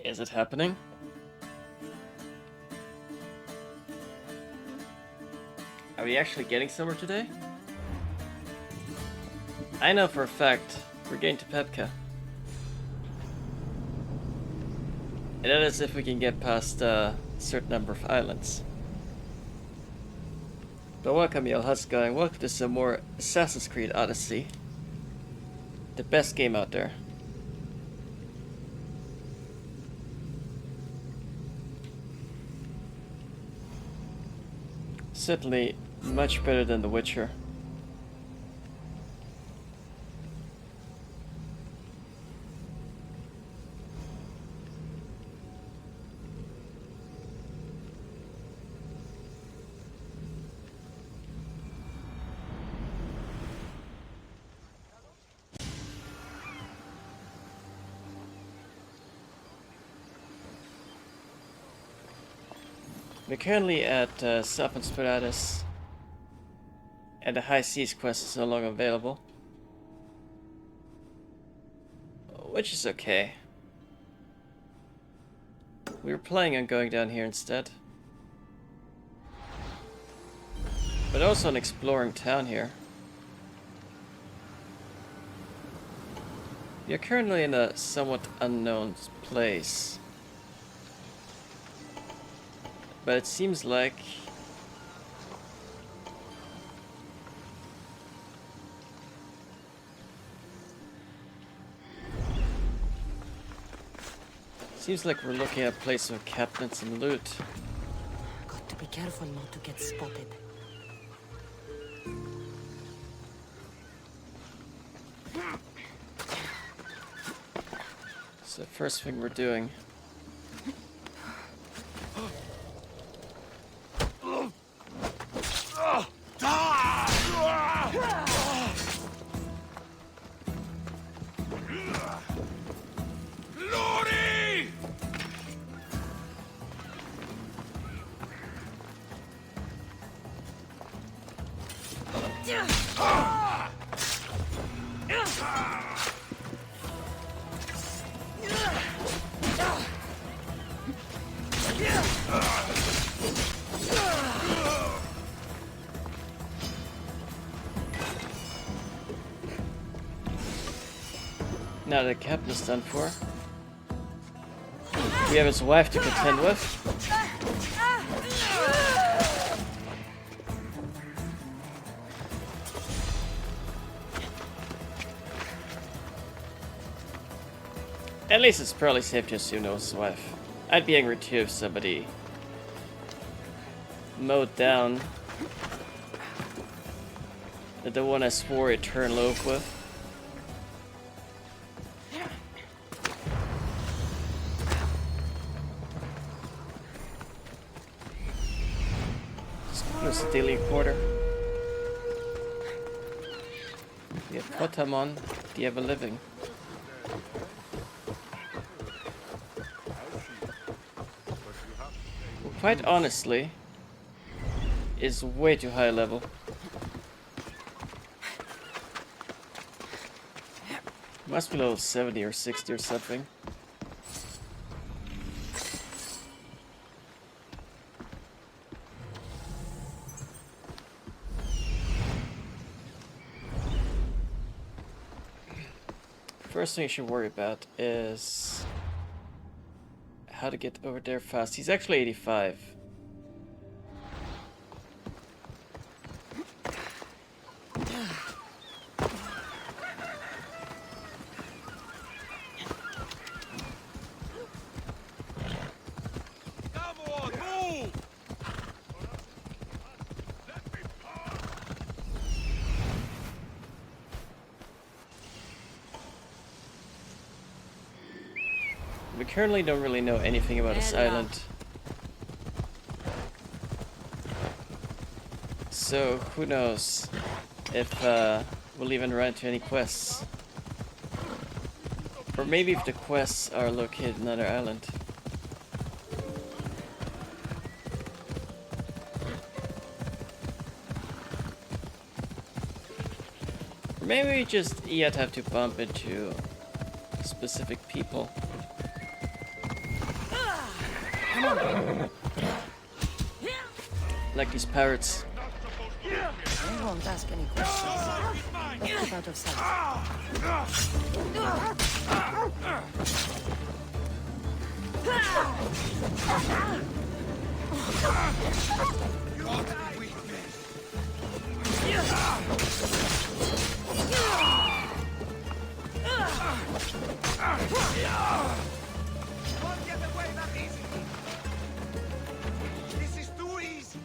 Is it happening? Are we actually getting somewhere today? I know for a fact we're getting to Pepka. And that is if we can get past a certain number of islands. But welcome y'all, how's it going? Welcome to some more Assassin's Creed Odyssey. The best game out there. Certainly much better than The Witcher. We're currently at Sarcastic, and the High Seas quest is no longer available. Which is okay. We were planning on going down here instead. But also an exploring town here. We are currently in a somewhat unknown place. But it seems like we're looking at a place of cabinets and loot. Got to be careful not to get spotted. So the first thing we're doing. Now that the captain is done for, we have his wife to contend with. At least it's probably safe to assume that was his wife. I'd be angry too if somebody mowed down the one I swore eternal oath with. Close to daily quarter. We have Potamon, the ever living. Quite honestly, is way too high level. Must be level 70 or 60 or something. First thing you should worry about is how to get over there fast. He's actually 85. We currently don't really know anything about this island. So who knows if we'll even run into any quests. Or maybe if the quests are located in another island. Or maybe we just yet have to bump into specific people. Come on. Like these pirates. I won't ask any questions. Keep out of sight. Won't get away that easily. This is too easy.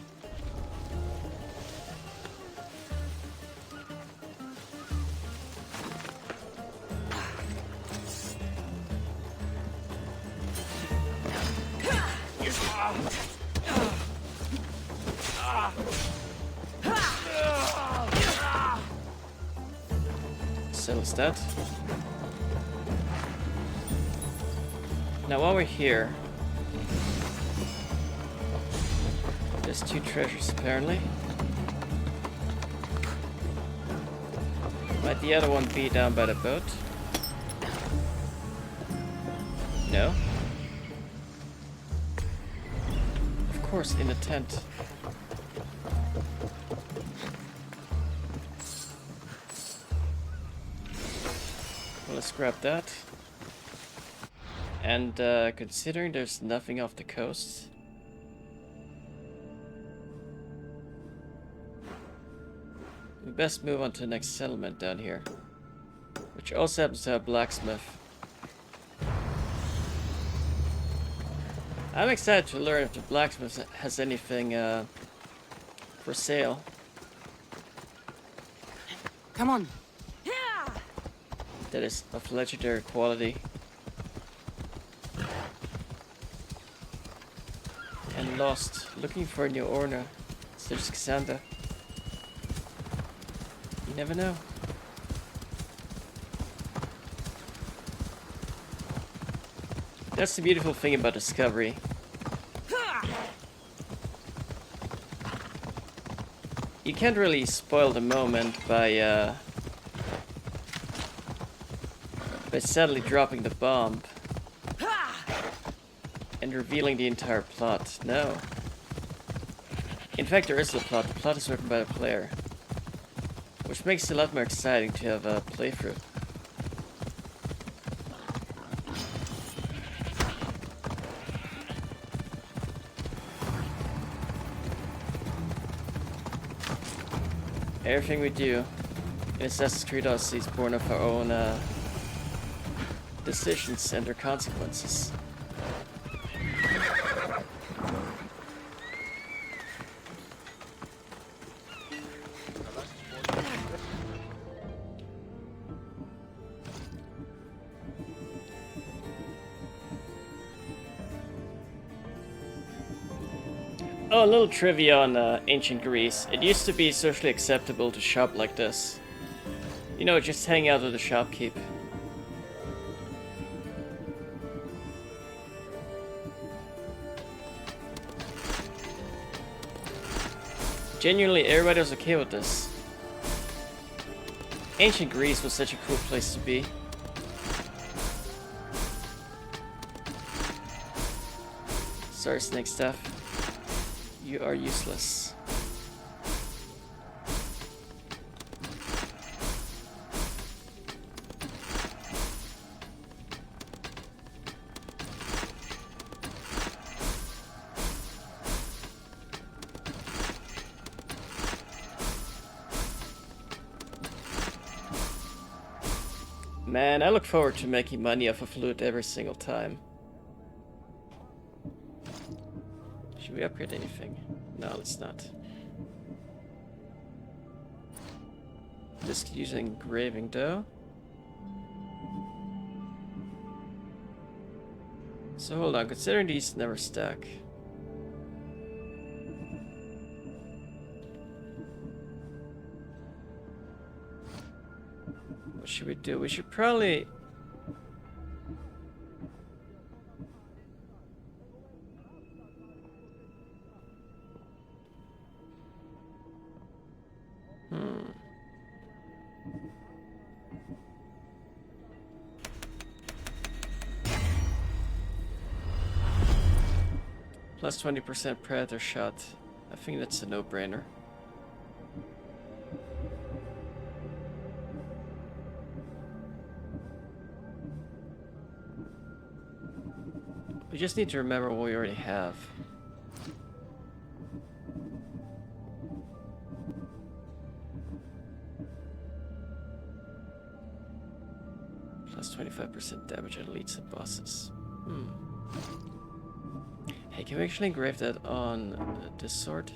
Settles that. Now while we're here, there's 2 treasures apparently. Might the other one be down by the boat? No. Of course, in the tent. Well, let's grab that. And considering there's nothing off the coast, we best move on to the next settlement down here, which also happens to have a blacksmith. I'm excited to learn if the blacksmith has anything for sale. Come on. That is of legendary quality. And lost, looking for a new owner. There's Xander. You never know. That's the beautiful thing about Discovery. You can't really spoil the moment by sadly dropping the bomb and revealing the entire plot. No. In fact, there is a plot. The plot is written by the player, which makes it a lot more exciting to have a playthrough. Everything we do in Assassin's Creed Odyssey is born of our own decisions and their consequences. Oh, a little trivia on ancient Greece. It used to be socially acceptable to shop like this. You know, just hang out with the shopkeep. Genuinely, everybody was okay with this. Ancient Greece was such a cool place to be. Sorry, Snake Staff. You are useless. Man, I look forward to making money off of loot every single time. Should we upgrade anything? No, let's not. Just using engraving though. So hold on, considering these never stack. What should we do? We should probably... Plus 20% predator shot. I think that's a no-brainer. We just need to remember what we already have. Plus 25% damage on elites and bosses. Hey, can we actually engrave that on this sword?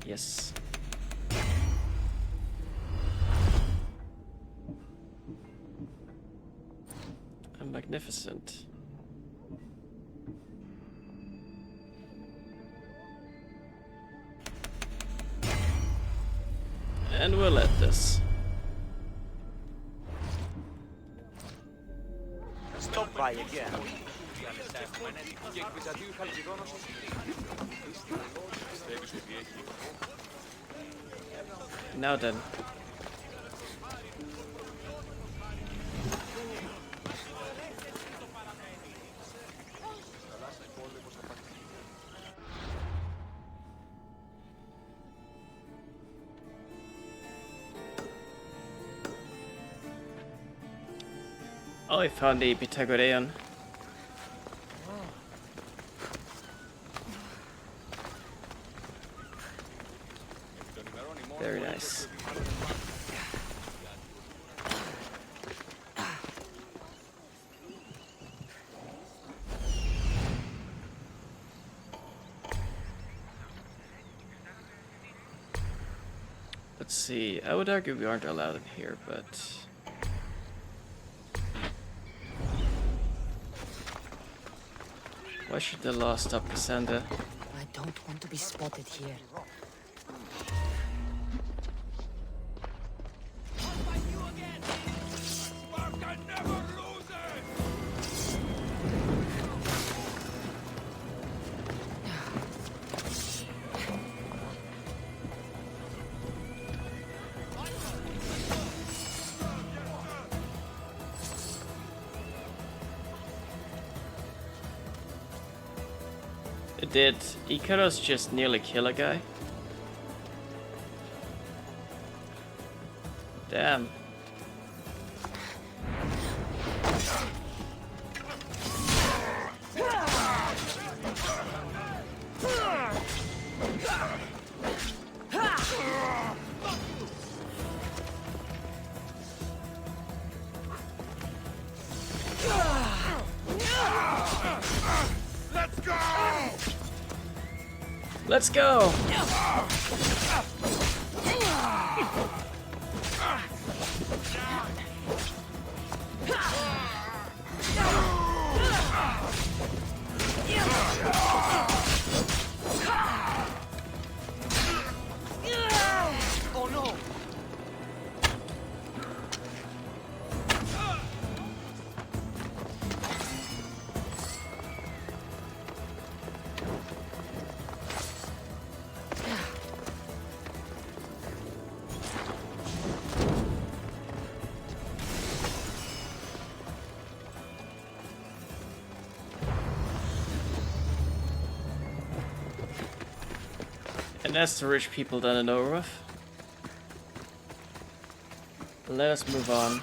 Yes. Magnificent. And we'll let this. Stop by again. Now then. Oh, I found the Pythagorean. Very nice. Let's see. I would argue we aren't allowed in here, but why should the law stop Cassandra? I don't want to be spotted here. Did Icarus just nearly kill a guy? Damn. Let's go! Oh no! And that's the rich people done and over with. Let us move on.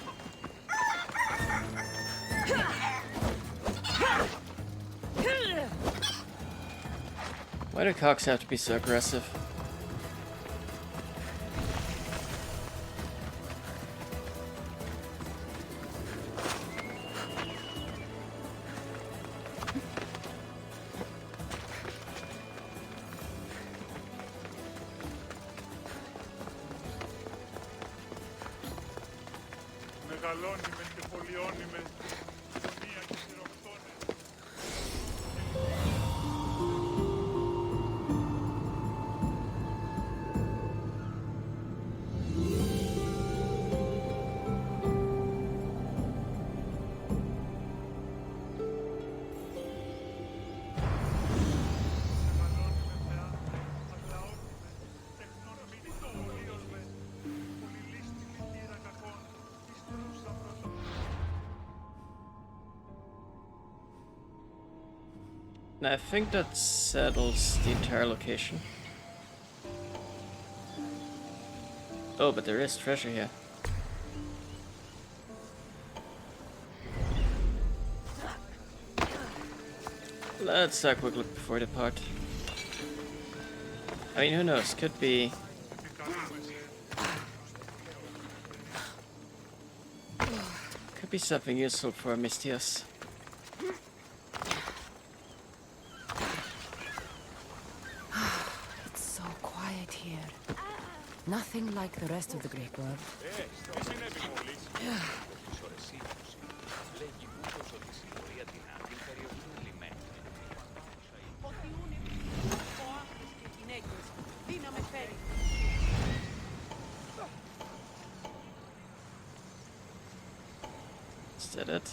Why do cocks have to be so aggressive? μεγαλώνυμες και πολυώνυμες, μία και χειροκτώνες. Now, I think that settles the entire location. Oh, but there is treasure here. Let's have a quick look before we depart. I mean, who knows? Could be... Could be something useful for Mistios. It's so quiet here. Nothing like the rest of the great world. Is that it?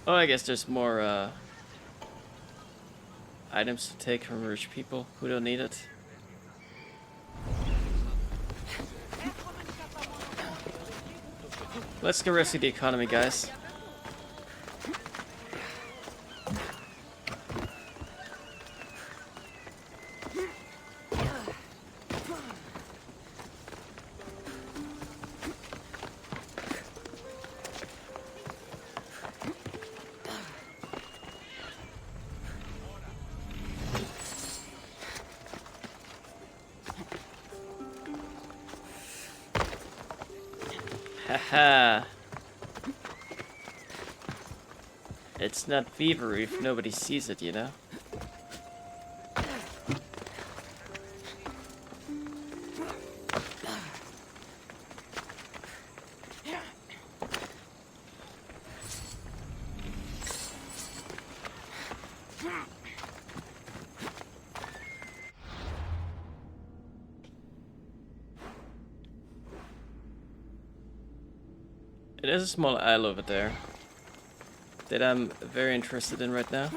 Oh, I guess there's more items to take from rich people who don't need it. Let's go rescue the economy, guys. Haha. It's not thievery if nobody sees it, you know? It is a small isle over there that I'm very interested in right now.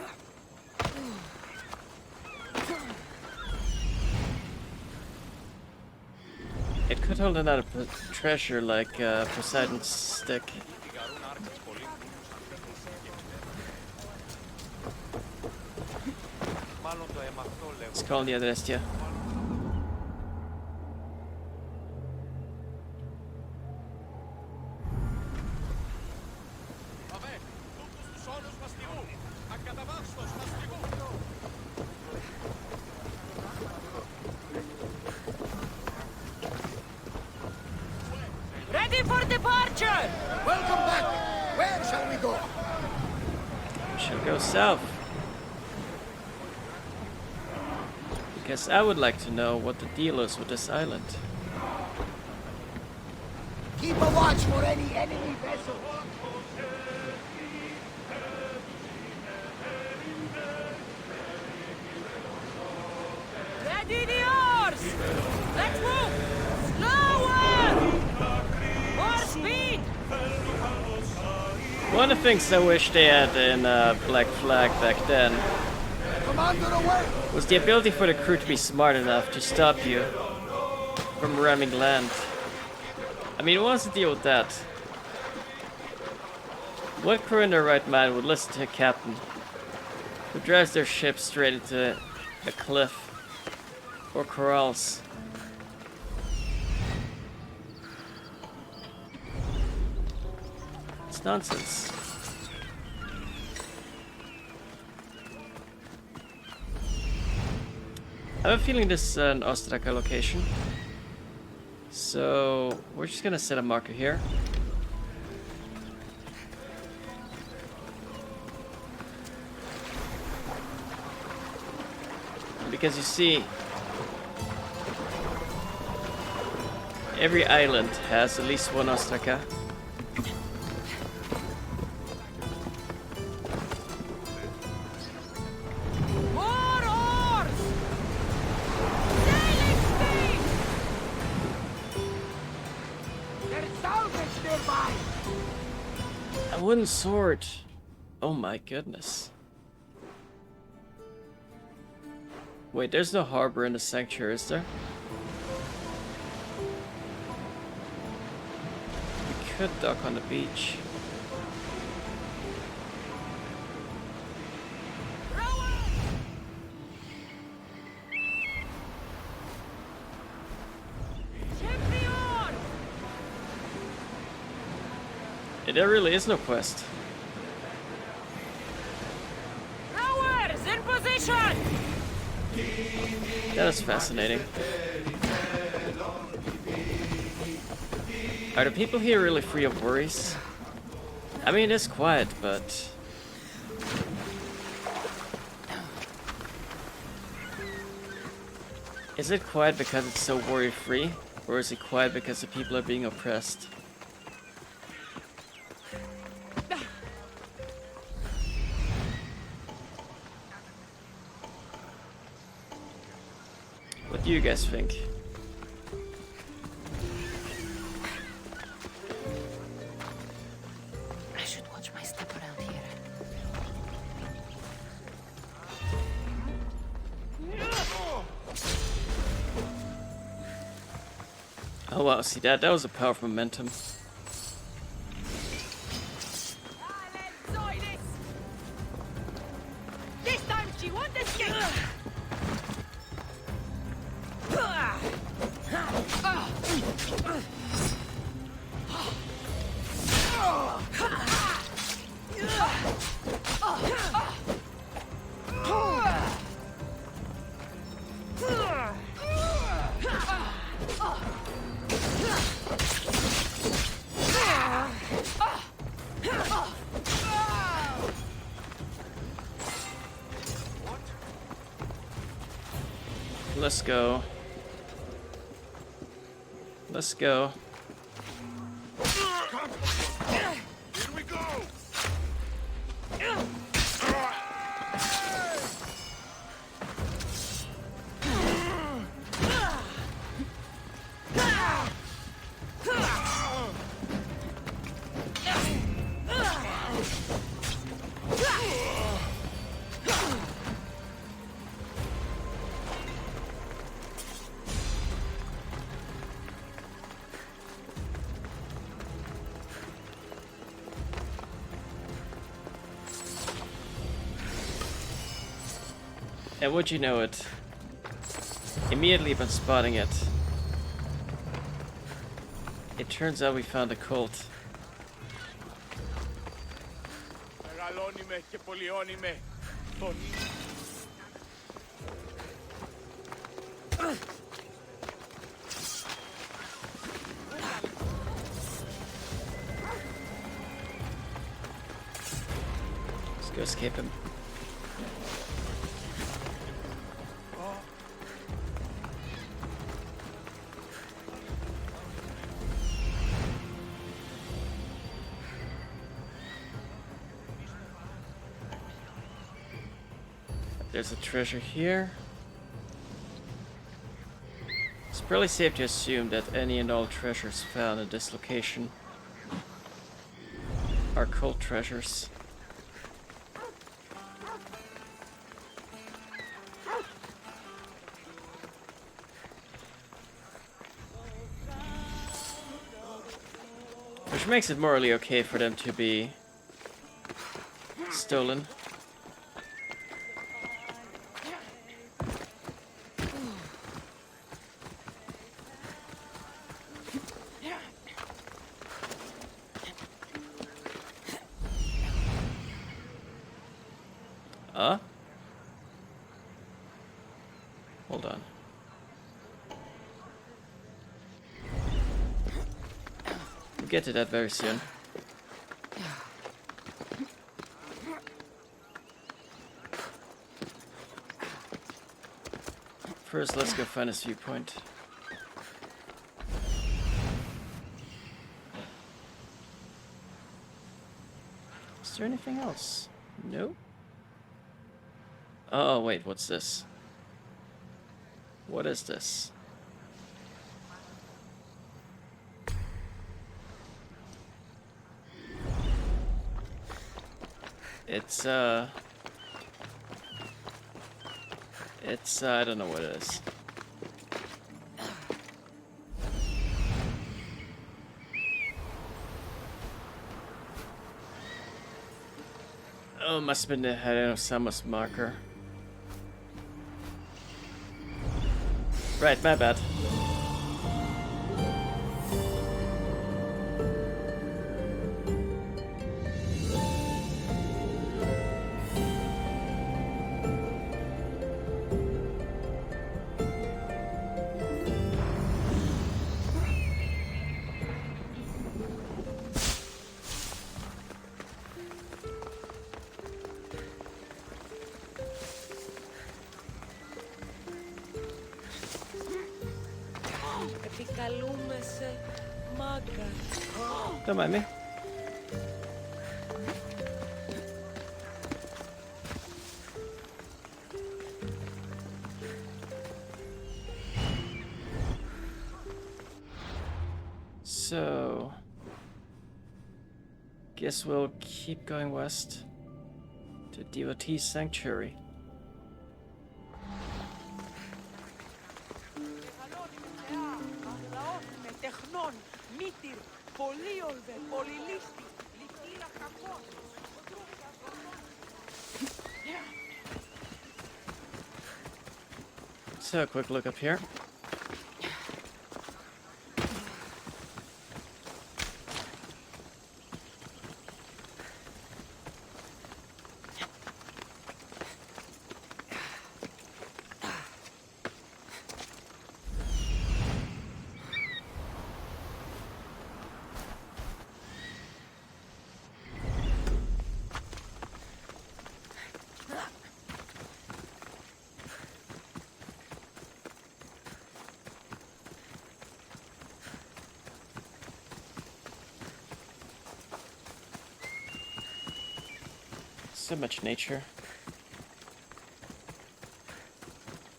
It could hold another treasure like Poseidon's stick. It's called the Odyssey. Ready for departure! Welcome back! Where shall we go? Shall go south. Because I would like to know what the deal is with this island. Keep a watch for any enemy vessels. Ready the oars! Let's move! Slower! More speed! One of the things I wish they had in Black Flag back then Commander away! was the ability for the crew to be smart enough to stop you from ramming land. I mean, what's the deal with that? What crew in their right mind would listen to a captain who drives their ship straight into a cliff or corrals? It's nonsense. I have a feeling this is an Ostraka location. So we're just gonna set a marker here. Because you see, every island has at least one Ostraka. More oars! Sailing speed! There's salvage nearby! A wooden sword. Oh my goodness. Wait, there's no harbor in the sanctuary, is there? We could dock on the beach. There really is no quest. Towers in position! That is fascinating. Are the people here really free of worries? I mean, it's quiet, but... Is it quiet because it's so worry-free? Or is it quiet because the people are being oppressed? What do you guys think? I should watch my step around here. Oh wow, see that? That was a power of momentum. This time she won't escape! Let's go. Let's go. Here we go! And would you know it? Immediately upon spotting it, it turns out we found a cult. Μεγαλώνει και πολιώνει με. Τον... Let's go escape him. There's a treasure here. It's probably safe to assume that any and all treasures found at this location are cult treasures. Which makes it morally okay for them to be stolen. Hold on. We'll get to that very soon. First, let's go find his viewpoint. Is there anything else? No? Oh, wait, what's this? What is this? It's, I don't know what it is. Oh, must have been the Samus marker. Right, my bad. Καλούμεσαι μάγκα. Don't mind me. So, guess we'll keep going west to Devotee Sanctuary. So, a quick look up here. So much nature.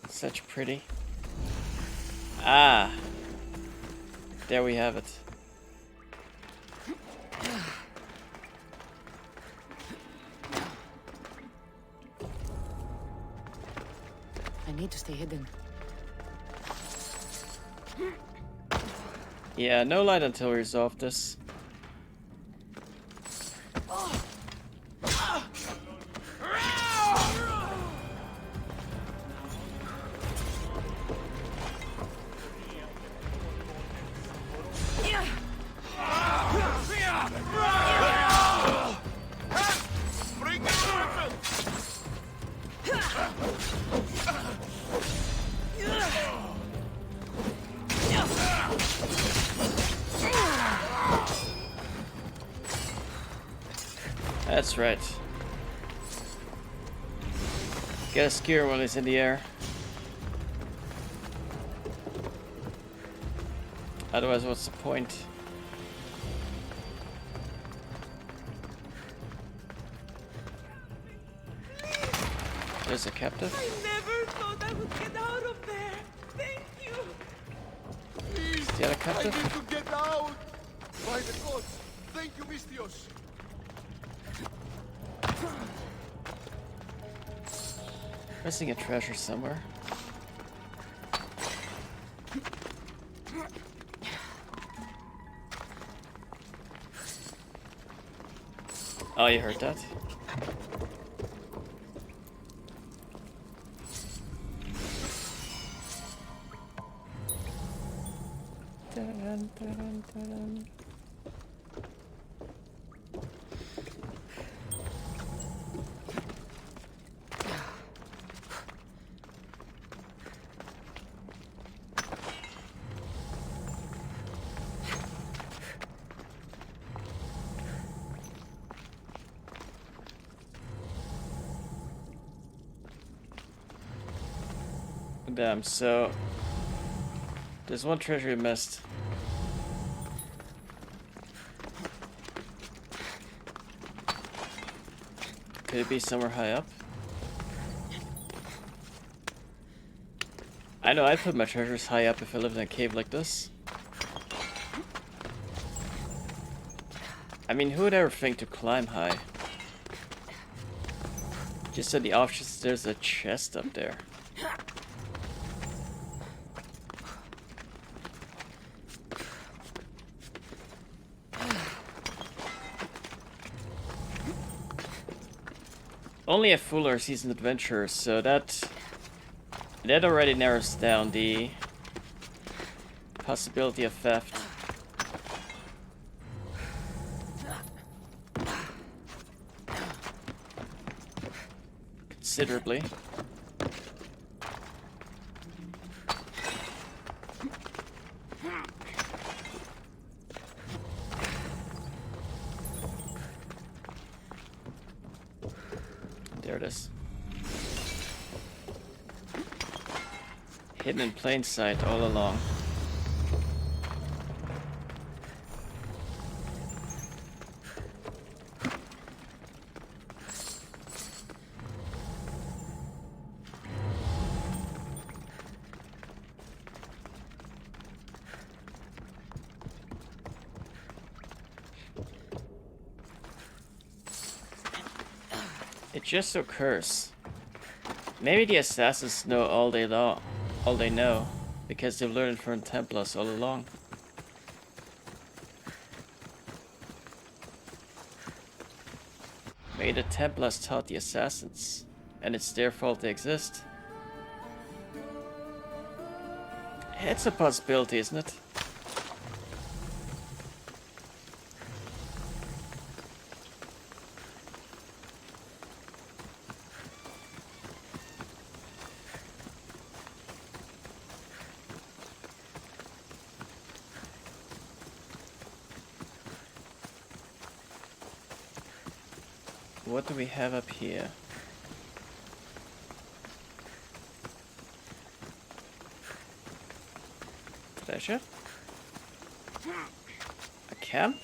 Such pretty. Ah! There we have it. I need to stay hidden. Yeah, no light until we resolve this. Bring it over! That's right. Get a skewer while he's in the air. Otherwise, what's the point? There's a captive. I never thought I would get out of there. Thank you. Please, the other I captive? need to get out! By the gods! Thank you, Mistios! Missing a treasure somewhere. Oh, you heard that? Dun, dun, dun, dun. Damn, so there's one treasure we missed. Could it be somewhere high up? I know I'd put my treasures high up if I lived in a cave like this. I mean, who would ever think to climb high? Just on the off chance there's a chest up there. Only a fool or seasoned adventurer, so that already narrows down the possibility of theft considerably. There it is. Hidden in plain sight all along. It just occurs. Maybe the assassins know all they know, because they've learned from Templars all along. Maybe the Templars taught the assassins, and it's their fault they exist. It's a possibility, isn't it? What do we have up here? Treasure? A camp?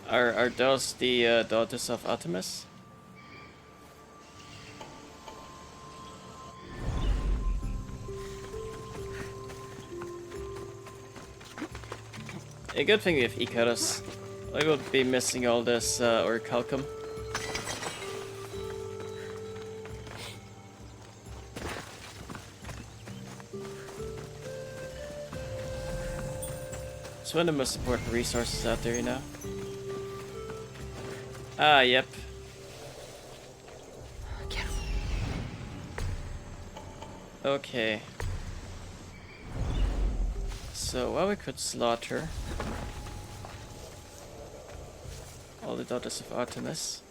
Are those the daughters of Artemis? A good thing we have Icarus. I would be missing all this orichalcum. It's one of the most important resources out there, you know. Ah, yep. Careful. Okay. So, well, we could slaughter all the daughters of Artemis.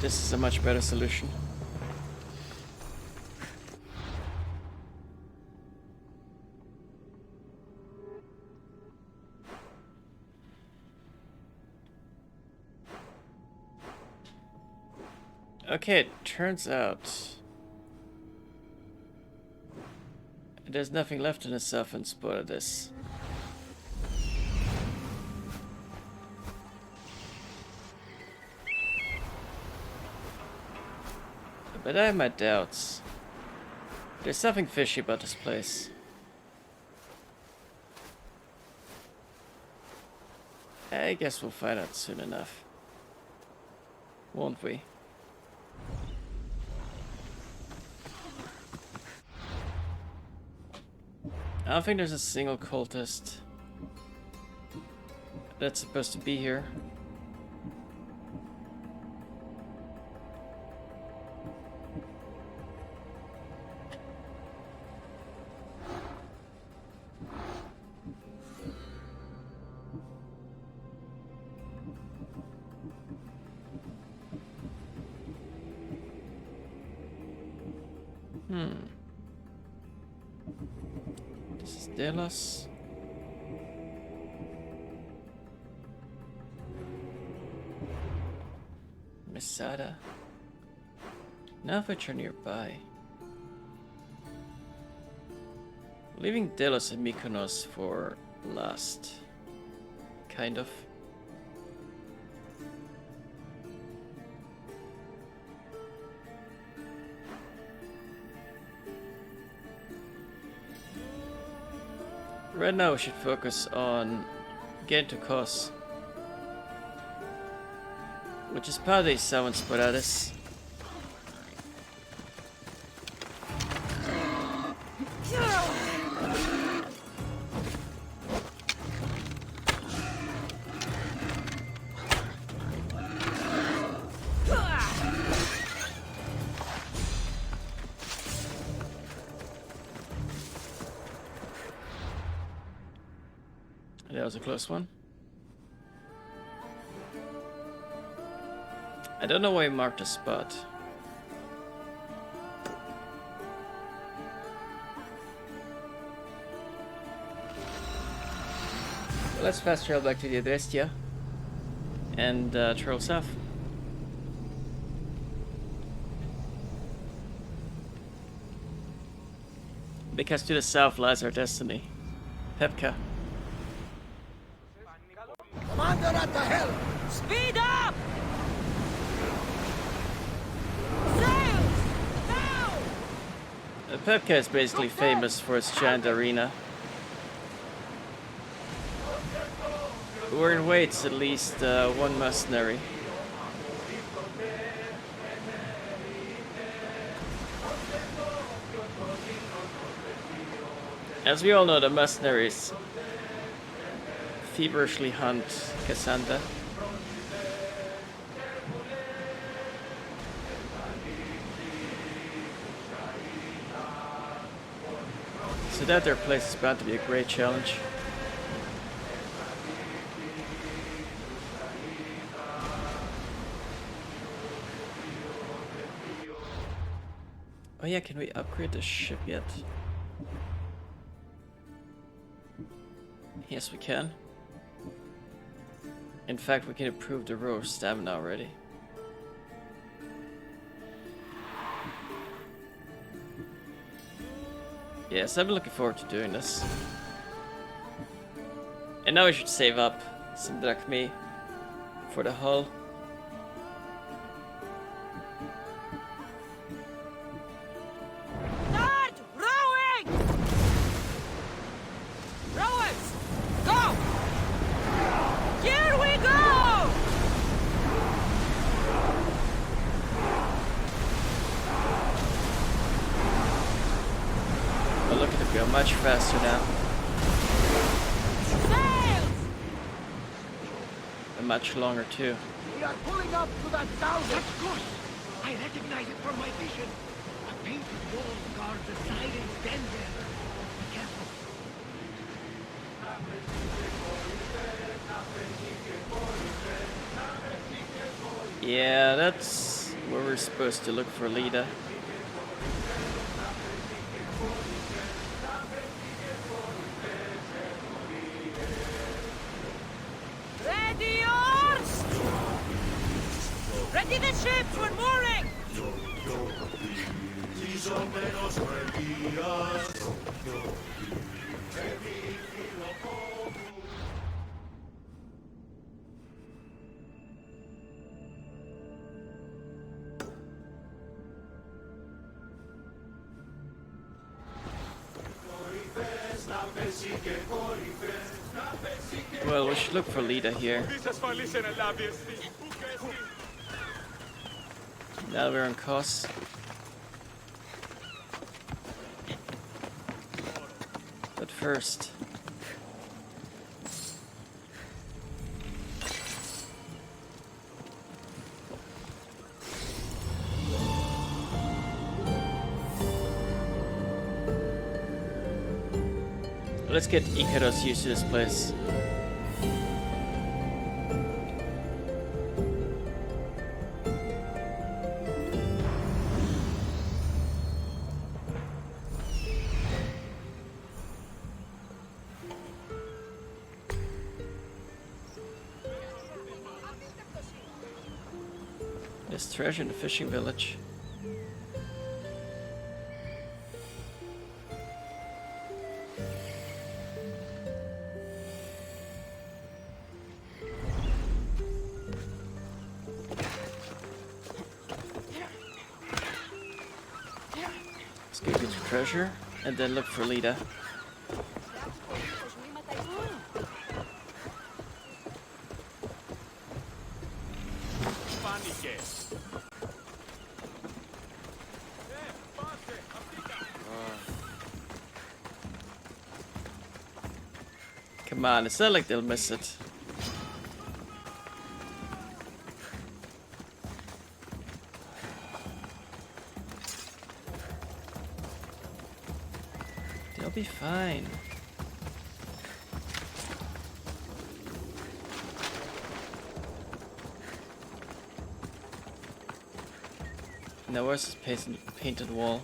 This is a much better solution. Okay, it turns out there's nothing left in the southern spot of this. But I have my doubts. There's something fishy about this place. I guess we'll find out soon enough. Won't we? I don't think there's a single cultist that's supposed to be here. This is Delos. Masada. Now which are nearby. Leaving Delos and Mykonos for last. Kind of. Right now we should focus on getting to Kos, which is part of the southern Sporadis. That was a close one. I don't know why I marked a spot. Well, let's fast travel back to the Adrestia and travel south. Because to the south lies our destiny. Pepka. Commander at the helm! Speed up! Sails! Now! Pepka is basically famous for its giant arena. We're in Waits at least one mercenary. As we all know, the mercenaries feverishly hunt Cassandra. So that their place is bound to be a great challenge. Oh yeah, can we upgrade the ship yet? Yes, we can. In fact, we can improve the row of stamina already. Yes, I've been looking forward to doing this. And now we should save up some drachmi for the hull. Start rowing! Rowers, go! Here we go! Oh, look at it go much faster now. Sails! And much longer too. We are pulling up to that thousand! That's good! I recognize it from my vision. A painted wall guards the siding's den there. Be careful. Yeah, that's where we're supposed to look for Lita. Ready yours! Ready the ships, we're mooring! Well, we should look for Lita here. Είσαι ασφαλής εν ελάβει εσύ. Πού και εσύ. Now we're on course. But first, let's get Ikaros used to this place. There's treasure in the fishing village. Let's go get the treasure and then look for Lita. Φάνηκε. Come on, it's not like they'll miss it. They'll be fine. Now where's this painted wall?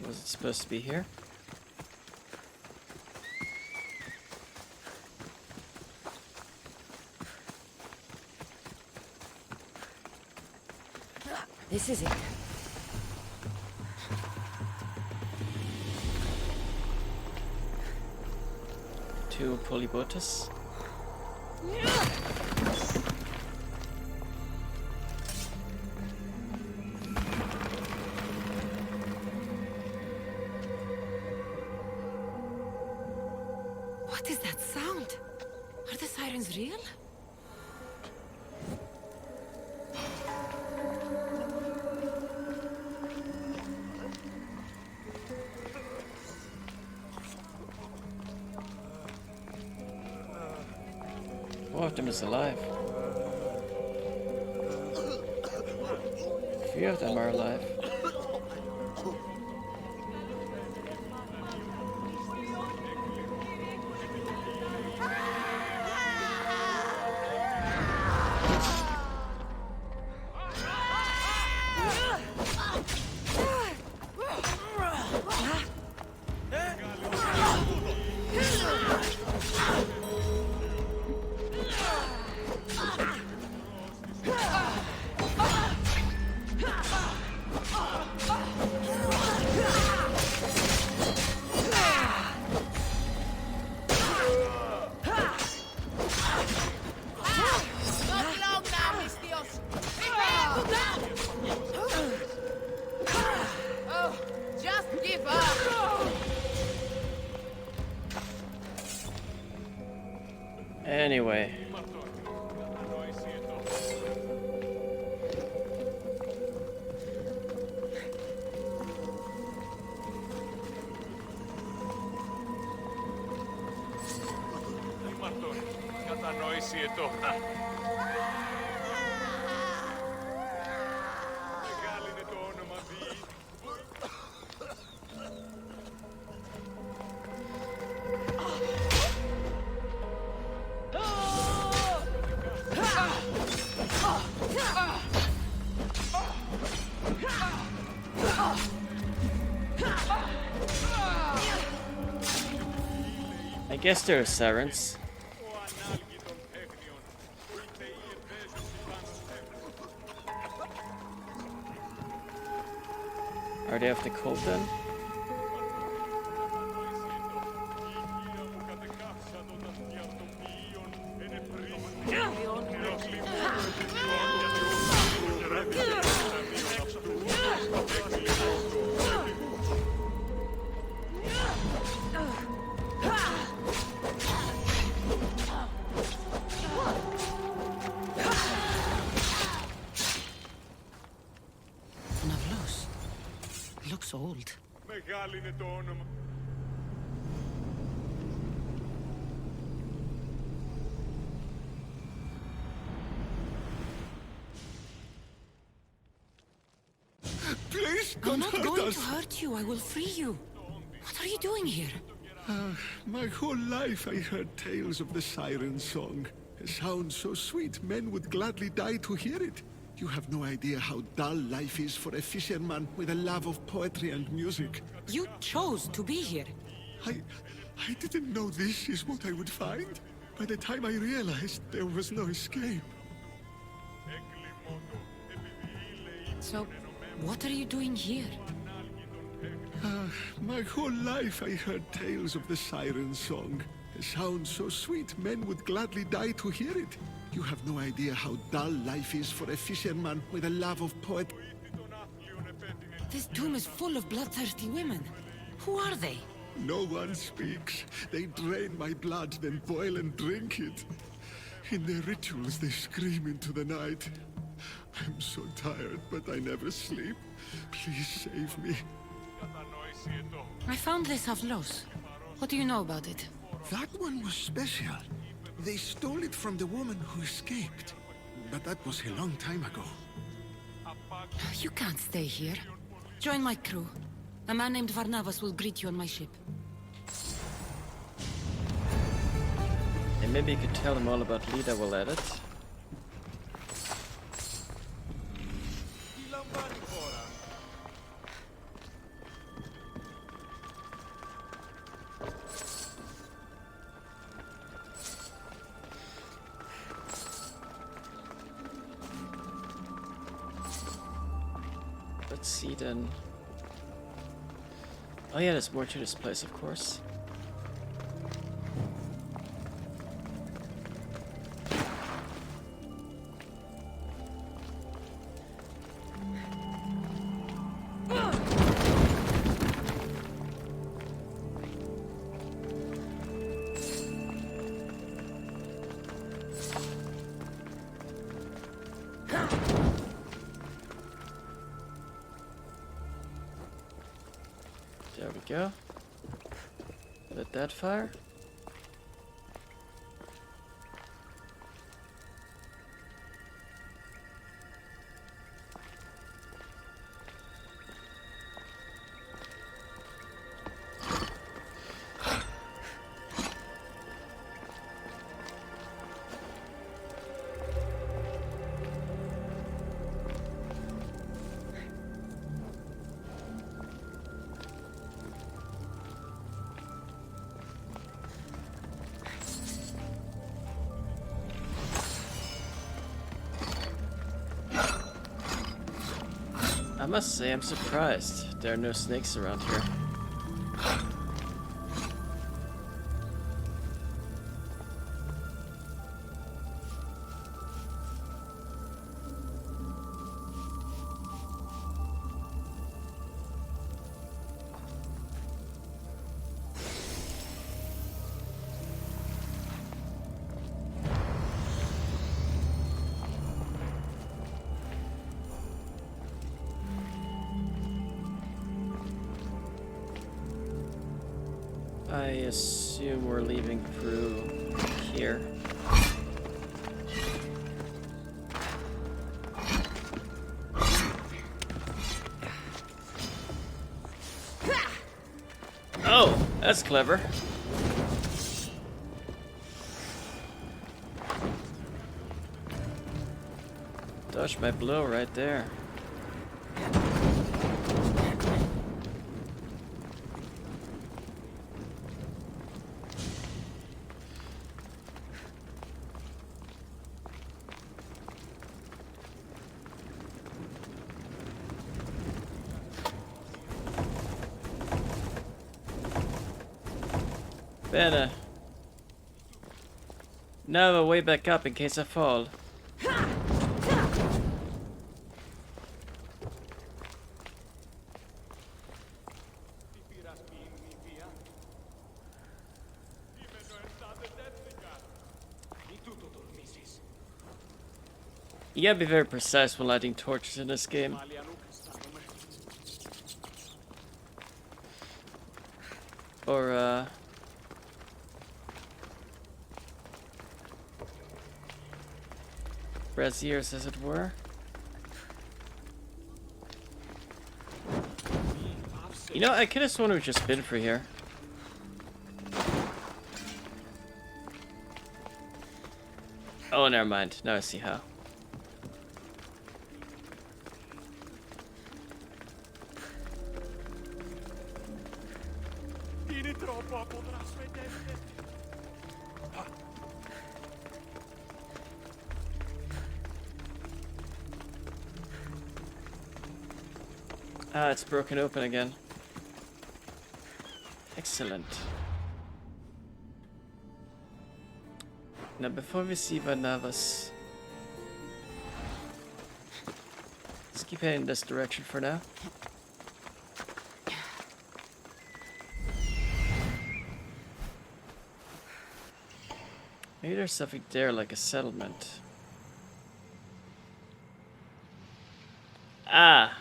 Was it supposed to be here? This is it. to Polybotus. What is that sound? Are the sirens real? One of them is alive. Three of them are alive. Anyway. Ήμαρτον, κατανόηση εδώ. Μεγάλη είναι το όνομα Δι. I guess there are sirens. Are they off the cove then? Navlos. Looks old. Μεγάλη είναι το όνομα. Please I'm don't not hurt going us. to hurt you. I will free you. What are you doing here? My whole life I heard tales of the siren song. A sound so sweet men would gladly die to hear it. You have no idea how dull life is for a fisherman with a love of poetry and music. You chose to be here. I didn't know this is what I would find. By the time I realized there was no escape. So, what are you doing here? My whole life I heard tales of the siren song. A sound so sweet men would gladly die to hear it. You have no idea how dull life is for a fisherman with a love of poetry. This tomb is full of bloodthirsty women. Who are they? No one speaks. They drain my blood, then boil and drink it. In their rituals, they scream into the night. I'm so tired, but I never sleep. Please save me. I found this Havlos. What do you know about it? That one was special. They stole it from the woman who escaped. But that was a long time ago. You can't stay here. Join my crew. A man named Varnavas will greet you on my ship. And maybe you could tell them all about Lida while at it. Let's see then. Oh yeah, there's more to this place, of course. go. Let that fire. I must say I'm surprised there are no snakes around here. I assume we're leaving through here. Oh, that's clever. Dodged my blow right there. Better. Now a way back up in case I fall. You gotta be very precise when lighting torches in this game. Or, braziers, as it were. You know, I could have sworn we've just been for here. Oh, never mind. Now I see how. Ah, it's broken open again. Excellent. Now, before we see Varnavas, let's keep heading this direction for now. Maybe there's something there, like a settlement. Ah!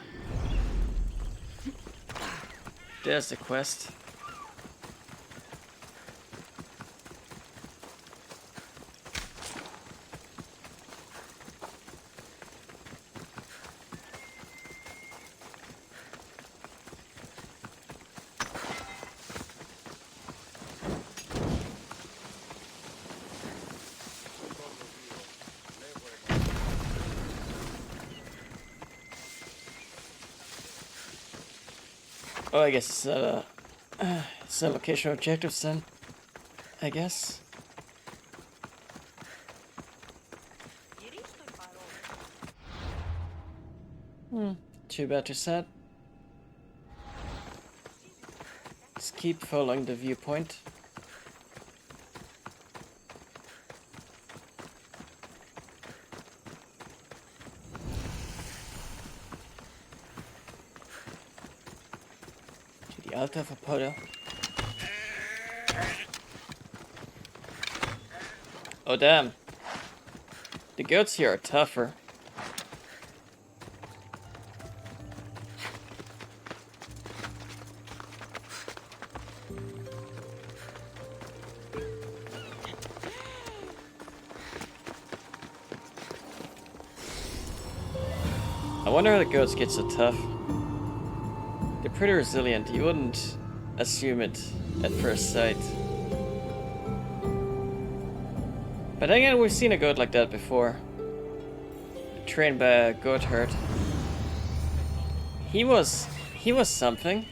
There's the quest. Oh, I guess it's a location objectives then, I guess. Too bad, too sad. Let's keep following the viewpoint. Altar of Apollo. Oh damn. The goats here are tougher. I wonder how the goats get so tough. They're pretty resilient. You wouldn't assume it at first sight. But again, we've seen a goat like that before. Trained by a goat herd. He was something.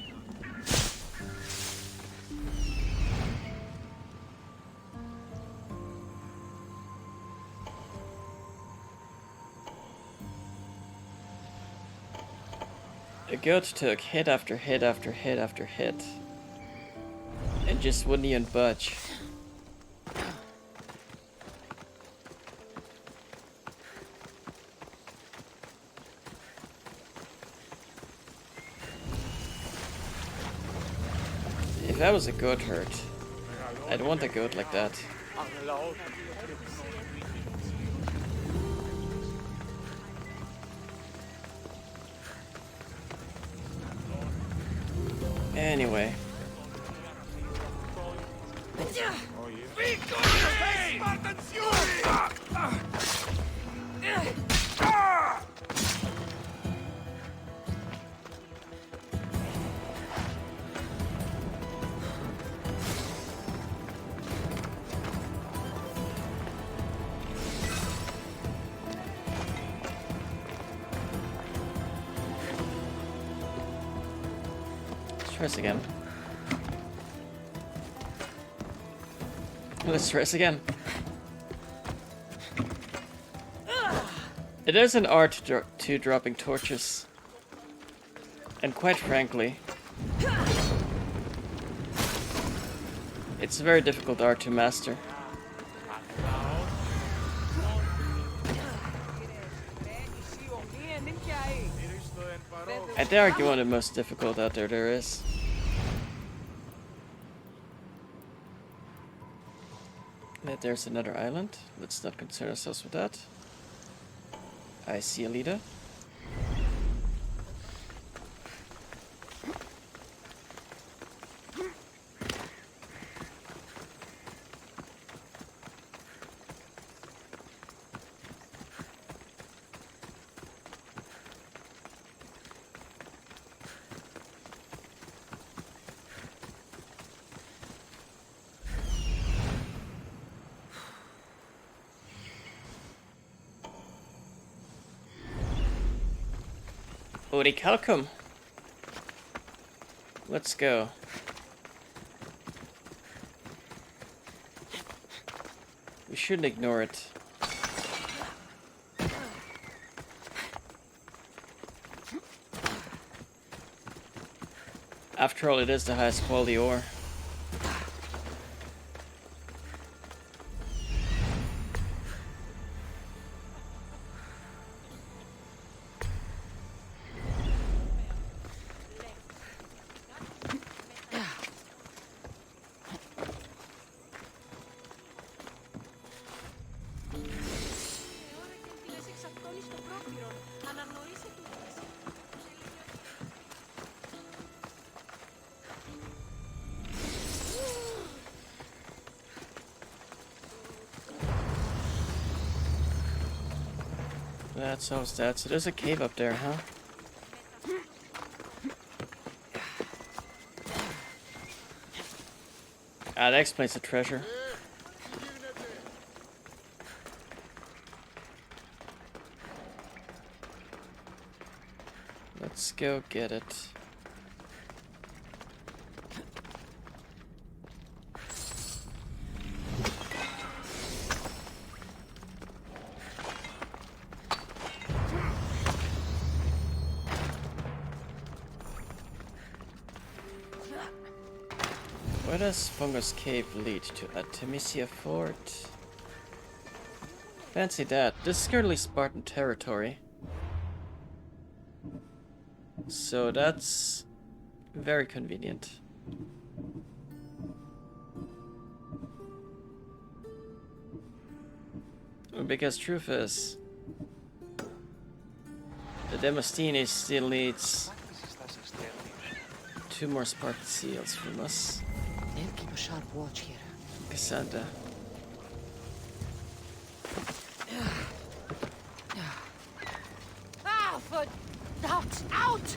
The goat took hit after hit after hit after hit. And just wouldn't even budge. If I was a goat herd, I'd want a goat like that. Anyway. Let's again. Let's stress again. It is an art to dropping torches. And quite frankly, it's a very difficult art to master. I dare argue one of the most difficult out there is. There's another island. Let's not concern ourselves with that. I see a leader. Calcum. Let's go. We shouldn't ignore it. After all, it is the highest quality ore. That solves that. So there's a cave up there, huh? Ah, that explains the treasure. Let's go get it. Where does Fungus Cave lead to? Artemisia Fort? Fancy that. This is currently Spartan territory. So that's very convenient. Because truth is, the Demosthenes still needs 2 more Spartan seals from us. They'll keep a sharp watch here. Cassandra. Ah, for Out! Out!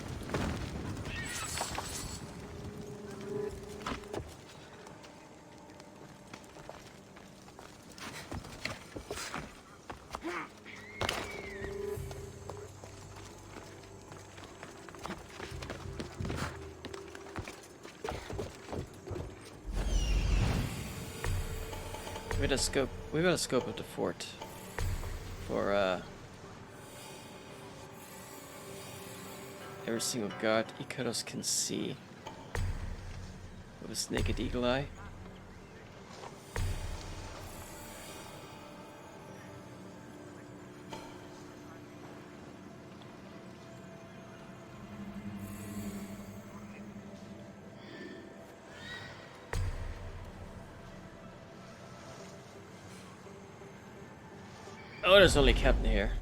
We got a scope of the fort for every single guard Ikaros can see with his naked eagle eye. Oh, there's only Captain here.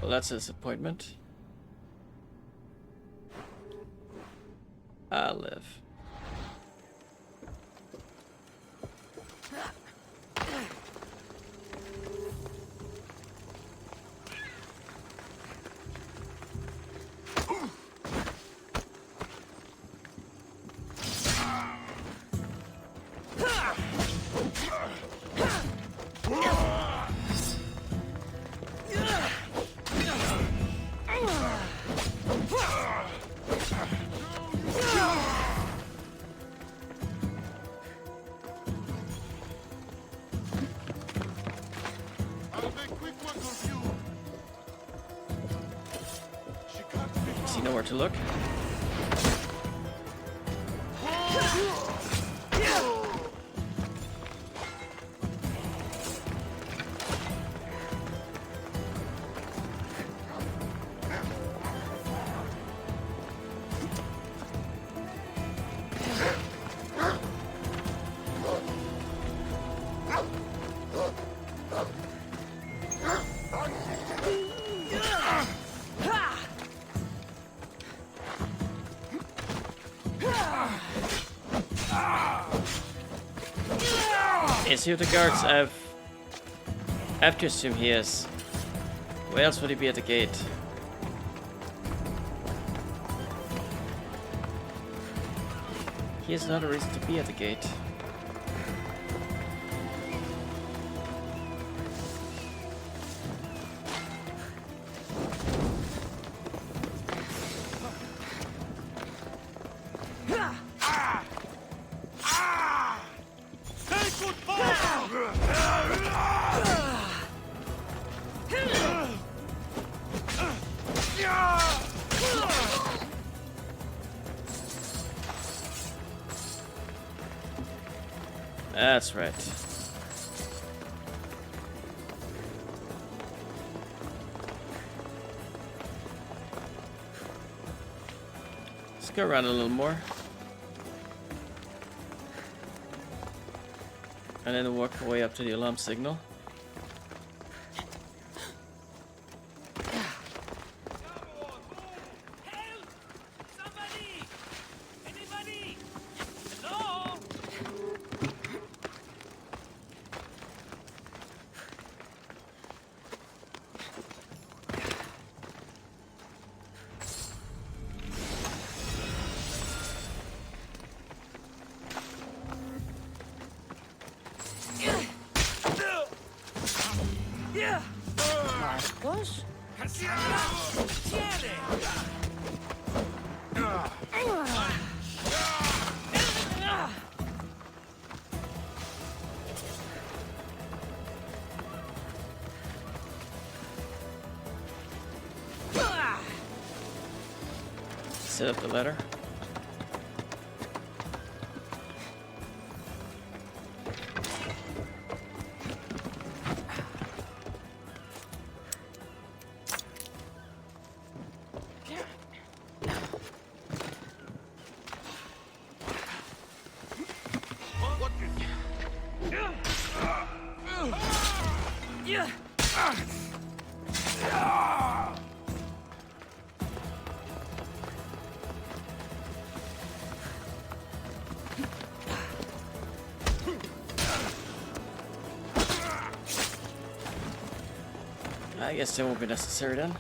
Well, that's a disappointment. I'll live. Does he know where to look? Is he with the guards? I have to assume he is. Where else would he be at the gate? He has another reason to be at the gate. That's right. Let's go around a little more. And then work our way up to the alarm signal. Marcos? Set up the ladder. I guess that won't be necessary then.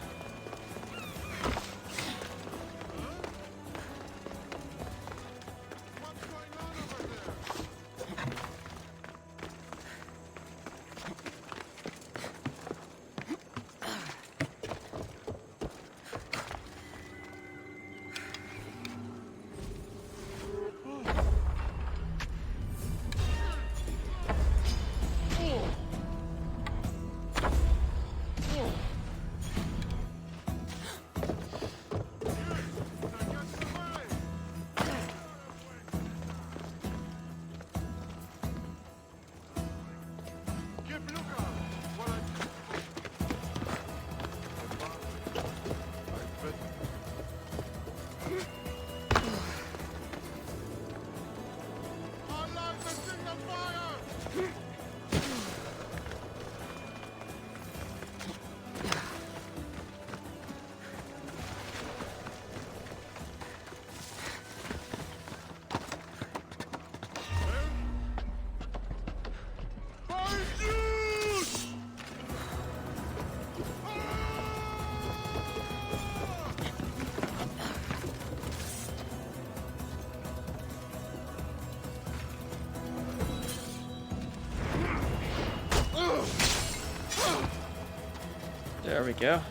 There we go.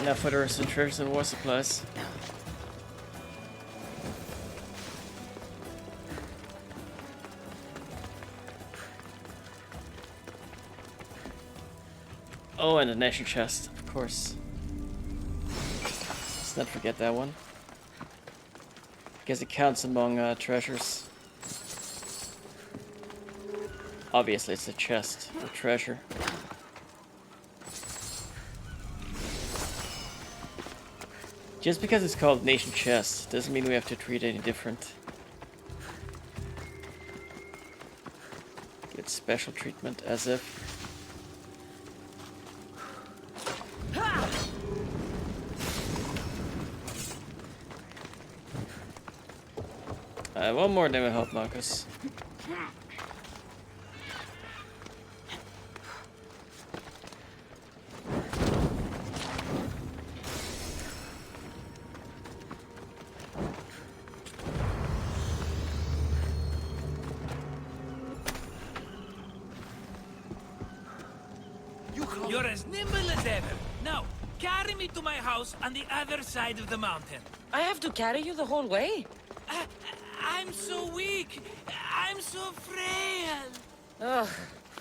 Enough for the rest of the treasures and war supplies. Oh, and the nation chest, of course. Let's not forget that one. Guess it counts among treasures. Obviously, it's a chest of treasure. Just because it's called Nation Chest doesn't mean we have to treat it any different. Get special treatment as if. One more, then we'll help Marcus. You're as nimble as ever. Now, carry me to my house on the other side of the mountain. I have to carry you the whole way? I'm so weak. I'm so frail. Ugh,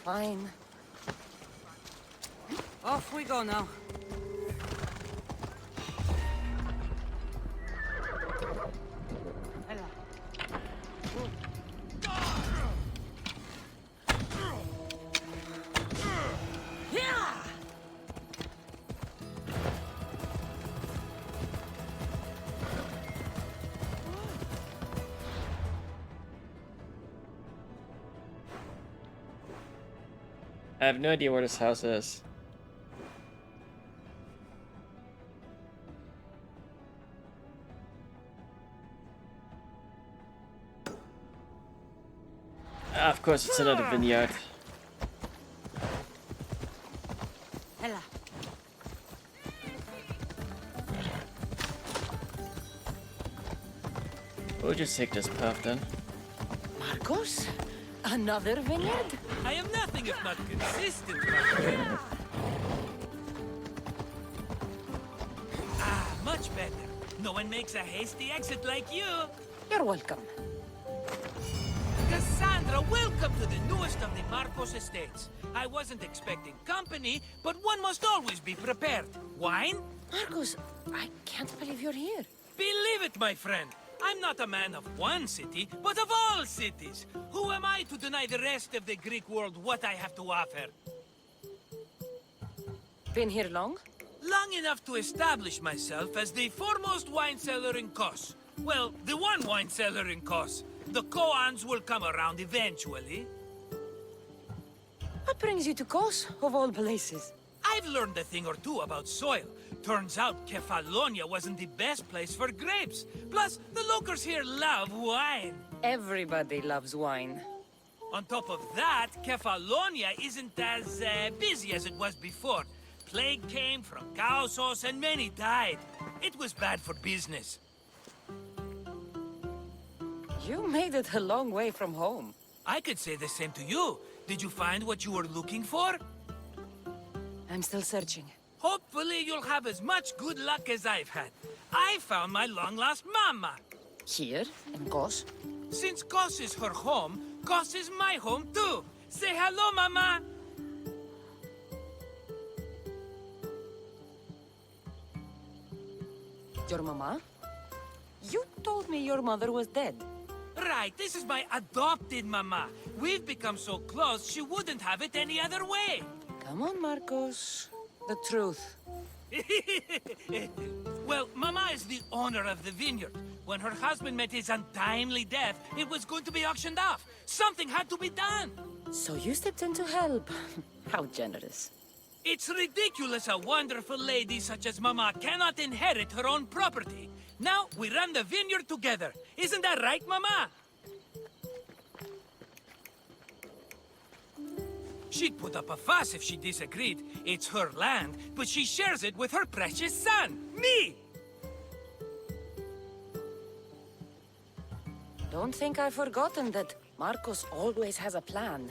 fine. Off we go now. I have no idea where this house is. Ah, of course, it's another vineyard. Ella. We'll just take this path then. Marcos? Another vineyard? I am nothing if not consistent, my friend. Ah, much better. No one makes a hasty exit like you. You're welcome. Cassandra, welcome to the newest of the Marcos estates. I wasn't expecting company, but one must always be prepared. Wine? Marcos, I can't believe you're here. Believe it, my friend. I'm not a man of one city, but of all cities. Who am I to deny the rest of the Greek world what I have to offer? Been here long? Long enough to establish myself as the foremost wine seller in Kos. Well, the one wine seller in Kos. The Koans will come around eventually. What brings you to Kos, of all places? I've learned a thing or two about soil. Turns out Kefalonia wasn't the best place for grapes. Plus, the locals here love wine. Everybody loves wine. On top of that, Kefalonia isn't as busy as it was before. Plague came from Chaosos and many died. It was bad for business. You made it a long way from home. I could say the same to you. Did you find what you were looking for? I'm still searching. Hopefully you'll have as much good luck as I've had. I found my long-lost mama. Here, in Kos? Since Kos is her home, Kos is my home too. Say hello, mama. Your mama? You told me your mother was dead. Right, this is my adopted mama. We've become so close, she wouldn't have it any other way. Come on, Marcos. The truth. Well, Mama is the owner of the vineyard. When her husband met his untimely death, it was going to be auctioned off. Something had to be done. So you stepped in to help. How generous. It's ridiculous a wonderful lady such as Mama cannot inherit her own property. Now we run the vineyard together. Isn't that right, Mama? She'd put up a fuss if she disagreed. It's her land, but she shares it with her precious son, me! Don't think I've forgotten that Marcos always has a plan.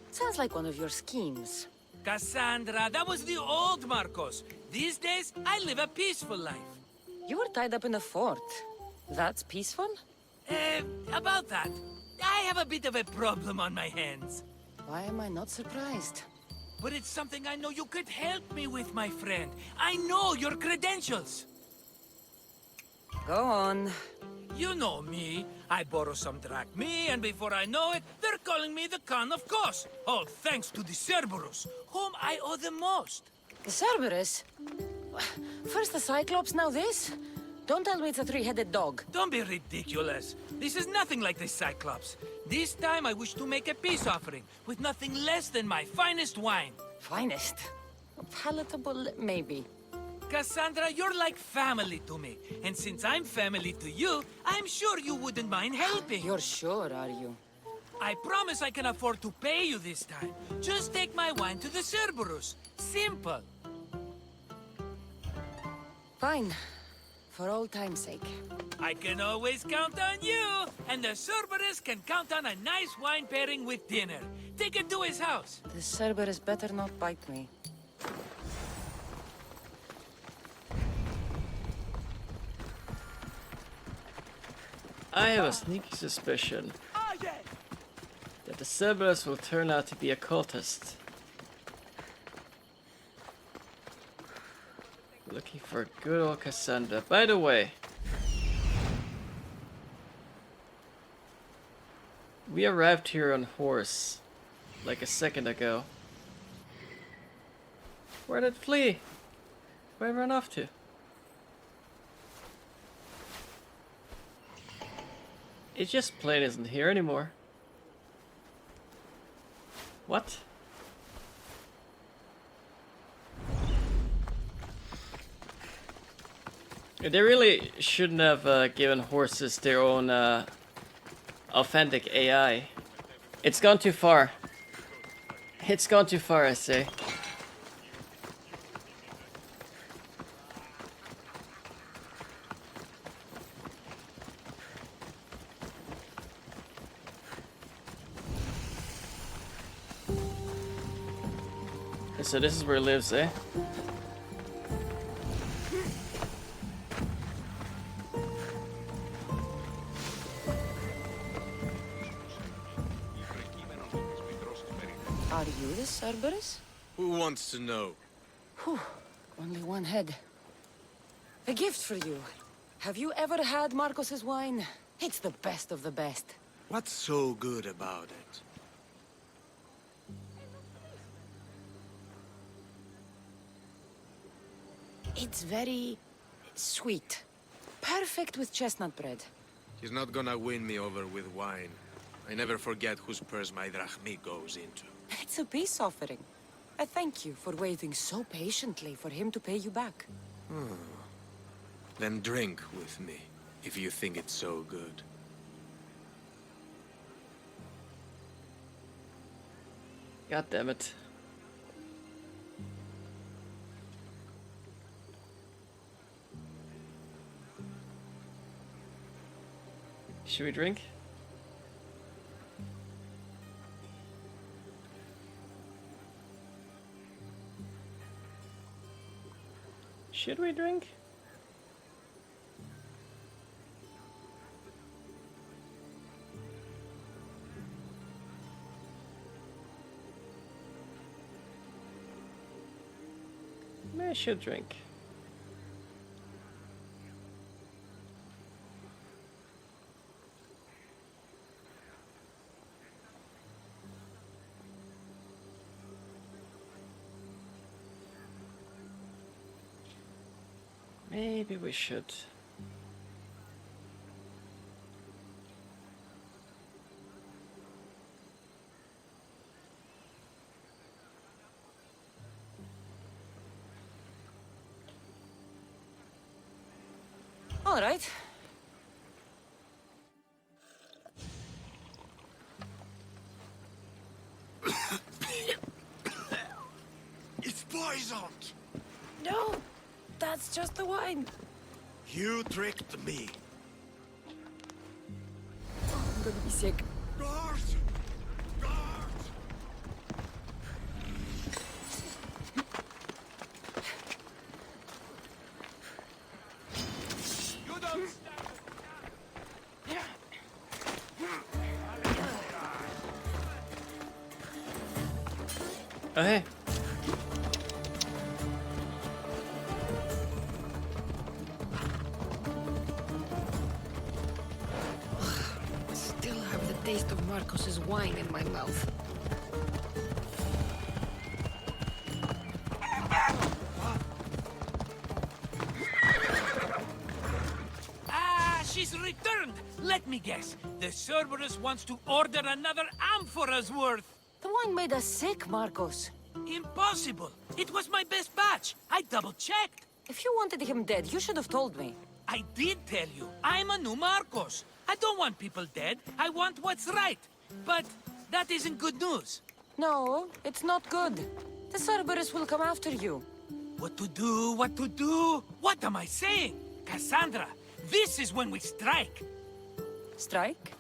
Sounds like one of your schemes. Cassandra, that was the old Marcos. These days, I live a peaceful life. You were tied up in a fort. That's peaceful? About that. I have a bit of a problem on my hands. Why am I not surprised? But it's something I know you could help me with, my friend. I know your credentials. Go on. You know me. I borrow some drachmi, and before I know it, they're calling me the Khan of Kos. All thanks to the Cerberus, whom I owe the most. The Cerberus? First the Cyclops, now this? Don't tell me it's a three-headed dog. Don't be ridiculous. This is nothing like the Cyclops. This time I wish to make a peace offering with nothing less than my finest wine. Finest? Palatable, maybe. Cassandra, you're like family to me. And since I'm family to you, I'm sure you wouldn't mind helping. You're sure, are you? I promise I can afford to pay you this time. Just take my wine to the Cerberus. Simple. Fine. For old time's sake. I can always count on you. And the Cerberus can count on a nice wine pairing with dinner. Take it to his house. The Cerberus better not bite me. I have a sneaky suspicion that the Cerberus will turn out to be a cultist. Looking for good old Cassandra. By the way, we arrived here on horse like a second ago. Where did it flee? Where did it run off to? It just plain isn't here anymore. What? They really shouldn't have given horses their own authentic AI. It's gone too far. It's gone too far, I say. So this is where it lives, eh? Are you the Cerberus? Who wants to know? Whew. Only one head. A gift for you. Have you ever had Marcos's wine? It's the best of the best. What's so good about it? It's very sweet. Perfect with chestnut bread. He's not gonna win me over with wine. I never forget whose purse my drachmi goes into. It's a peace offering. I thank you for waiting so patiently for him to pay you back. Then drink with me, if you think it's so good. God damn it. Should we drink? Should we drink? Maybe I should drink. Maybe we should. All right. It's poisoned! No, that's just the wine. You tricked me. I'm gonna be sick. Guard! Oh, hey. Still have the taste of Marcos's wine in my mouth. She's returned! Let me guess. The Cerberus wants to order another amphora's worth. The wine made us sick, Marcos. Impossible! It was my best batch. I double-checked. If you wanted him dead, you should have told me. I did tell you. I'm a new Marcos. I don't want people dead. I want what's right. But that isn't good news. No, it's not good. The Cerberus will come after you. What to do? What to do? What am I saying? Cassandra, this is when we strike. Strike?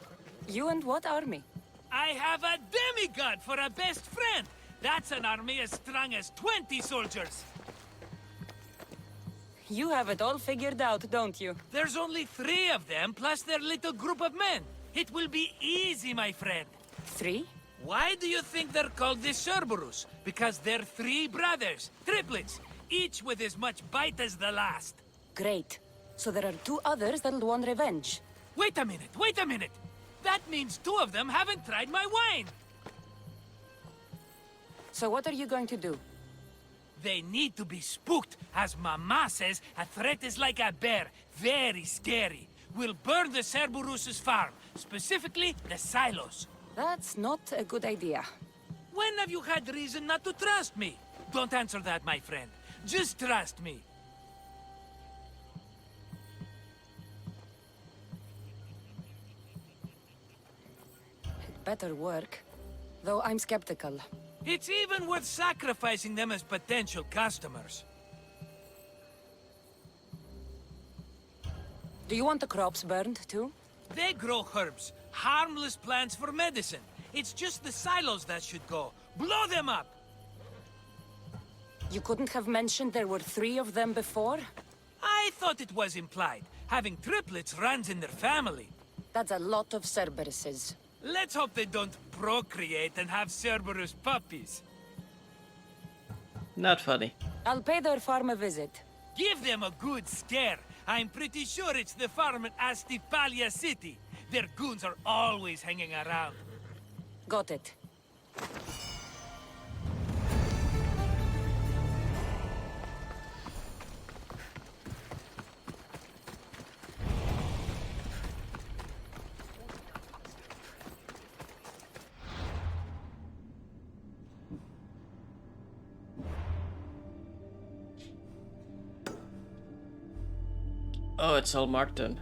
You and what army? I have a demigod for a best friend. That's an army as strong as 20 soldiers. You have it all figured out, don't you? There's only 3 of them, plus their little group of men. It will be easy, my friend. 3? Why do you think they're called the Cerberus? Because they're 3 brothers, triplets, each with as much bite as the last. Great. So there are 2 others that'll want revenge. Wait a minute, wait a minute! That means 2 of them haven't tried my wine! So what are you going to do? They need to be spooked. As Mama says, a threat is like a bear. Very scary. We'll burn the Cerberus's farm. Specifically, the silos. That's not a good idea. When have you had reason not to trust me? Don't answer that, my friend. Just trust me. It better work. Though I'm skeptical. It's even worth sacrificing them as potential customers. Do you want the crops burned, too? They grow herbs, harmless plants for medicine. It's just the silos that should go. Blow them up! You couldn't have mentioned there were 3 of them before? I thought it was implied. Having triplets runs in their family. That's a lot of Cerberuses. Let's hope they don't procreate and have Cerberus puppies. Not funny. I'll pay their farm a visit. Give them a good scare. I'm pretty sure it's the farm at Astipalia City. Their goons are always hanging around. Got it. Oh, it's all marked then.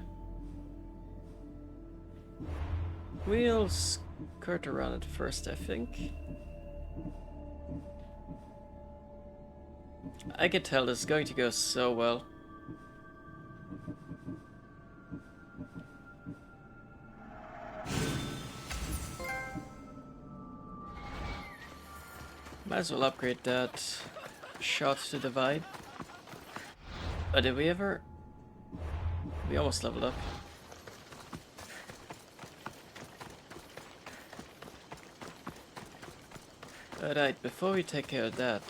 We'll skirt around it first, I think. I can tell this is going to go so well. Might as well upgrade that shot to divide. Oh, did we ever? We almost leveled up. Alright, before we take care of that,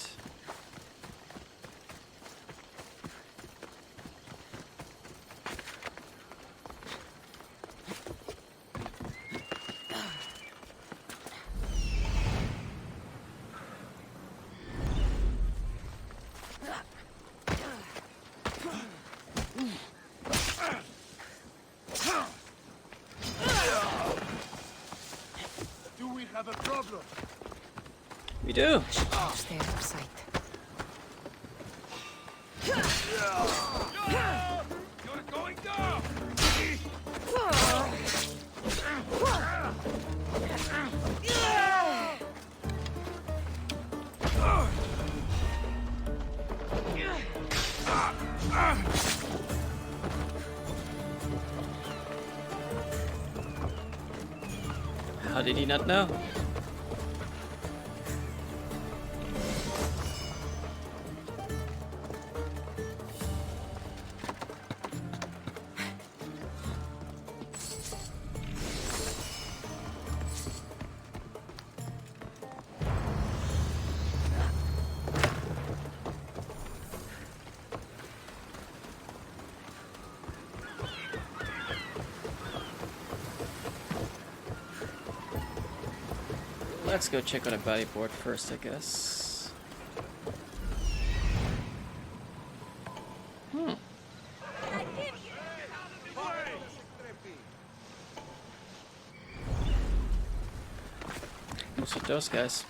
Do we have a problem? we do! Stay out of sight. You're going down! How did he not know? Let's go check on a bodyboard first, I guess. What's with those guys?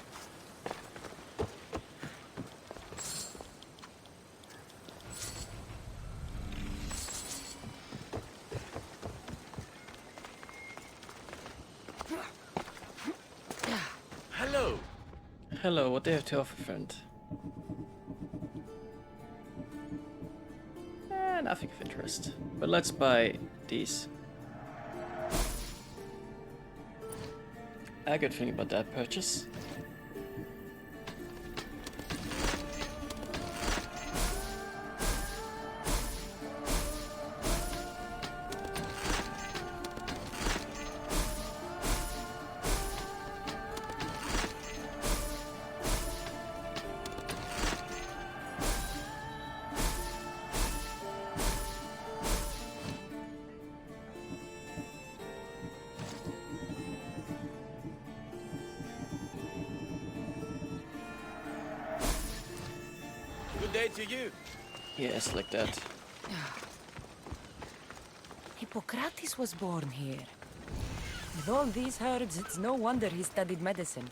Hello. Hello, what do you have to offer, friend? Nothing of interest. But let's buy these. A good thing about that purchase. Good day to you. Yes, like that. Hippocrates was born here. With all these herbs, it's no wonder he studied medicine.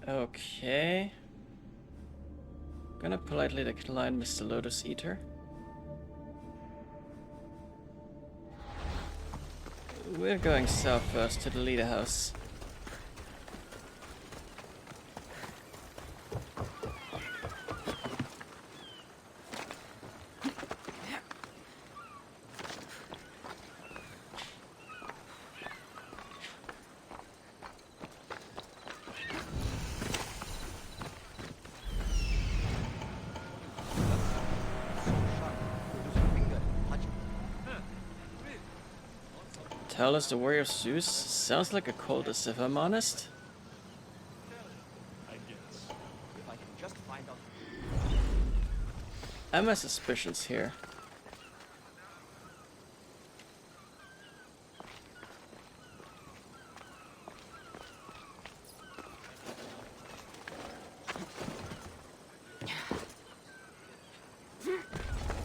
Okay. Gonna politely decline Mr. Lotus Eater. We're going south first to the leader house. Tell us the warrior of Zeus? Sounds like a cultist, if I'm honest. I have my suspicions here.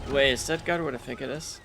Wait, is that guard what I think it is?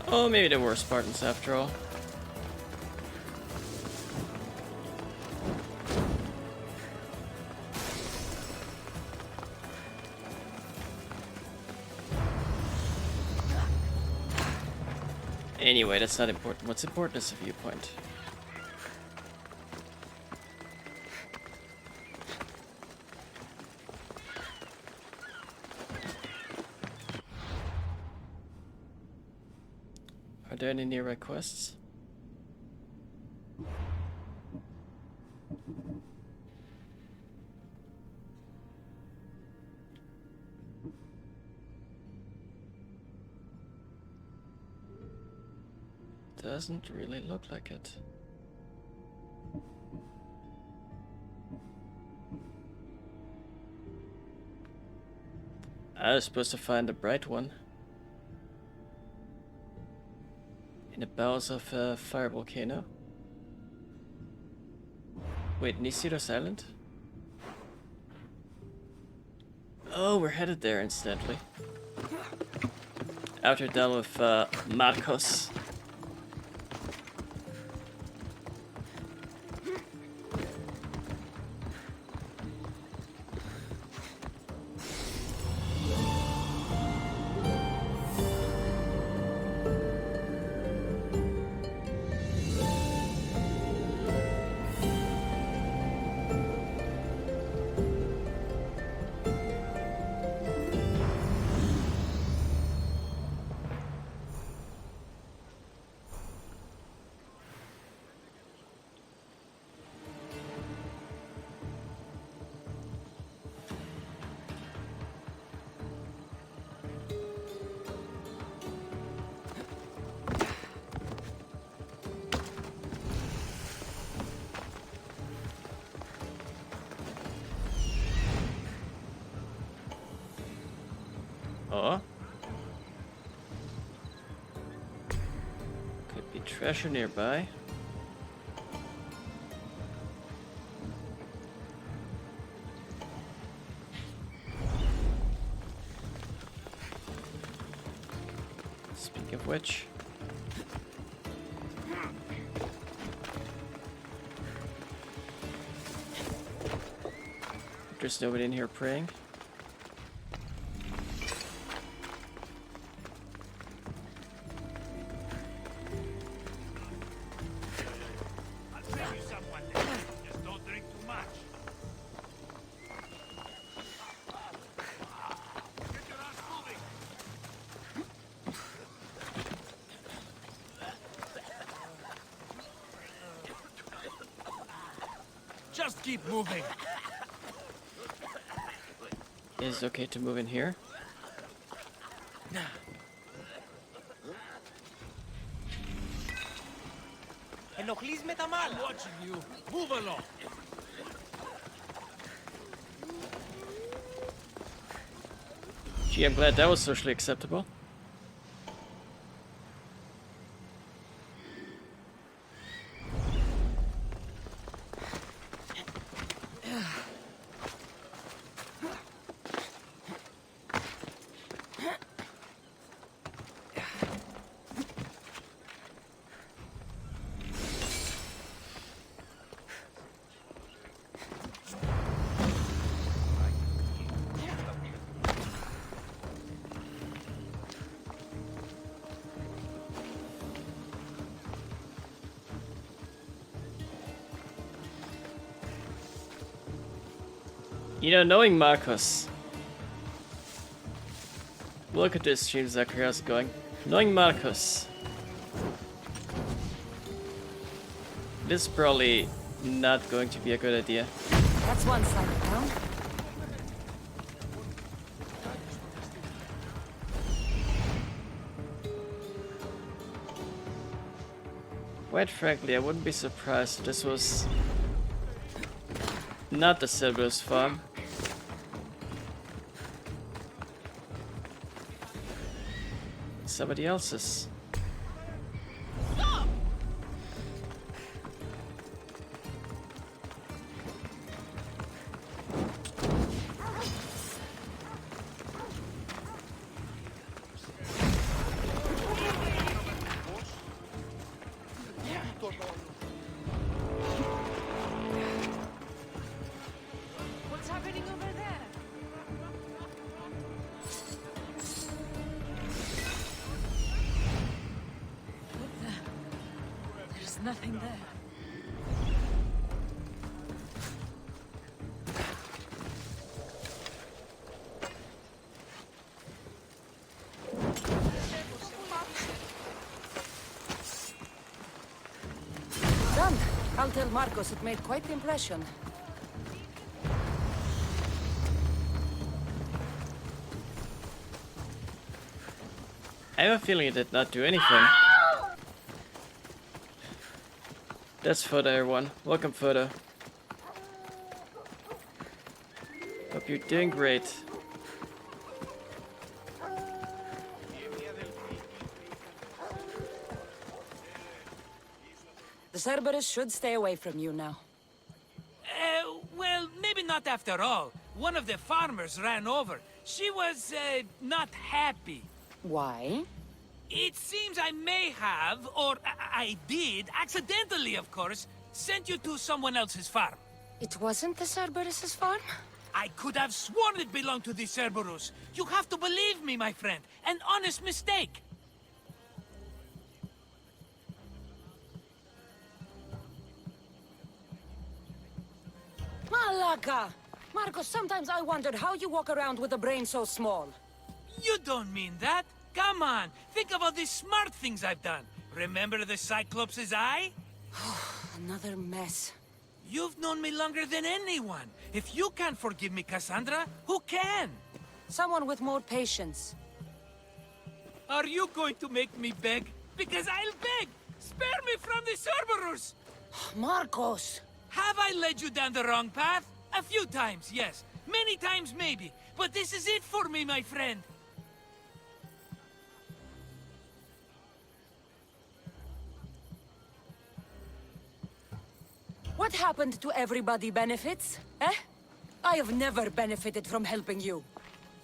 Oh, maybe there were Spartans after all. Anyway, that's not important. What's important is the viewpoint. Are there any nearby quests? Doesn't really look like it. I was supposed to find the bright one. In the bowels of a fire volcano. Wait, Nisida's Island? Oh, we're headed there incidentally. After done with Marcos. Oh. Could be treasure nearby. Speaking of which. There's nobody in here praying. Just keep moving. Is it okay to move in here? I'm watching you. Move along. Gee, I'm glad that was socially acceptable. You know, knowing Marcos. Look at this stream, Zachary, how's it going? Knowing Marcos. This is probably not going to be a good idea. That's one side of town. Quite frankly, I wouldn't be surprised if this was not the Cerberus farm. Somebody else's. What's happening over there? There's nothing there. Done. I'll tell Marcos it made quite the impression. I have a feeling it did not do anything. That's Photo, everyone. Welcome, Photo. Hope you're doing great. Cerberus should stay away from you now. Well, maybe not after all. One of the farmers ran over. She was, not happy. Why? It seems I may have, or I did, accidentally of course, sent you to someone else's farm. It wasn't the Cerberus's farm? I could have sworn it belonged to the Cerberus. You have to believe me, my friend. An honest mistake. Malaka! Marcos, sometimes I wondered how you walk around with a brain so small. You don't mean that. Come on, think of all the smart things I've done. Remember the Cyclops' eye? Another mess. You've known me longer than anyone. If you can't forgive me, Cassandra, who can? Someone with more patience. Are you going to make me beg? Because I'll beg! Spare me from the Cerberus! Marcos! Have I led you down the wrong path? A few times, yes. Many times, maybe. But this is it for me, my friend. What happened to everybody benefits? Eh? I have never benefited from helping you.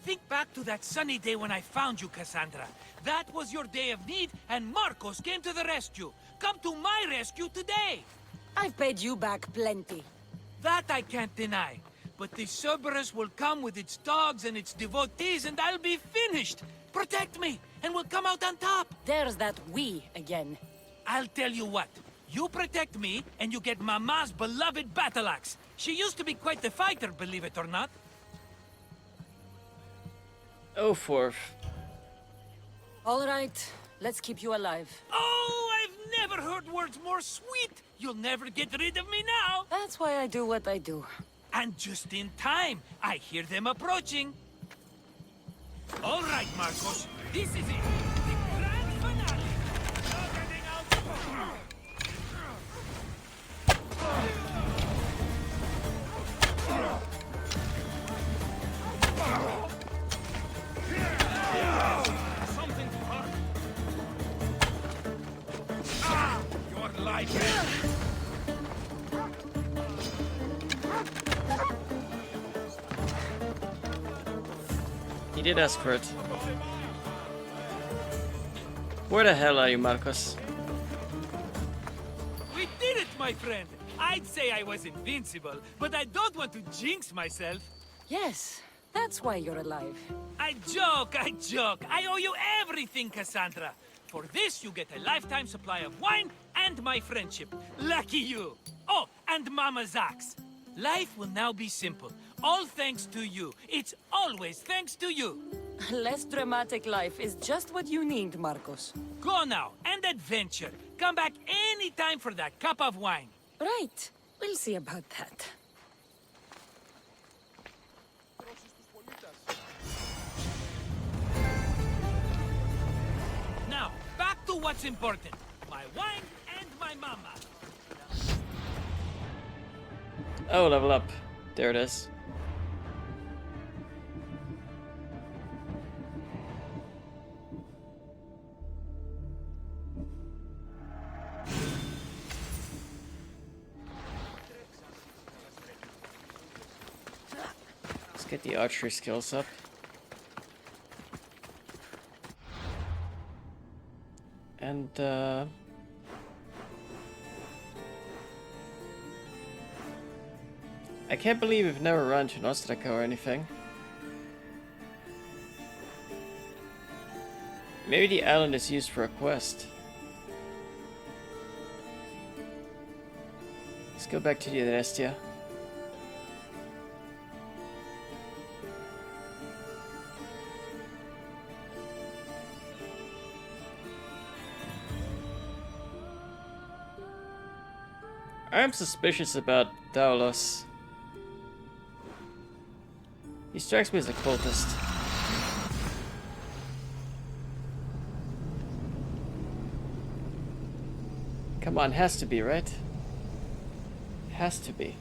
Think back to that sunny day when I found you, Cassandra. That was your day of need, and Marcos came to the rescue. Come to my rescue today! I've paid you back plenty. That I can't deny. But the Cerberus will come with its dogs and its devotees, and I'll be finished. Protect me, and we'll come out on top. There's that we again. I'll tell you what. You protect me, and you get Mama's beloved battle axe. She used to be quite the fighter, believe it or not. Oh, fourth. All right, let's keep you alive. Oh, I've never heard words more sweet. You'll never get rid of me now. That's why I do what I do. And just in time. I hear them approaching. All right, Marcos. This is it. The grand finale. No getting out. Something hard. Your life. He did ask for it. Where the hell are you, Marcos? We did it, my friend. I'd say I was invincible, but I don't want to jinx myself. Yes, that's why you're alive. I joke, I joke. I owe you everything, Cassandra. For this, you get a lifetime supply of wine and my friendship. Lucky you. Oh, and Mama's axe. Life will now be simple. All thanks to you. It's always thanks to you. A less dramatic life is just what you need, Marcos. Go now, and adventure. Come back anytime for that cup of wine. Right. We'll see about that. Now, back to what's important. My wine and my mama. Oh, level up. There it is. Let's get the archery skills up. And, I can't believe we've never run to Nostraka or anything. Maybe the island is used for a quest. Let's go back to the Anestia. I'm suspicious about Daulos. He strikes me as a cultist. Come on, has to be, right? Has to be.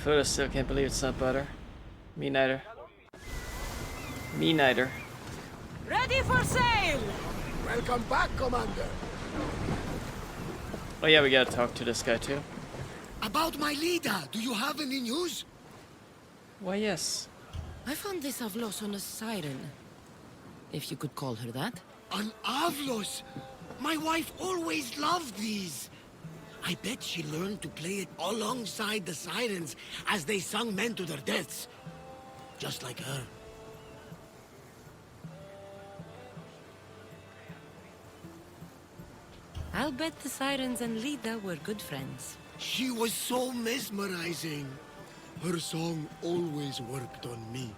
Photo still can't believe it's not butter. Me neither. Me neither. Ready for sail! Welcome back, Commander. Oh yeah, we gotta talk to this guy too. About my leader, do you have any news? Why, yes. I found this Avlos on a siren. If you could call her that. An Avlos! My wife always loved these. I bet she learned to play it alongside the sirens as they sung men to their deaths. Just like her. I'll bet the sirens and Lida were good friends. She was so mesmerizing. Her song always worked on me.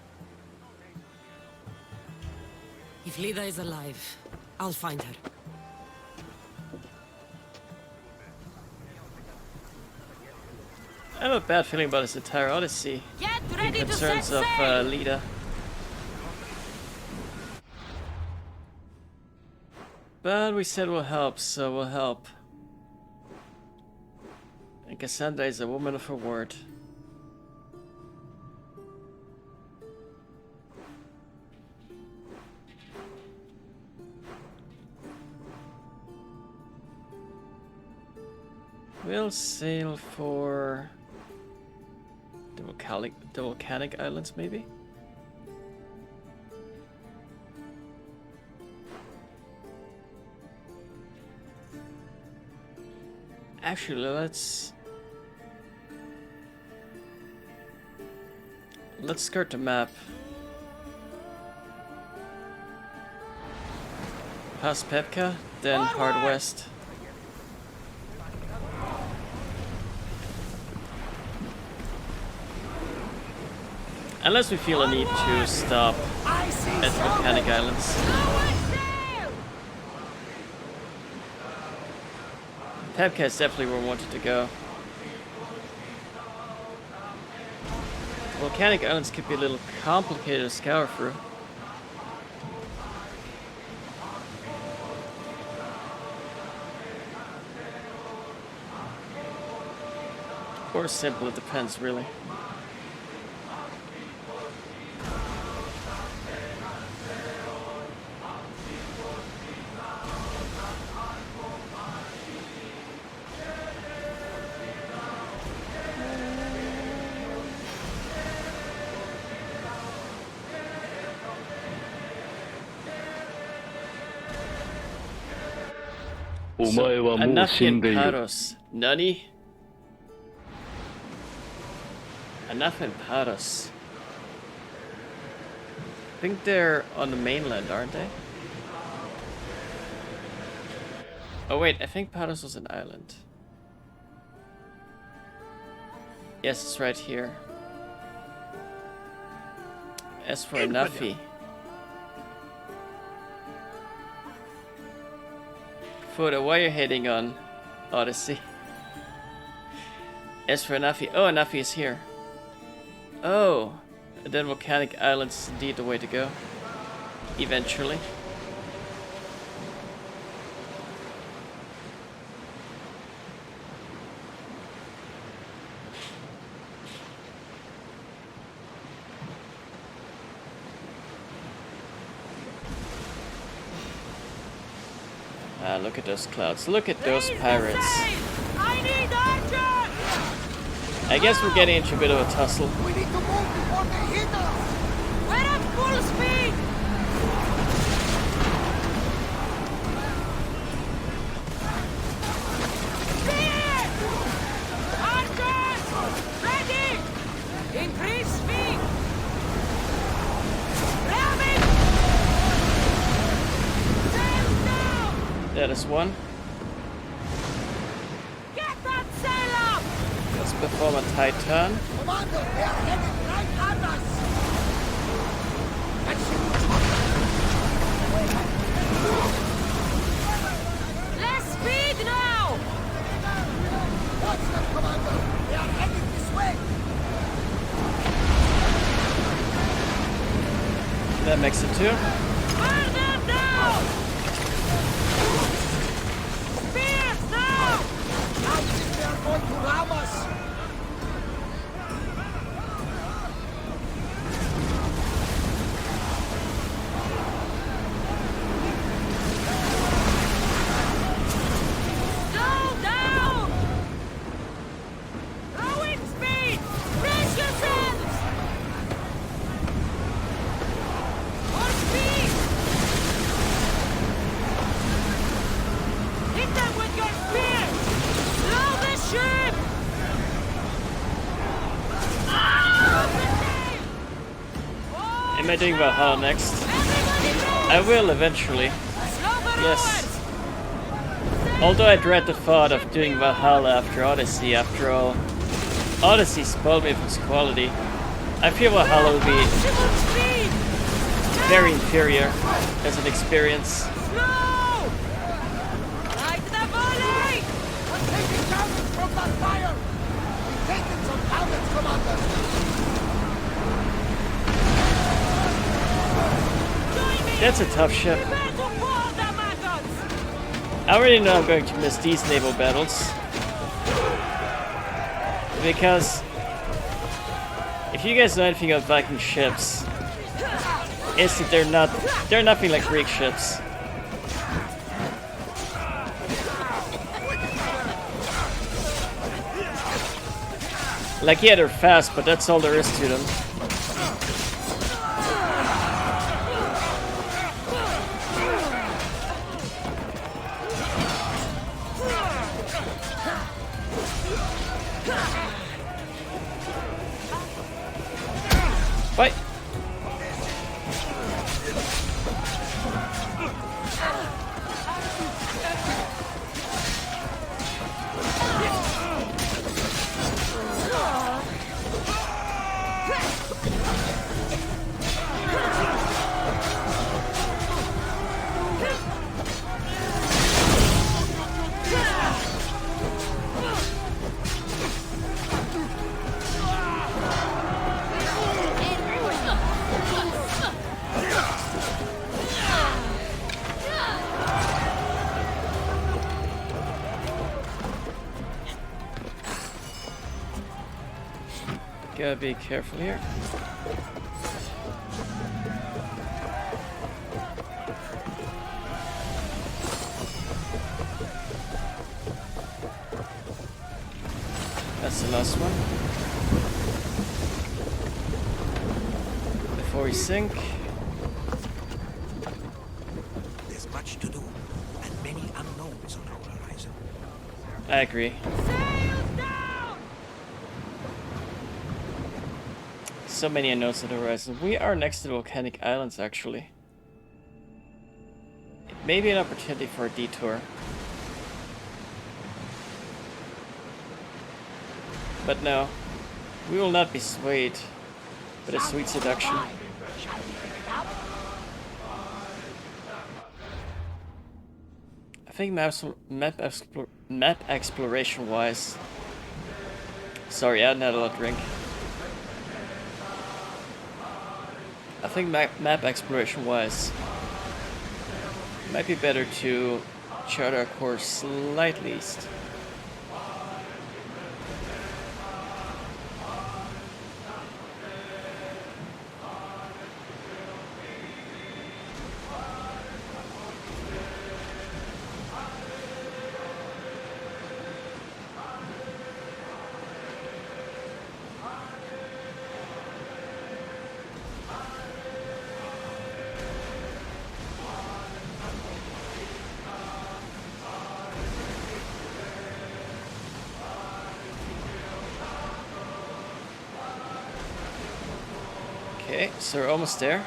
If Lida is alive, I'll find her. I have a bad feeling about this entire Odyssey. Get ready to set Concerns of sail! Lida. But we said we'll help, so we'll help. And Cassandra is a woman of her word. We'll sail for the volcanic islands, maybe? Actually, let's skirt the map. Past Pepka, then hard west. Unless we feel a need to stop at the volcanic islands. Pepka is definitely where we wanted to go. The volcanic islands could be a little complicated to scour through. Or simple, it depends really. Enough in Paros. Nani? Enough in Paros. I think they're on the mainland, aren't they? Oh wait, I think Paros was an island. Yes, it's right here. As for Nafi. Photo, why are you hating on Odyssey? As for Nafi, oh, Nafi is here. Oh, then volcanic islands is indeed the way to go. Eventually. Ah, look at those clouds. Look at those pirates. I need archer! I guess we're getting into a bit of a tussle. We need to move before they hit us! We're at full speed! Speed! Archers! Ready! Increase speed! Ramming! Sails down! That is one. Get that sail up! Let's perform a tight turn. Commander, they are headed right at us! Less speed now! Watch them, Commander! They are headed this way! That makes it two. Burn them down! Spears now! I think they are going to ram us! Am I doing Valhalla next? I will eventually. Yes. Although I dread the thought of doing Valhalla after Odyssey, after all, Odyssey spoiled me of its quality. I feel Valhalla will be very inferior as an experience. Taking damage from that fire! Taking some damage, Commander! That's a tough ship. I already know I'm going to miss these naval battles. Because if you guys know anything about Viking ships, it's that they're nothing like Greek ships. Like, yeah, they're fast, but that's all there is to them. Bye. Gotta be careful here. That's the last one. Before we sink. There's much to do, and many unknowns on our horizon. I agree. So many unknowns on the horizon. We are next to the volcanic islands, actually. It may be an opportunity for a detour. But no, we will not be swayed by the sweet seduction. I think map exploration wise. Sorry, I hadn't had a lot to drink. I think map exploration wise, it might be better to chart our course slightly east. Okay, so we're almost there.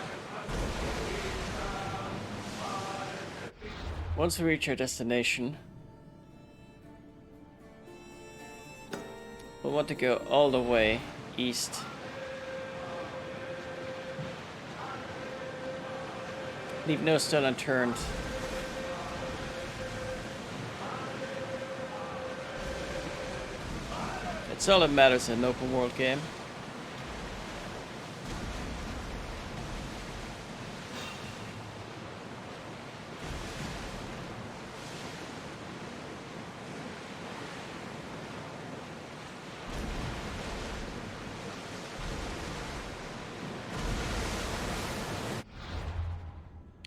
Once we reach our destination, we'll want to go all the way east. Leave no stone unturned. It's all that matters in an open world game.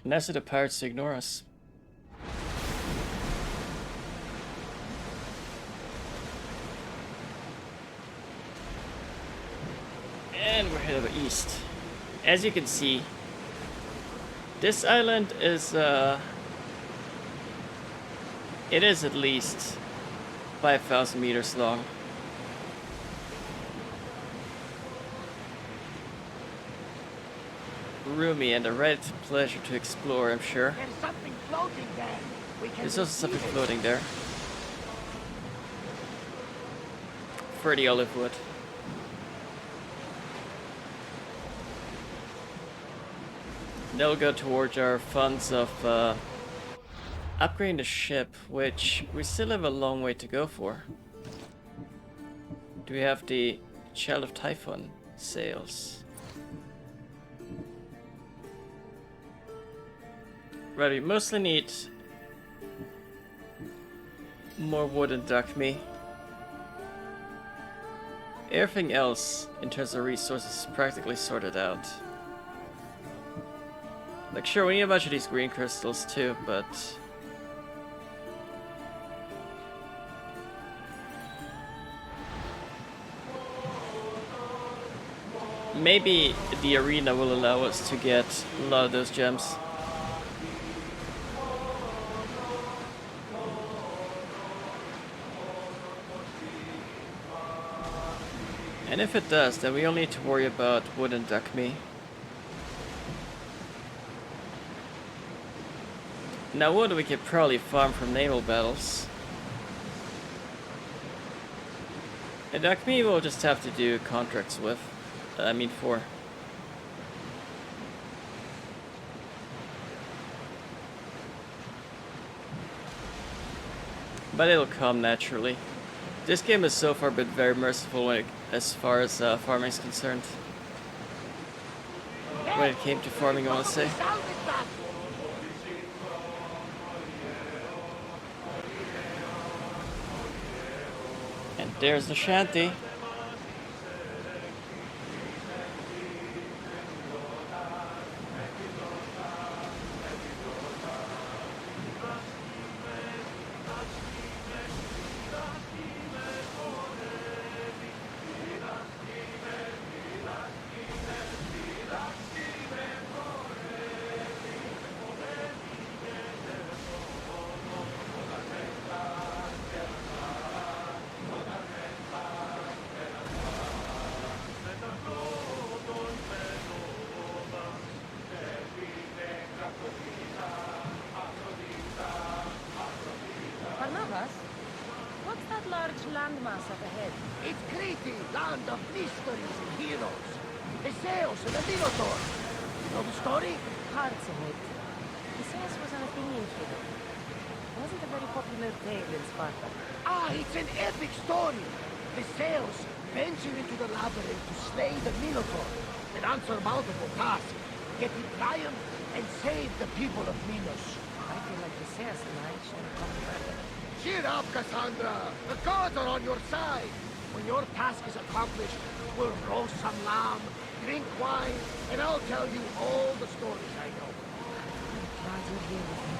Nice of the pirates to ignore us. And we're headed east. As you can see, this island is it is at least 5,000 meters long. roomy and a right pleasure to explore, I'm sure. There's something floating there. We can There's also something receive it. floating there. For the olive wood. They'll go towards our funds of upgrading the ship, which we still have a long way to go for. Do we have the Child of Typhon sails? Right, we mostly need more wood and duck me. Everything else in terms of resources is practically sorted out. Like, sure, we need a bunch of these green crystals too, but maybe the arena will allow us to get a lot of those gems. And if it does, then we only need to worry about wood and duck me. Now wood we could probably farm from naval battles. And duck me we'll just have to do contracts with. For. But it'll come naturally. This game has so far been very merciful as far as farming is concerned. When it came to farming, I want to say. And there's the shanty. What's that large landmass up ahead? It's Crete, land of mysteries and heroes. The Zeus and the Minotaur. You know the story? Parts of it. Theseus was an Athenian hero. Wasn't a very popular tale in Sparta. Ah, it's an epic story. The Zeus ventured into the labyrinth to slay the Minotaur. An unsurmountable task. Yet he triumphed and saved the people of Minos. I feel like Theseus and I should have come together. Cheer up, Cassandra! The gods are on your side! When your task is accomplished, we'll roast some lamb, drink wine, and I'll tell you all the stories I know. I'm glad you're here with me.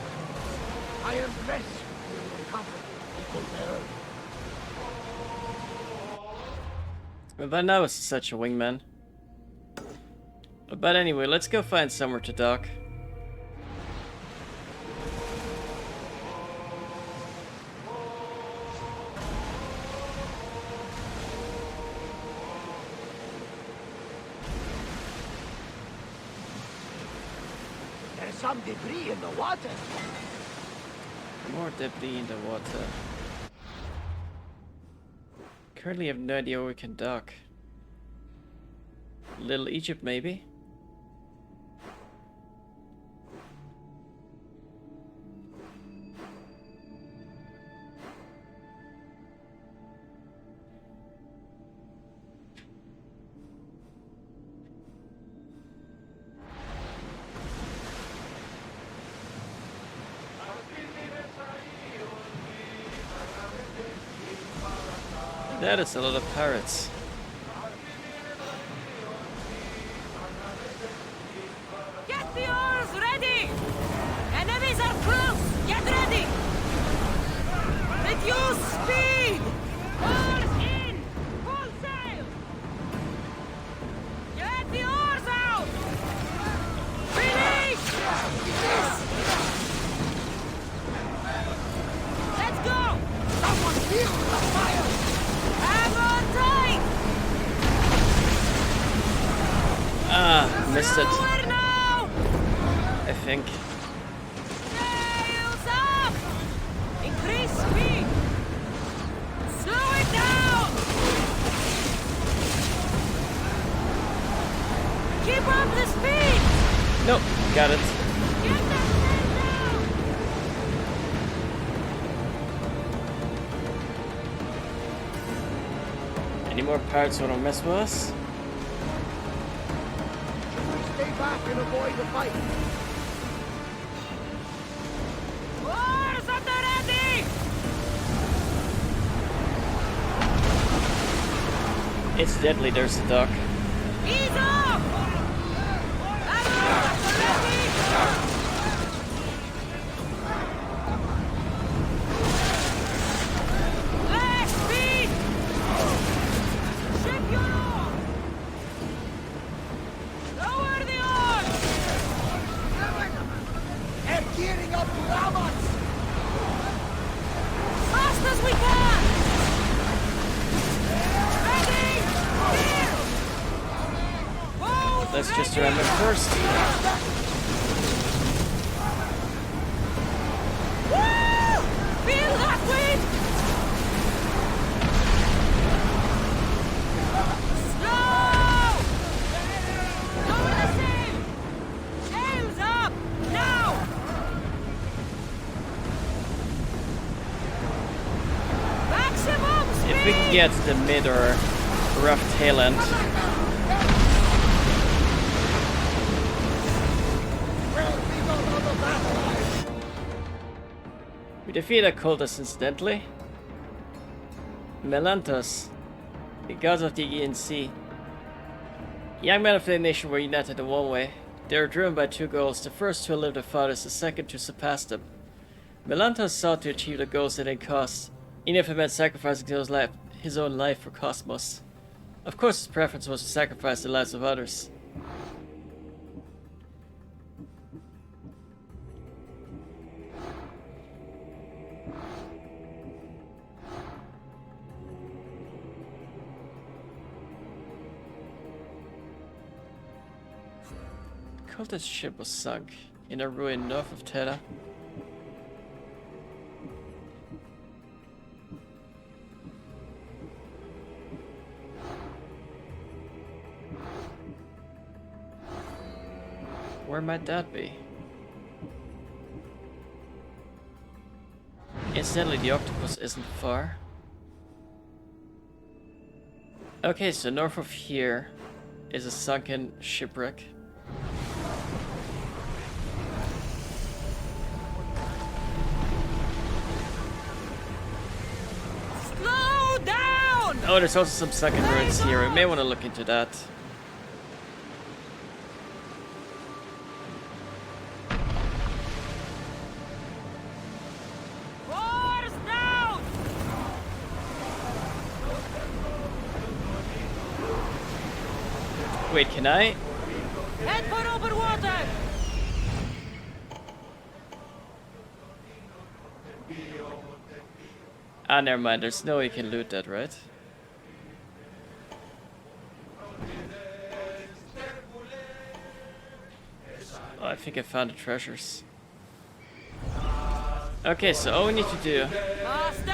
I am blessed with your company, equal bearer. Well, by now it's such a wingman. But anyway, let's go find somewhere to dock. There's some debris in the water. More debris in the water. Currently have no idea where we can dock. Little Egypt, maybe? That is a lot of pirates. Get the oars ready! Enemies are close! Get ready! Reduce speed! Oars in! Full sail! Get the oars out! Release! Let's go! Someone feel the fire! Hang on tight! Ah, missed it. Slower now! think. Sails up! Increase speed! Slow it down! Keep up the speed! Nope, got it. Get that sail down! Any more pirates want to mess with us? Stay back and avoid the fight. Oars at the ready! It's deadly, there's the dock. Ease off! Paddlers at the ready! Less speed! Ship your oar! Lower the oars! They're gearing up to ram us. Fast as we can! Ready! Steer! Bows Let's just ready! ram it first. Woo! Feel that wind! Slow! Lower the sail! Sails up! Now! Maximum speed! If we can get the mid or rough tail end, we defeat a cultist incidentally. Melantos, the gods of the Aegean Sea. Young men of the nation were united in one way. They were driven by two goals, the first to outlive their fathers, the second to surpass them. Melantos sought to achieve the goals at any cost, even if it meant sacrificing his own life for Cosmos. Of course his preference was to sacrifice the lives of others. Cultist ship was sunk in a ruin north of Terra. Where might that be? Incidentally, the octopus isn't far. Okay, so north of here is a sunken shipwreck. Slow down! Oh, there's also some sunken ruins here. We may want to look into that. Oars down! Wait, can I? Head for open water! Ah, never mind. There's no way you can loot that, right? Oh, I think I found the treasures. Okay, so all we need to do... Master!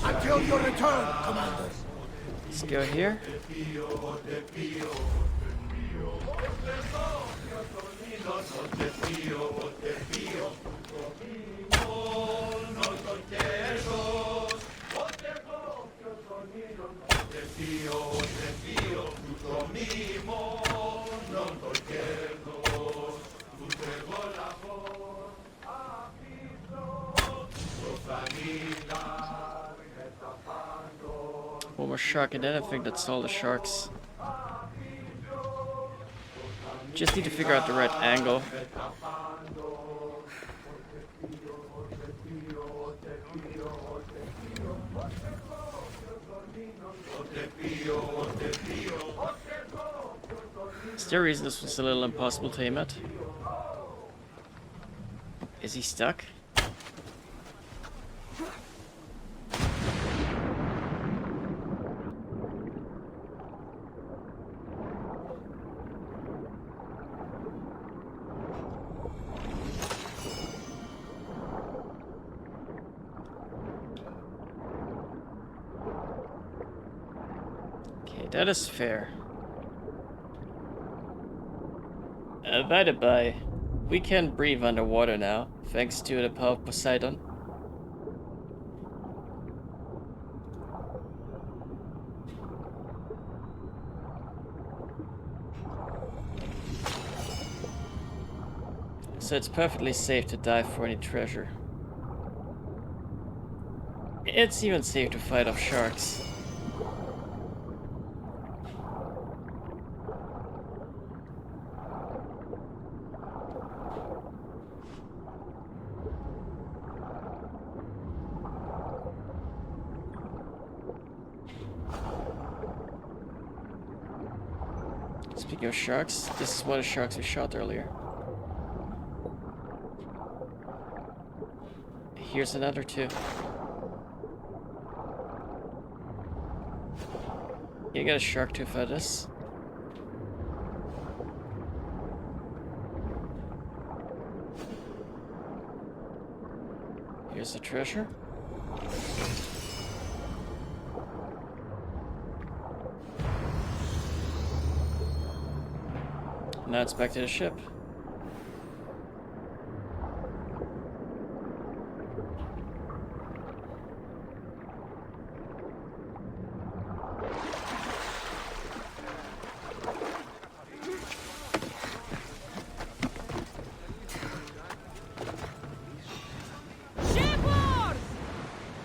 Until your return, Commander. Let's go here. One more shark, and then I think that's all the sharks. Just need to figure out the right angle. Is there a reason this was a little impossible to aim at? Is he stuck? Okay, that is fair. By the by, we can breathe underwater now, thanks to the power of Poseidon. So it's perfectly safe to dive for any treasure. It's even safe to fight off sharks. Speaking of sharks, this is one of the sharks we shot earlier. Here's another too. You got a shark tooth for this. Here's the treasure. Now it's back to the ship. Shipboard!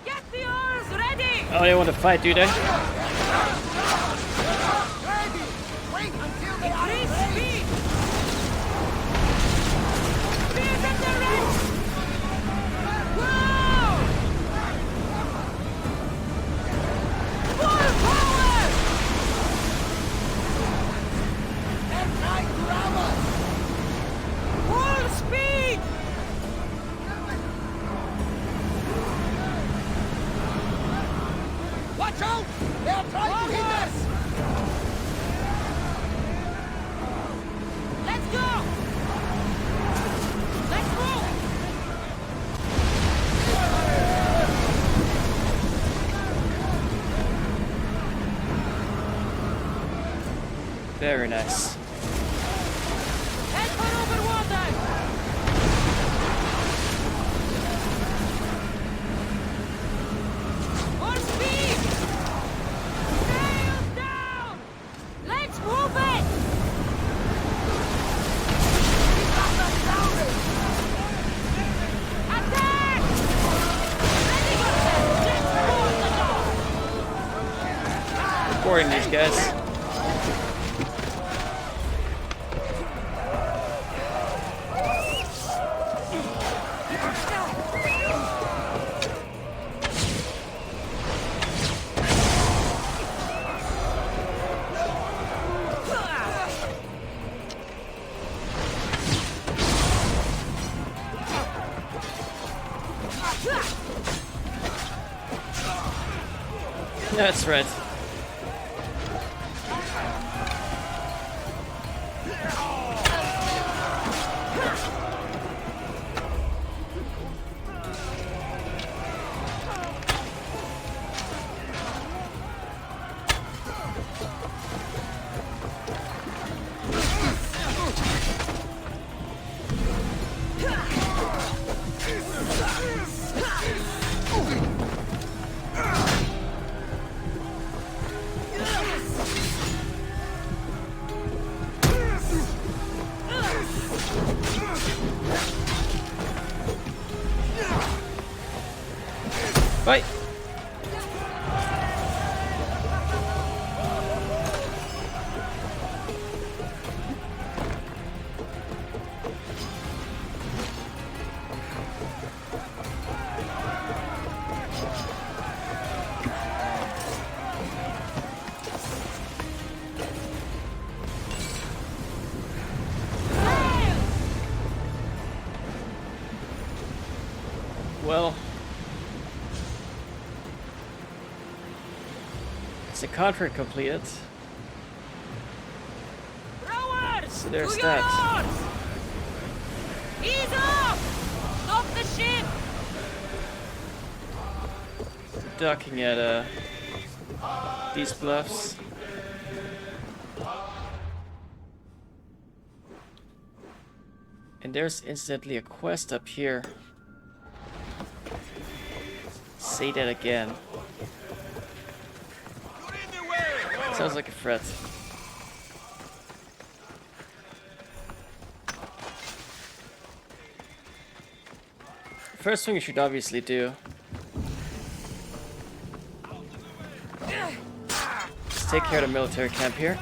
Get the oars ready! Oh, they want to fight, do they? Increase speed! Spears at the ready! Whoa! Full power! They're trying to ram us! Full speed! Watch out! They are trying to hit us! Let's go! Let's move! Very nice. Head for over water! More speed! Sails down! Let's move it! Attack! Ready yourself! Let's board the dog! Boarding these guys. That's right. Bye. Well, it's a contract completed. Rowers! So there's to that. your oars! Ease off! Stop the ship! Docking at these bluffs. And there's instantly a quest up here. Say that again. Sounds like a threat. First thing you should obviously do is take care of the military camp here.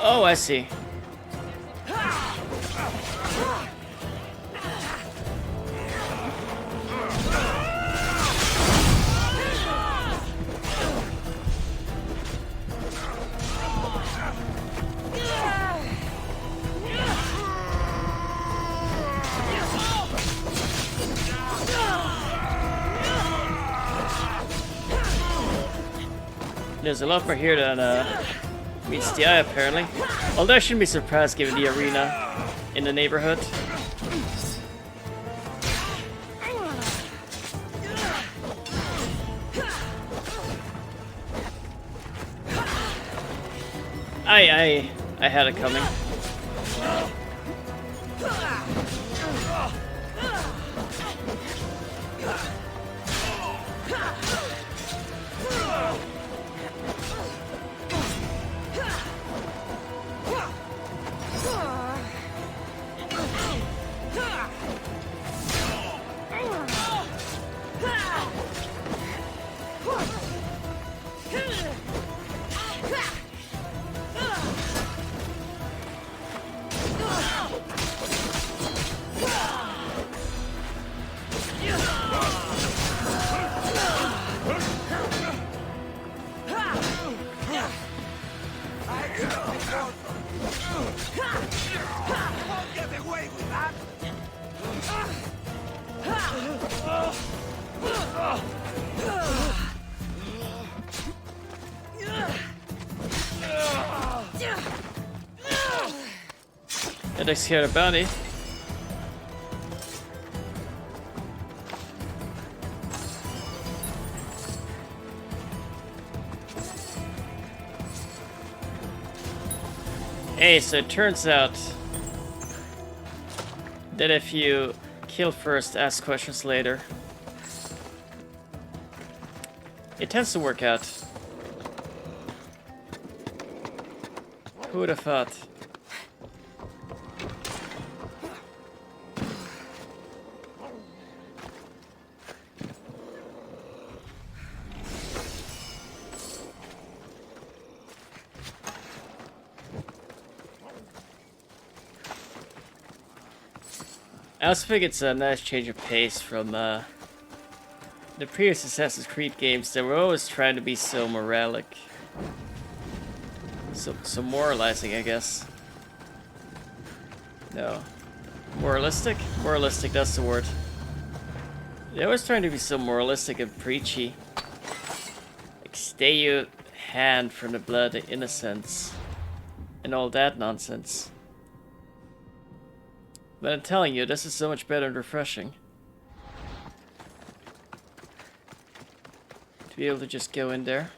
Oh, I see. There's a lot more here than meets the eye, apparently. Although I shouldn't be surprised given the arena in the neighborhood. I had it coming. That takes care of the bounty. Hey, so it turns out that if you kill first, ask questions later, it tends to work out. Who would have thought? I also think it's a nice change of pace from the previous Assassin's Creed games that were always trying to be so moralic. So moralizing, I guess. No. Moralistic? Moralistic, that's the word. They're always trying to be so moralistic and preachy. Like, stay your hand from the blood of innocence. And all that nonsense. But I'm telling you, this is so much better and refreshing. To be able to just go in there.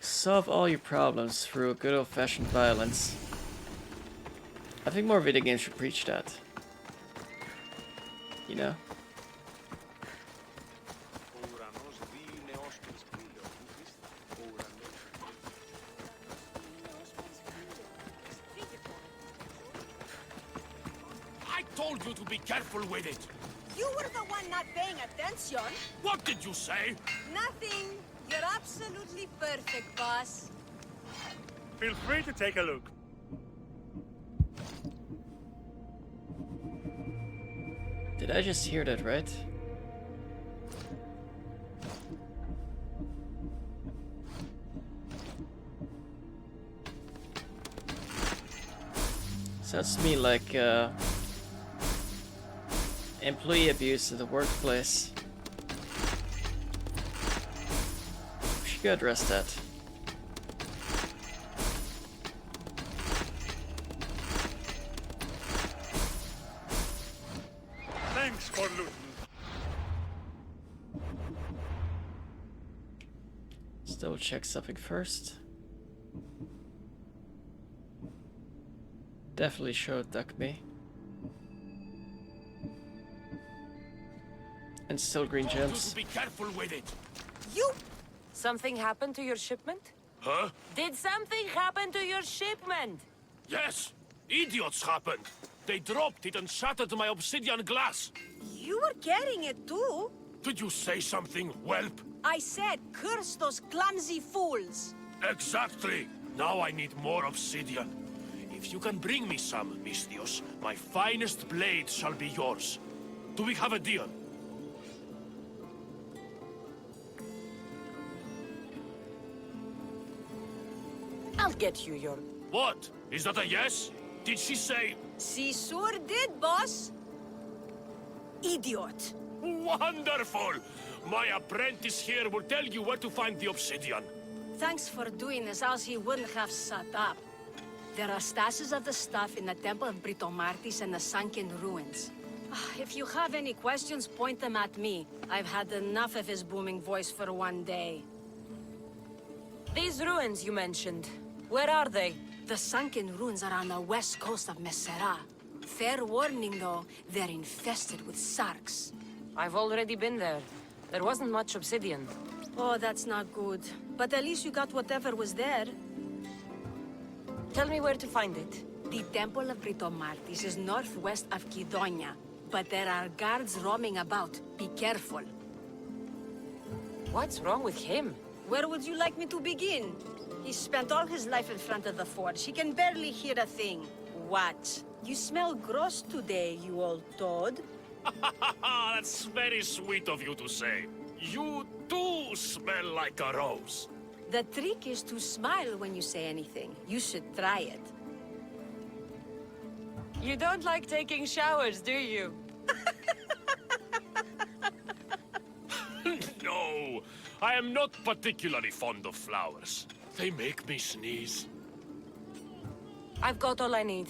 Solve all your problems through good old-fashioned violence. I think more video games should preach that. You know? I told you to be careful with it. You were the one not paying attention. What did you say? Nothing. You're absolutely perfect, boss. Feel free to take a look. Did I just hear that right? Sounds to me like employee abuse at the workplace. We should go address that. Thanks for looting. Let's double check something first. Definitely showed duck me. And still green gems. Be careful with it. You... Something happened to your shipment? Huh? Did something happen to your shipment? Yes. Idiots happened. They dropped it and shattered my obsidian glass. You were getting it too. Did you say something, whelp? I said, curse those clumsy fools. Exactly. Now I need more obsidian. If you can bring me some, Misthios, my finest blade shall be yours. Do we have a deal? I'll get you your... What? Is that a yes? Did she say... She sure did, boss. Idiot. Wonderful! My apprentice here will tell you where to find the obsidian. Thanks for doing this, else he wouldn't have shut up. There are stashes of the stuff in the Temple of Britomartis and the sunken ruins. If you have any questions, point them at me. I've had enough of his booming voice for one day. These ruins you mentioned, where are they? The sunken ruins are on the west coast of Mesera. Fair warning, though, they're infested with sarks. I've already been there. There wasn't much obsidian. Oh, that's not good. But at least you got whatever was there. Tell me where to find it. The Temple of Britomartis is northwest of Kidonia, but there are guards roaming about. Be careful. What's wrong with him? Where would you like me to begin? He spent all his life in front of the forge. He can barely hear a thing. What? You smell gross today, you old toad. That's very sweet of you to say. You do smell like a rose. The trick is to smile when you say anything. You should try it. You don't like taking showers, do you? No, I am not particularly fond of flowers. They make me sneeze. I've got all I need.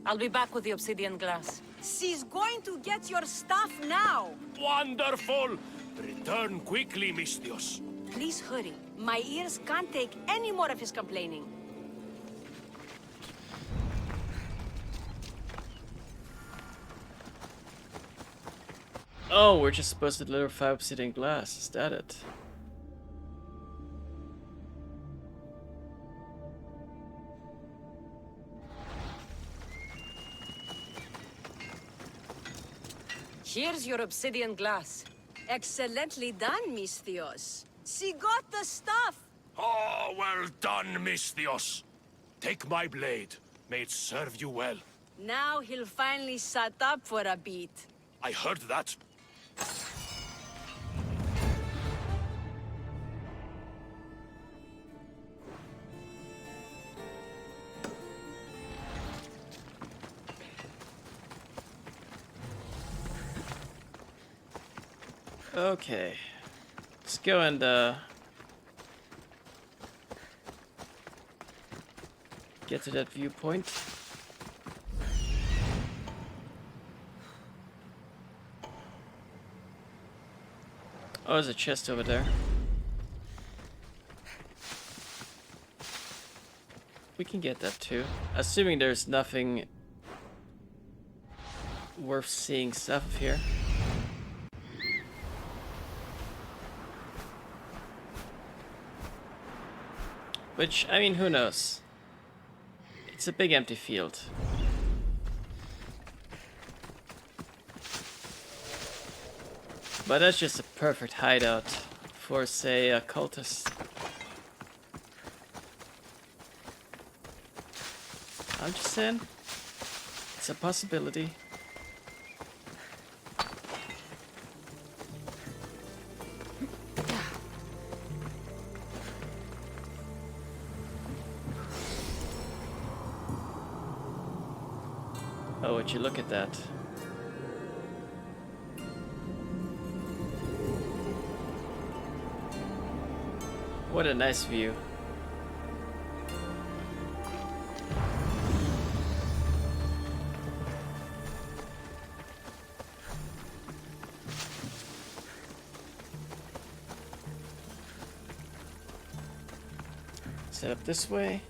I'll be back with the obsidian glass. She's going to get your stuff now. Wonderful! Return quickly, Misthios. Please hurry. My ears can't take any more of his complaining. Oh, we're just supposed to deliver 5 obsidian glass. Is that it? Here's your obsidian glass. Excellently done, Misthios. She got the stuff. Oh, well done, Misthios. Take my blade. May it serve you well. Now he'll finally shut up for a bit. I heard that. Okay. Let's go and get to that viewpoint. Oh, there's a chest over there. We can get that too. Assuming there's nothing worth seeing stuff here. Which, I mean, who knows? It's a big empty field. But that's just a perfect hideout for, say, a cultist. I'm just saying, it's a possibility. Oh, would you look at that? What a nice view. Set up this way.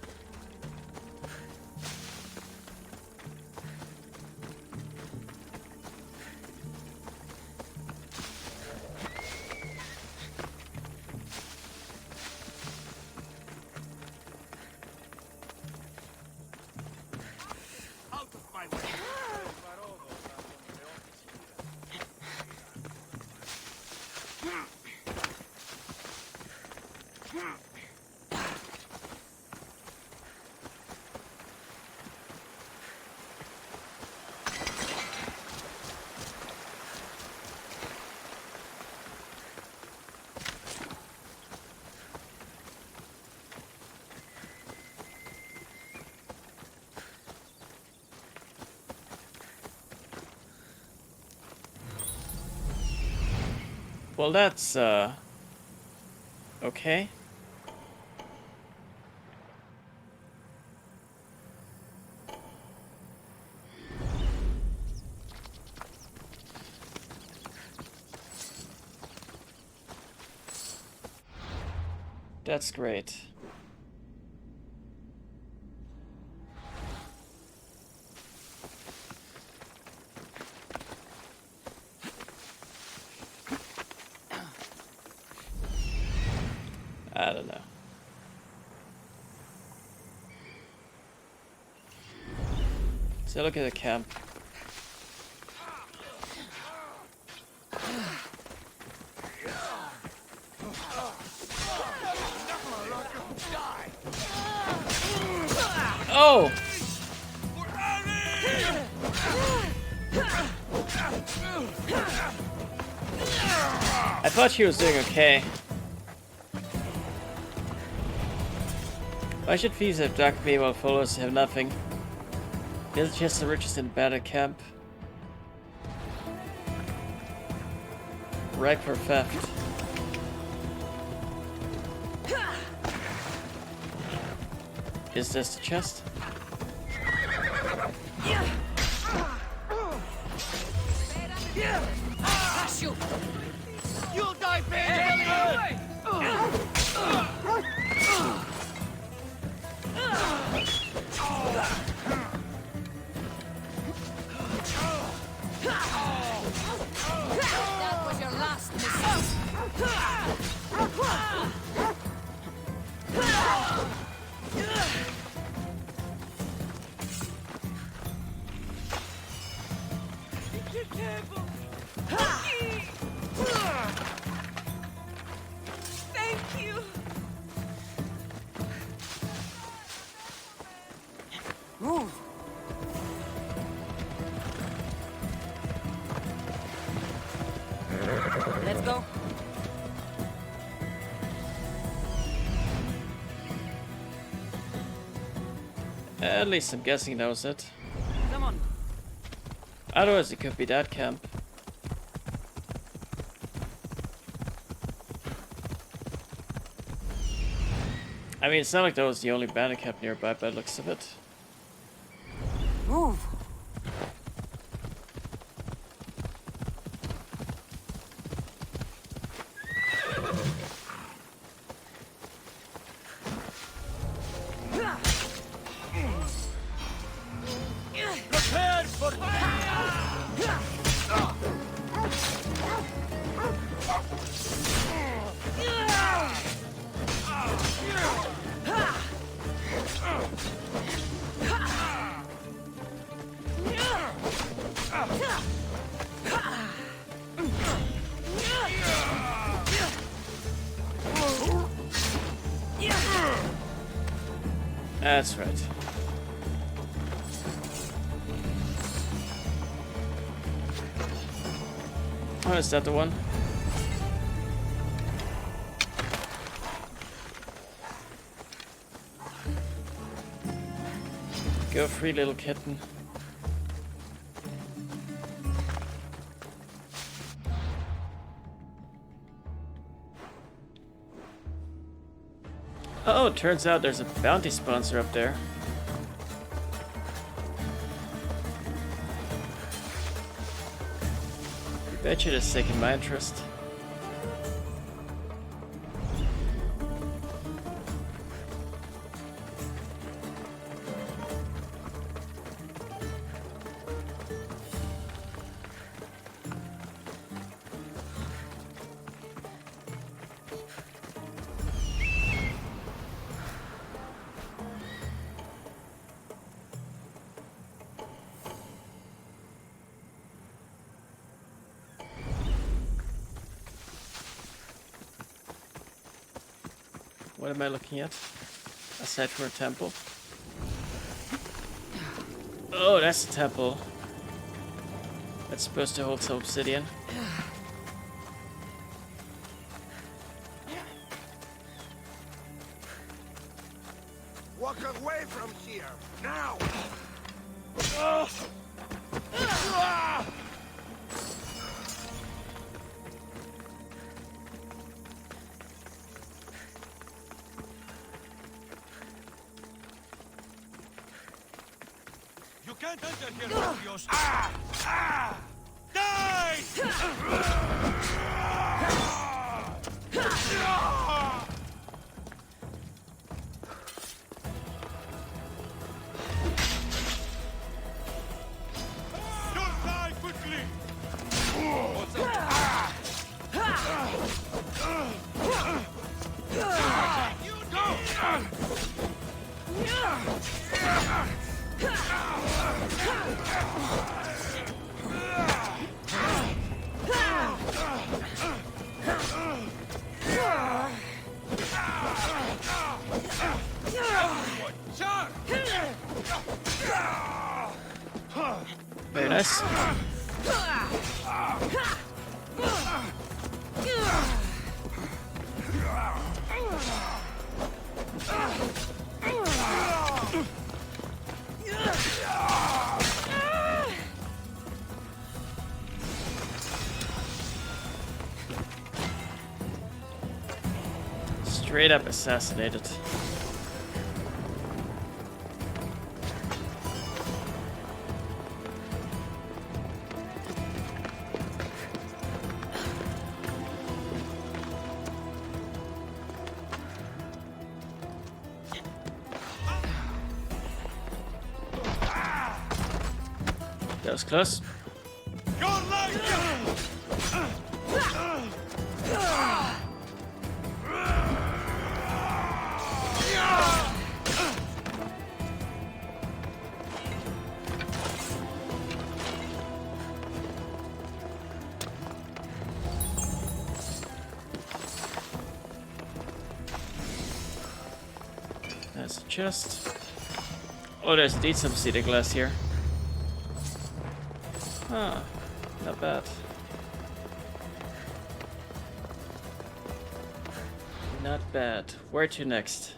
Well, that's, okay. That's great. I don't know. So look at the camp. Oh! I thought she was doing okay. Why should thieves abduct me while followers have nothing? Isn't just the richest in battle camp. Ripe for theft. Is this the chest? You'll die, baby! That was your last mistake. Thank you. Move. Let's go. At least I'm guessing that was it. Come on. Otherwise it could be that camp. I mean, it's not like that was the only bandit camp nearby by the looks of it. Move. Prepare for That's right. Oh, is that the one? Go free little kitten. Oh, turns out there's a bounty sponsor up there. I bet you that's taking my interest. What am I looking at? Aside from a temple. Oh, that's a temple. That's supposed to hold some obsidian. Walk away from here, now! You can't enter here, Morpheus. Die! You'll die quickly! What's up? You go! Very nice. Straight up assassinated. That was close. Your life! That's a chest. Oh, there's indeed some cedar glass here. Huh, not bad. Not bad. Where to next?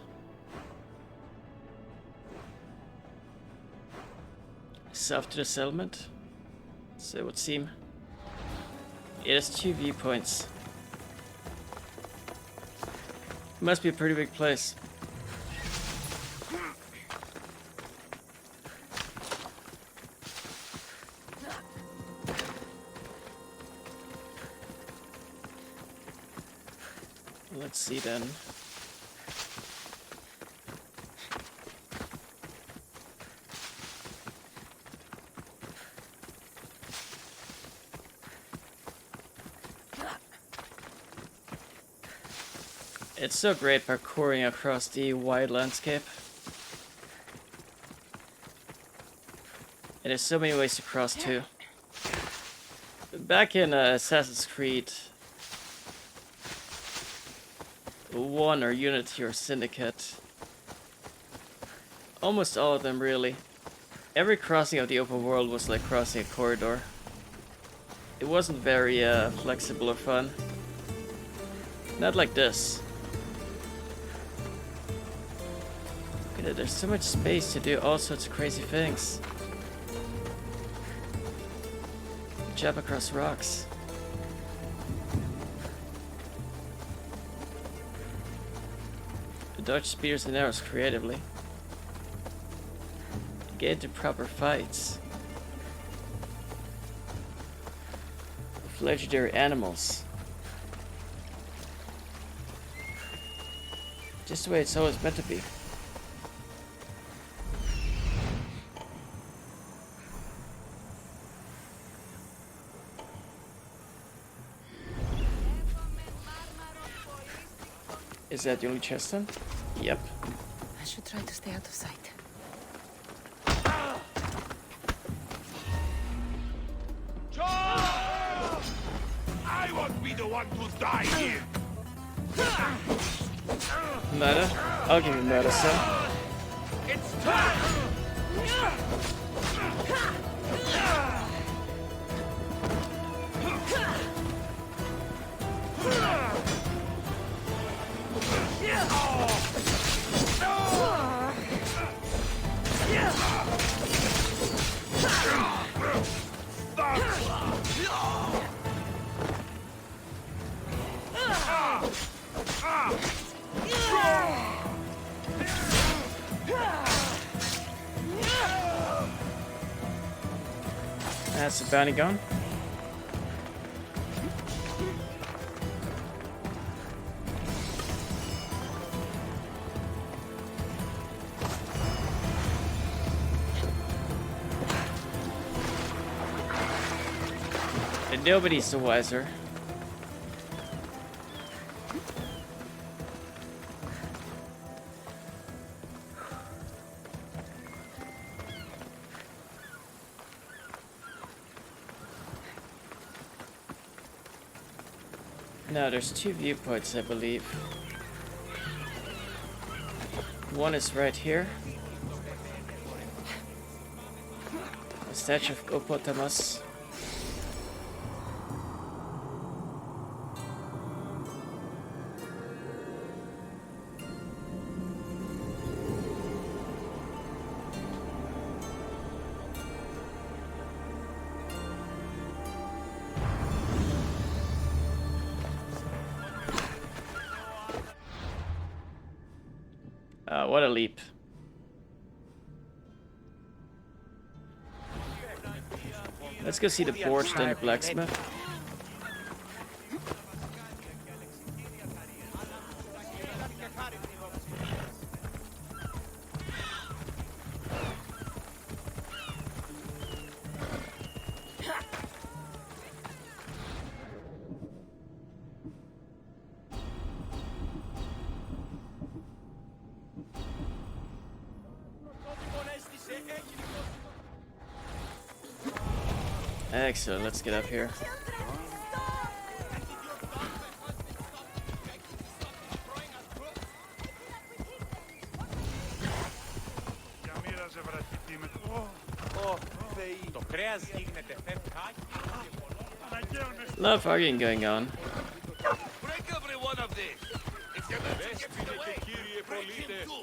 South to the settlement? So it would seem. It has 2 viewpoints. Must be a pretty big place. Let's see then. It's so great parkouring across the wide landscape. And there's so many ways to cross too. Back in Assassin's Creed 1 or Unity or Syndicate, almost all of them really, every crossing of the open world was like crossing a corridor. It wasn't very flexible or fun. Not like this. Look at it, there's so much space to do all sorts of crazy things. Jump across rocks. dodge spears and arrows creatively. Get into proper fights. With legendary animals. Just the way it's always meant to be. Is that the only chest then? Yep. I should try to stay out of sight. I won't be the one to die here. Murder? I'll give you murder, son. It's time. That's the bounty gone. And nobody's the wiser. Now there's two viewpoints, I believe. One is right here. A statue of Opotamus. What a leap. Let's go see the forge, then the blacksmith. Excellent, let's get up here. Love arguing going on. Break every one of these. If you're going to get away, break him too.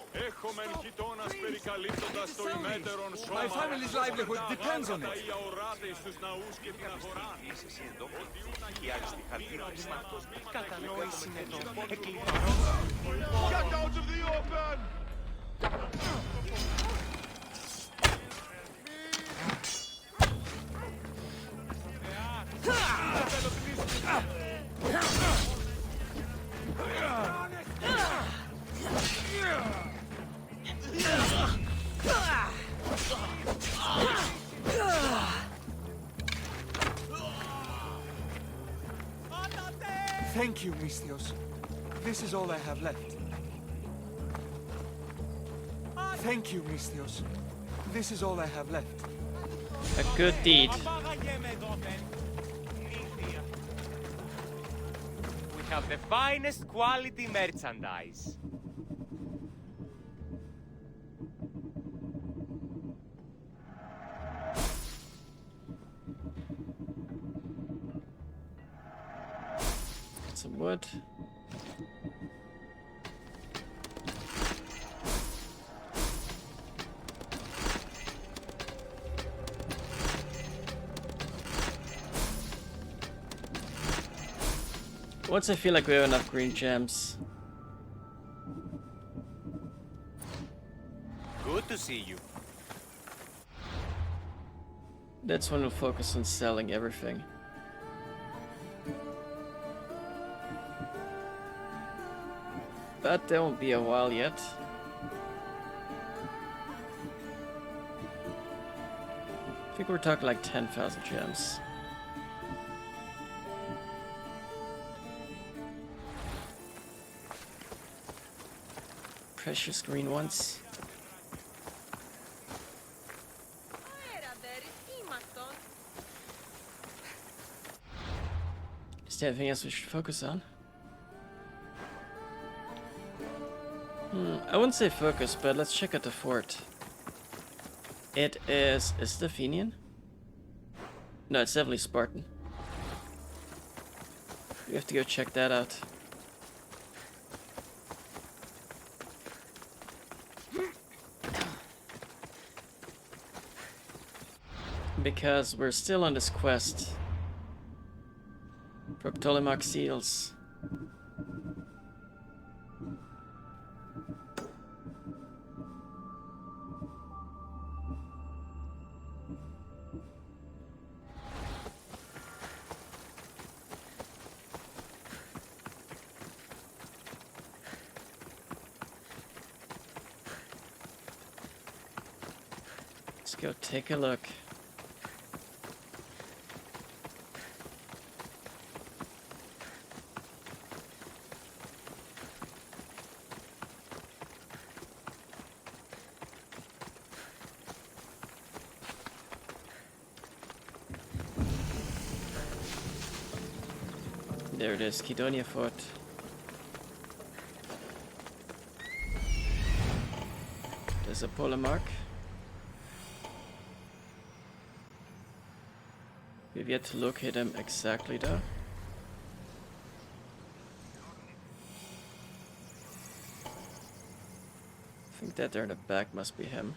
My family's livelihood depends on it. Get out of the open! Thank you, Misthios. This is all I have left. Thank you, Misthios. This is all I have left. A good deed. We have the finest quality merchandise. Some wood. Once I feel like we have enough green gems. Good to see you. That's when we'll focus on selling everything. But there won't be a while yet. I think we're talking like 10,000 gems. Precious green ones. Is there anything else we should focus on? I wouldn't say focus, but let's check out the fort. It is it Athenian? No, it's definitely Spartan. We have to go check that out. Because we're still on this quest for Ptolemaic seals. Let's go take a look. There it is, Kidonia Fort. There's a Ptolemaic. We've yet to locate him exactly though. I think that there in the back must be him.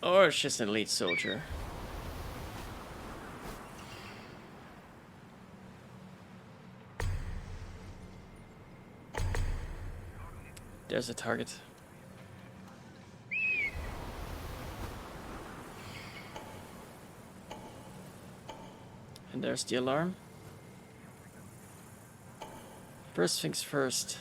Or it's just an elite soldier. There's a target. And there's the alarm. First things first.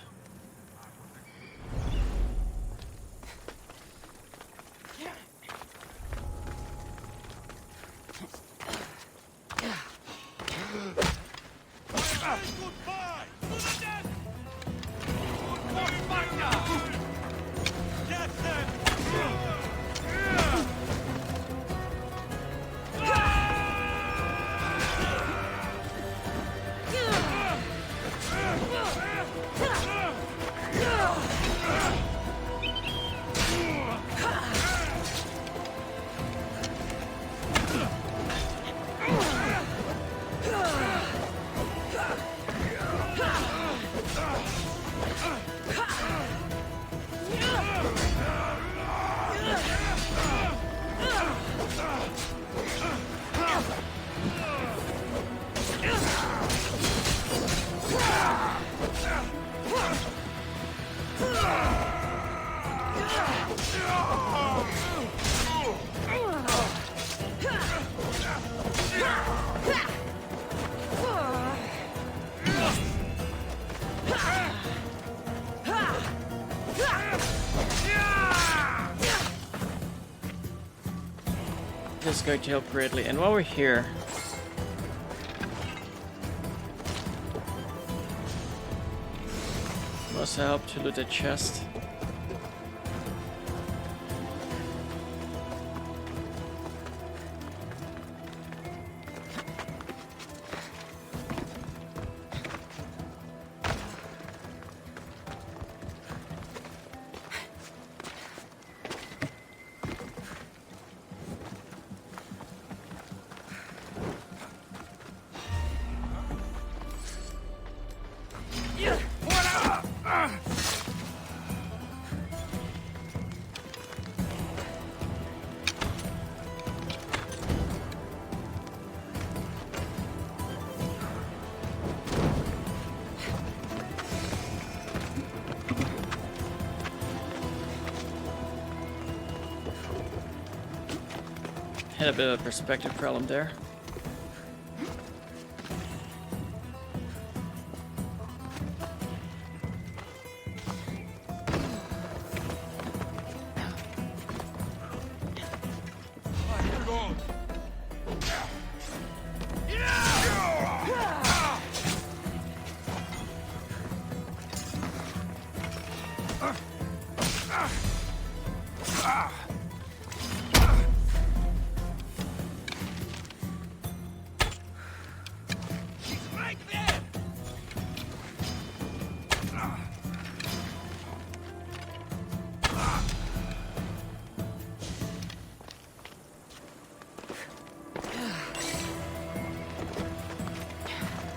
This is going to help greatly. And while we're here, must help to loot a chest. Had a bit of a perspective problem there.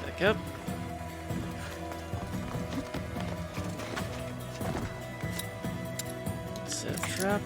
Back up. Set a trap.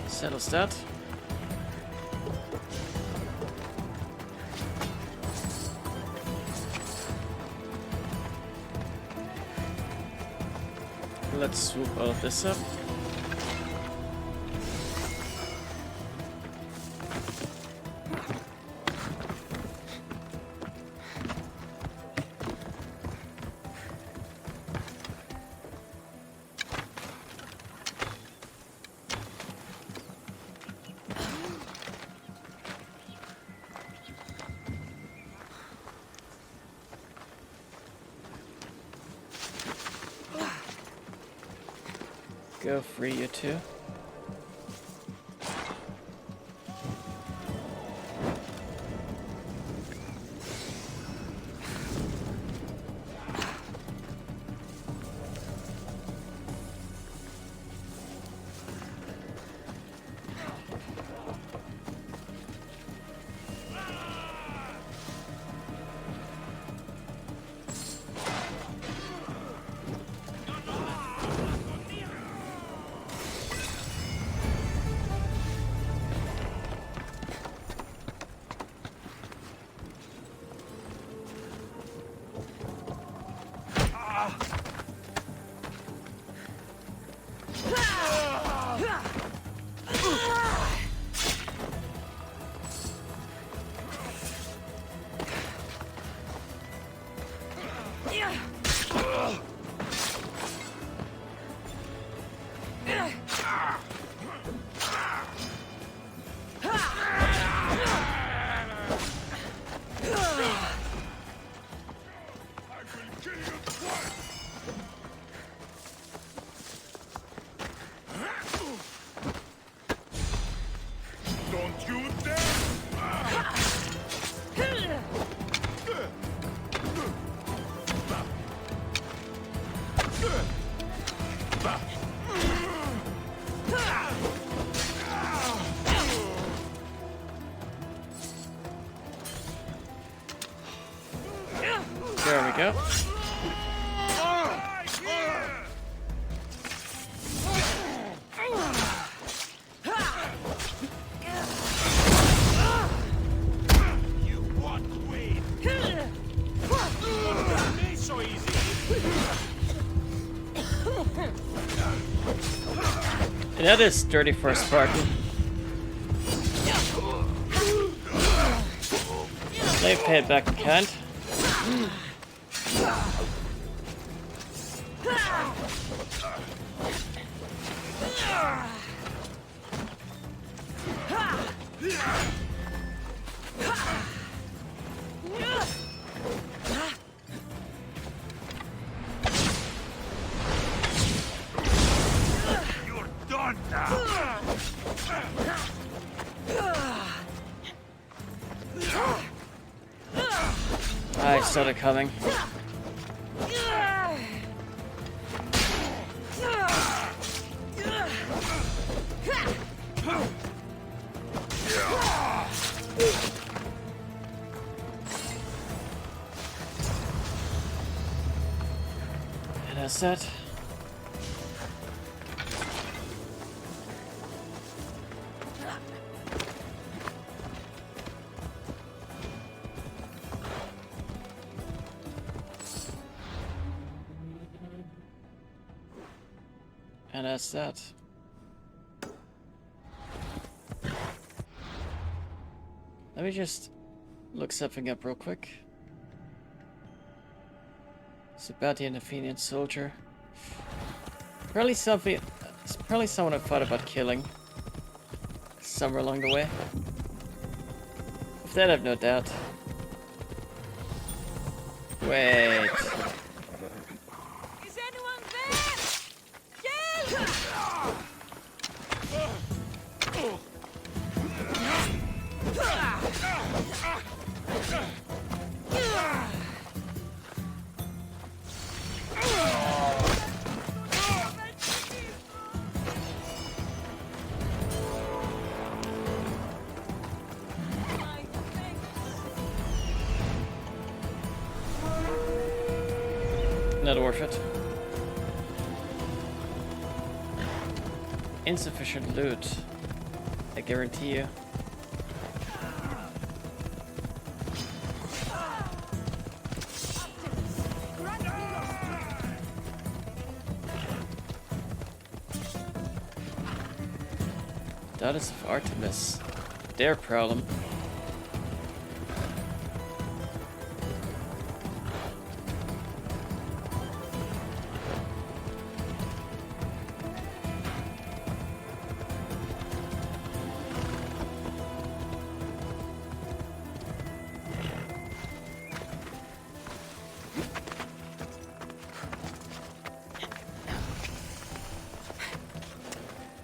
Settles that. Let's swoop all of this up. Go free, you two. Don't you dare! There we go. And that is dirty for a Spartan. They pay it back in kind. You're done now! I saw it coming. And that's that. And that's that. Let me just look something up real quick. It's about the Athenian soldier. Probably something. It's probably someone I thought about killing somewhere along the way. Of that, I've no doubt. Wait. Is anyone there? Help! Not worth it. Insufficient loot. I guarantee you. Daughters of Artemis. Their problem.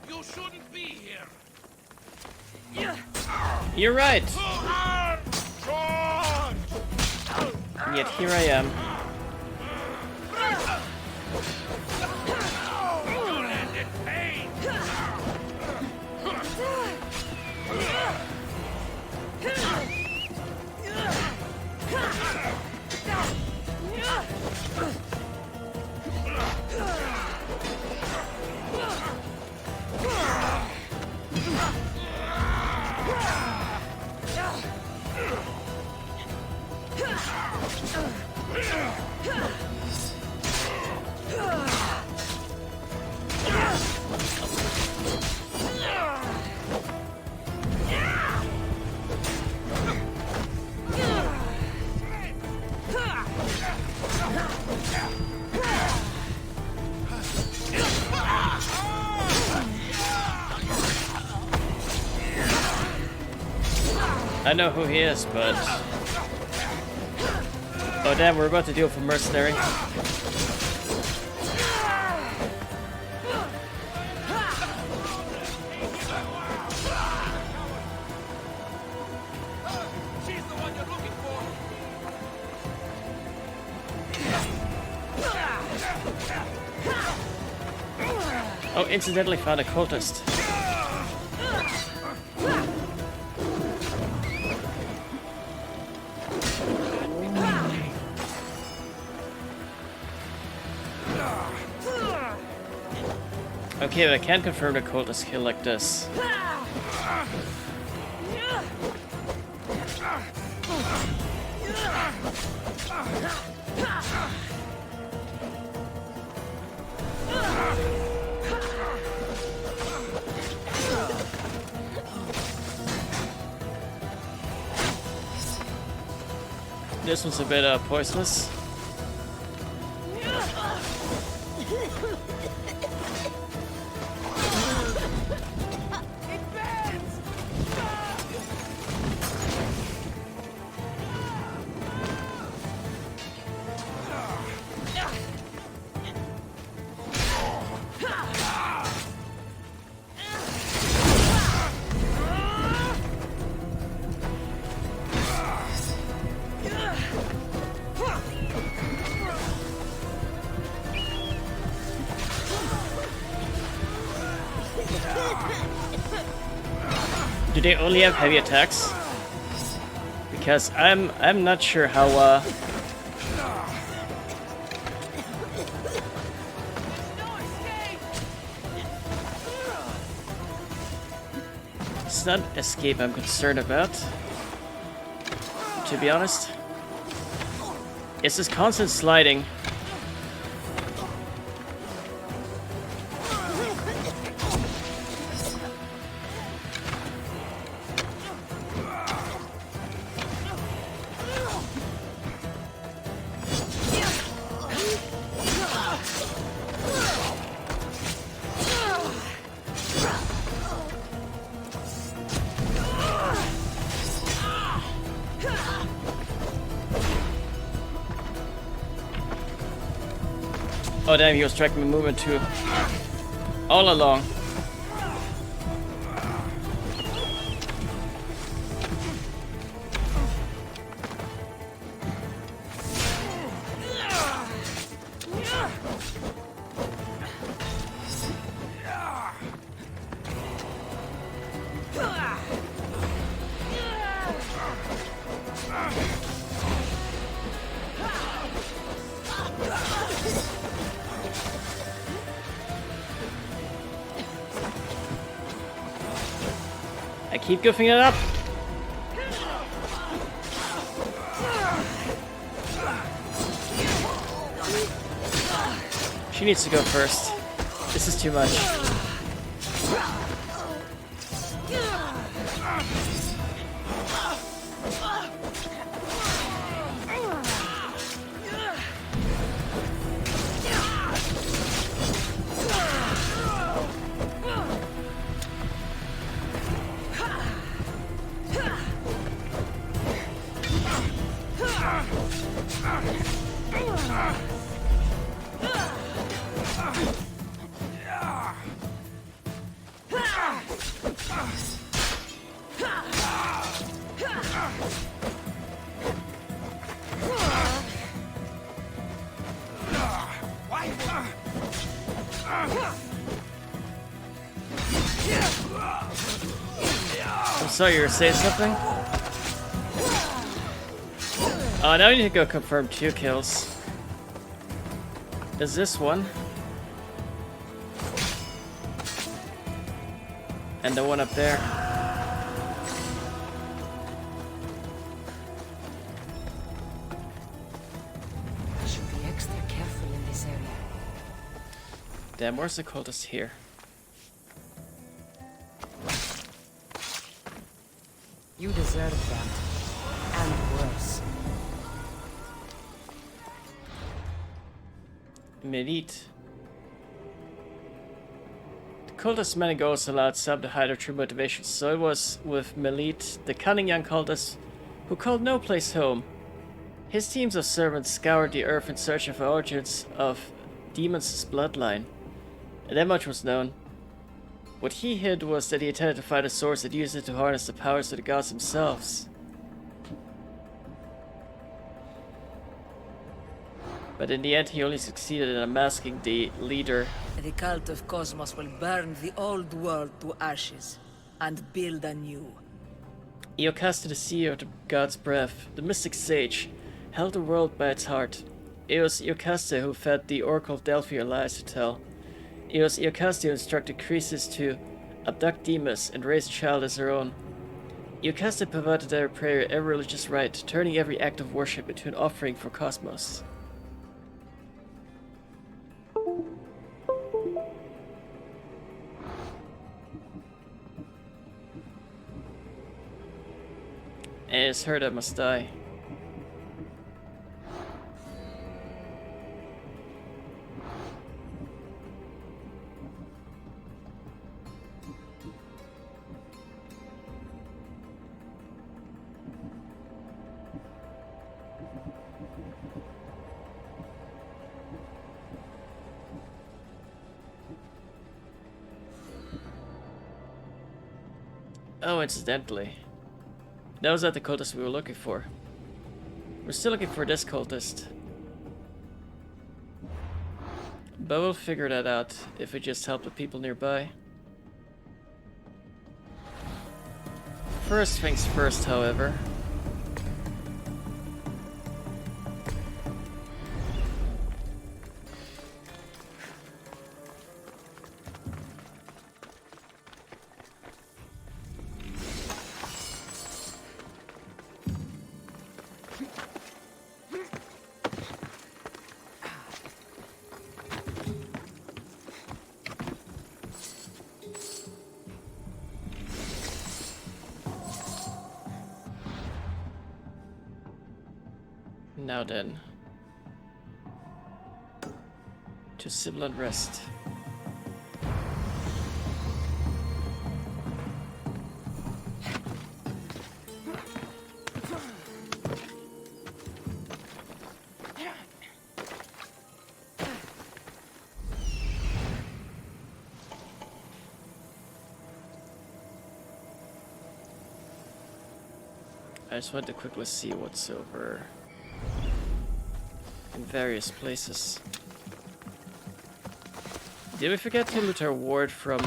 You shouldn't be here. You're right. Yet here I am. You landed pain. I know who he is, but... Oh damn, we're about to deal with a mercenary. She's the one you're looking for. Oh, incidentally found a cultist. Okay, but I can't confirm the cultist kill like this. This one's a bit poisonous. Do they only have heavy attacks? Because I'm not sure how it's not escape I'm concerned about, to be honest. It's this constant sliding. Oh damn, he was tracking my movement too. All along. I keep goofing it up. She needs to go first. This is too much. I'm sorry, you were saying something? Oh, now we need to go confirm 2 kills. Is this one? And the one up there. I should be extra careful in this area. Damn, where's the cultist here? You deserve that. And worse. Melite. The cultist many goals allowed some to hide their true motivations, so it was with Melite, the cunning young cultist who called no place home. His teams of servants scoured the earth in search of the origins of Demon's bloodline, and that much was known. What he hid was that he intended to find a source and use it to harness the powers of the gods themselves. But in the end, he only succeeded in unmasking the leader. The cult of Cosmos will burn the old world to ashes and build anew. Iocaste, the CEO of the God's Breath, the mystic sage, held the world by its heart. It was Iocaste who fed the Oracle of Delphi her lies to tell. It was Iocaste who instructed Croesus to abduct Demas and raise a child as her own. Iocaste perverted every prayer, every religious rite, turning every act of worship into an offering for Cosmos. And it's her that must die. Oh, incidentally, that was not the cultist we were looking for. We're still looking for this cultist. But we'll figure that out if we just help the people nearby. First things first, however. Now then, to civil unrest. I just want to quickly see what's over in various places. Did we forget to loot our ward from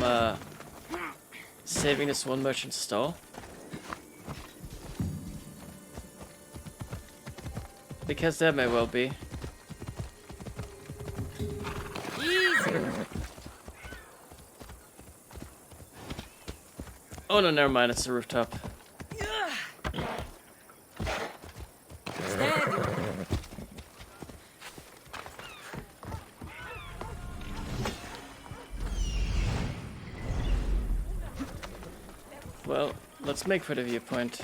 saving this one merchant stall? Because that may well be. Oh no, never mind, it's the rooftop. Well, let's make for the viewpoint.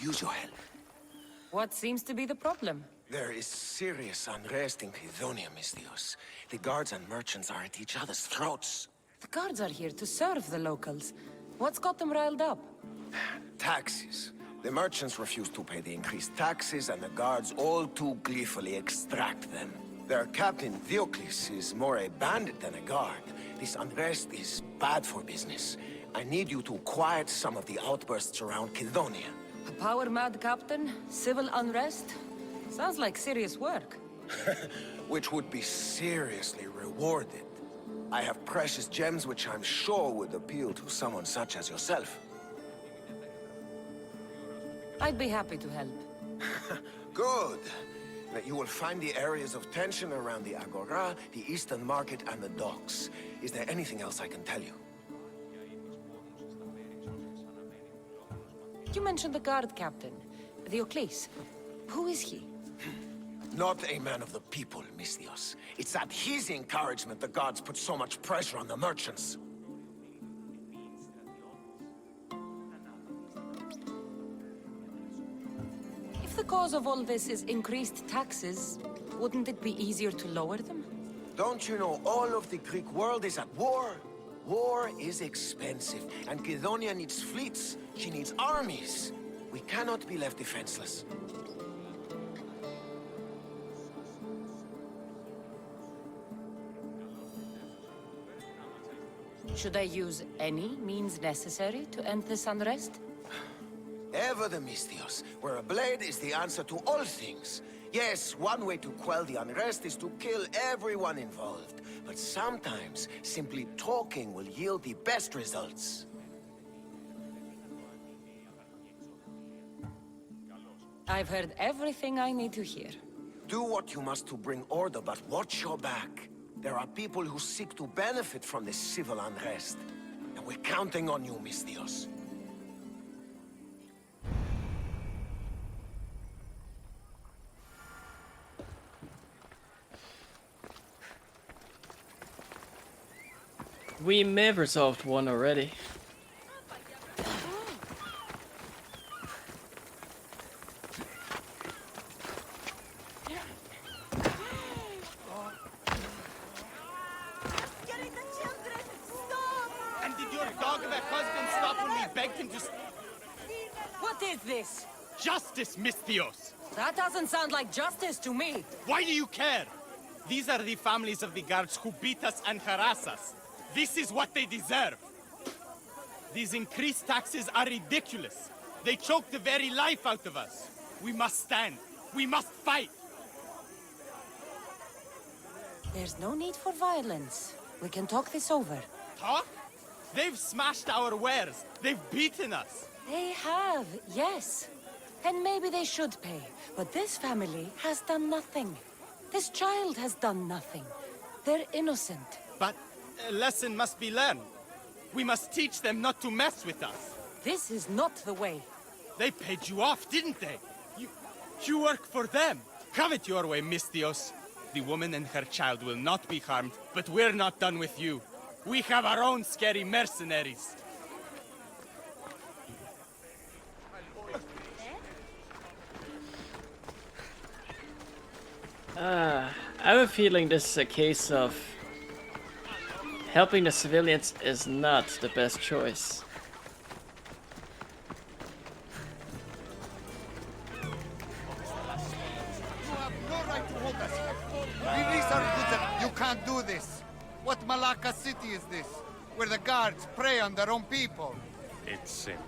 Use your help. What seems to be the problem? There is serious unrest in Kidonia, Mistios. The guards and merchants are at each other's throats. The guards are here to serve the locals. What's got them riled up? Taxes. The merchants refuse to pay the increased taxes, and the guards all too gleefully extract them. Their captain, Diocles, is more a bandit than a guard. This unrest is bad for business. I need you to quiet some of the outbursts around Kidonia. A power-mad captain? Civil unrest? Sounds like serious work. Which would be seriously rewarded. I have precious gems which I'm sure would appeal to someone such as yourself. I'd be happy to help. Good. That you will find the areas of tension around the Agora, the Eastern Market, and the docks. Is there anything else I can tell you? You mentioned the guard captain, Diocles. Who is he? Not a man of the people, Mistios. It's at his encouragement the guards put so much pressure on the merchants. If the cause of all this is increased taxes, wouldn't it be easier to lower them? Don't you know all of the Greek world is at war? War is expensive, and Kidonia needs fleets. She needs armies. We cannot be left defenseless. Should I use any means necessary to end this unrest? Ever the Mistios, where a blade is the answer to all things. Yes, one way to quell the unrest is to kill everyone involved. But sometimes, simply talking will yield the best results. I've heard everything I need to hear. Do what you must to bring order, but watch your back. There are people who seek to benefit from this civil unrest. And we're counting on you, Misthios. We may have resolved one already. And did your dog of a husband stop when we begged him to... What is this? Justice, Misthios! That doesn't sound like justice to me. Why do you care? These are the families of the guards who beat us and harass us. This is what they deserve. These increased taxes are ridiculous. They choke the very life out of us. We must stand. We must fight. There's no need for violence. We can talk this over. Talk? They've smashed our wares. They've beaten us. They have, yes. And maybe they should pay. But this family has done nothing. This child has done nothing. They're innocent. But a lesson must be learned. We must teach them not to mess with us. This is not the way. They paid you off, didn't they? You work for them. Have it your way, Misthios. The woman and her child will not be harmed, but we're not done with you. We have our own scary mercenaries. I have a feeling this is a case of helping the civilians is not the best choice. You have no right to hold us here. Release our goods and you can't do this. What Malacca city is this? Where the guards prey on their own people. It's simple.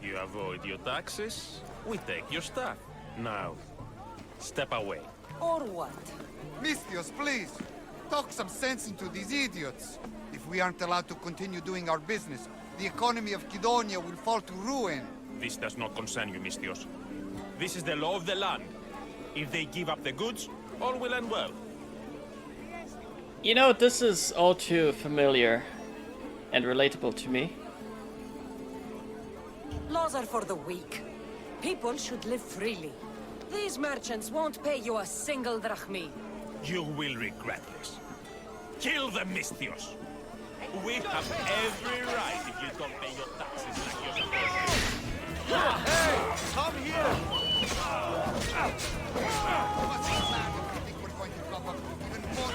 You avoid your taxes, we take your stuff. Now, step away. Or what? Misthios, please. Talk some sense into these idiots. If we aren't allowed to continue doing our business, the economy of Kidonia will fall to ruin. This does not concern you, Misthios. This is the law of the land. If they give up the goods, all will end well. You know, this is all too familiar and relatable to me. Laws are for the weak. People should live freely. These merchants won't pay you a single drachmi. You will regret this. Kill the Misthios. We have every right if you don't pay your taxes like you're supposed to. Hey! Come here! What's the plan if you think we're going to come up even more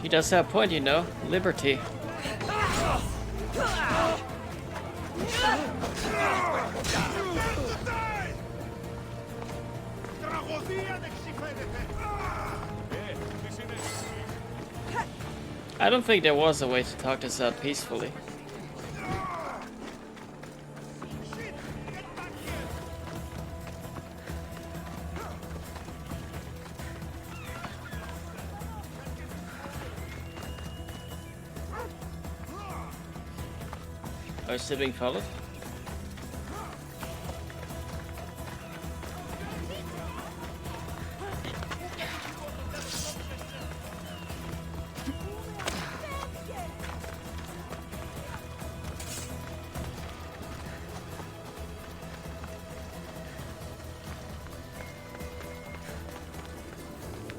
He does have a point, you know. Liberty. I don't think there was a way to talk this out peacefully. Are you still being followed?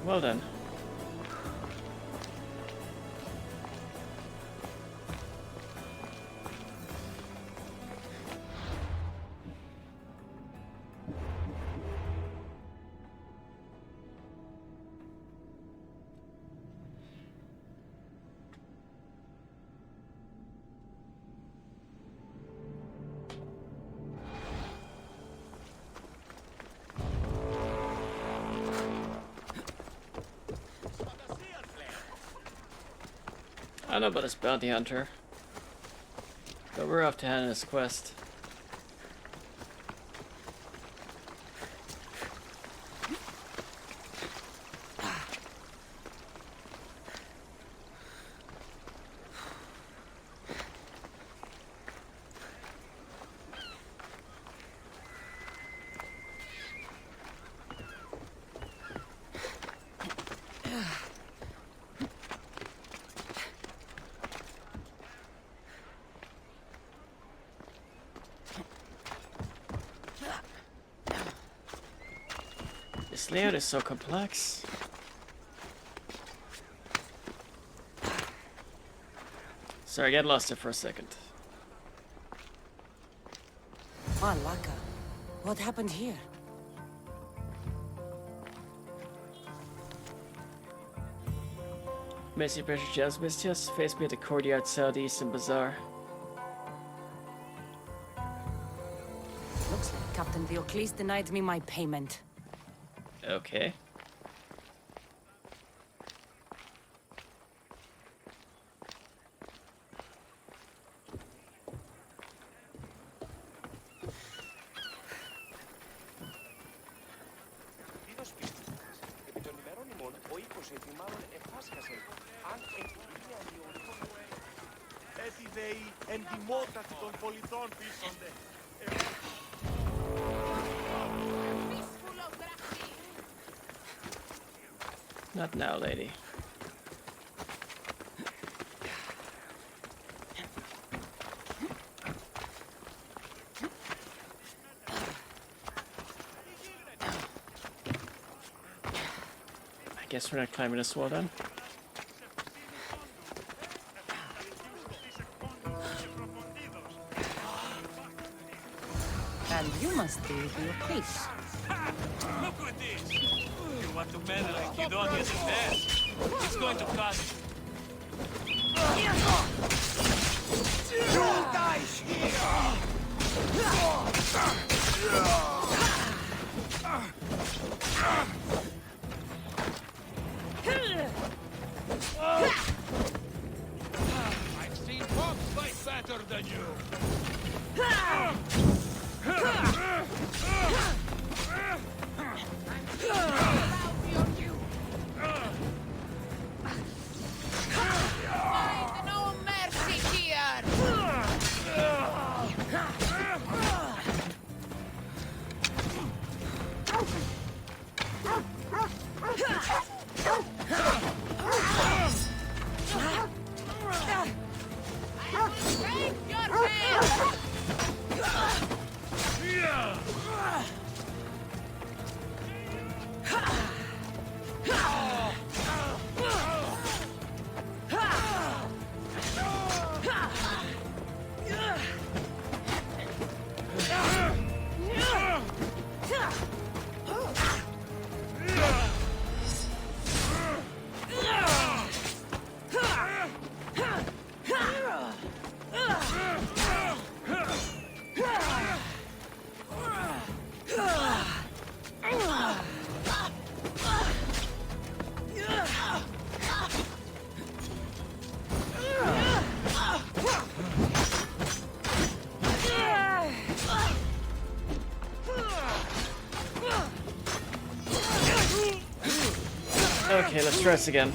Well done. I know about this bounty hunter. But we're off to Hannah's quest. This layout is so complex. Sorry, I got lost there for a second. Malaka, what happened here? Messy pressure jazz mistios face me at the courtyard southeast and bazaar. Looks like Captain Diocles denied me my payment. Okay. Not now, lady. I guess we're not climbing this wall then. And you must be Diocles. Look at this! You want to meddle like you don't get the best. It's going to cost you. You die here! I've seen folks fight better than you. No mercy here! Take your hand! Okay, let's try this again.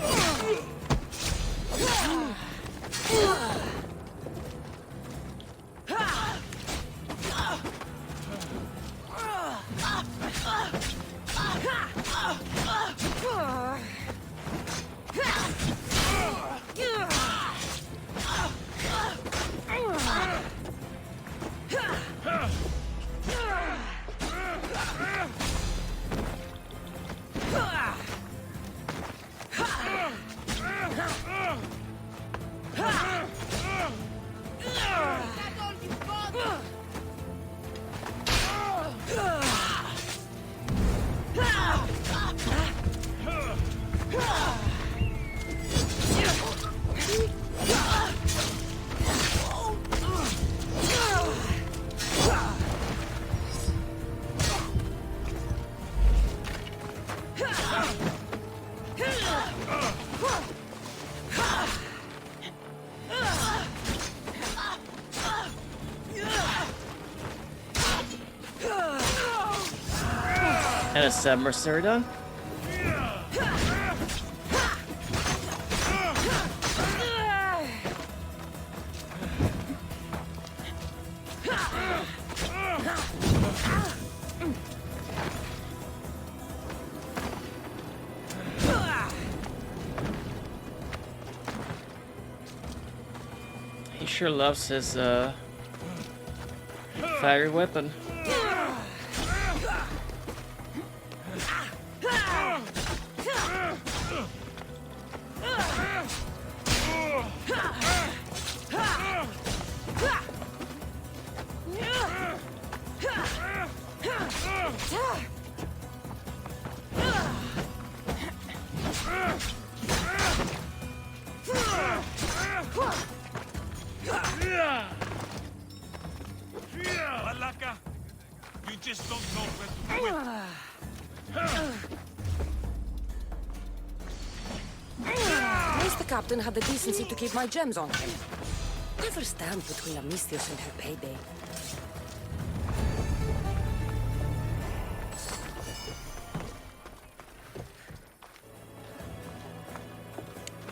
And a sub-mercenary done? He sure loves his fiery weapon. Malaka, you just don't know where to quit. At least the captain had the decency to keep my gems on him. Never stand between a Misthios and her payday.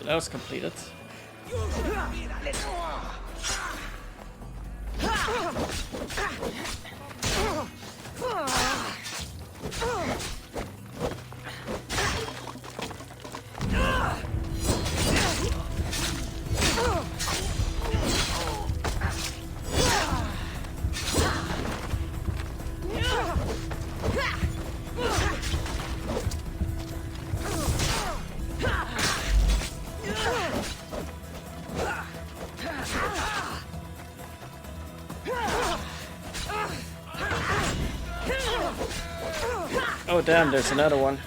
That was completed. Oh damn, there's another one.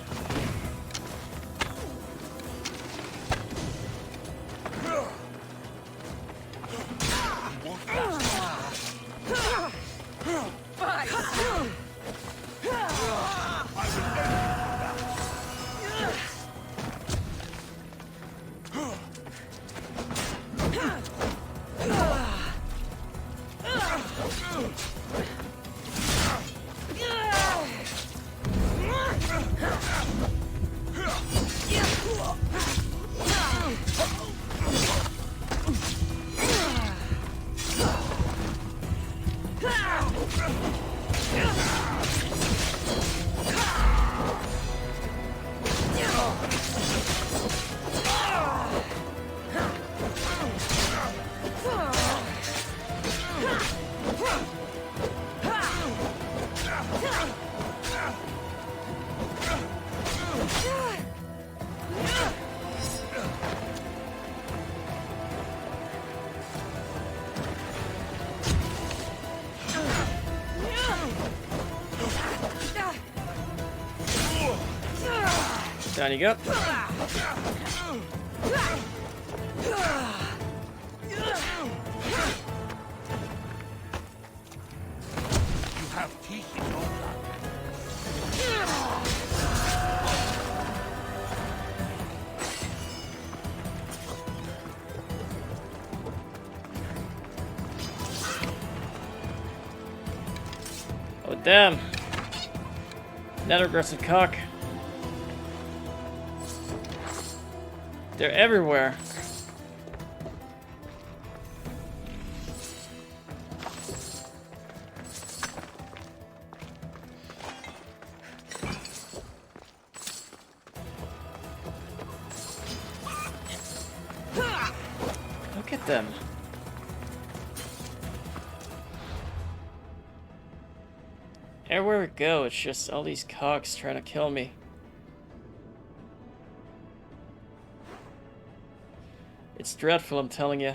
Down you go. You have teeth in your blood. Oh damn. Another aggressive cock. They're everywhere. Look at them. Everywhere we go, it's just all these cocks trying to kill me. It's dreadful, I'm telling you.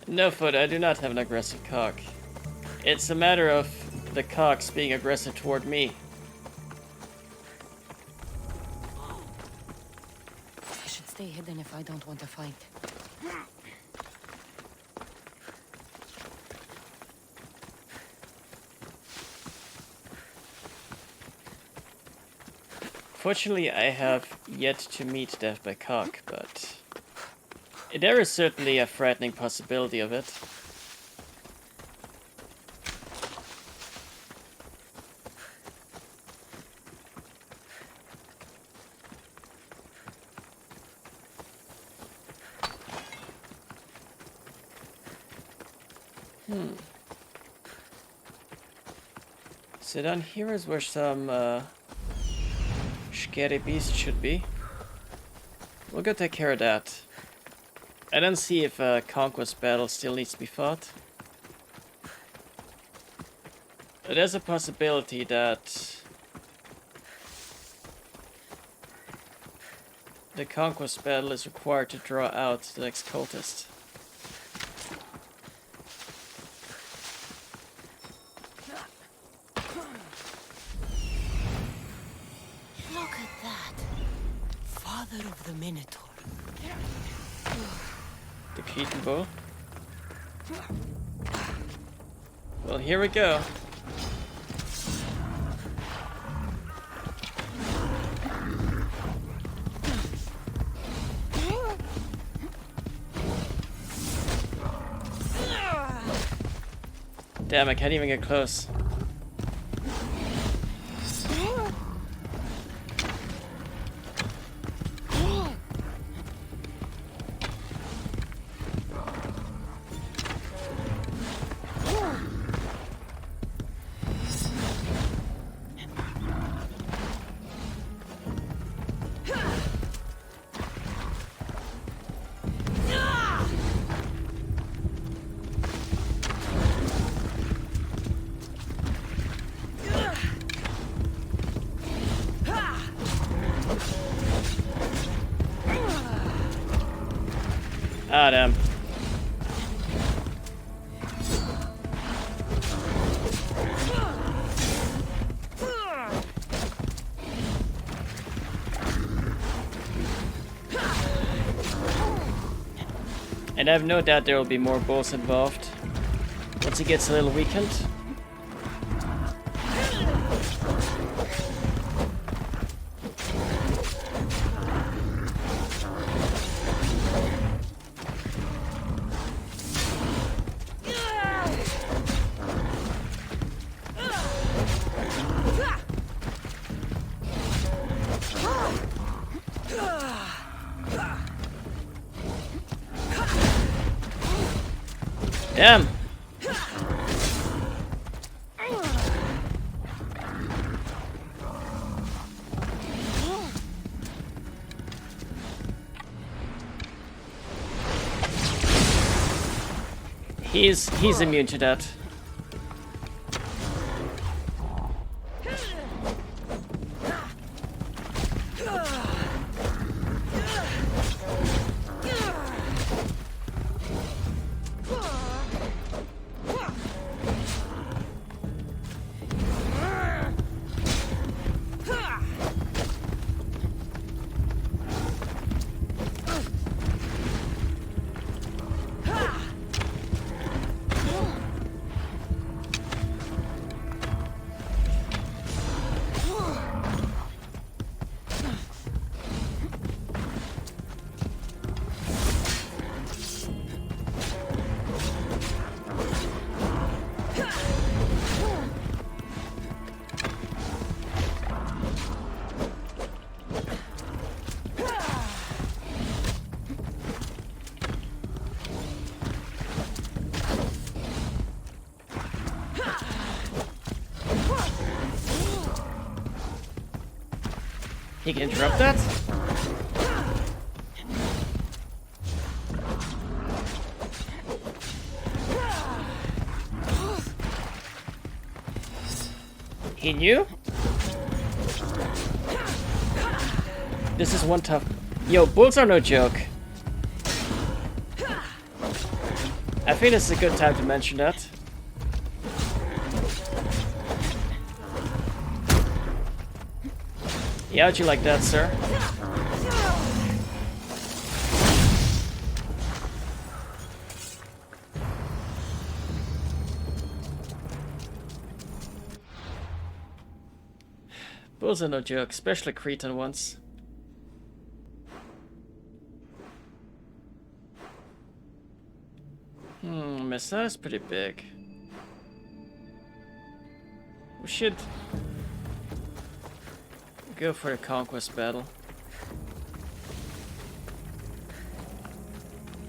No, Foot, I do not have an aggressive cock. It's a matter of the cocks being aggressive toward me. I should stay hidden if I don't want to fight. Unfortunately, I have yet to meet death by cock, but there is certainly a frightening possibility of it. So down here is where some scary beast should be. We'll go take care of that. And then see if a conquest battle still needs to be fought. There's a possibility that the conquest battle is required to draw out the next cultist. Look at that. Father of the Minotaur. The Cretan bow. Well, here we go. Damn, I can't even get close. Ah, damn. And I have no doubt there will be more bulls involved once he gets a little weakened. Damn! He's immune to that. He can interrupt that? He knew? This is one tough... Yo, bulls are no joke. I think this is a good time to mention that. Yeah, how'd you like that, sir? Bulls are no joke, especially Cretan ones. Messiah's pretty big. We should go for a conquest battle.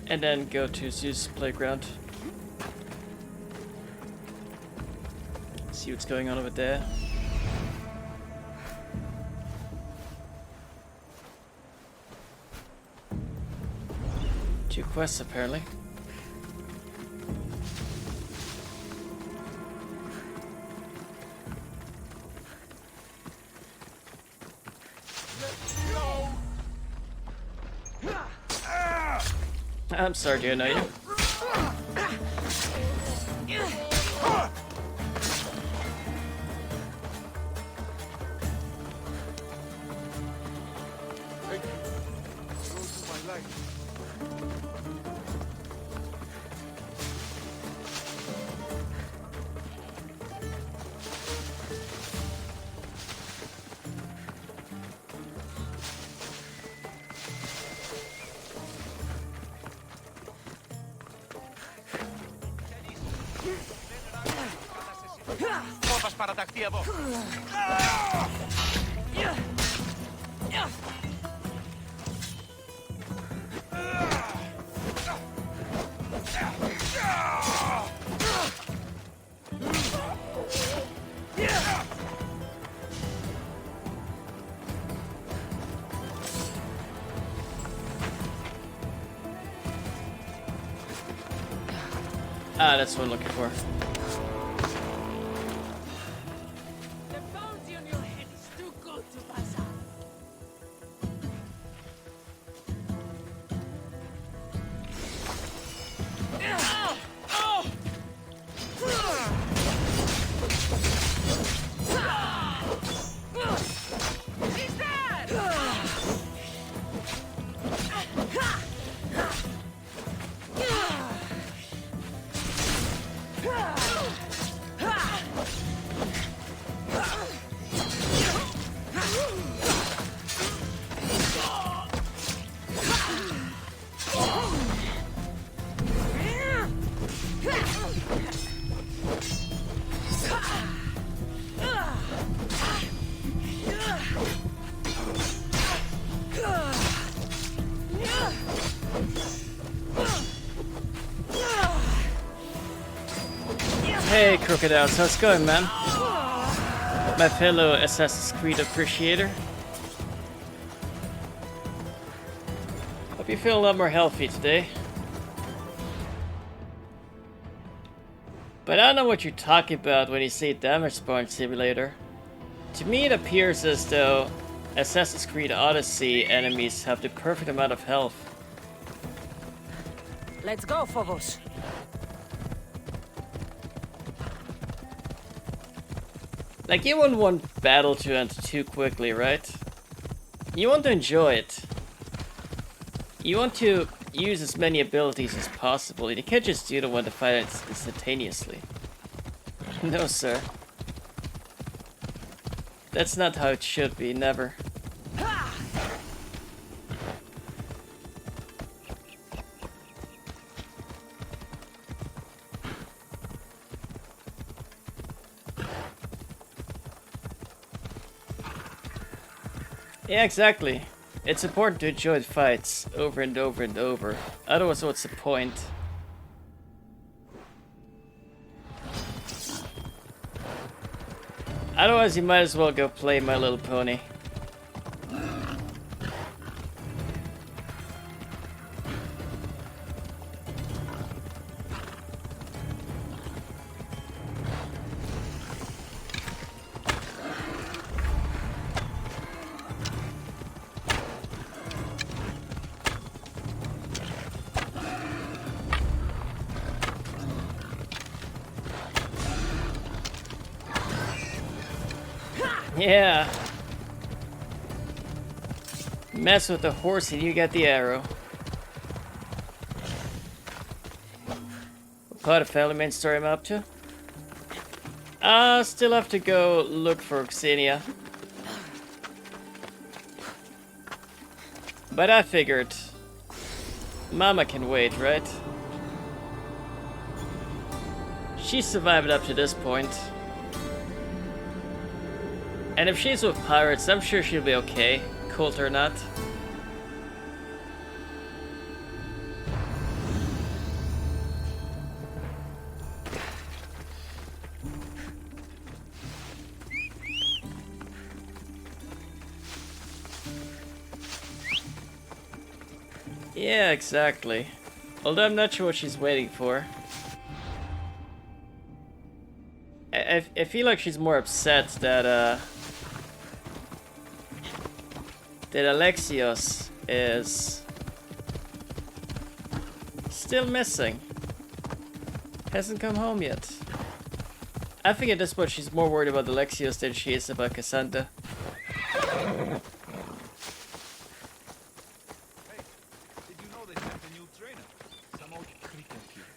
And then go to Zeus' playground. See what's going on over there. 2 quests apparently. I'm sorry to annoy you. Πώς παραταχθεί εδώ. Ah, that's what I'm looking for. The bounty on your head is too good to pass up. He's dead! Hey Crocodiles, how's it going, man? My fellow Assassin's Creed appreciator. Hope you feel a lot more healthy today. But I don't know what you're talking about when you say damage spawn simulator. To me it appears as though Assassin's Creed Odyssey enemies have the perfect amount of health. Let's go, Phobos. Like, you wouldn't want battle to end too quickly, right? You want to enjoy it. You want to use as many abilities as possible. You can't just do the one to fight instantaneously. No, sir. That's not how it should be, never. Yeah, exactly. It's important to enjoy the fights over and over and over. Otherwise, what's the point? Otherwise, you might as well go play My Little Pony. Yeah. Mess with the horse and you get the arrow. What part of family main story am I up to? Still have to go look for Xenia. But I figured Mama can wait, right? She survived up to this point. And if she's with pirates, I'm sure she'll be okay, cult or not. Yeah, exactly. Although I'm not sure what she's waiting for. I feel like she's more upset that Alexios is still missing. Hasn't come home yet. I think at this point she's more worried about Alexios than she is about Cassandra.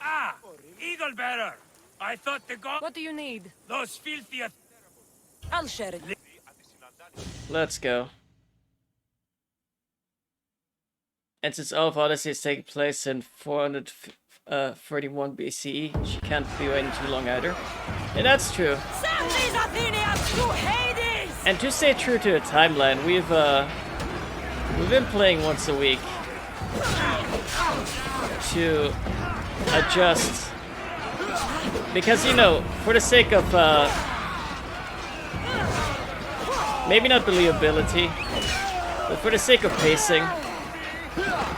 Ah! Eagle bearer! I thought the god. What do you need? Those filthy. I'll share it. Let's go. And since all of Odyssey is taking place in 431 BCE, she can't be waiting too long either. And that's true. Send these Athenians to Hades! And to stay true to the timeline, we've been playing once a week to adjust. Because, you know, for the sake of, maybe not believability, but for the sake of pacing,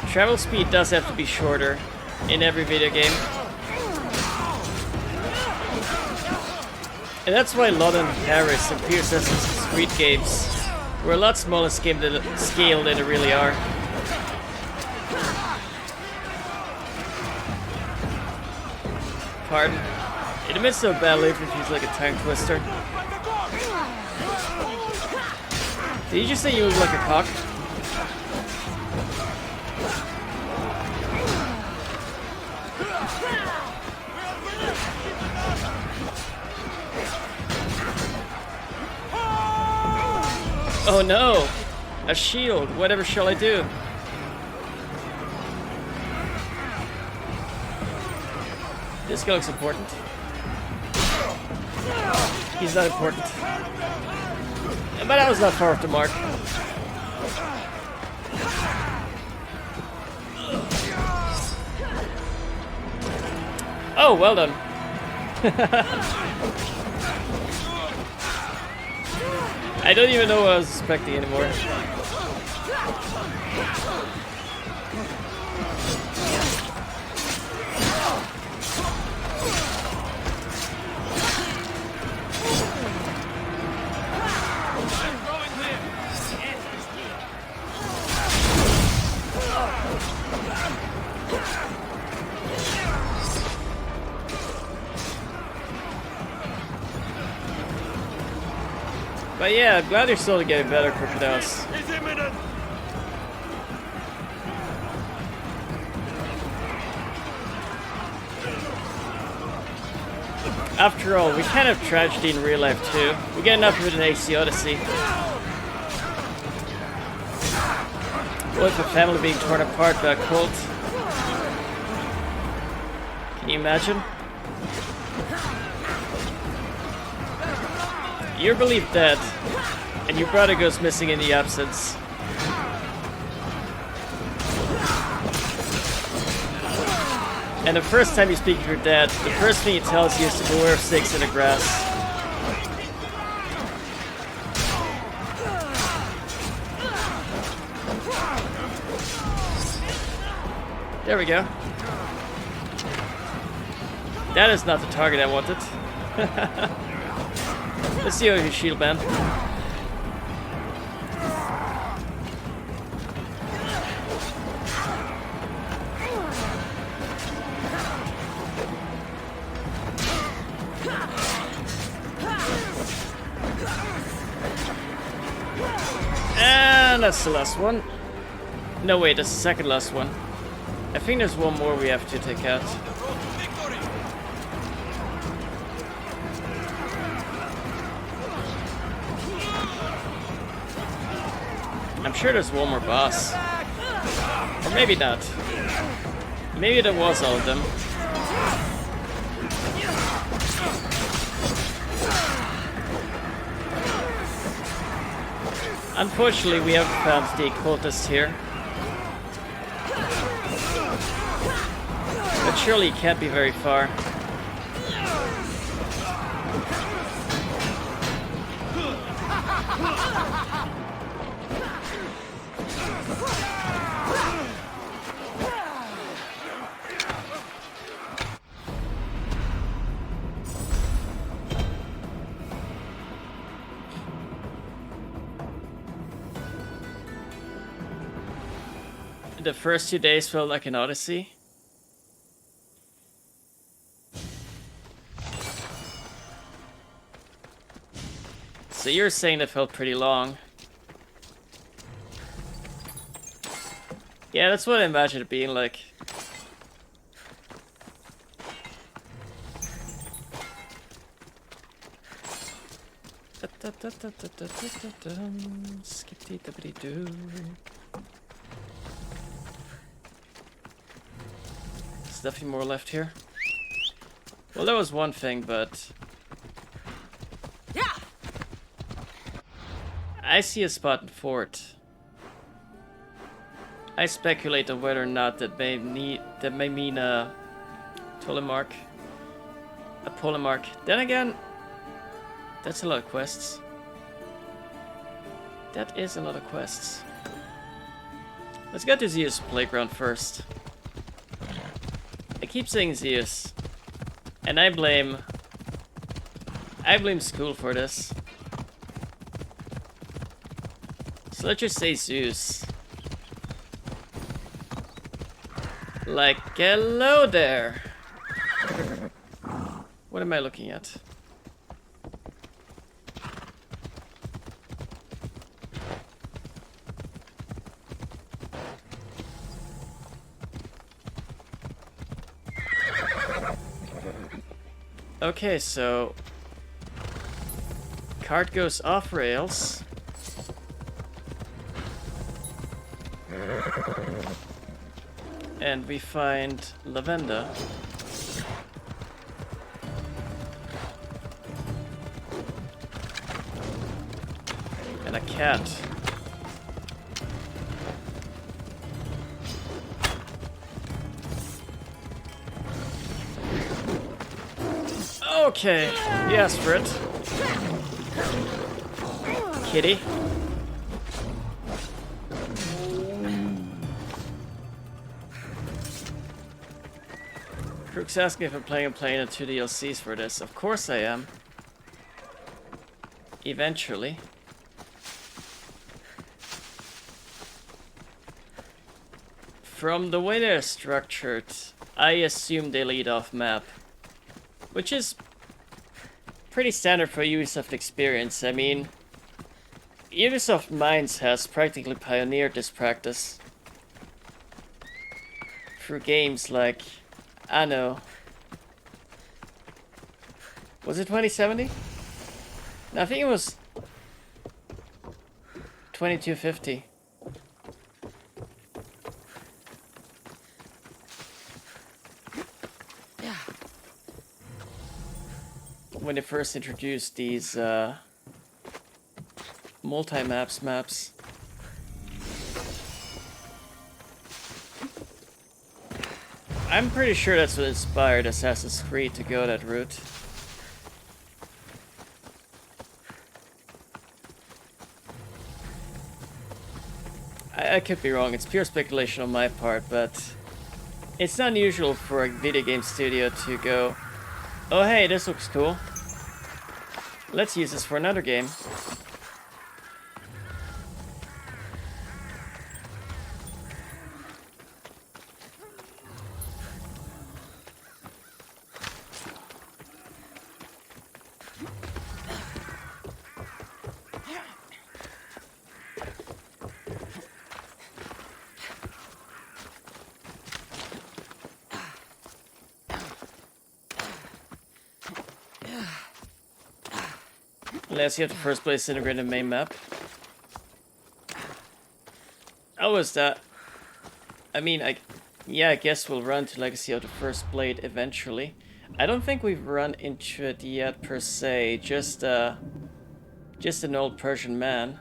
travel speed does have to be shorter in every video game. And that's why London, Paris, and previous Assassin's Creed games were a lot smaller scale than they really are. Pardon? In the midst of a battle, it feels like a tongue twister. Did you just say you look like a cock? Oh no! A shield! Whatever shall I do? This guy looks important. He's not important. But I was not far off the mark. Oh, well done. I don't even know what I was expecting anymore. But yeah, I'm glad you're slowly getting better, Crocodiles. After all, we kind of have tragedy in real life too. We get enough of it in AC Odyssey. What if a family being torn apart by a cult? Can you imagine? You're believed dead, and your brother goes missing in the absence. And the first time you speak to your dad, the first thing he tells you is to beware of snakes in the grass. There we go. That is not the target I wanted. Let's see your shield band. And that's the last one. No, wait, that's the second last one. I think there's one more we have to take out. I'm sure there's one more boss. Or maybe not. Maybe that was all of them. Unfortunately, we haven't found the cultist here. But surely it can't be very far. The first 2 days felt like an Odyssey. So you're saying that felt pretty long. Yeah, that's what I imagine it being like. Skip-dee-dee-dee-doo. There's definitely more left here. Well, that was one thing, but... I see a spot in fort. I speculate on whether or not that may mean a Polemark. A Polemark. Then again, that's a lot of quests. That is a lot of quests. Let's get to Zeus' playground first. I keep saying Zeus, and I blame school for this. So let's just say Zeus. Like, hello there. What am I looking at? Okay, so cart goes off rails. And we find Lavenda. And a cat. Okay, yes, for it. Kitty. Crook's asking if I'm planning on playing the 2 DLCs for this. Of course I am. Eventually. From the way they're structured, I assume they lead off map. Which is pretty standard for Ubisoft experience. I mean, Ubisoft Minds has practically pioneered this practice. Through games like... I know. Was it 2070? No, I think it was 2250. Yeah. When they first introduced these maps. I'm pretty sure that's what inspired Assassin's Creed to go that route. I could be wrong, it's pure speculation on my part, but it's not unusual for a video game studio to go, oh hey, this looks cool. Let's use this for another game. Unless you have to first place integrated main map. How was that? Yeah, I guess we'll run to Legacy of the First Blade eventually. I don't think we've run into it yet per se, just an old Persian man.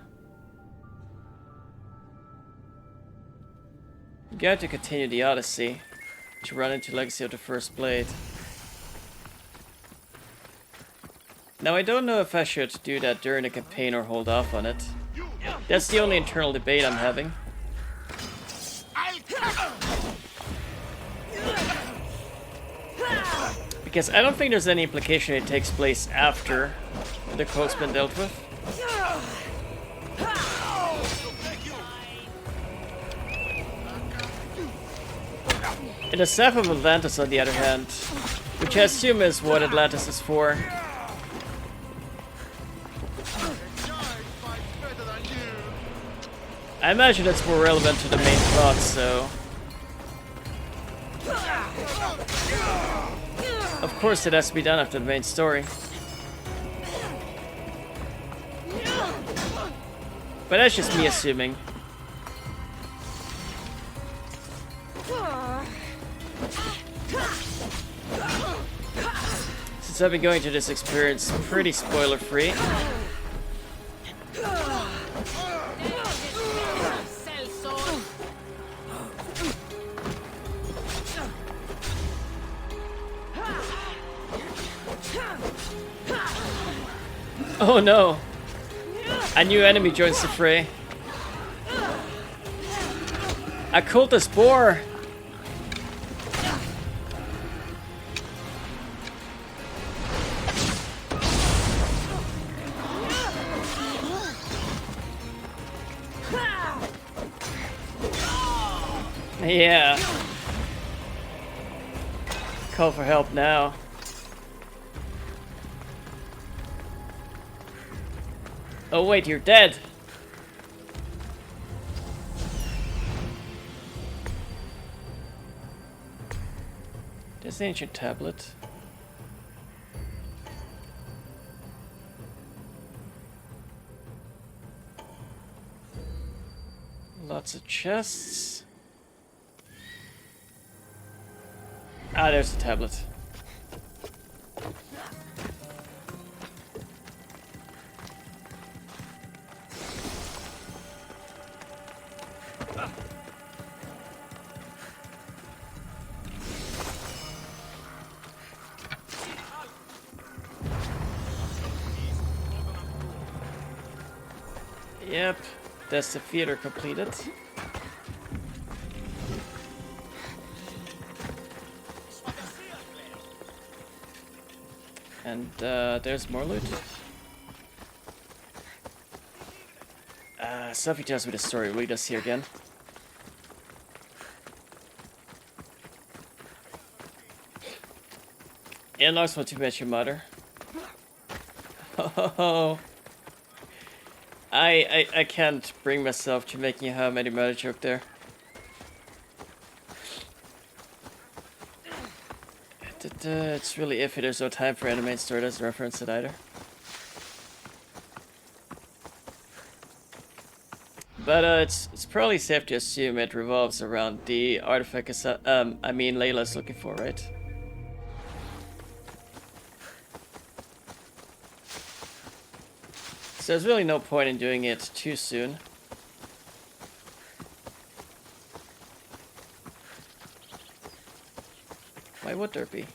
You got to continue the Odyssey to run into Legacy of the First Blade. Now I don't know if I should do that during the campaign or hold off on it. That's the only internal debate I'm having. Because I don't think there's any implication it takes place after the code's been dealt with. In the Staff of Atlantis, on the other hand, which I assume is what Atlantis is for, I imagine it's more relevant to the main plot, so... Of course it has to be done after the main story. But that's just me assuming. Since I've been going to this experience pretty spoiler-free. Oh no! A new enemy joins the fray. A cultist boar! Yeah. Call for help now. Oh wait, you're dead! There's an ancient tablet. Lots of chests. Ah, there's the tablet. Yep, that's the theater completed. And there's more loot. Sophie tells me the story. Read us here again. And lost want to met your mother. Oh. I can't bring myself to making a How Many Murder joke there. It's really iffy. There's no time for anime story doesn't reference it either. But it's probably safe to assume it revolves around the artifact Layla's looking for, right? So there's really no point in doing it too soon. Why would there be?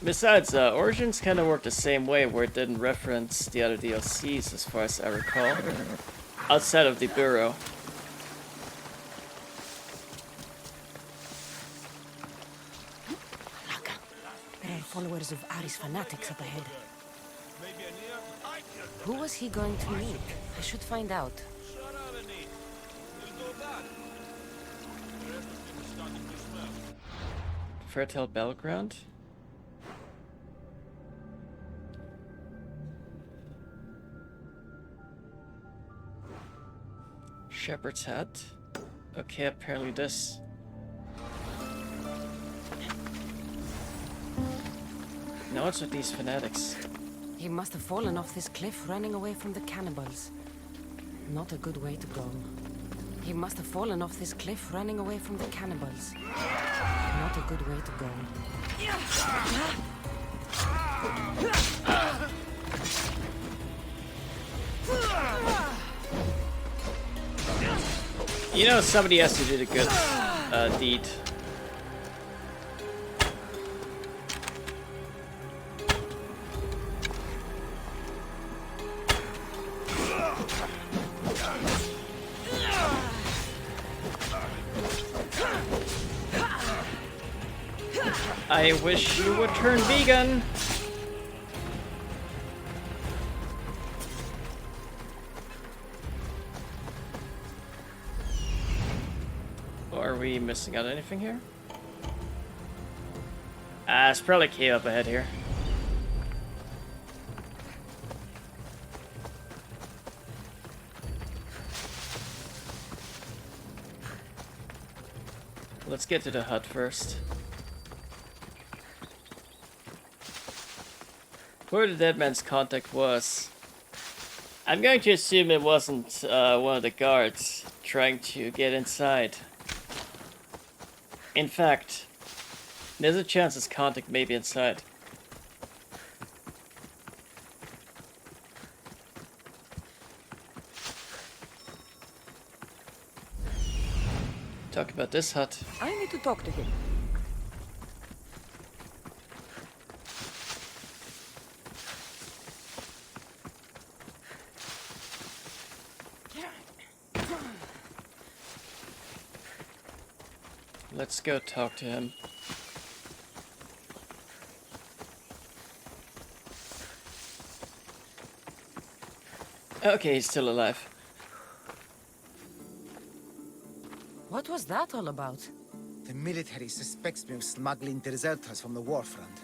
Besides, Origins kind of worked the same way, where it didn't reference the other DLCs, as far as I recall, outside of the Bureau. There are followers of Ares fanatics up ahead. Who was he going to meet? I should find out. Fertile Battleground? Shepherd's hat. Okay, apparently this. Now what's with these fanatics? He must have fallen off this cliff running away from the cannibals. Not a good way to go. He must have fallen off this cliff running away from the cannibals. Not a good way to go. You know, somebody has to do the good deed. I wish you would turn vegan. Are we missing out anything here? It's probably a cave up ahead here. Let's get to the hut first. Where the dead man's contact was. I'm going to assume it wasn't one of the guards trying to get inside. In fact, there's a chance his contact may be inside. Talk about this hut. I need to talk to him. Let's go talk to him. Okay, he's still alive. What was that all about? The military suspects me of smuggling deserters from the war front.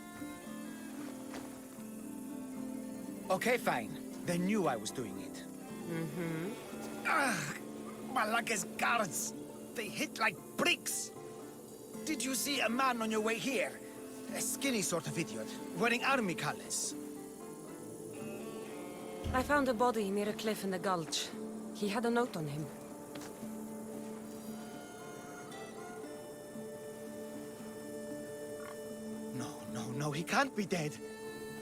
Okay, fine. They knew I was doing it. Malaka's guards! They hit like bricks! Did you see a man on your way here? A skinny sort of idiot, wearing army colors. I found a body near a cliff in the gulch. He had a note on him. No, he can't be dead.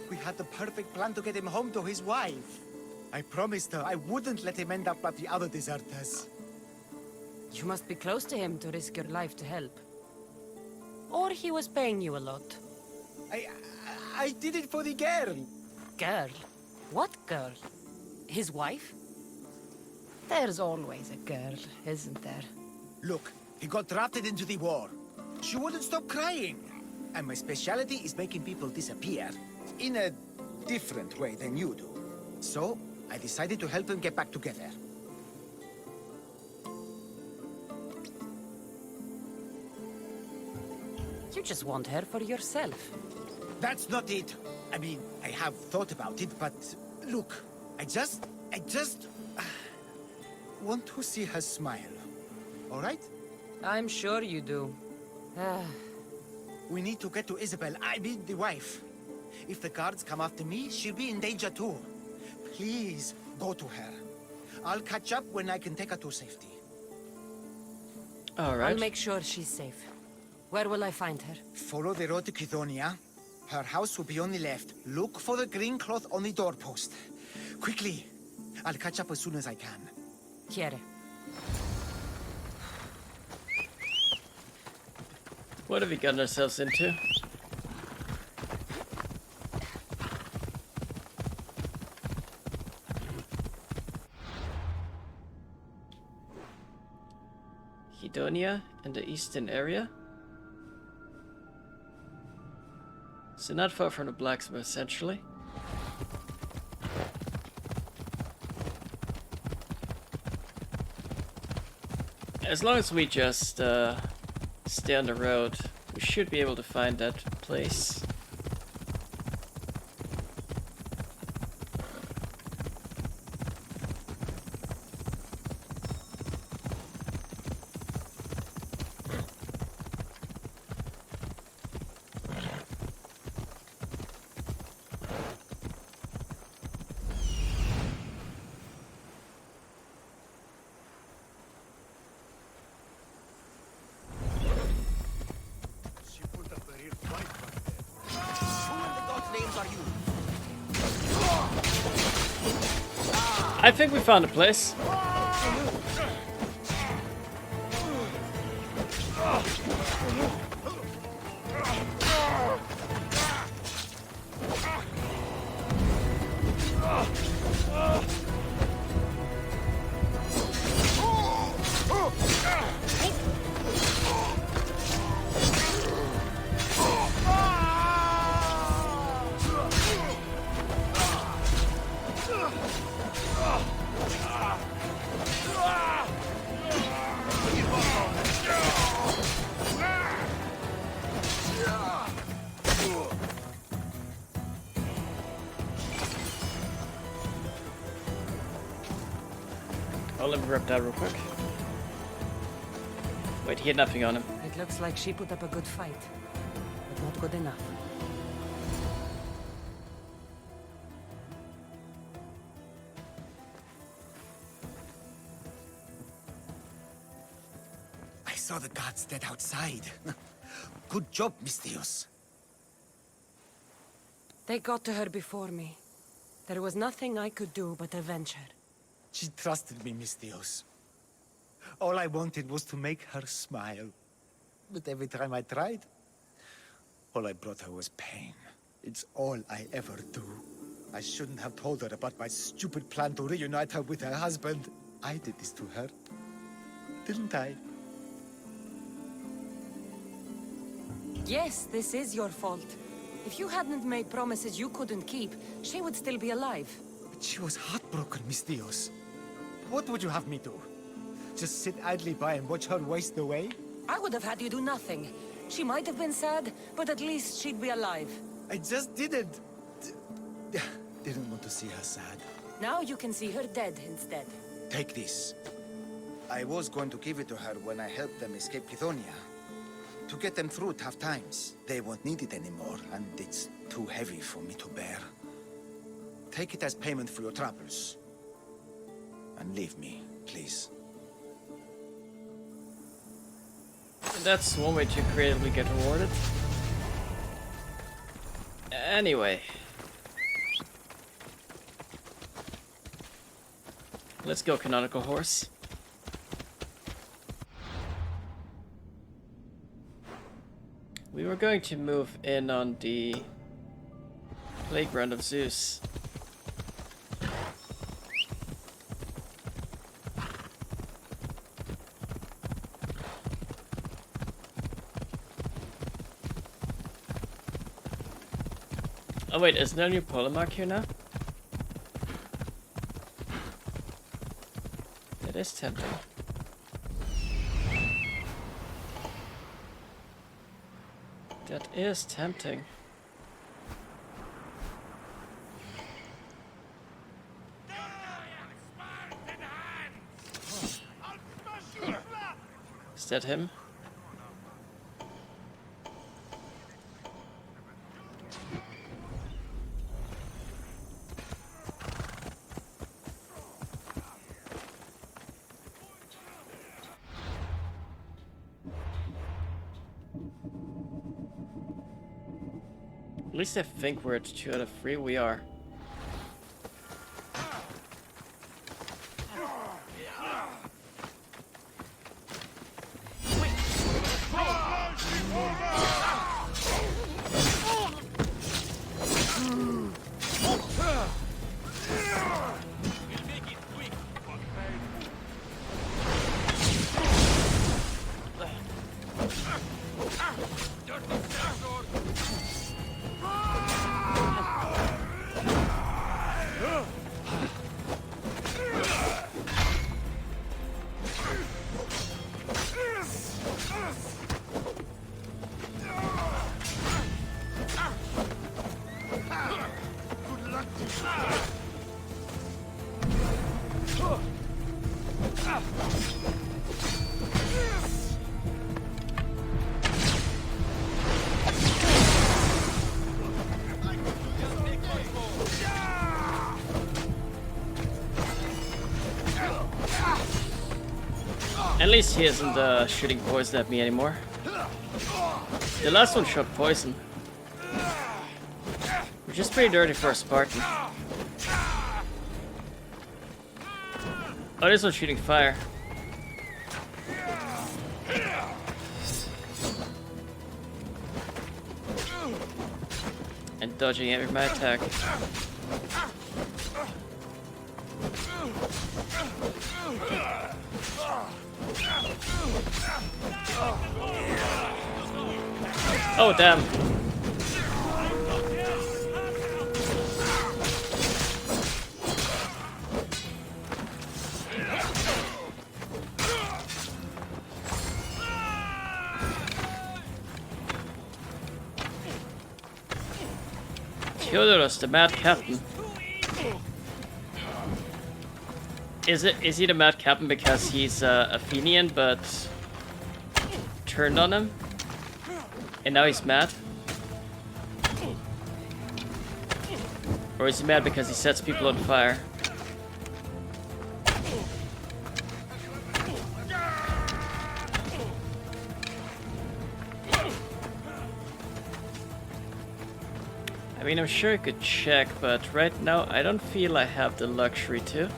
We had the perfect plan to get him home to his wife. I promised her I wouldn't let him end up like the other deserters. You must be close to him to risk your life to help. Or he was paying you a lot. I did it for the girl. Girl? What girl? His wife? There's always a girl, isn't there? Look, he got drafted into the war. She wouldn't stop crying. And my specialty is making people disappear. In a different way than you do. So, I decided to help them get back together. You just want her for yourself. That's not it. I mean, I have thought about it, but look, I just want to see her smile. All right? I'm sure you do. We need to get to Isabel, I mean the wife. If the guards come after me, she'll be in danger too. Please, go to her. I'll catch up when I can take her to safety. All right. I'll make sure she's safe. Where will I find her? Follow the road to Kidonia. Her house will be on the left. Look for the green cloth on the doorpost. Quickly. I'll catch up as soon as I can. Quiere. What have we gotten ourselves into? Kidonia in the eastern area? So not far from the blacksmith, essentially. As long as we just stay on the road, we should be able to find that place. I think we found a place. I'll let me grab that real quick. Wait, he had nothing on him. It looks like she put up a good fight, but not good enough. I saw the guards dead outside. Good job, Misthios. They got to her before me. There was nothing I could do but avenge her. She trusted me, Misthios. All I wanted was to make her smile. But every time I tried, all I brought her was pain. It's all I ever do. I shouldn't have told her about my stupid plan to reunite her with her husband. I did this to her, didn't I? Yes, this is your fault. If you hadn't made promises you couldn't keep, she would still be alive. But she was heartbroken, Misthios. What would you have me do? Just sit idly by and watch her waste away? I would have had you do nothing. She might have been sad, but at least she'd be alive. I just didn't want to see her sad. Now you can see her dead instead. Take this. I was going to give it to her when I helped them escape Kithonia. To get them through tough times. They won't need it anymore, and it's too heavy for me to bear. Take it as payment for your troubles. And leave me, please. That's one way to creatively get rewarded. Anyway. Let's go, Canonical Horse. We were going to move in on the playground of Zeus. Oh wait, is there a new polemark here now? It is tempting. That is tempting. Is that him? At least I think we're at 2 out of 3. We are. At least he isn't shooting poison at me anymore. The last one shot poison, which is pretty dirty for a Spartan. Oh, this one's shooting fire. And dodging every my attack. Oh, damn. Theodorus, the Mad Captain. Is he the Mad Captain because he's a Fenian but turned on him? And now he's mad? Or is he mad because he sets people on fire? I mean, I'm sure I could check, but right now I don't feel I have the luxury to.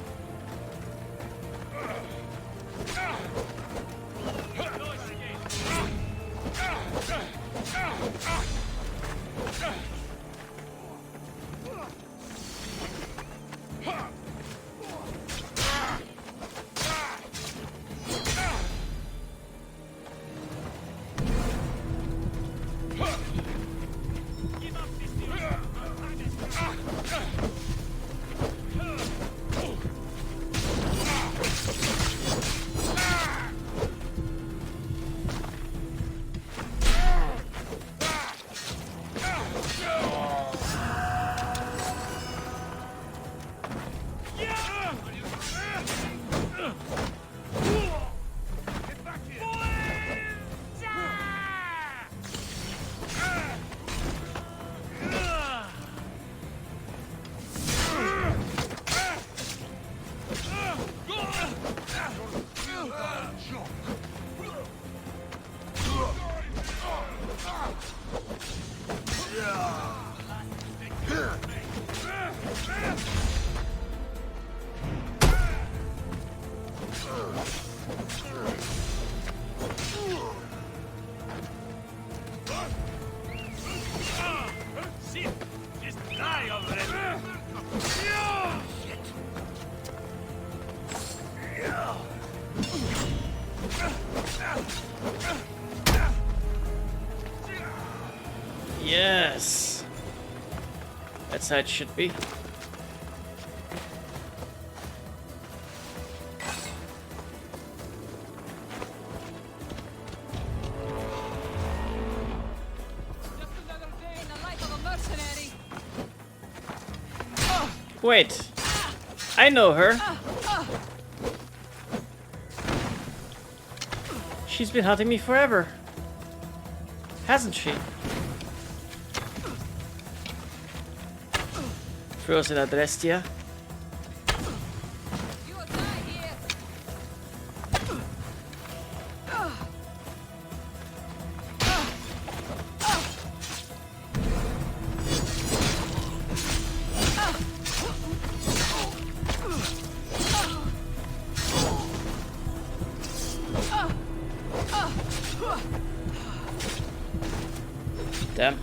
Yes! That's how it should be. Wait, I know her. She's been hunting me forever, hasn't she? Frozen Adrestia. Damn.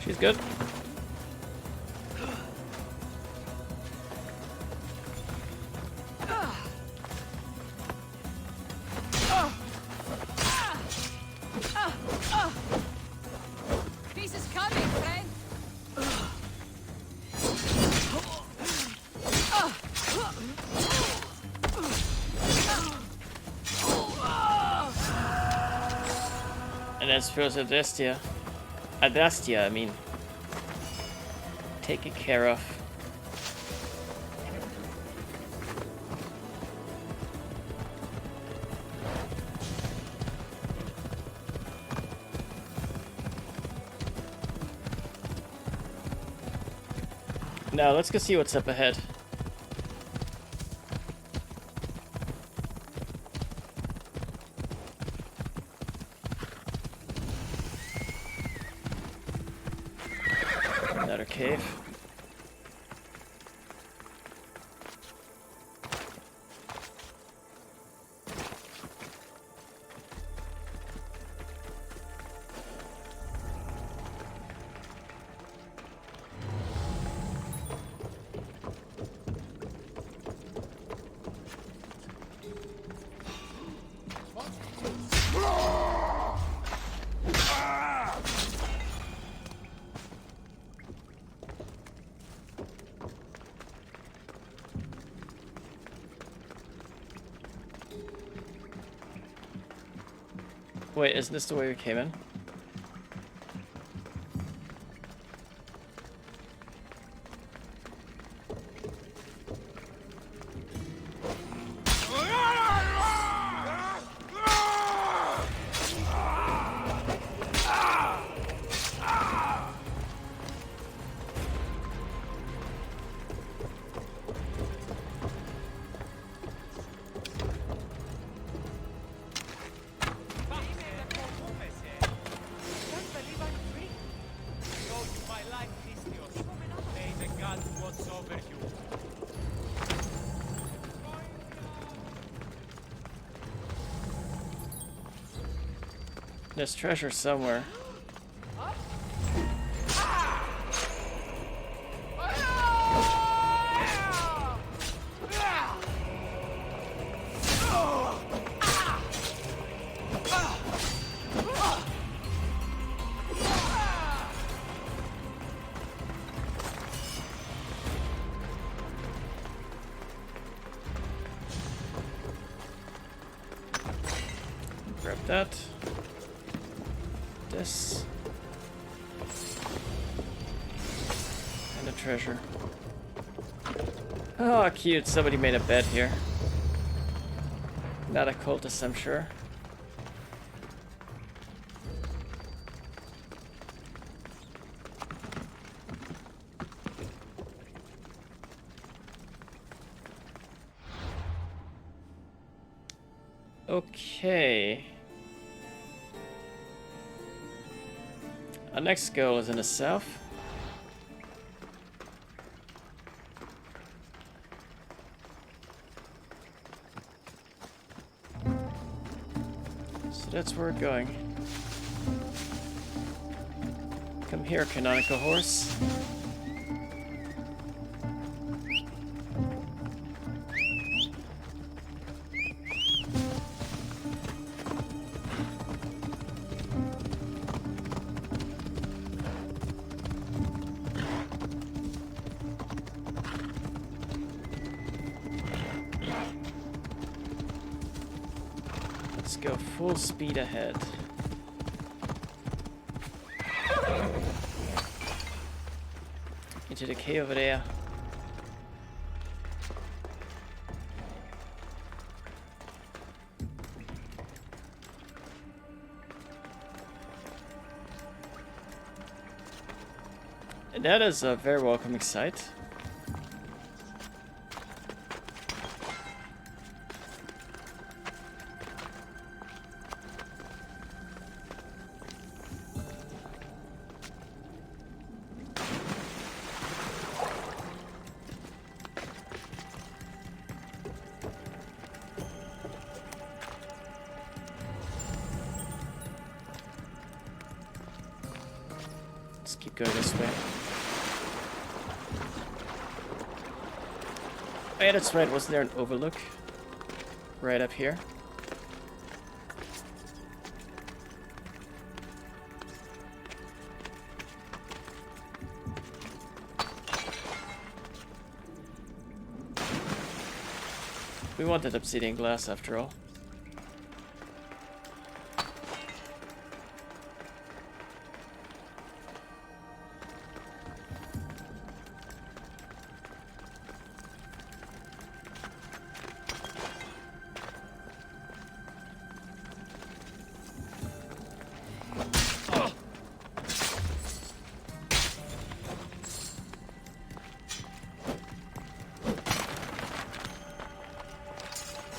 She's good. Peace is coming, friend. And that's Frozen Adrestia. Adrestia, I mean. Taken care of. Now let's go see what's up ahead. Another cave. Wait, isn't this the way we came in? There's treasure somewhere. Grab that. This. And a treasure. Oh, cute. Somebody made a bed here. Not a cultist, I'm sure. Okay. Our next goal is in the south. So that's where we're going. Come here, canonical horse. Let's go full speed ahead. Into the cave over there. And that is a very welcoming sight. Let's keep going this way. Oh yeah, that's right. Wasn't there an overlook? Right up here. We wanted obsidian glass after all.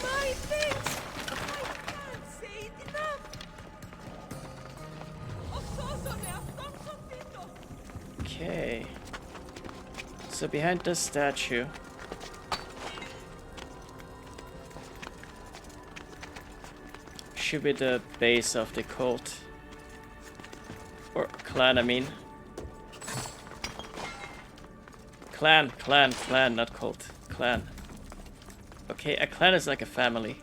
My things! So behind this statue should be the base of the cult. Or clan, I mean. Clan, not cult. Clan. Okay, a clan is like a family.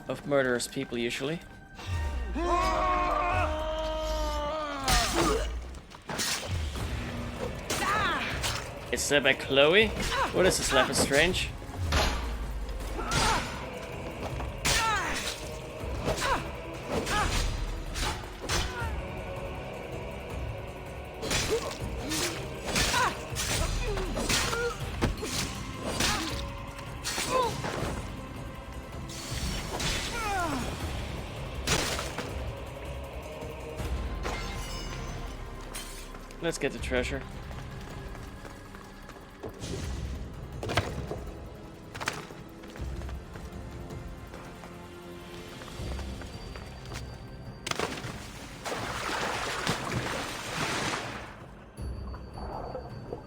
Of murderous people, usually. It's led by Chloe? What is this, Life is Strange? Let's get the treasure.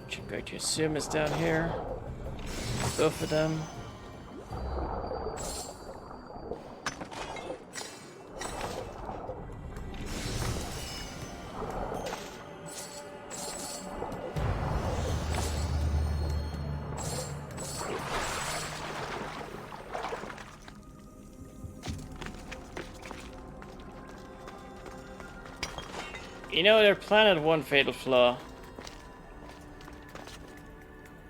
Which I'm going to assume is down here. Both of them. You know, their plan had one fatal flaw.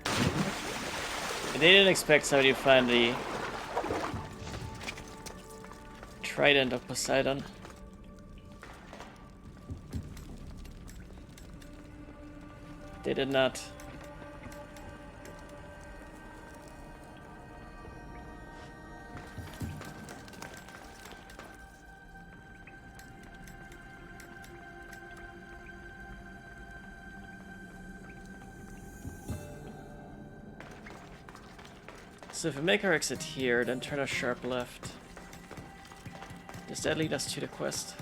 They didn't expect somebody to find the trident of Poseidon. They did not. So if we make our exit here, then turn a sharp left. Does that lead us to the quest?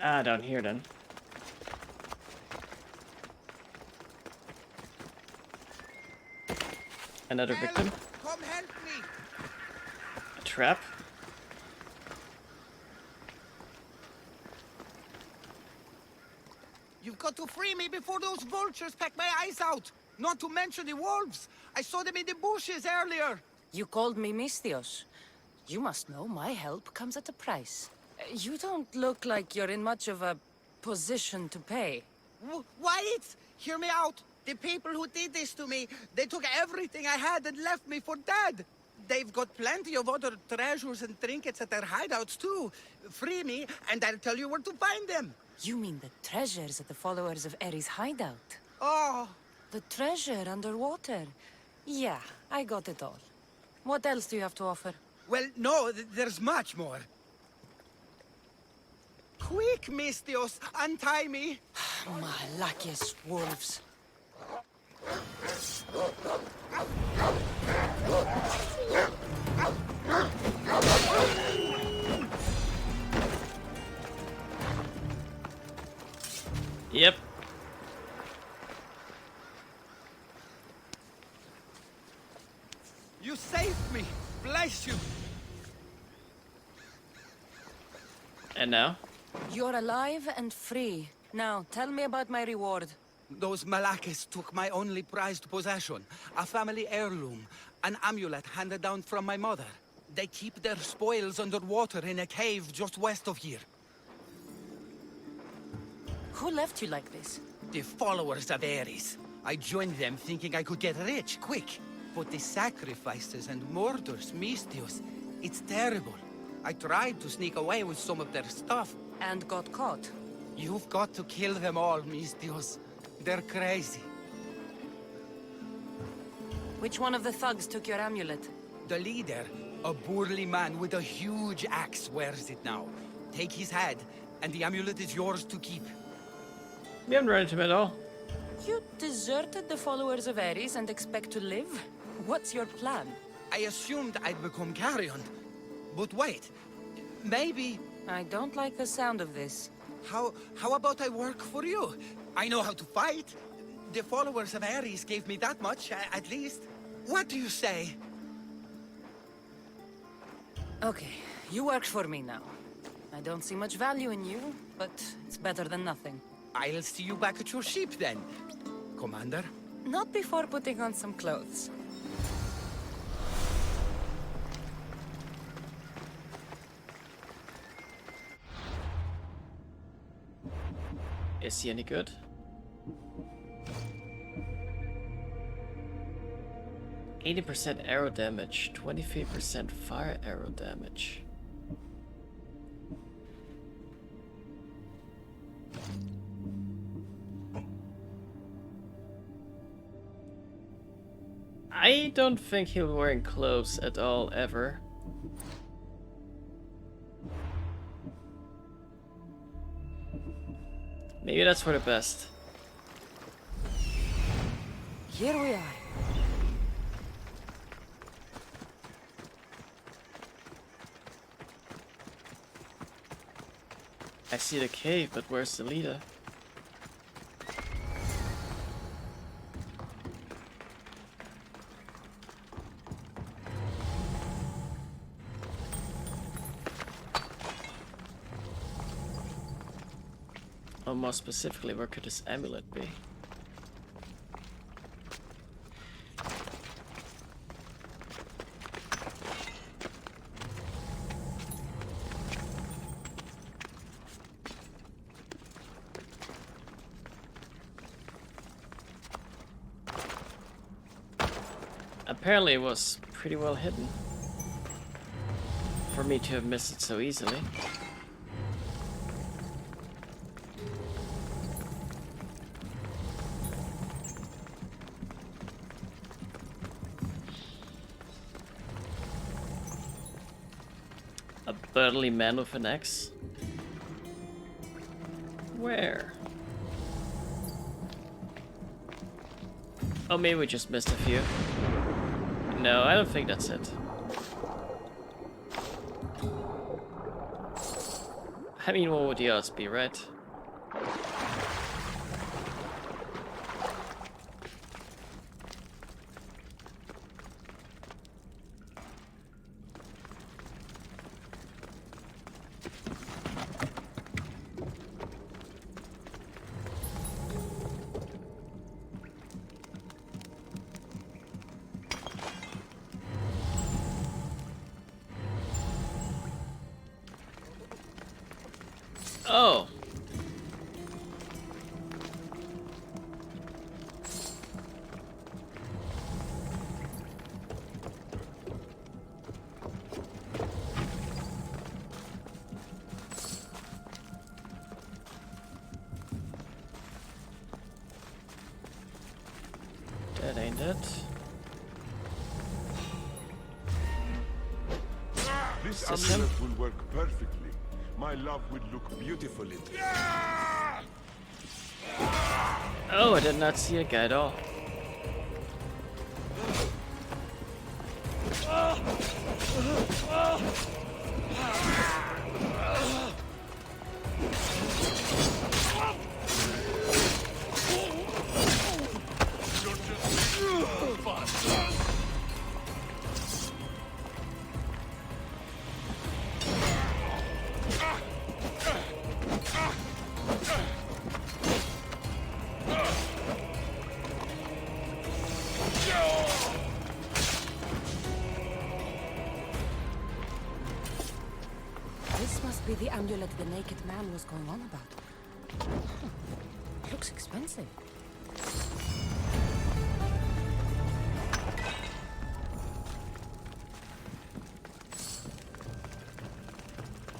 Ah, down here then. Another victim. Come help me. A trap. You've got to free me before those vultures peck my eyes out. Not to mention the wolves. I saw them in the bushes earlier. You called me Misthios. You must know my help comes at a price. You don't look like you're in much of a position to pay. Wait! Hear me out. The people who did this to me, they took everything I had and left me for dead. They've got plenty of other treasures and trinkets at their hideouts too. Free me, and I'll tell you where to find them. You mean the treasures at the followers of Ares' hideout? Oh. The treasure underwater? Yeah, I got it all. What else do you have to offer? Well, no, there's much more. Quick, Misthios, untie me. My luckiest wolves. Yep. You saved me. Bless you. And now? You're alive and free. Now, tell me about my reward. Those Malakes took my only prized possession, a family heirloom, an amulet handed down from my mother. They keep their spoils underwater in a cave just west of here. Who left you like this? The followers of Ares. I joined them thinking I could get rich, quick. But the sacrifices and murders, Misthios, it's terrible. I tried to sneak away with some of their stuff. And got caught. You've got to kill them all, Misthios. They're crazy. Which one of the thugs took your amulet? The leader, a burly man with a huge axe, wears it now. Take his head, and the amulet is yours to keep. We haven't run into him at all. You deserted the followers of Ares and expect to live? What's your plan? I assumed I'd become carrion. But wait, maybe... I don't like the sound of this. How about I work for you? I know how to fight. The followers of Ares gave me that much, at least. What do you say? Okay, you work for me now. I don't see much value in you, but it's better than nothing. I'll see you back at your ship then, Commander. Not before putting on some clothes. Is he any good? 80% arrow damage, 23% fire arrow damage. I don't think he'll be wearing clothes at all, ever. Maybe that's for the best. Here we are. I see the cave, but where's the leader? Or more specifically, where could this amulet be? Apparently it was pretty well hidden for me to have missed it so easily. A burly man with an axe? Where? Oh, maybe we just missed a few. No, I don't think that's it. I mean, what would the odds be, right? Oh. That ain't it. This Is this him? amulet will work perfectly. My love will look beautiful in it. Oh, I did not see a guy at all. This must be the amulet the naked man was going on about. Looks expensive.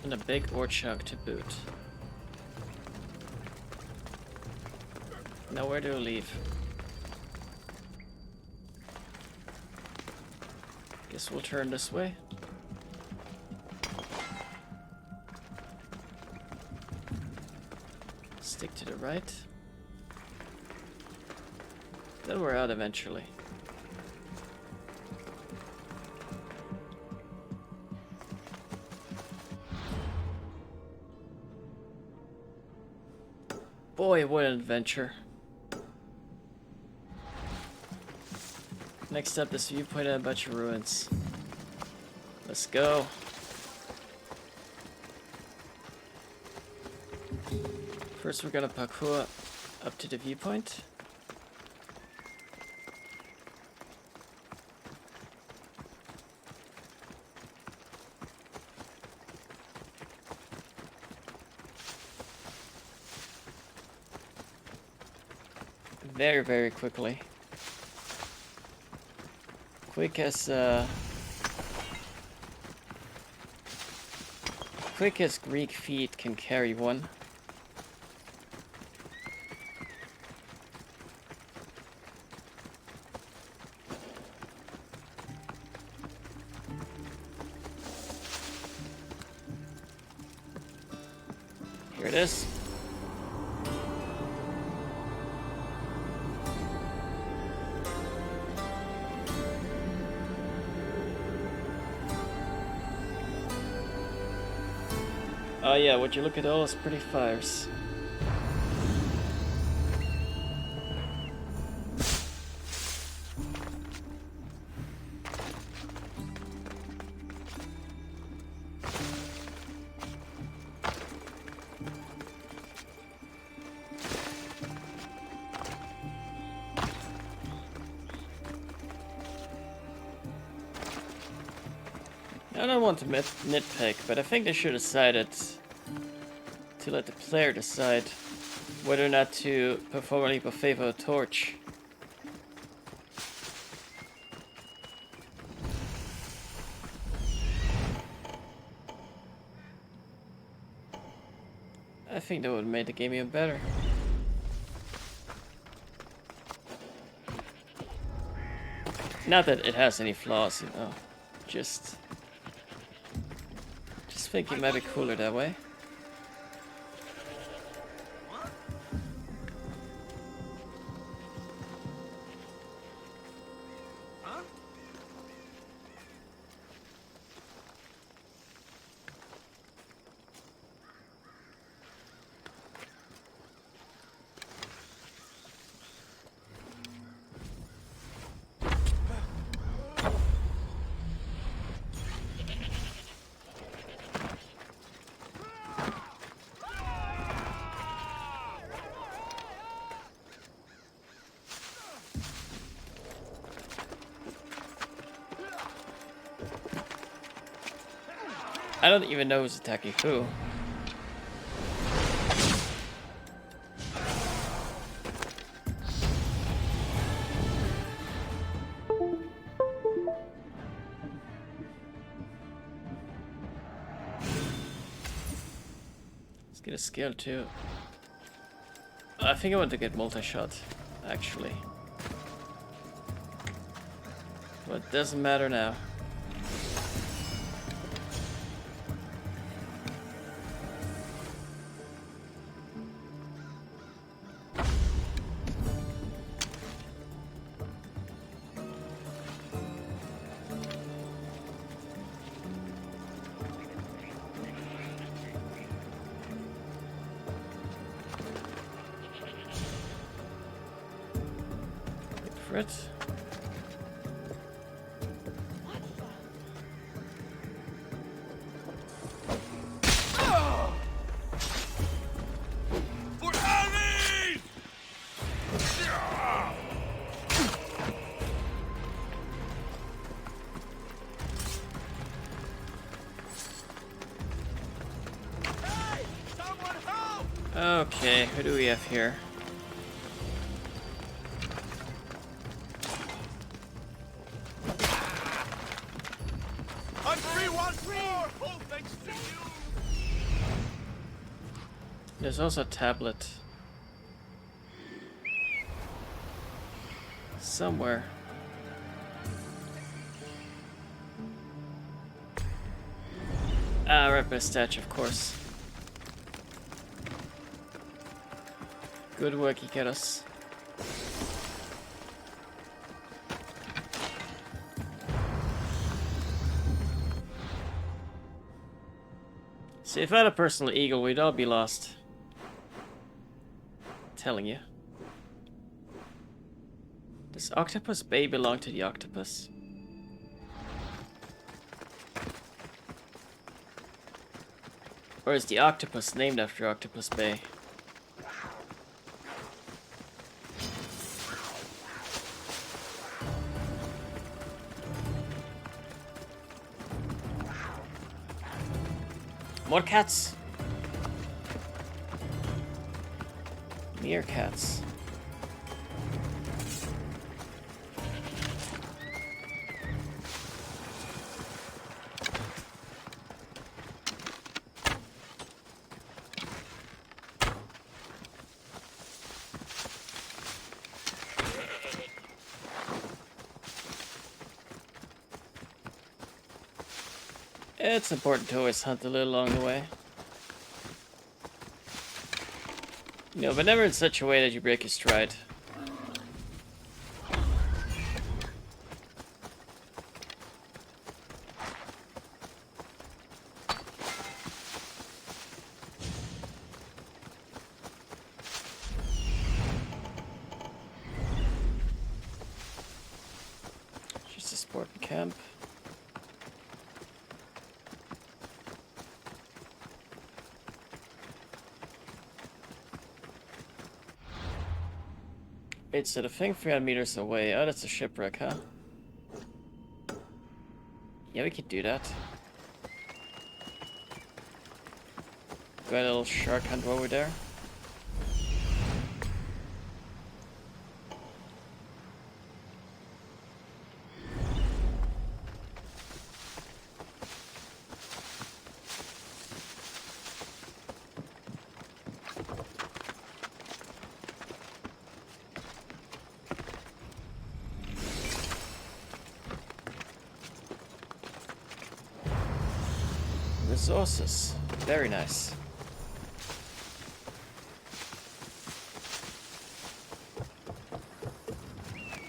And a big ore chunk to boot. Now where do we leave? Guess we'll turn this way. Stick to the right. Then we're out eventually. Boy, what an adventure. Next up, this viewpoint and a bunch of ruins. Let's go. First, we're gonna parkour up to the viewpoint. Very, very quickly. Quick as Greek feet can carry one. Here it is. Oh yeah, would you look at all those pretty fires? I don't want to nitpick, but I think they should have decided to let the player decide whether or not to perform a leap of faith or a torch. I think that would have made the game even better. Not that it has any flaws, you know. Just think it might be cooler that way. I don't even know who's attacking who. Let's get a skill too. I think I want to get multi-shot, actually. But it doesn't matter now. It. For Harry! Hey! Someone help! Okay, who do we have here? There's also a tablet. Somewhere. Ah, right by the statue, of course. Good work, Ikaros. See, if I had a personal eagle, we'd all be lost. I'm telling you. Does Octopus Bay belong to the octopus? Or is the octopus named after Octopus Bay? More cats! Meerkats. It's important to always hunt a little along the way. You know, but never in such a way that you break your stride. Just a sporting camp. Wait, so the thing 300 meters away. Oh, that's a shipwreck, huh? Yeah, we could do that. Got a little shark hunt over there. Resources. Very nice.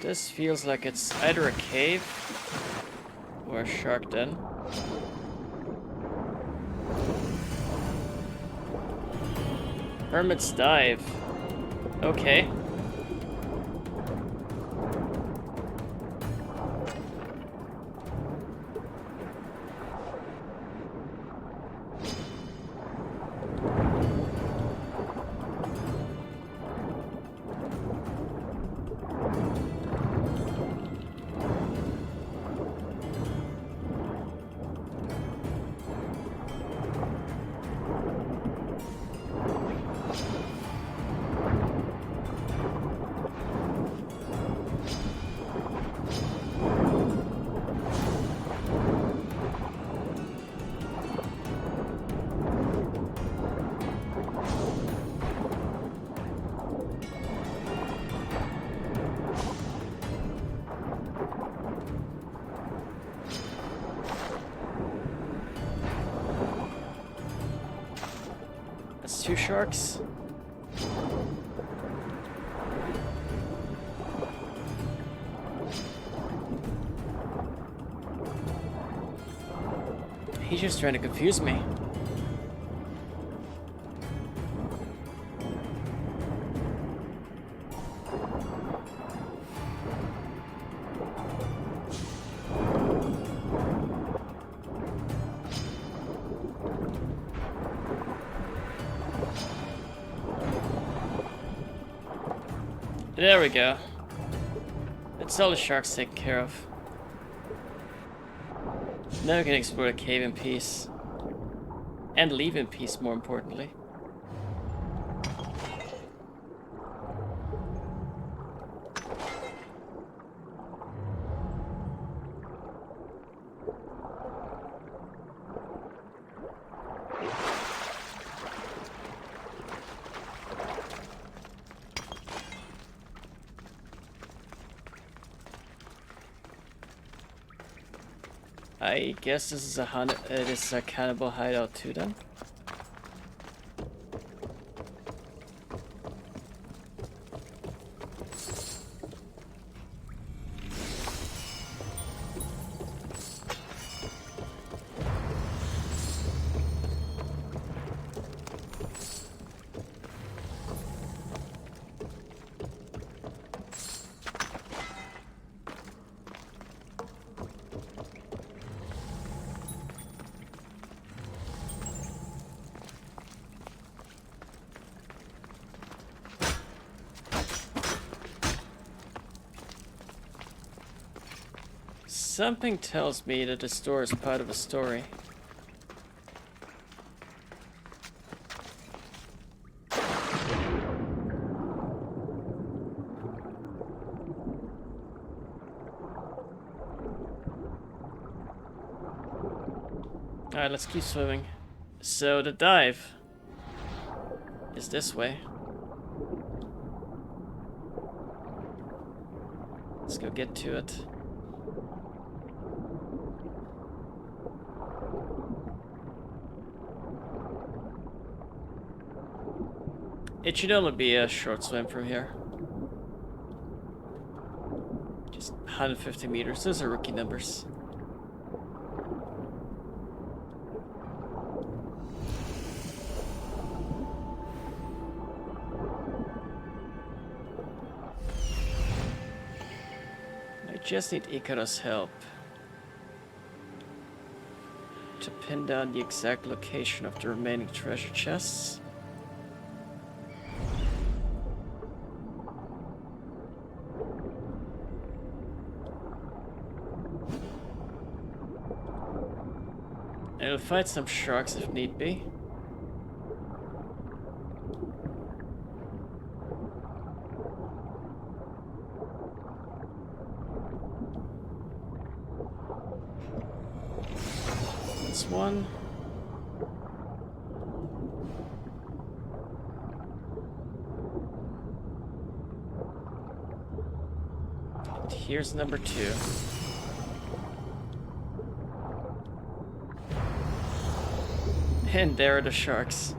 This feels like it's either a cave or a shark den. Hermit's Dive. Okay. That's 2 sharks. He's just trying to confuse me. There we go. It's all the sharks taken care of. Now we can explore the cave in peace. And leave in peace, more importantly. I guess this is a cannibal hideout too then. Something tells me that this door is part of a story. Alright, let's keep swimming. So the dive is this way. Let's go get to it. It should only be a short swim from here. Just 150 meters. Those are rookie numbers. I just need Ikaru's help to pin down the exact location of the remaining treasure chests. And we'll fight some sharks if need be. That's one. And here's number 2. And there are the sharks.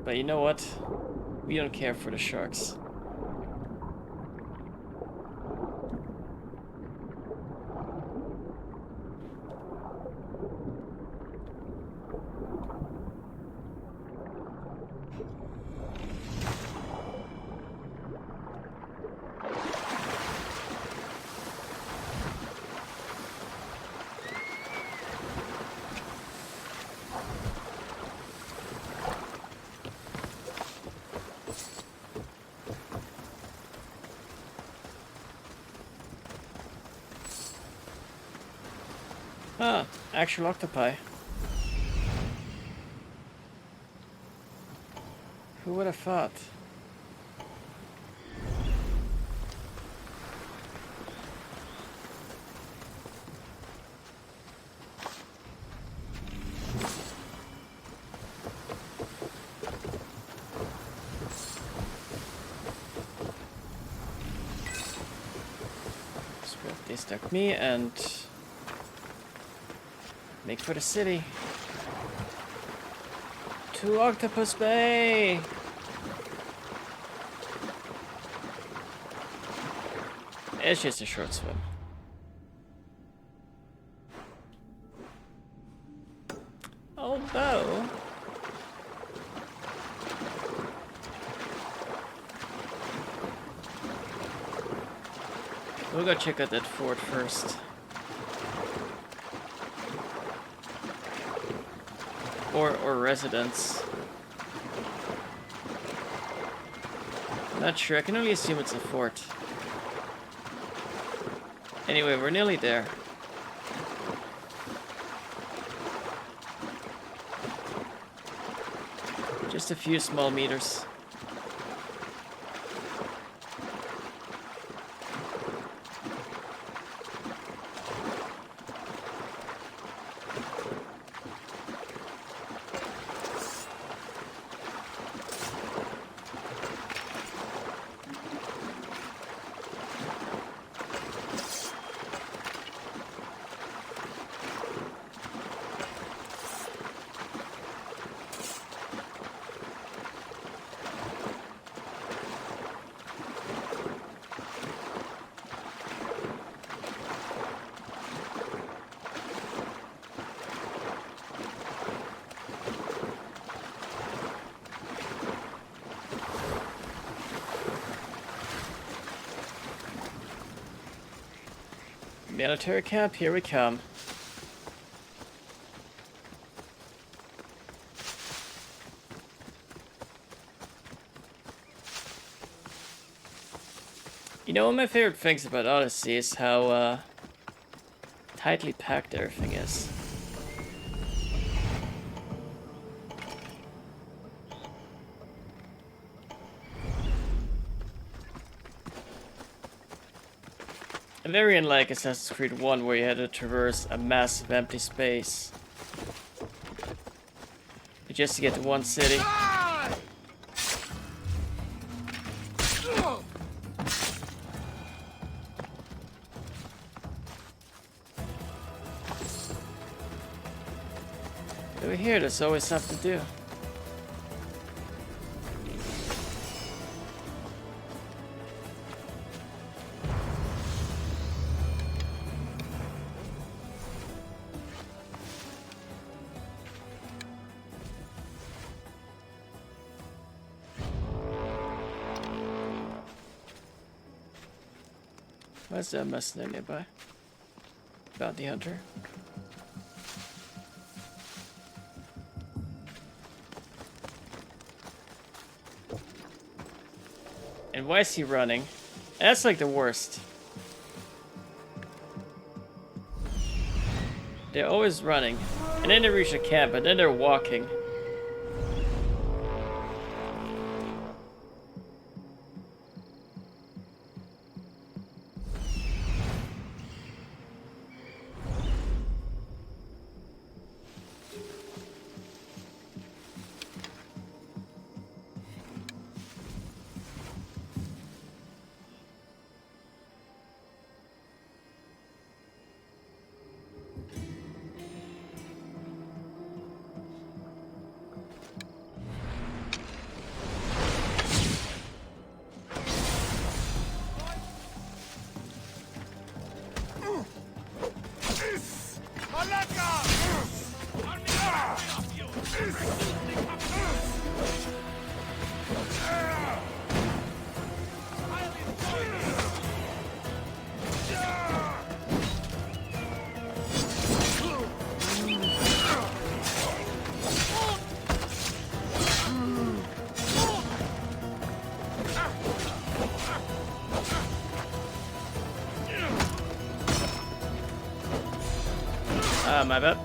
But you know what? We don't care for the sharks. Ah, actual octopi. Who would have thought? So they stuck me and make for the city. To Octopus Bay! It's just a short swim. Although... we'll go check out that fort first. Or residence. Not sure, I can only assume it's a fort. Anyway, we're nearly there. Just a few small meters. Military camp, here we come. You know, one of my favorite things about Odyssey is how tightly packed everything is. And very unlike Assassin's Creed 1, where you had to traverse a massive empty space just to get to one city. Over here, there's always something to do. Why's that messenger nearby? Bounty hunter. And why is he running? That's like the worst. They're always running. And then they reach a camp, and then they're walking. My bad.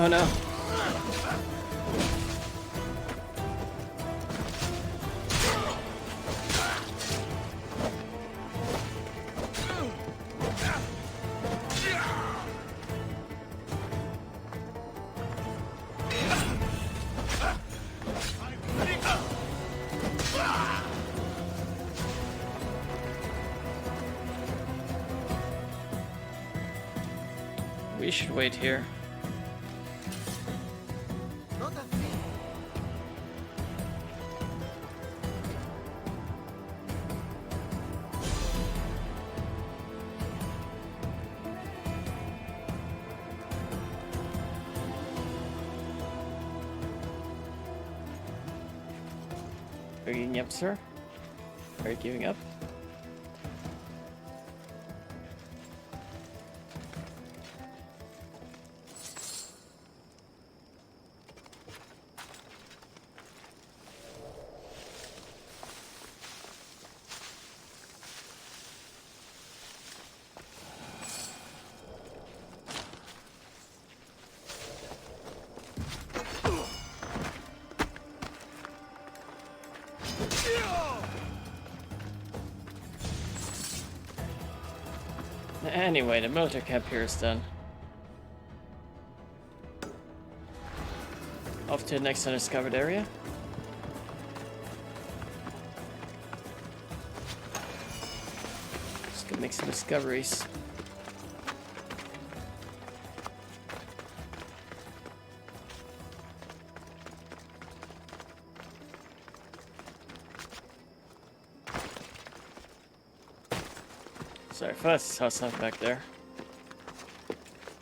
Oh no. We should wait here. Are you giving up, sir? Are you giving up? Anyway, the military camp here is done. Off to the next undiscovered area. Just gonna make some discoveries. Sorry, first saw something back there.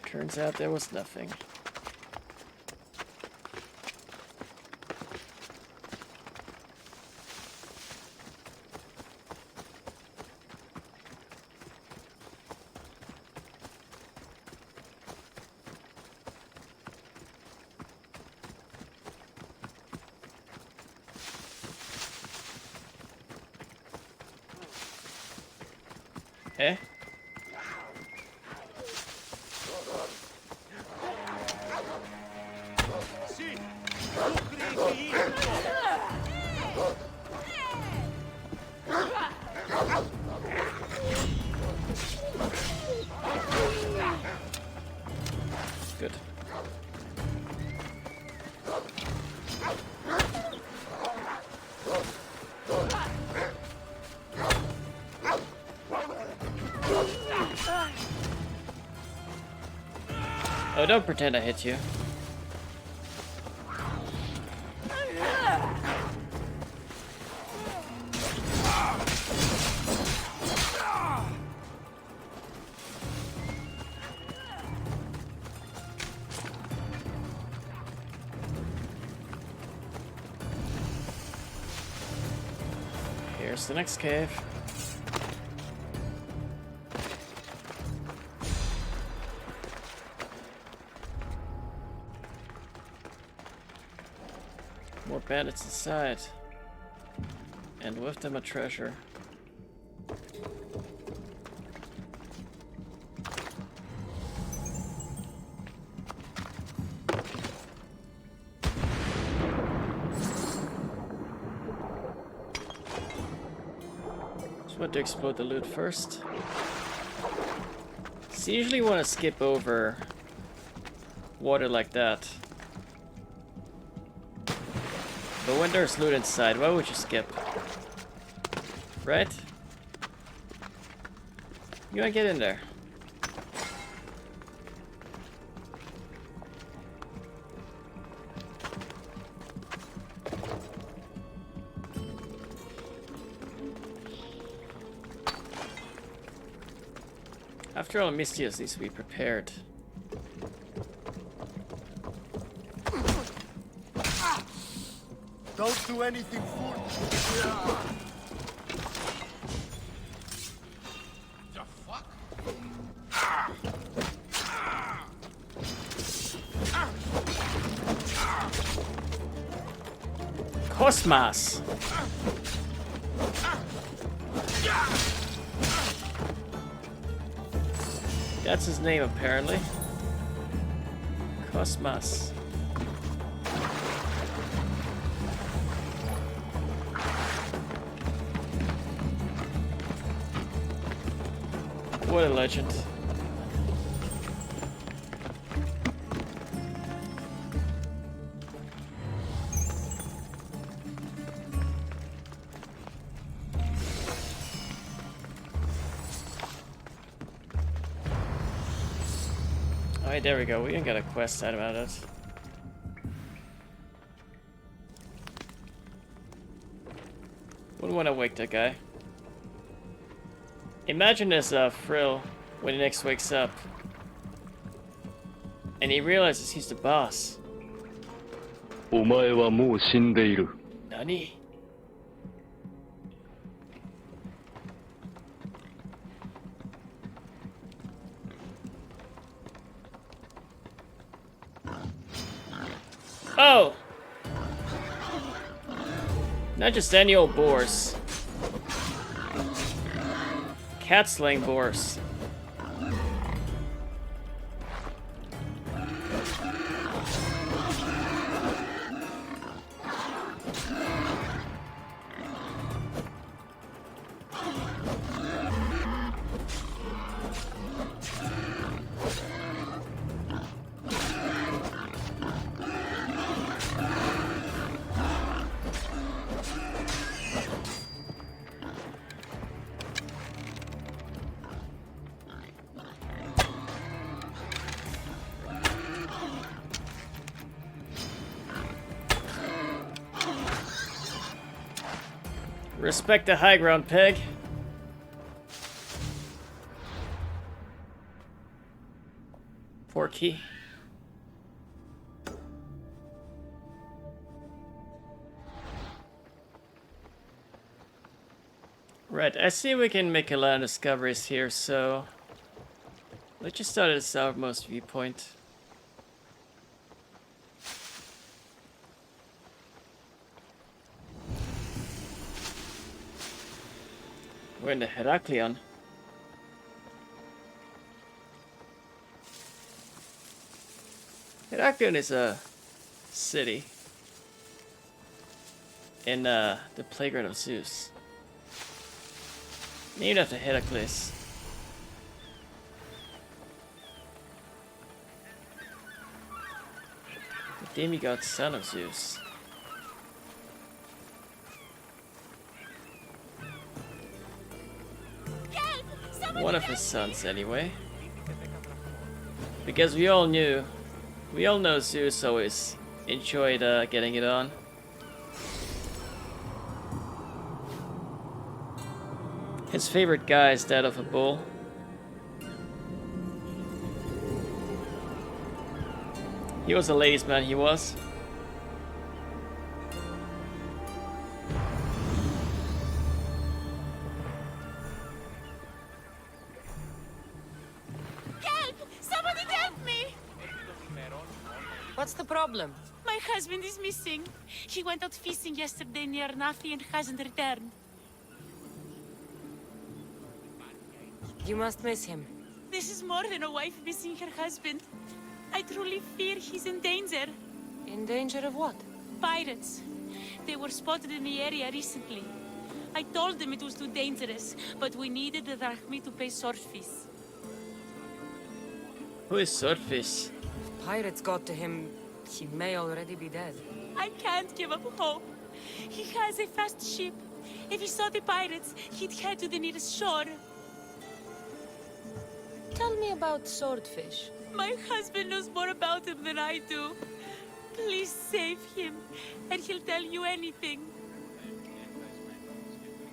Turns out there was nothing. Eh? Good. Oh, don't pretend I hit you. Here's the next cave. More bandits inside. And with them a treasure. Just want to explode the loot first. So you usually want to skip over water like that. But when there's loot inside, why would you skip? Right? You wanna get in there. After all, Mistios needs to be prepared. Don't do anything foolish. The fuck? Cosmas! That's his name, apparently. Cosmas. What a legend. Alright, there we go. We can get a quest out of it. Wouldn't want to wake that guy. Imagine this Frill when he next wakes up and he realizes he's the boss. お前はもう死んでいる。何? Oh! Not just any old boars. Cat-slaying boars. Respect the high ground, Peg. Porky. Right, I see we can make a lot of discoveries here, so let's just start at the southmost viewpoint. We're in the Heraklion. Heraklion is a city in the playground of Zeus. Named after Heracles. The demigod son of Zeus. One of his sons, anyway. Because we all know Zeus always enjoyed getting it on. His favorite guy is that of a bull. He was a ladies' man, he was. Help! Somebody help me! What's the problem? My husband is missing. He went out fishing yesterday near Nafi and hasn't returned. You must miss him. This is more than a wife missing her husband. I truly fear he's in danger. In danger of what? Pirates. They were spotted in the area recently. I told them it was too dangerous, but we needed the drachmi to pay Swordfish. Who is Swordfish? If pirates got to him, he may already be dead. I can't give up hope. He has a fast ship. If he saw the pirates, he'd head to the nearest shore. Tell me about Swordfish. My husband knows more about him than I do. Please save him, and he'll tell you anything.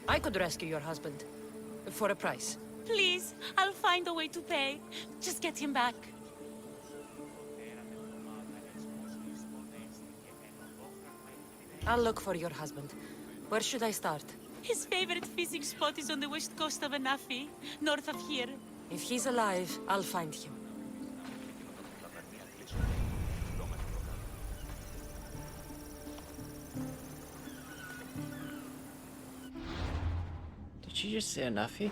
I could rescue your husband. For a price. Please, I'll find a way to pay. Just get him back. I'll look for your husband. Where should I start? His favorite fishing spot is on the west coast of Anafi, north of here. If he's alive, I'll find him. Did you just say Anafi?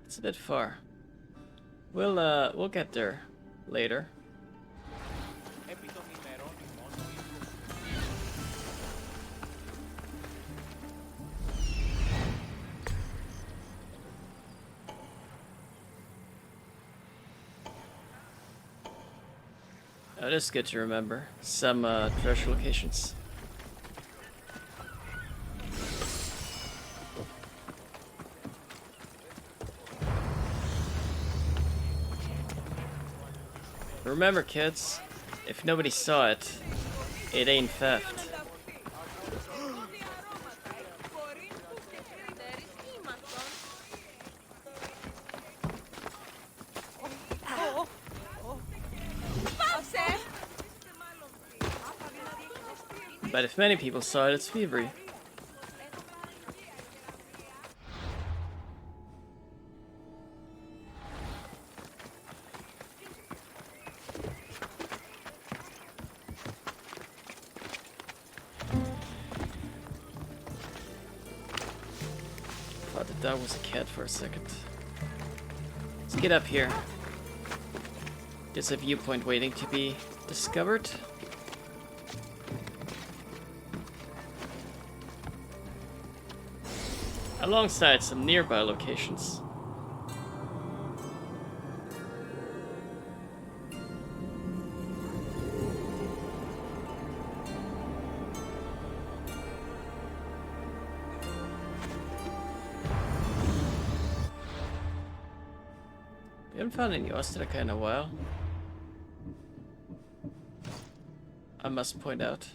It's a bit far. We'll get there later. It is good to remember some treasure locations. Remember, kids, if nobody saw it, it ain't theft. But if many people saw it, it's thievery. Thought that was a cat for a second. Let's get up here. There's a viewpoint waiting to be discovered. Alongside some nearby locations. We haven't found any Ostraka in a while. I must point out.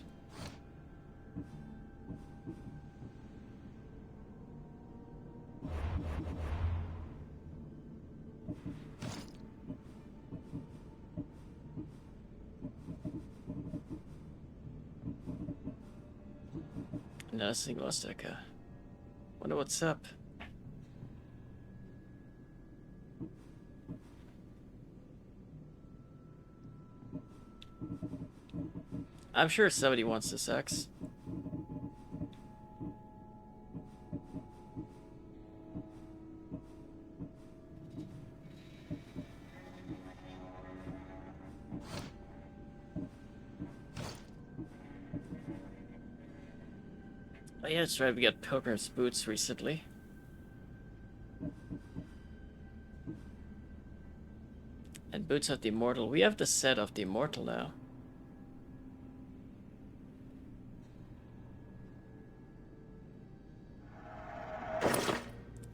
Not a single Osaka. Wonder what's up. I'm sure somebody wants this axe. Oh yeah, that's right, we got Pilgrim's boots recently. And boots of the Immortal. We have the set of the Immortal now.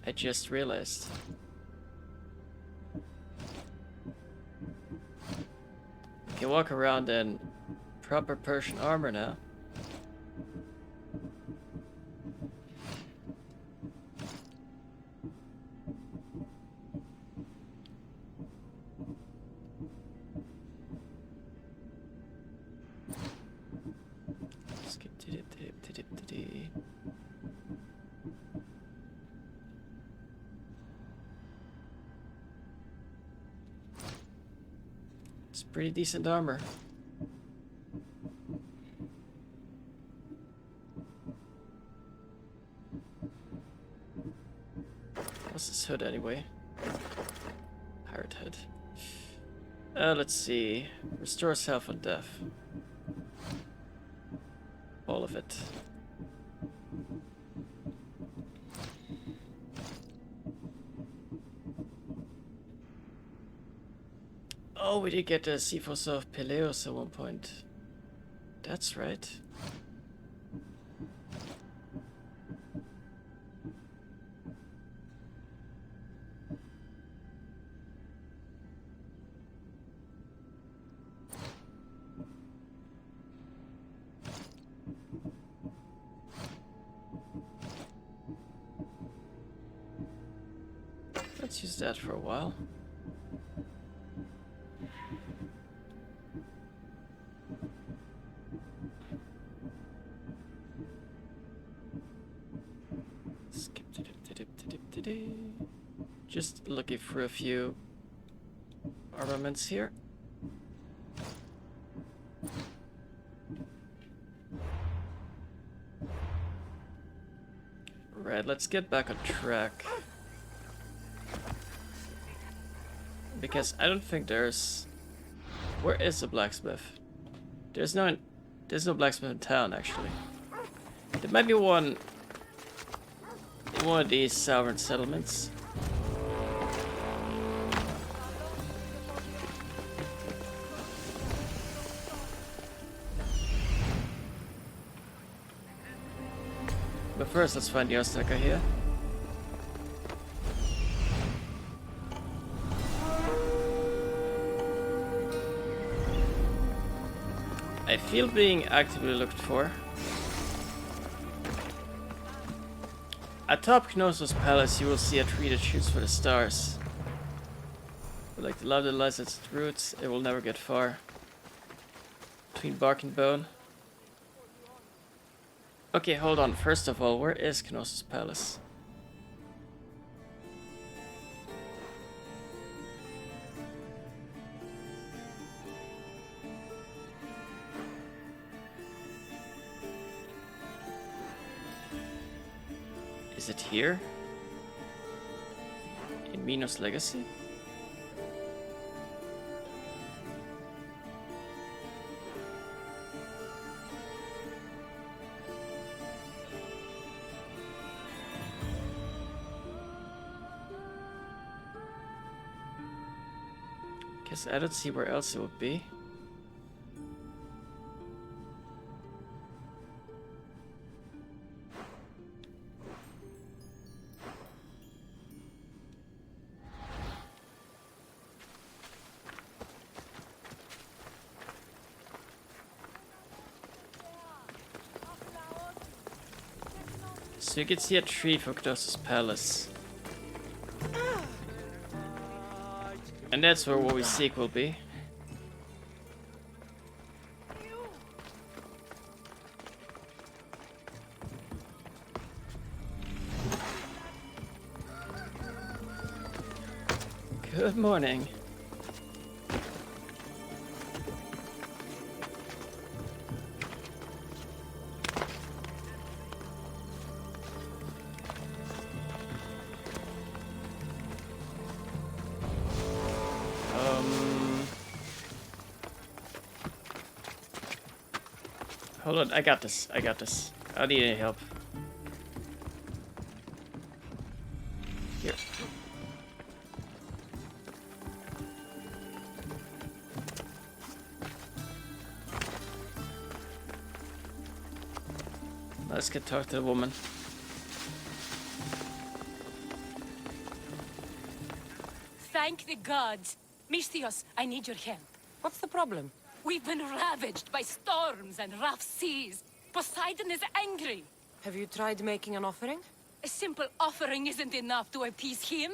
I just realized. You can walk around in proper Persian armor now. It's pretty decent armor. What's this hood anyway? Pirate hood. Let's see. Restores health and death. All of it. Oh, we did get a Cephos of Peleus at one point. That's right. Let's use that for a while. Just looking for a few armaments here. Right, let's get back on track. Because I don't think there's... Where is the blacksmith? There's no blacksmith in town, actually. There might be one in one of these sovereign settlements. But first, let's find the Osaka here. I feel being actively looked for. Atop Knossos Palace, you will see a tree that shoots for the stars. But like the love that lies at its roots, it will never get far. Between bark and bone. Okay, hold on. First of all, where is Knossos Palace? Is it here? In Minos Legacy? Guess I don't see where else it would be. So you can see a tree for Knossos Palace. And that's where what we seek will be. Good morning. Hold on, I got this. I got this. I don't need any help. Here. Let's get talk to the woman. Thank the gods. Misthios, I need your help. What's the problem? We've been ravaged by storms and rough seas. Poseidon is angry. Have you tried making an offering? A simple offering isn't enough to appease him.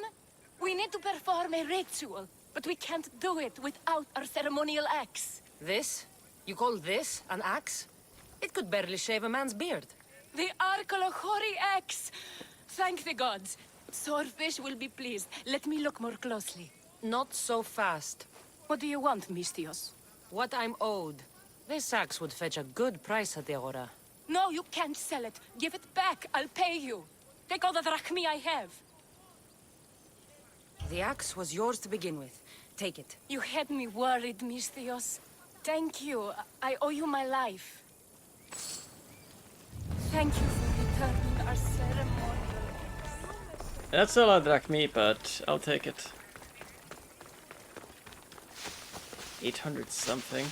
We need to perform a ritual, but we can't do it without our ceremonial axe. This? You call this an axe? It could barely shave a man's beard. The Arkalahori axe! Thank the gods. Swordfish will be pleased. Let me look more closely. Not so fast. What do you want, Misthios? What I'm owed. This axe would fetch a good price at the Aura. No, you can't sell it. Give it back. I'll pay you. Take all the drachmi I have. The axe was yours to begin with. Take it. You had me worried, Misthios. Thank you. I owe you my life. Thank you for returning our ceremonial. That's a lot of drachmi, but I'll take it. 800 something.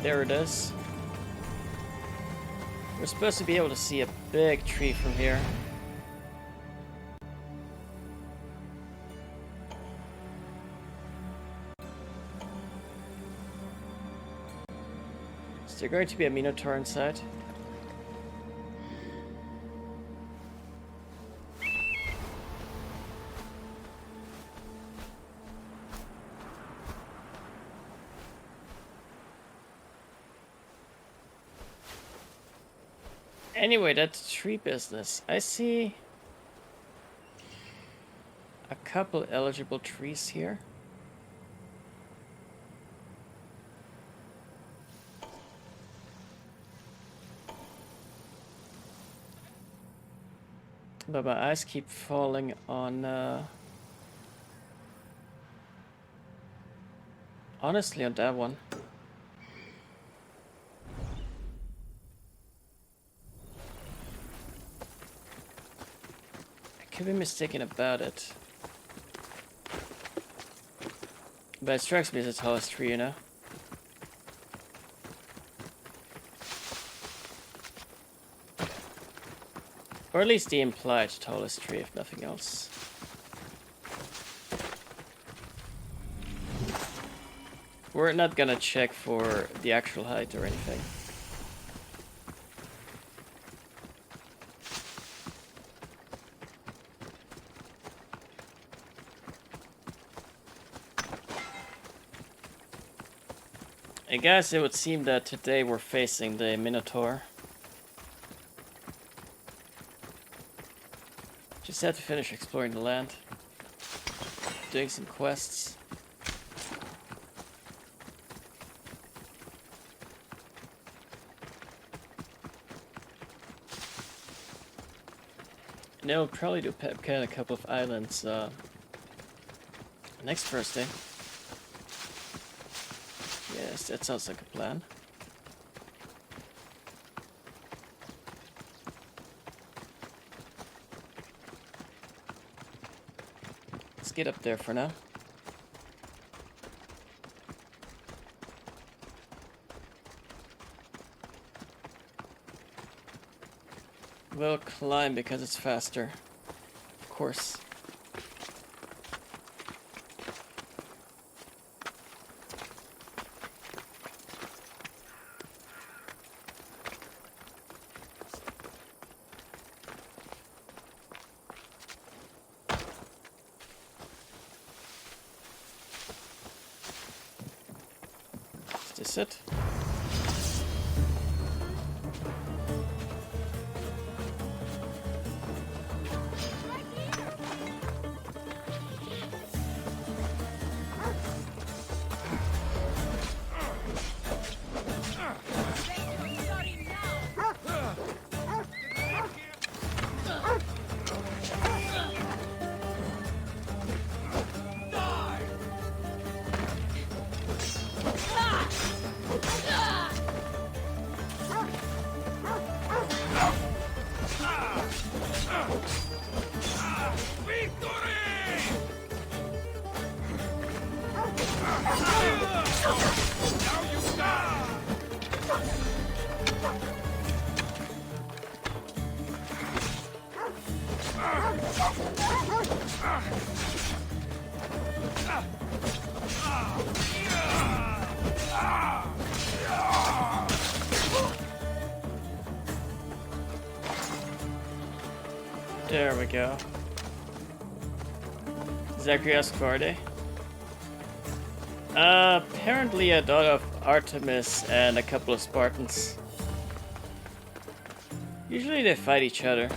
There it is. We're supposed to be able to see a big tree from here. Is there going to be a Minotaur inside? Anyway, that's tree business. I see a couple eligible trees here. But my eyes keep falling on honestly on that one. Could be mistaken about it, but it strikes me as the tallest tree, you know. Or at least the implied tallest tree, if nothing else. We're not gonna check for the actual height or anything. I guess it would seem that today we're facing the Minotaur. Just have to finish exploring the land. Doing some quests. And then we'll probably do a couple of islands next Thursday. Yes, that sounds like a plan. Let's get up there for now. will climb because it's faster. Of course. Is this it? There we go. Zacharias Corday. Apparently a daughter of Artemis and a couple of Spartans. Usually they fight each other.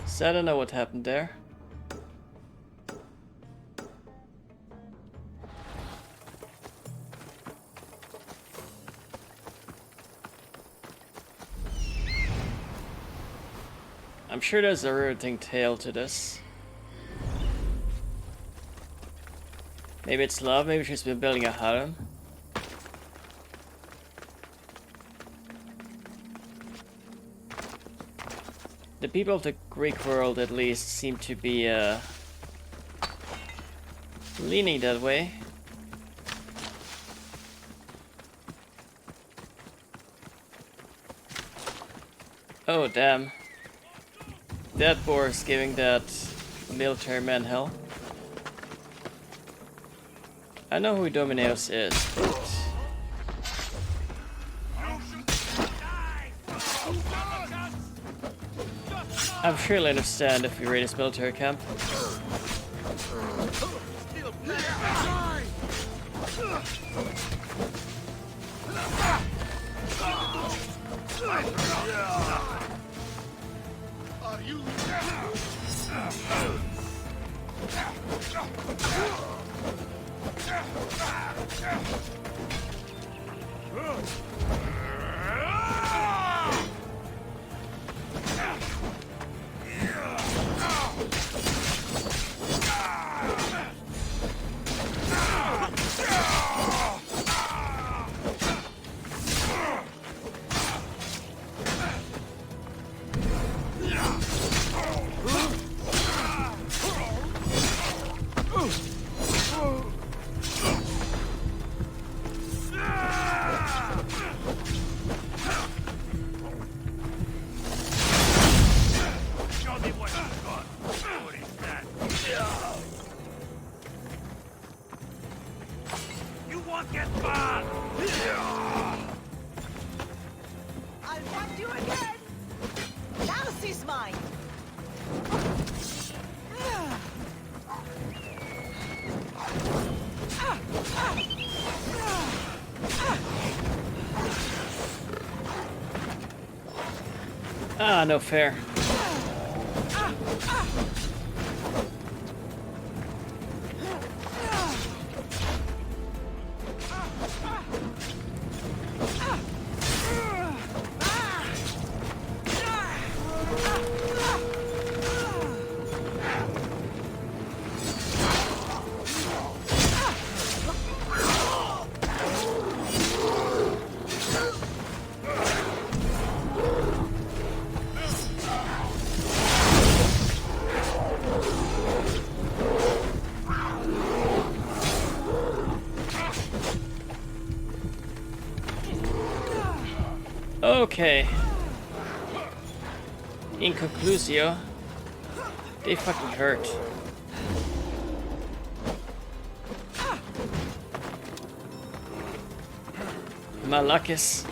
So I don't know what happened there. I'm sure there's a riveting tale to this. Maybe it's love, maybe she's been building a harem. The people of the Greek world at least seem to be leaning that way. Oh damn. That boar is giving that military man hell. I know who Domineos is, but I'm sure he'll understand if we raid his military camp. Ah, no fair. Okay. In conclusio, they fucking hurt. Malakis.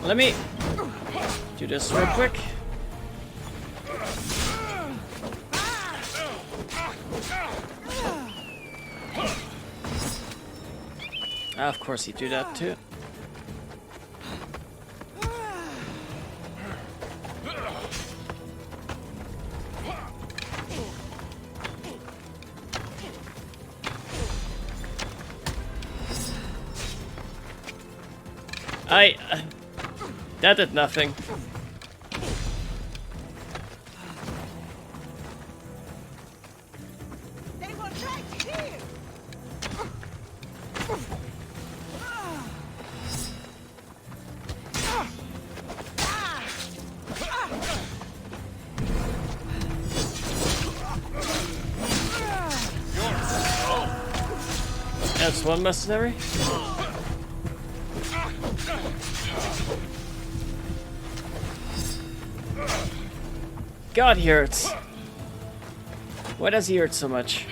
Let me do this real quick. Of course you do that too. That did nothing. They were right here. That's one mercenary. God, he hurts. Why does he hurt so much?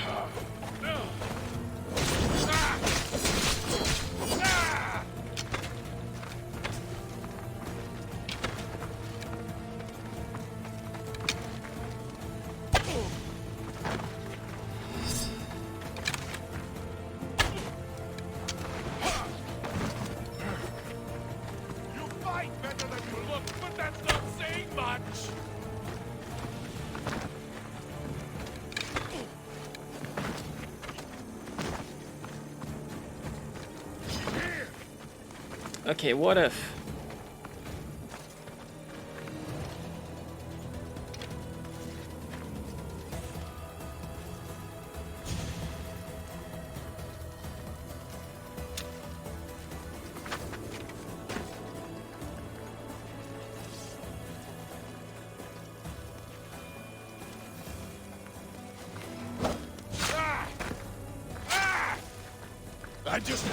You fight better than you look, but that's not saying much. Okay, what if? I just...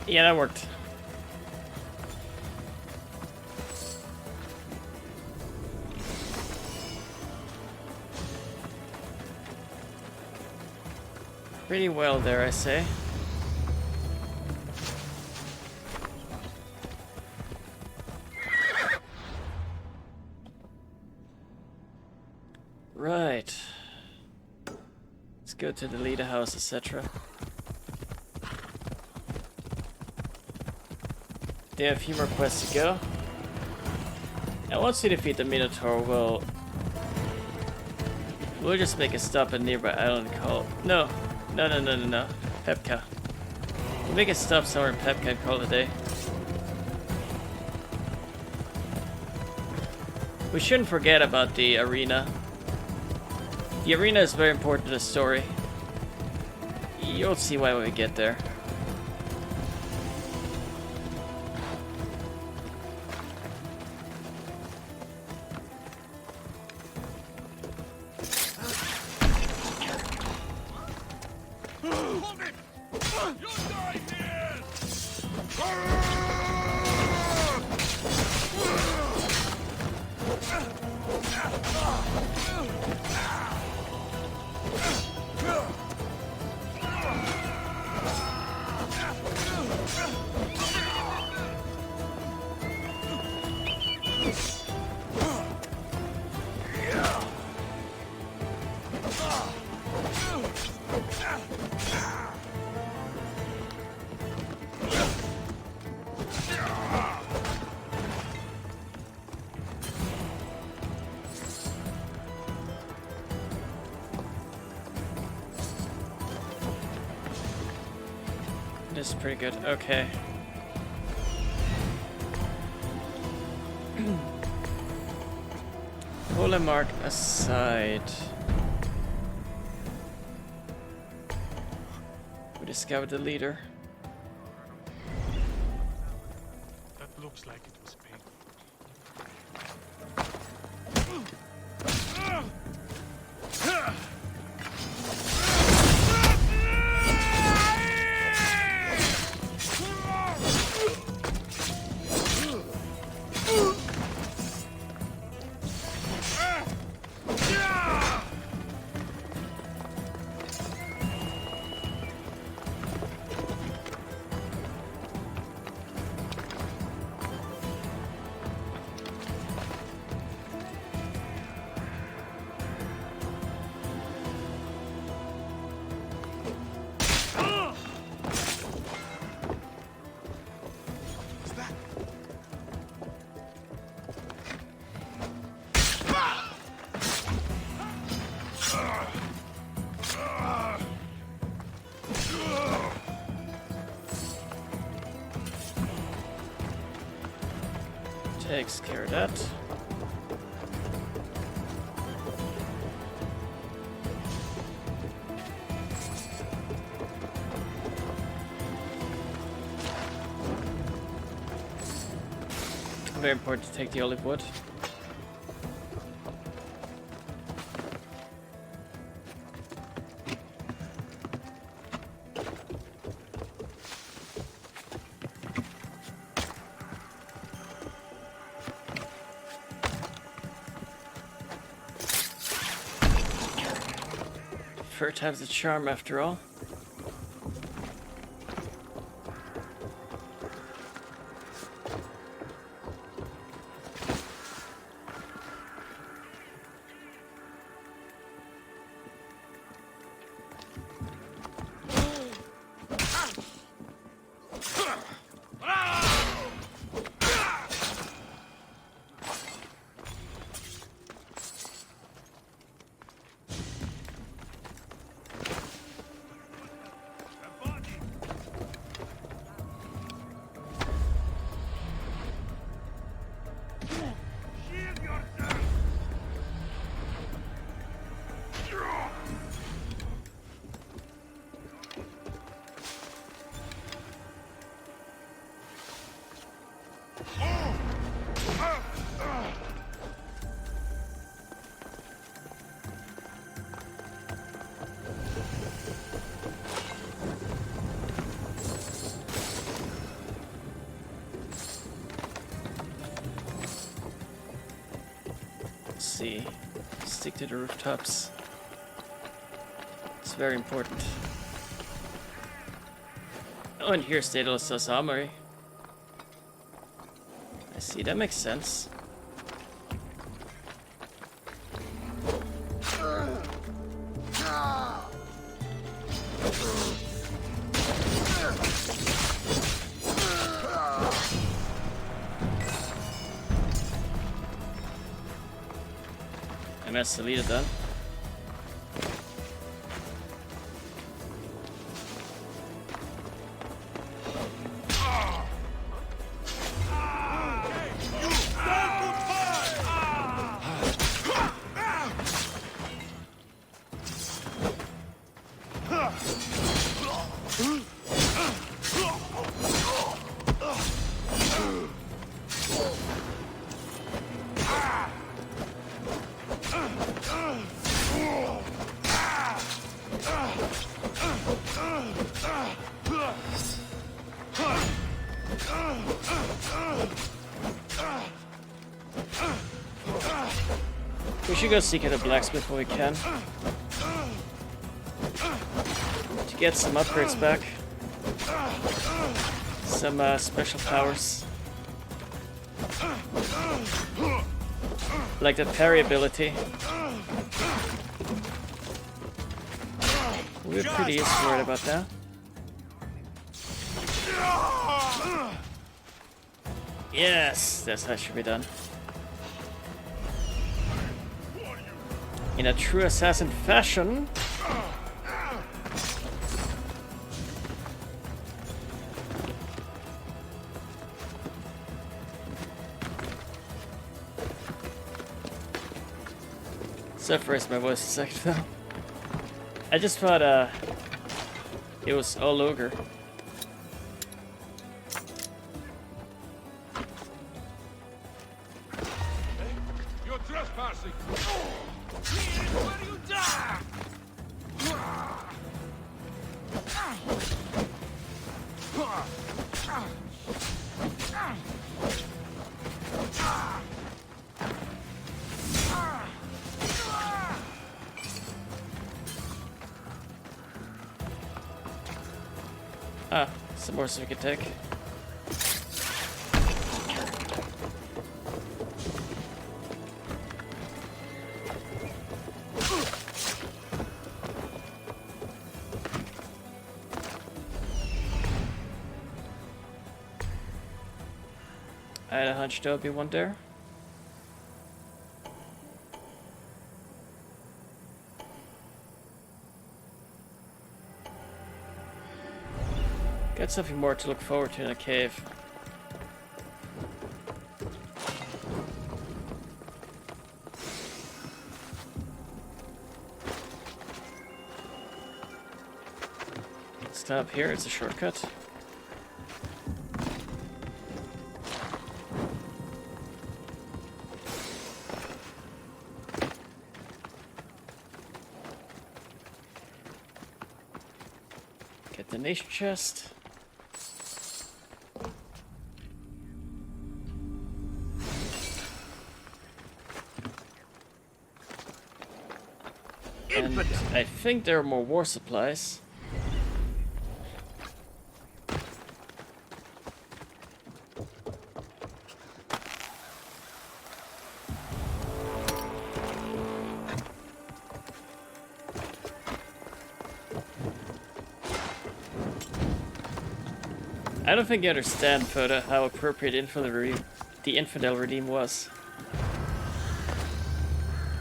Yeah, that worked. Pretty well there, I say. Right. Let's go to the leader house, etc. They have a few more quests to go. And once we defeat the Minotaur, we'll just make a stop at a nearby island called... No. Pepka. We'll make a stop somewhere in Pepka and call it a day. We shouldn't forget about the arena. The arena is very important to the story. You'll see why when we get there. This is pretty good. Okay. Holy mark aside. We discovered the leader. That looks like it was painful. Takes care of that. Very important to take the olive wood. Third time's the charm after all. See, stick to the rooftops. It's very important. Oh, and here's Daedalus's armory. I see, that makes sense. I messed the leader then. We should go seek out a blacksmith when we can. To get some upgrades back. Some special powers. Like the parry ability. We're pretty used to it about that. Yes, that's how it should be done. In a true assassin fashion. So first my voice a second though. I just thought it was all ogre. You're trespassing! Here's where you die! Ah, some more so we can take. I had a hunch there would be one there. Got something more to look forward to in a cave. Stop here, it's a shortcut. Get the nation chest. And I think there are more war supplies. I don't think you understand, Foda, how appropriate the Infidel Redeem was.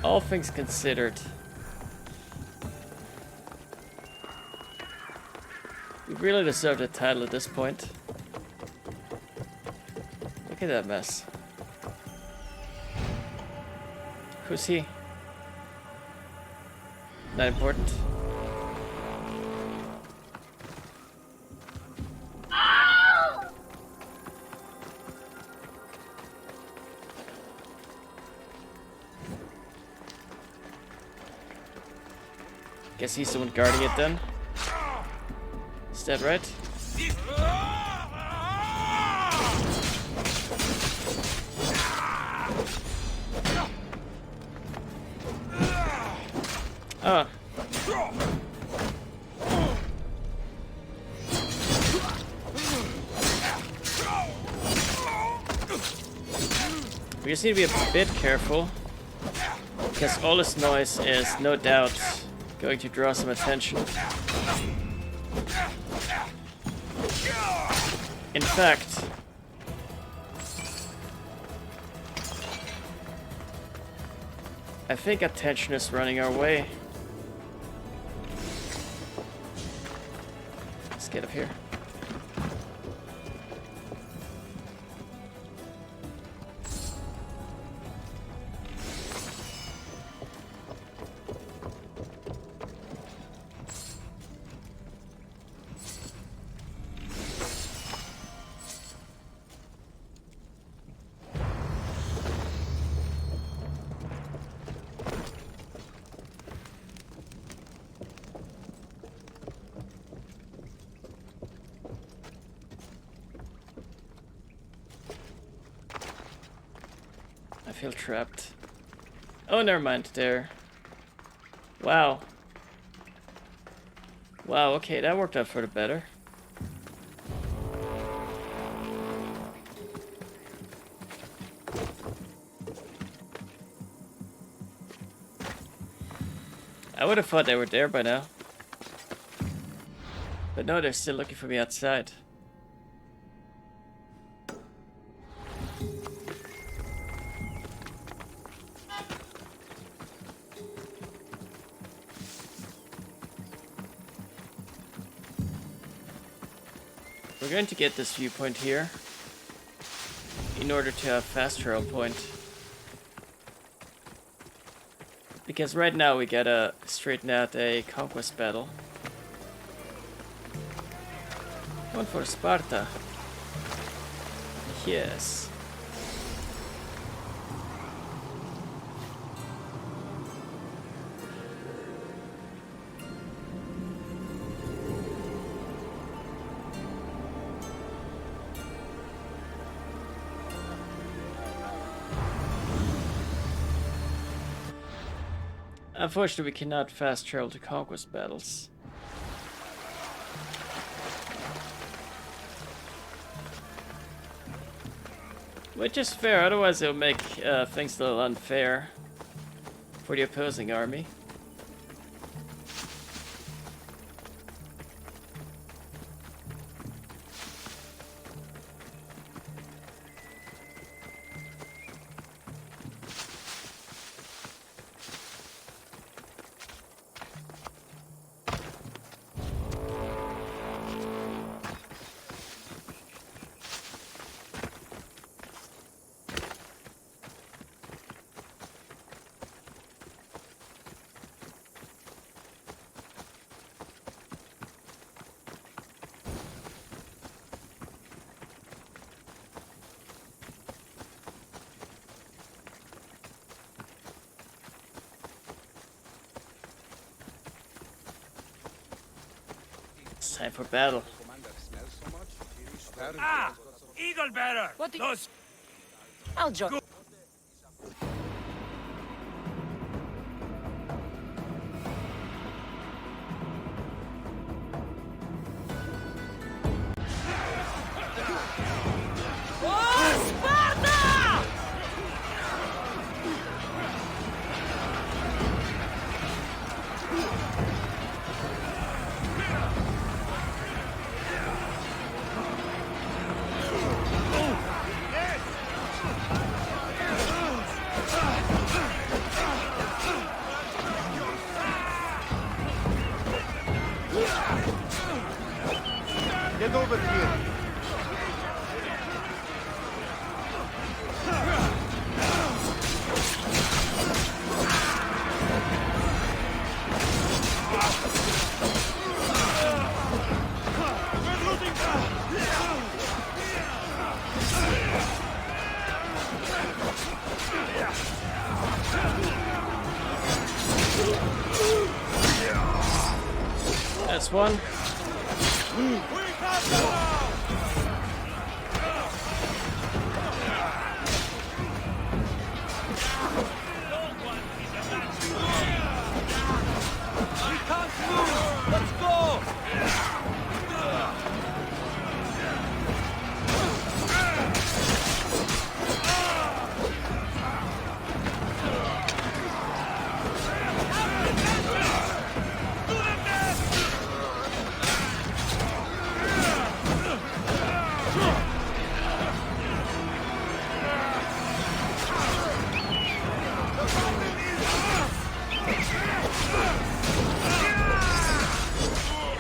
All things considered. We really deserve the title at this point. Look at that mess. Who's he? Not important. Guess he's the one guarding it then. Is that right? Ah. We just need to be a bit careful, because all this noise is no doubt going to draw some attention. In fact, I think attention is running our way. Let's get up here. I feel trapped. Oh, never mind. There. Wow. Wow, okay, that worked out for the better. I would have thought they were there by now. But no, they're still looking for me outside. We're going to get this viewpoint here in order to have fast travel point. Because right now we gotta straighten out a conquest battle. One for Sparta. Yes. Unfortunately, we cannot fast travel to conquest battles. Which is fair, otherwise it'll make things a little unfair for the opposing army. It's time for battle. Ah! Eagle bearer! What do you... Those... I'll join. Get over here. That's one.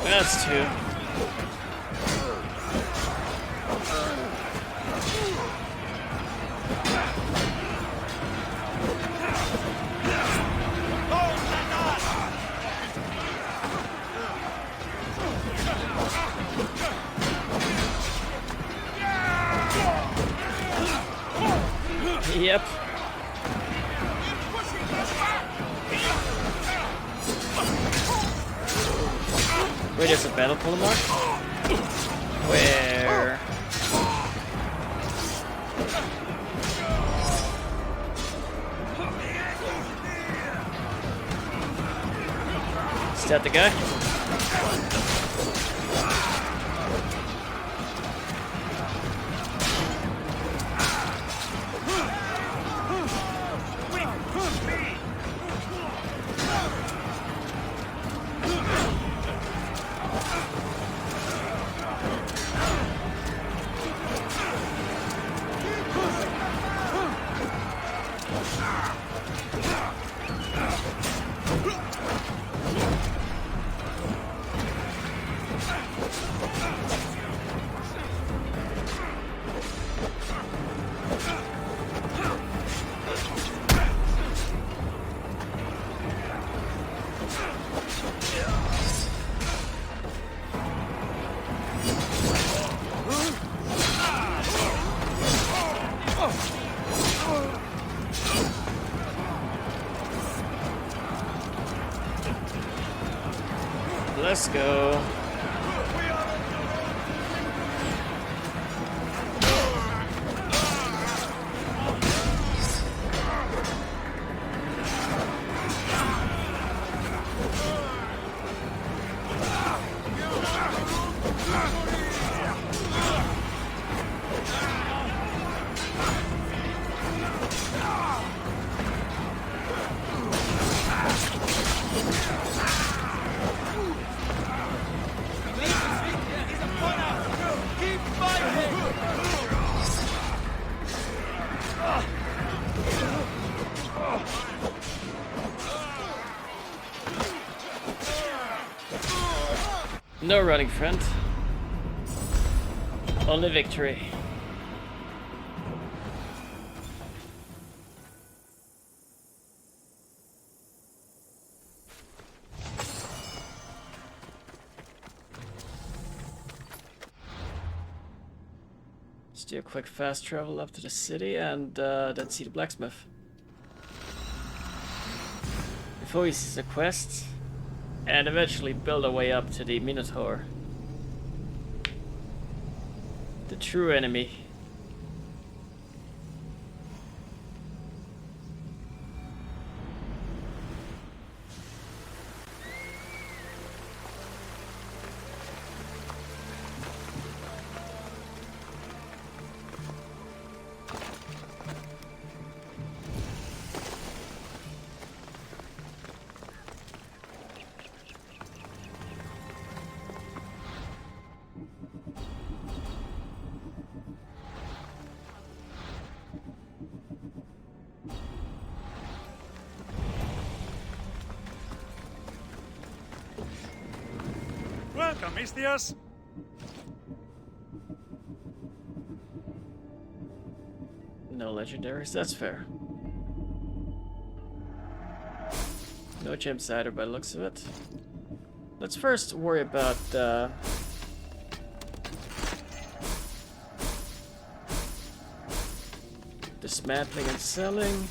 That's two. Yep. Wait, there's a battle pull mark? Where? Is that the guy? Let's go. No running, friend. Only victory. Let's do a quick fast travel up to the city and then see the blacksmith. Before we see the quest, and eventually build our way up to the Minotaur. The true enemy. Welcome, Mistios. No legendaries, that's fair. No gems either by the looks of it. Let's first worry about dismantling and selling.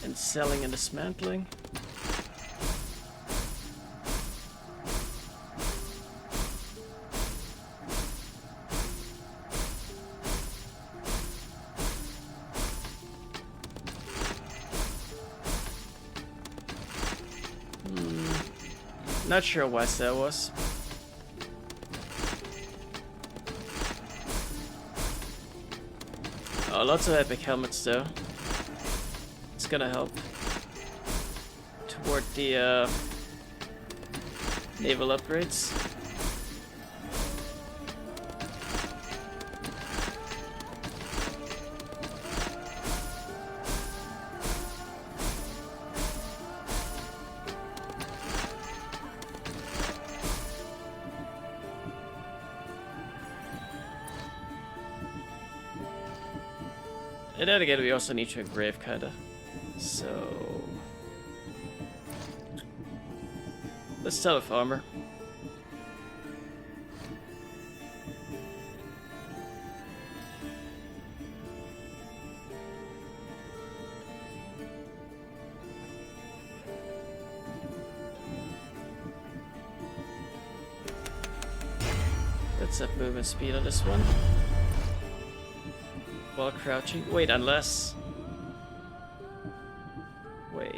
And selling and dismantling. Not sure why that was. Oh, lots of epic helmets though. It's gonna help toward the naval upgrades. And then again, we also need to engrave, kinda. So let's start with armor. Let's up movement speed on this one. While crouching. Wait, unless... Wait.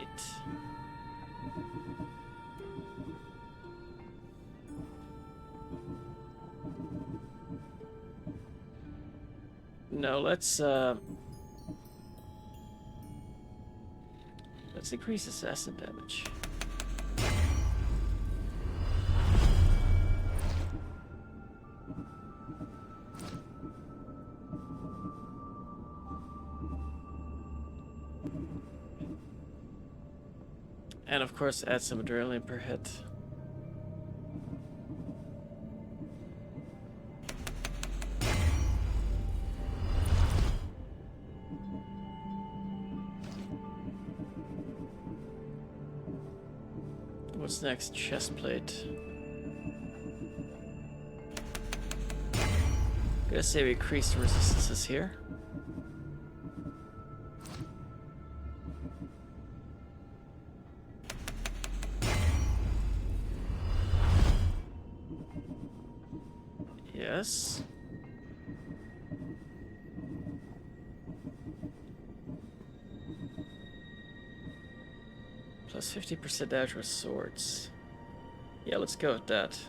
No, let's increase assassin damage. And of course, add some adrenaline per hit. What's next? Chest plate. Gonna say we increase the resistances here. Plus 50% damage with swords. Yeah, let's go with that.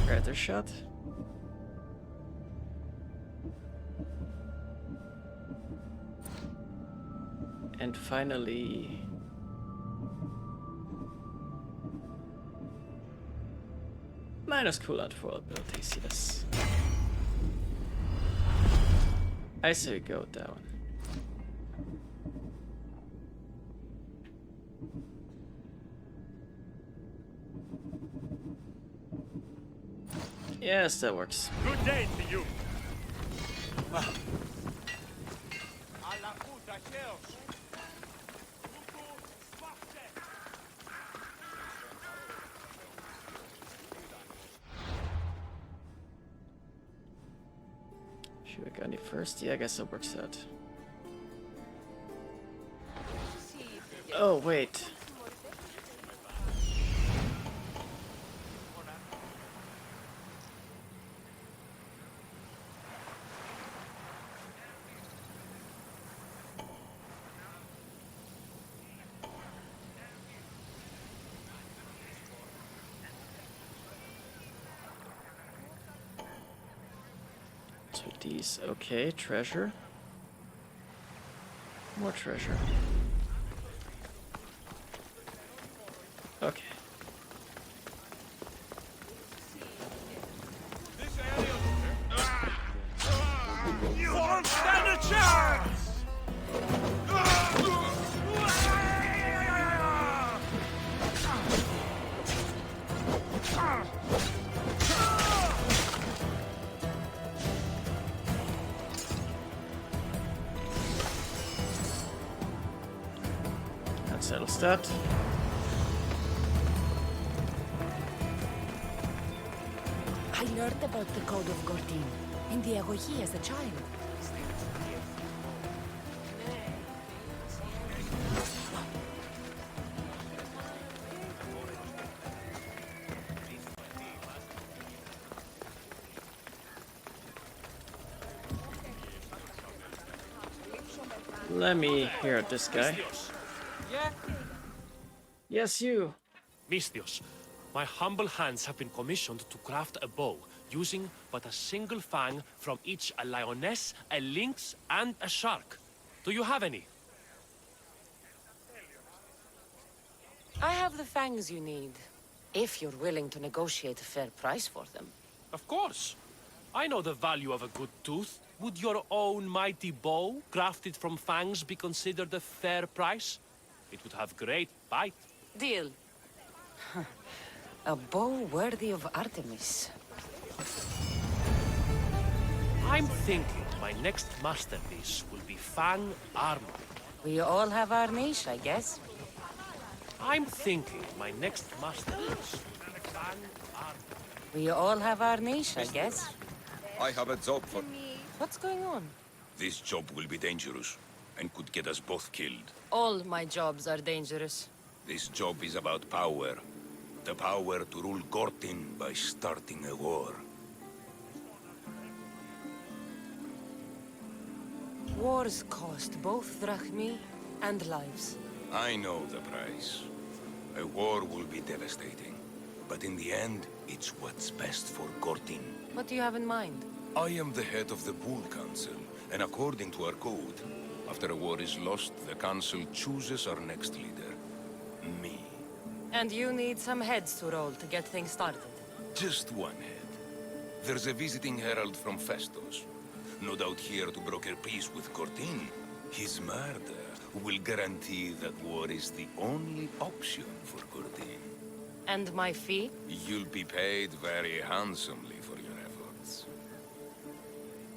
Rather shot. And finally, minus cooldown for all abilities, yes. I say go with that one. Yes, that works. Good day to you. Should I go any first? Yeah, I guess that works out. Oh, wait. So these, okay, treasure. More treasure. Okay. You won't stand a chance! That settles that. I learned about the Code of Gortin in the Egohi as a child. Let me hear this guy. Yeah? Yes, you. Misthios, my humble hands have been commissioned to craft a bow using but a single fang from each a lioness, a lynx, and a shark. Do you have any? I have the fangs you need, if you're willing to negotiate a fair price for them. Of course. I know the value of a good tooth. Would your own mighty bow, crafted from fangs, be considered a fair price? It would have great bite. Deal. A bow worthy of Artemis. I'm thinking my next masterpiece will be fang armor. We all have our niche, I guess. I'm thinking my next masterpiece will be fang armor. We all have our niche, I guess. I have a job for... What's going on? This job will be dangerous, and could get us both killed. All my jobs are dangerous. This job is about power. The power to rule Gortin by starting a war. Wars cost both drachmi and lives. I know the price. A war will be devastating. But in the end, it's what's best for Gortin. What do you have in mind? I am the head of the Bull Council, and according to our code, after a war is lost, the Council chooses our next leader. Me. And you need some heads to roll to get things started. Just one head. There's a visiting herald from Festos. No doubt here to broker peace with Gortin. His murder will guarantee that war is the only option for Gortin. And my fee? You'll be paid very handsomely for your efforts.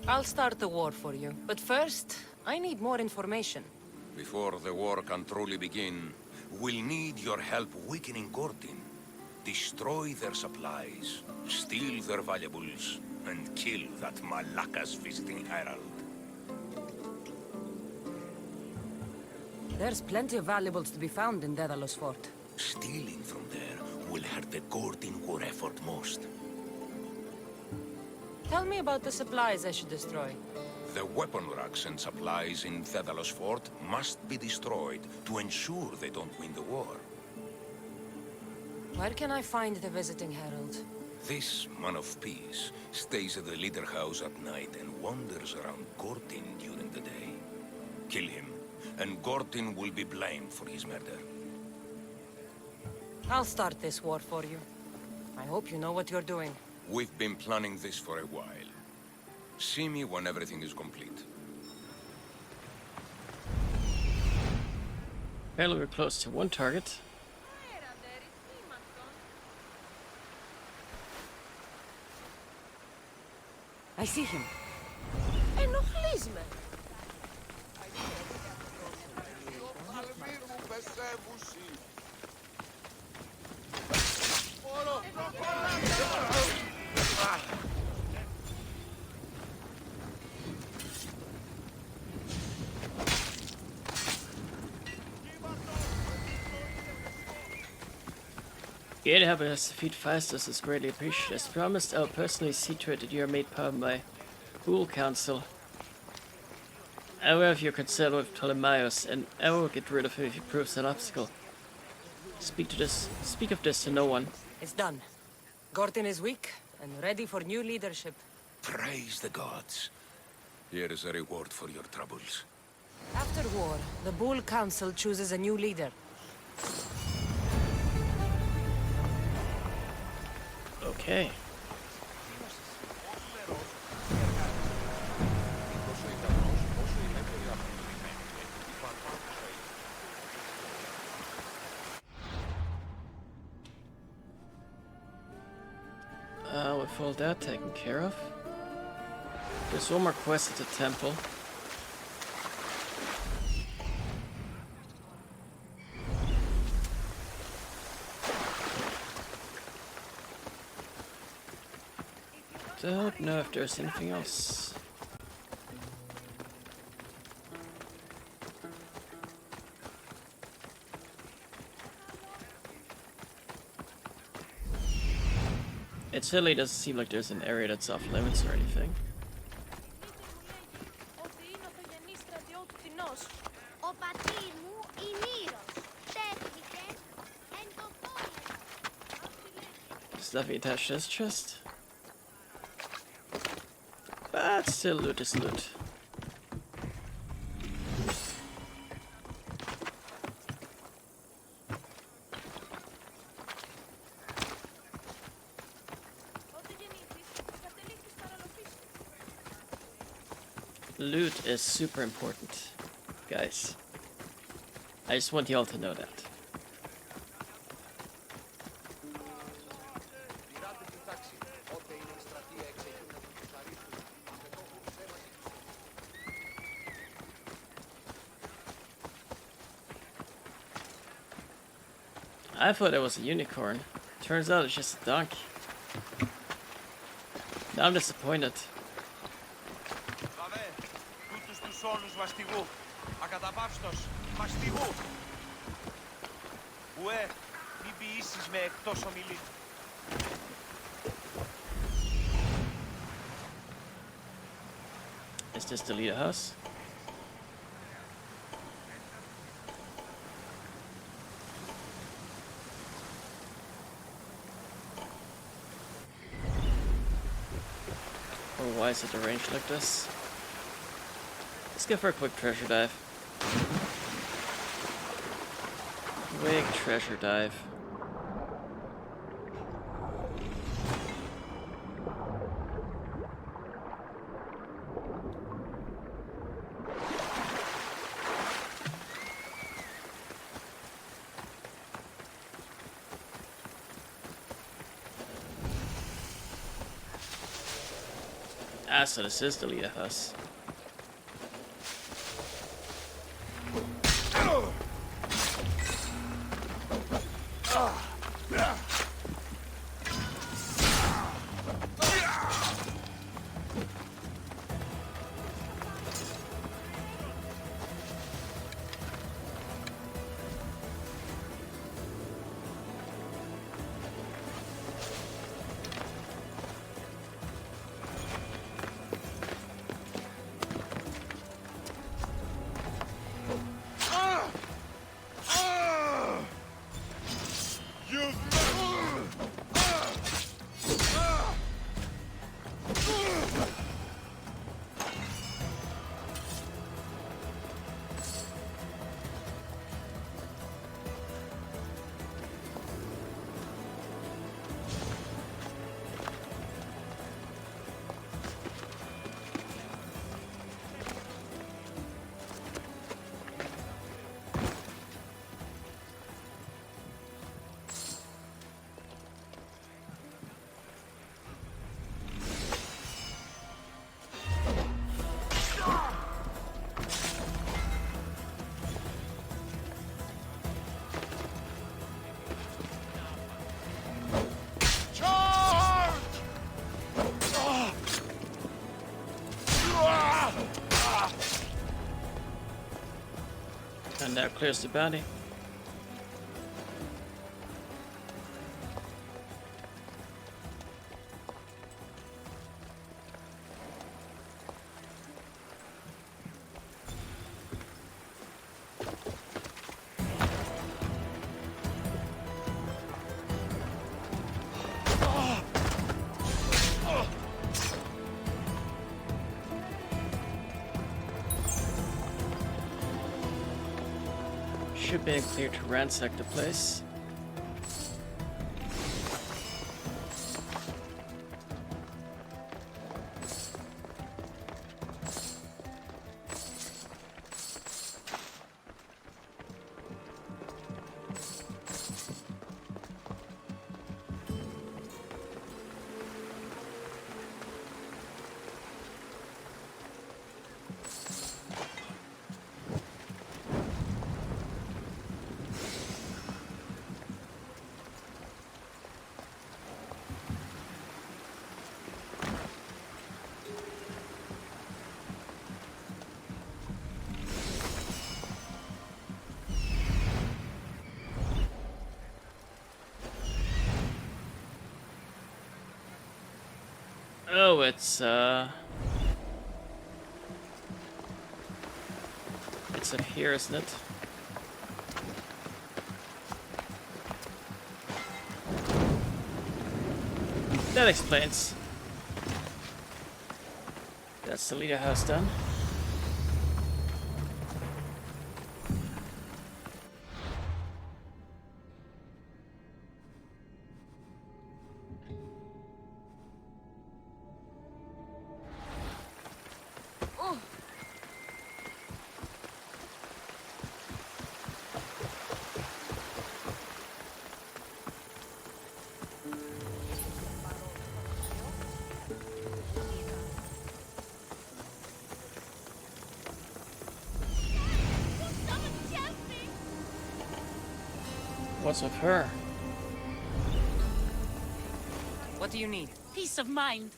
I'll start the war for you. But first, I need more information. Before the war can truly begin, we'll need your help weakening Gortin. Destroy their supplies, steal their valuables, and kill that Malaka's visiting herald. There's plenty of valuables to be found in Daedalus Fort. Stealing from there will hurt the Gordon war effort most. Tell me about the supplies I should destroy. The weapon racks and supplies in Thedalos Fort must be destroyed to ensure they don't win the war. Where can I find the visiting herald? This man of peace stays at the leader house at night and wanders around Gordon during the day. Kill him, and Gordon will be blamed for his murder. I'll start this war for you. I hope you know what you're doing. We've been planning this for a while. See me when everything is complete. Apparently we're close to one target. I see him. Ενοχλείς με. The aid helping us defeat Faustus is greatly appreciated. As promised, I'll personally see to it that you are made part of my Bull Council. I will have your consent with Ptolemaeus, and I will get rid of him if he proves an obstacle. Speak of this to no one. It's done. Gordon is weak and ready for new leadership. Praise the gods. Here is a reward for your troubles. After war, the Bull Council chooses a new leader. Okay. With all that taken care of. There's one more quest at the temple. Don't know if there's anything else. It certainly doesn't seem like there's an area that's off limits or anything. Stuff attached to this chest. But still, loot is loot. Loot is super important, guys. I just want y'all to know that. I thought it was a unicorn. Turns out it's just a donkey. Now I'm disappointed. Όλους μαστιγού. Ακαταπαύστος. Μαστιγού. Ουέ, μην ποιήσεις με εκτός ομιλή. Is this the leader house? Or why is it arranged like this? Let's go for a quick treasure dive. Quick treasure dive. Ah, so this is the leader house. And that clears the bounty. Should be clear to ransack the place. Oh, it's up here, isn't it? That explains. That's the leader house done. What's with her? What do you need? Peace of mind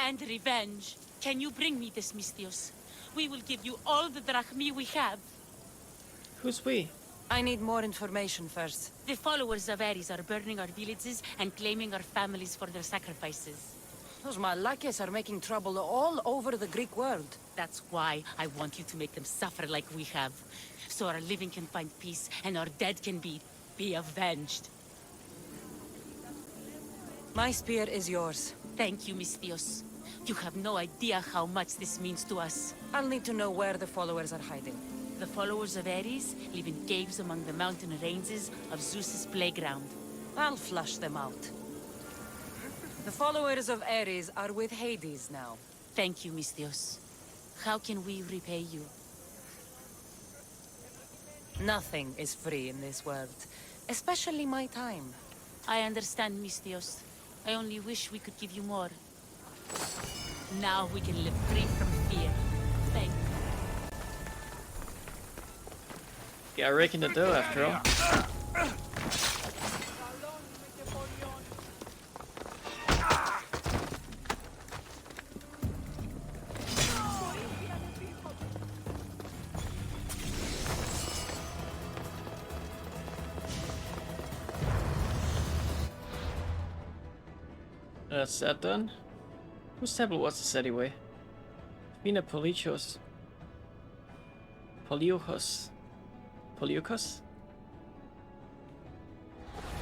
and revenge. Can you bring me this, Misthios? We will give you all the drachmi we have. Who's we? I need more information first. The followers of Ares are burning our villages and claiming our families for their sacrifices. Those Malakes are making trouble all over the Greek world. That's why I want you to make them suffer like we have. So our living can find peace and our dead can be avenged. My spear is yours. Thank you, Misthios. You have no idea how much this means to us. I'll need to know where the followers are hiding. The followers of Ares live in caves among the mountain ranges of Zeus's playground. I'll flush them out. The followers of Ares are with Hades now. Thank you, Misthios. How can we repay you? Nothing is free in this world, especially my time. I understand, Misthios. I only wish we could give you more. Now we can live free from fear. Thank you. Yeah, raking the dough after all. That's that done. Whose temple was this anyway? Mina Polichos. Poliukos. Poliukos?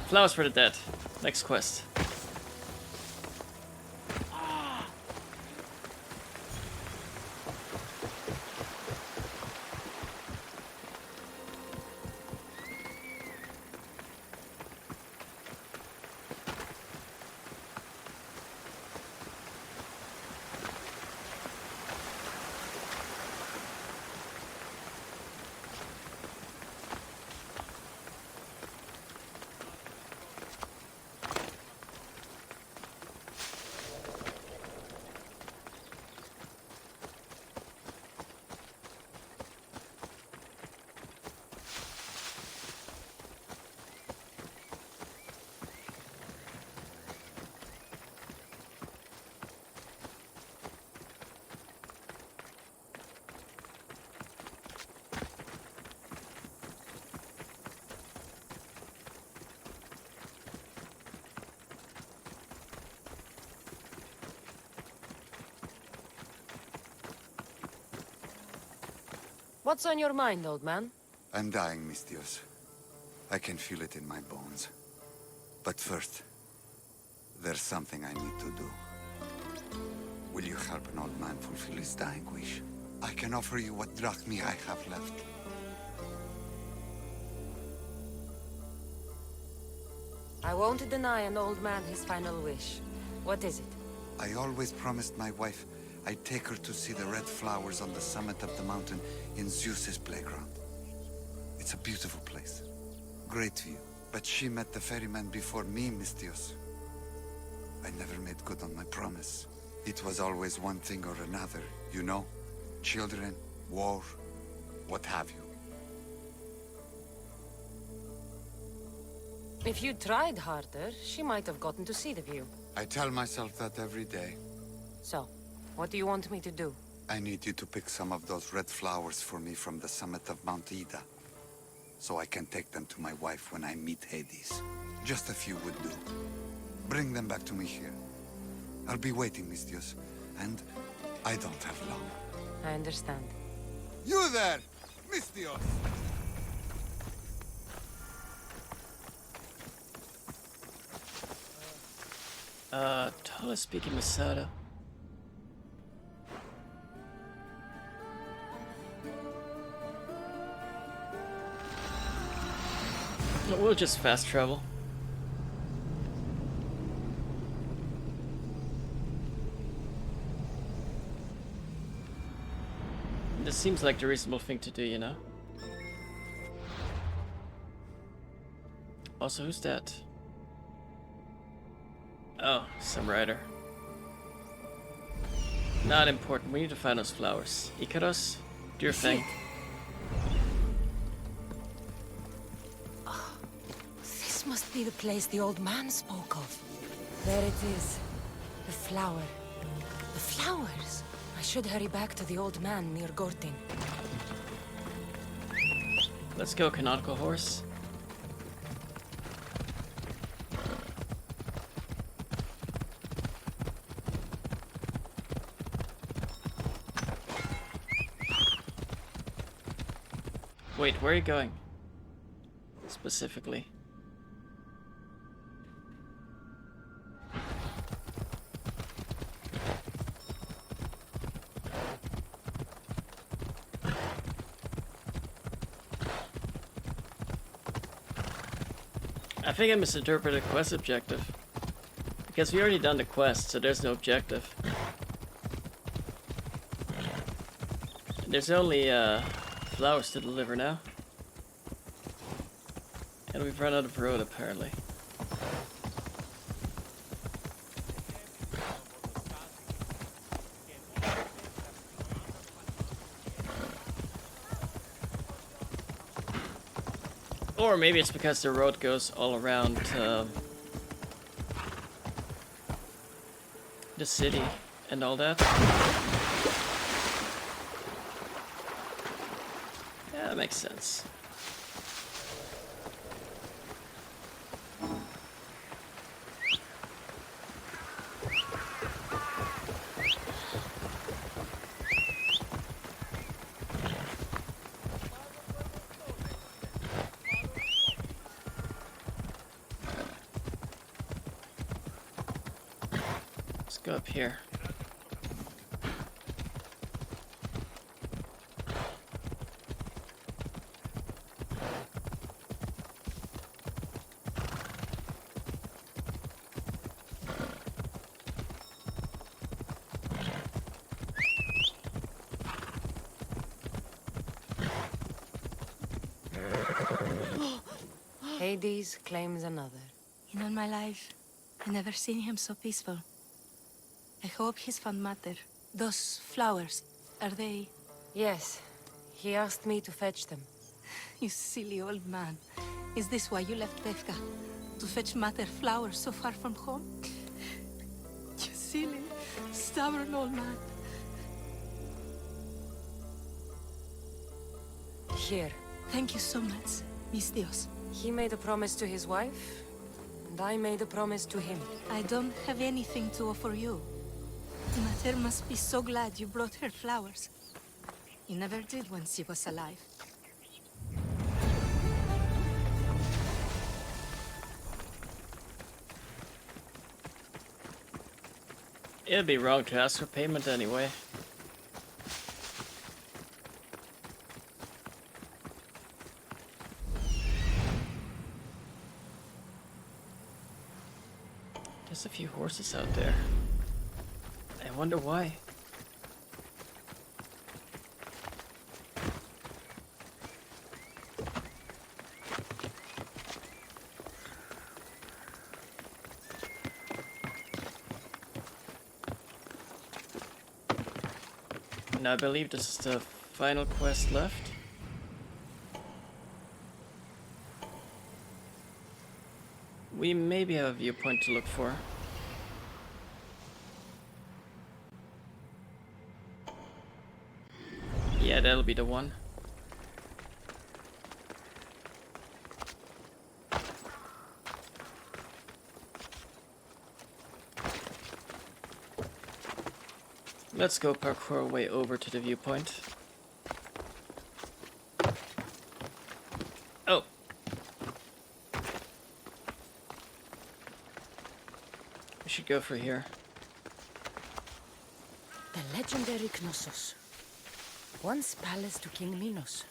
Flowers for the dead. Next quest. What's on your mind, old man? I'm dying, Mistios. I can feel it in my bones. But first, there's something I need to do. Will you help an old man fulfill his dying wish? I can offer you what drachmi I have left. I won't deny an old man his final wish. What is it? I always promised my wife I'd take her to see the red flowers on the summit of the mountain in Zeus's playground. It's a beautiful place. Great view. But she met the ferryman before me, Mistios. I never made good on my promise. It was always one thing or another, you know? Children, war, what have you. If you tried harder, she might have gotten to see the view. I tell myself that every day. So, what do you want me to do? I need you to pick some of those red flowers for me from the summit of Mount Ida, so I can take them to my wife when I meet Hades. Just a few would do. Bring them back to me here. I'll be waiting, Mistios, and I don't have long. I understand. You there, Mistios! Tala speaking Masada. We'll just fast travel. This seems like the reasonable thing to do, you know? Also, who's that? Oh, some rider. Not important, we need to find those flowers. Ikaros, do your thing. This must be the place the old man spoke of. There it is. The flower. The flowers! I should hurry back to the old man near Gortin. Let's go, canonical horse. Wait, where are you going? Specifically. I think I misinterpreted the quest objective. Because we already done the quest, so there's no objective. There's only flowers to deliver now. And we've run out of road apparently. Or maybe it's because the road goes all around the city and all that. Yeah, that makes sense. Go up here. Hades claims another. In all my life, I never seen him so peaceful. I hope he's found matter. Those flowers, are they... Yes. He asked me to fetch them. You silly old man. Is this why you left Tefka? To fetch matter flowers so far from home? You silly, stubborn old man. Here. Thank you so much, Mistios. He made a promise to his wife, and I made a promise to him. I don't have anything to offer you. Mater must be so glad you brought her flowers. He never did when she was alive. It'd be wrong to ask for payment anyway. There's a few horses out there. I wonder why. And I believe this is the final quest left. We maybe have a viewpoint to look for. Yeah, that'll be the one. Let's go parkour our way over to the viewpoint. Oh. We should go for here. The legendary Knossos. Once palace to King Minos.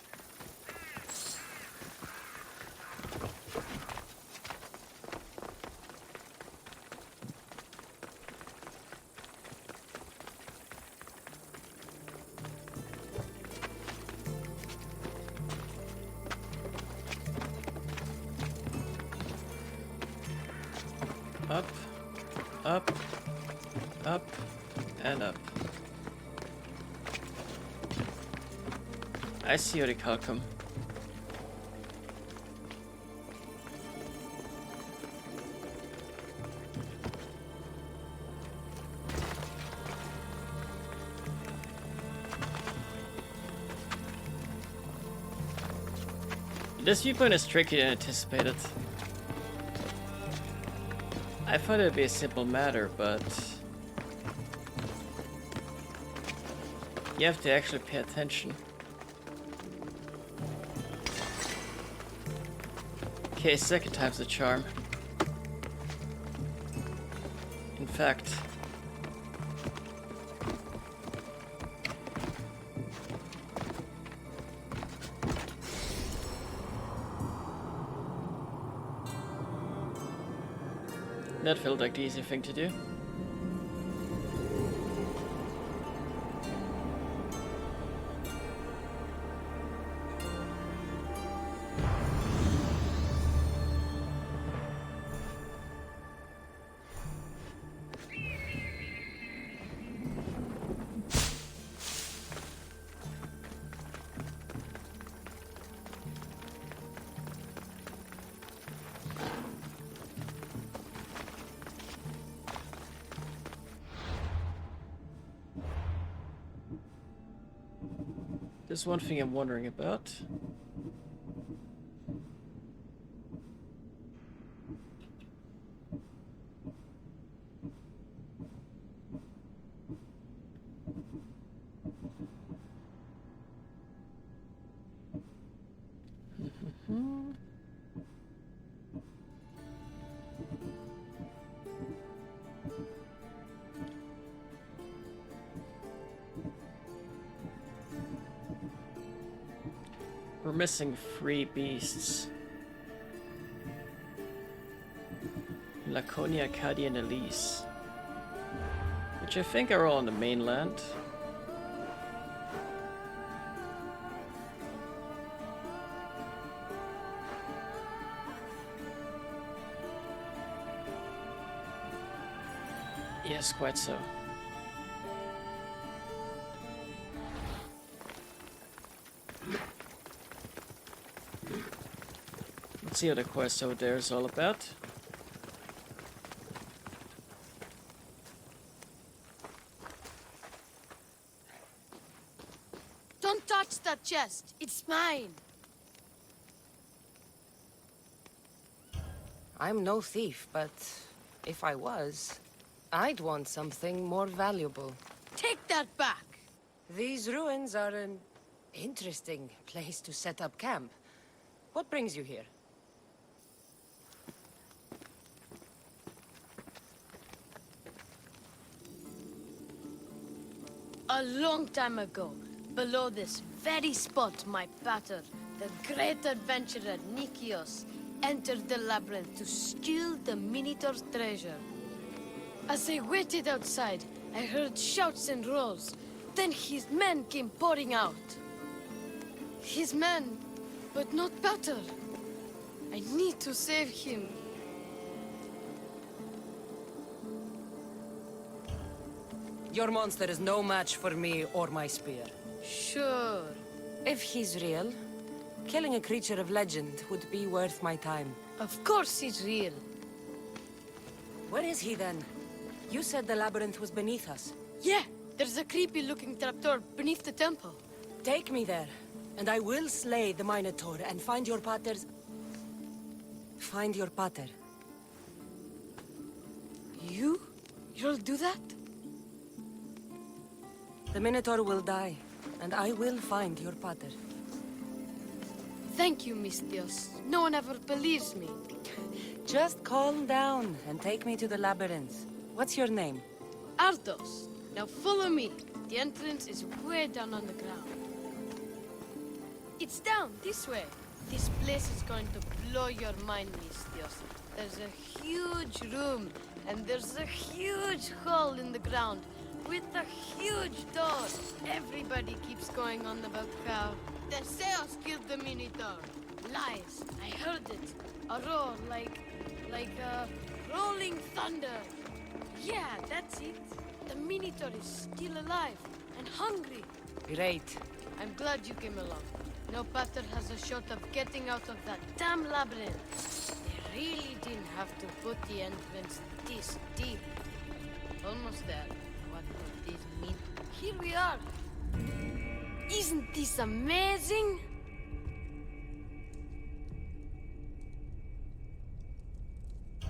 Up, up, up, and up. I see what it called come. This viewpoint is trickier than anticipated. I thought it would be a simple matter, but you have to actually pay attention. Okay, second time's the charm. In fact, that felt like the easy thing to do. There's one thing I'm wondering about. We're missing 3 beasts. Laconia, Cadi, and Elise. Which I think are all on the mainland. Yes, quite so. Let's see what the quest over there is all about. Don't touch that chest. It's mine. I'm no thief, but if I was, I'd want something more valuable. Take that back. These ruins are an Interesting place to set up camp. What brings you here? A long time ago, below this very spot, my pater, the great adventurer Nikios, entered the labyrinth to steal the Minotaur's treasure. As I waited outside, I heard shouts and roars. Then his men came pouring out. His men, but not pater. I need to save him. Your monster is no match for me or my spear. Sure. If he's real, killing a creature of legend would be worth my time. Of course he's real. Where is he then? You said the labyrinth was beneath us. Yeah, there's a creepy-looking trapdoor beneath the temple. Take me there, and I will slay the Minotaur and find your pater's... Find your pater. You'll do that? The Minotaur will die, and I will find your pater. Thank you, Mistios. No one ever believes me. Just calm down and take me to the labyrinth. What's your name? Ardos. Now follow me. The entrance is way down on the ground. It's down, this way. This place is going to blow your mind, Mistios. There's a huge room, and there's a huge hole in the ground, with a huge door. Everybody keeps going on about how Theseus killed the Minotaur. Lies. I heard it. A roar like rolling thunder. Yeah, that's it. The Minotaur is still alive and hungry. Great. I'm glad you came along. No pater has a shot of getting out of that damn labyrinth. They really didn't have to put the entrance this deep. Almost there. What does this mean? Here we are. Isn't this amazing?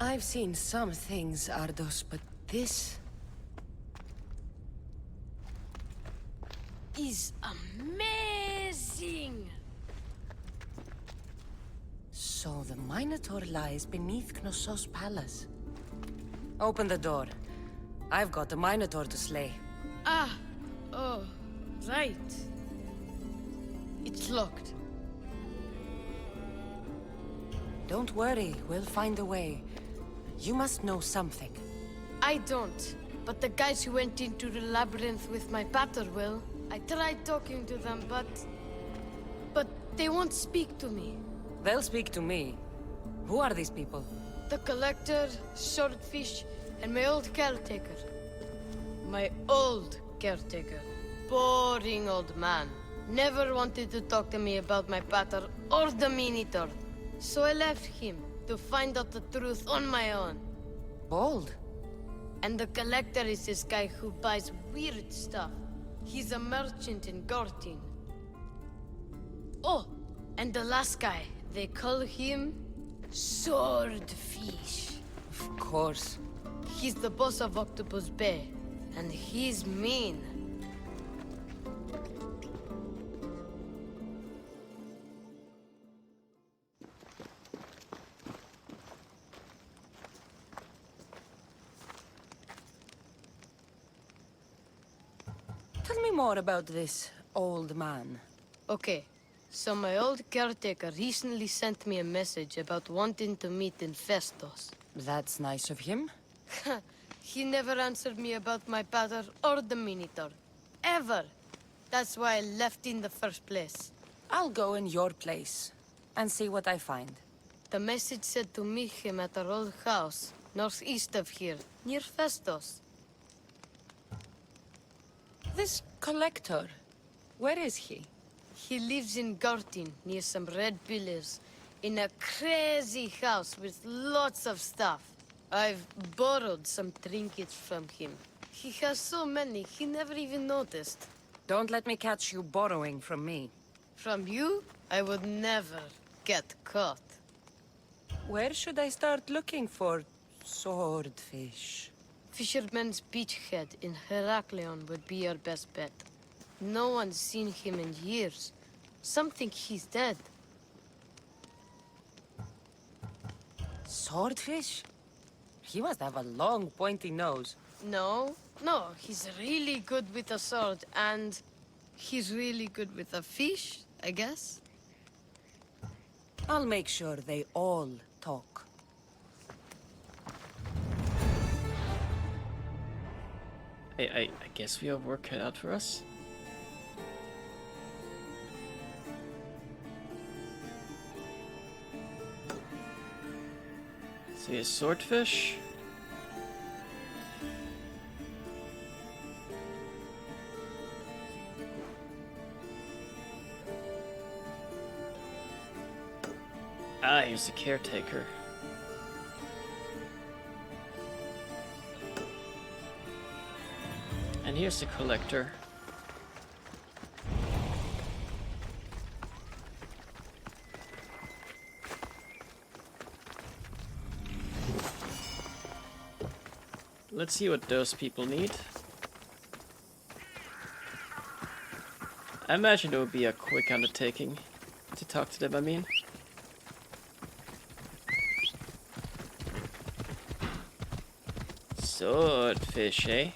I've seen some things, Ardos, but this... is amazing! So the Minotaur lies beneath Knossos' palace. Open the door. I've got the Minotaur to slay. Oh, right. It's locked. Don't worry, we'll find a way. You must know something. I don't, but the guys who went into the labyrinth with my pater will. I tried talking to them, but they won't speak to me. They'll speak to me. Who are these people? The Collector, Swordfish, and my old caretaker. My old caretaker. Boring old man. Never wanted to talk to me about my pater or the Minotaur. So I left him to find out the truth on my own. Bold. And the Collector is this guy who buys weird stuff. He's a merchant in Gortin. Oh, and the last guy, they call him Swordfish. Of course. He's the boss of Octopus Bay, and he's mean. Tell me more about this old man. Okay, so my old caretaker recently sent me a message about wanting to meet in Festos. That's nice of him. He never answered me about my pater or the Minotaur. Ever. That's why I left in the first place. I'll go in your place and see what I find. The message said to meet him at our old house, northeast of here, near Festos. This Collector, where is he? He lives in Gortin, near some red pillars, in a crazy house with lots of stuff. I've borrowed some trinkets from him. He has so many, he never even noticed. Don't let me catch you borrowing from me. From you? I would never get caught. Where should I start looking for swordfish? Fisherman's Beachhead in Heraklion would be your best bet. No one's seen him in years. Some think he's dead. Swordfish? He must have a long, pointy nose. No, he's really good with a sword, and he's really good with a fish, I guess. I'll make sure they all talk. I guess we have work cut out for us. See a swordfish. Ah, here's the caretaker. And here's the collector. Let's see what those people need. I imagine it would be a quick undertaking to talk to them, I mean. Swordfish, eh?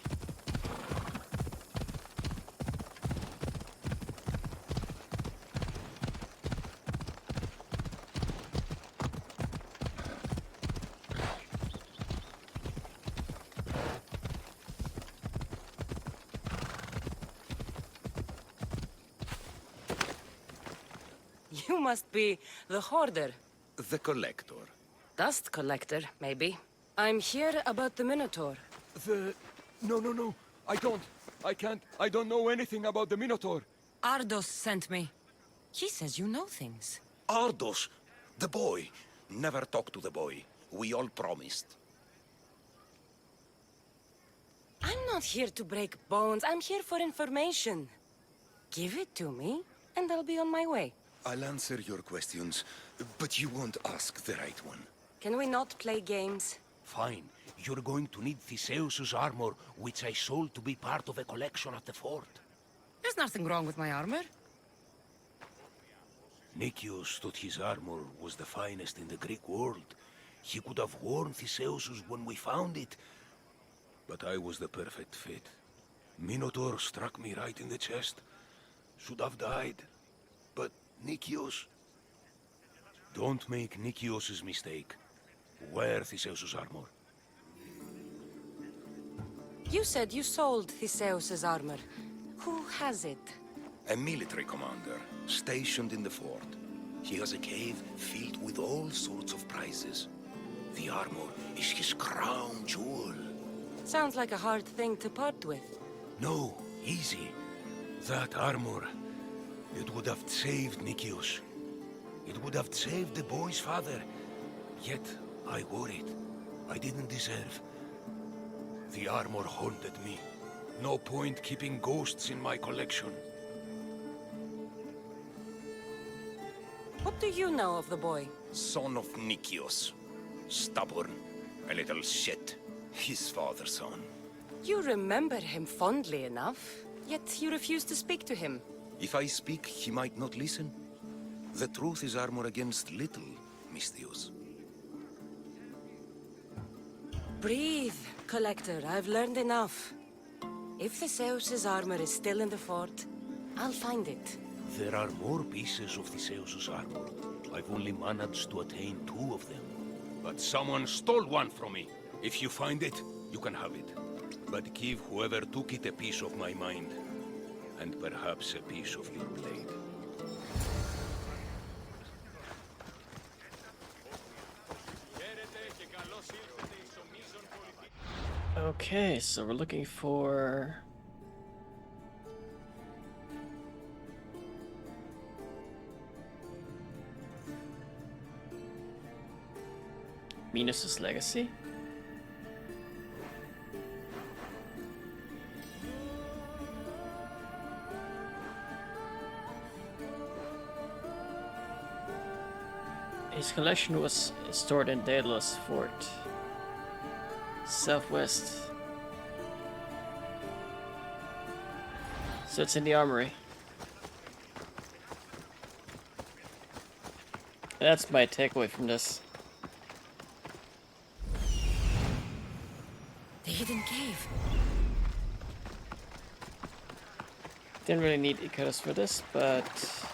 You must be the hoarder. The collector. Dust collector, maybe. I'm here about the Minotaur. No. I can't. I don't know anything about the Minotaur. Ardos sent me. He says you know things. Ardos, the boy. Never talk to the boy. We all promised. I'm not here to break bones. I'm here for information. Give it to me, and I'll be on my way. I'll answer your questions, but you won't ask the right one. Can we not play games? Fine. You're going to need Theseus's armor, which I sold to be part of a collection at the fort. There's nothing wrong with my armor. Nicias thought his armor was the finest in the Greek world. He could have worn Theseus's when we found it. But I was the perfect fit. Minotaur struck me right in the chest. Should have died. But Nicias... Don't make Nicias's mistake. Wear Theseus's armor. You said you sold Theseus's armor. Who has it? A military commander, stationed in the fort. He has a cave filled with all sorts of prizes. The armor is his crown jewel. Sounds like a hard thing to part with. No, easy. That armor, it would have saved Nicias. It would have saved the boy's father. Yet, I wore it. I didn't deserve. The armor haunted me. No point keeping ghosts in my collection. What do you know of the boy? Son of Nicias. Stubborn. A little shit. His father's son. You remember him fondly enough, yet you refuse to speak to him. If I speak, he might not listen. The truth is armor against little, Misthios. Breathe, Collector. I've learned enough. If Theseus's armor is still in the fort, I'll find it. There are more pieces of Theseus's armor. I've only managed to attain 2 of them. But someone stole one from me. If you find it, you can have it. But give whoever took it a piece of my mind. And perhaps a piece of your blade. Okay, so we're looking for... Minos' legacy? His collection was stored in Daedalus Fort. Southwest. So it's in the armory. That's my takeaway from this. The hidden cave. Didn't really need Icarus for this, but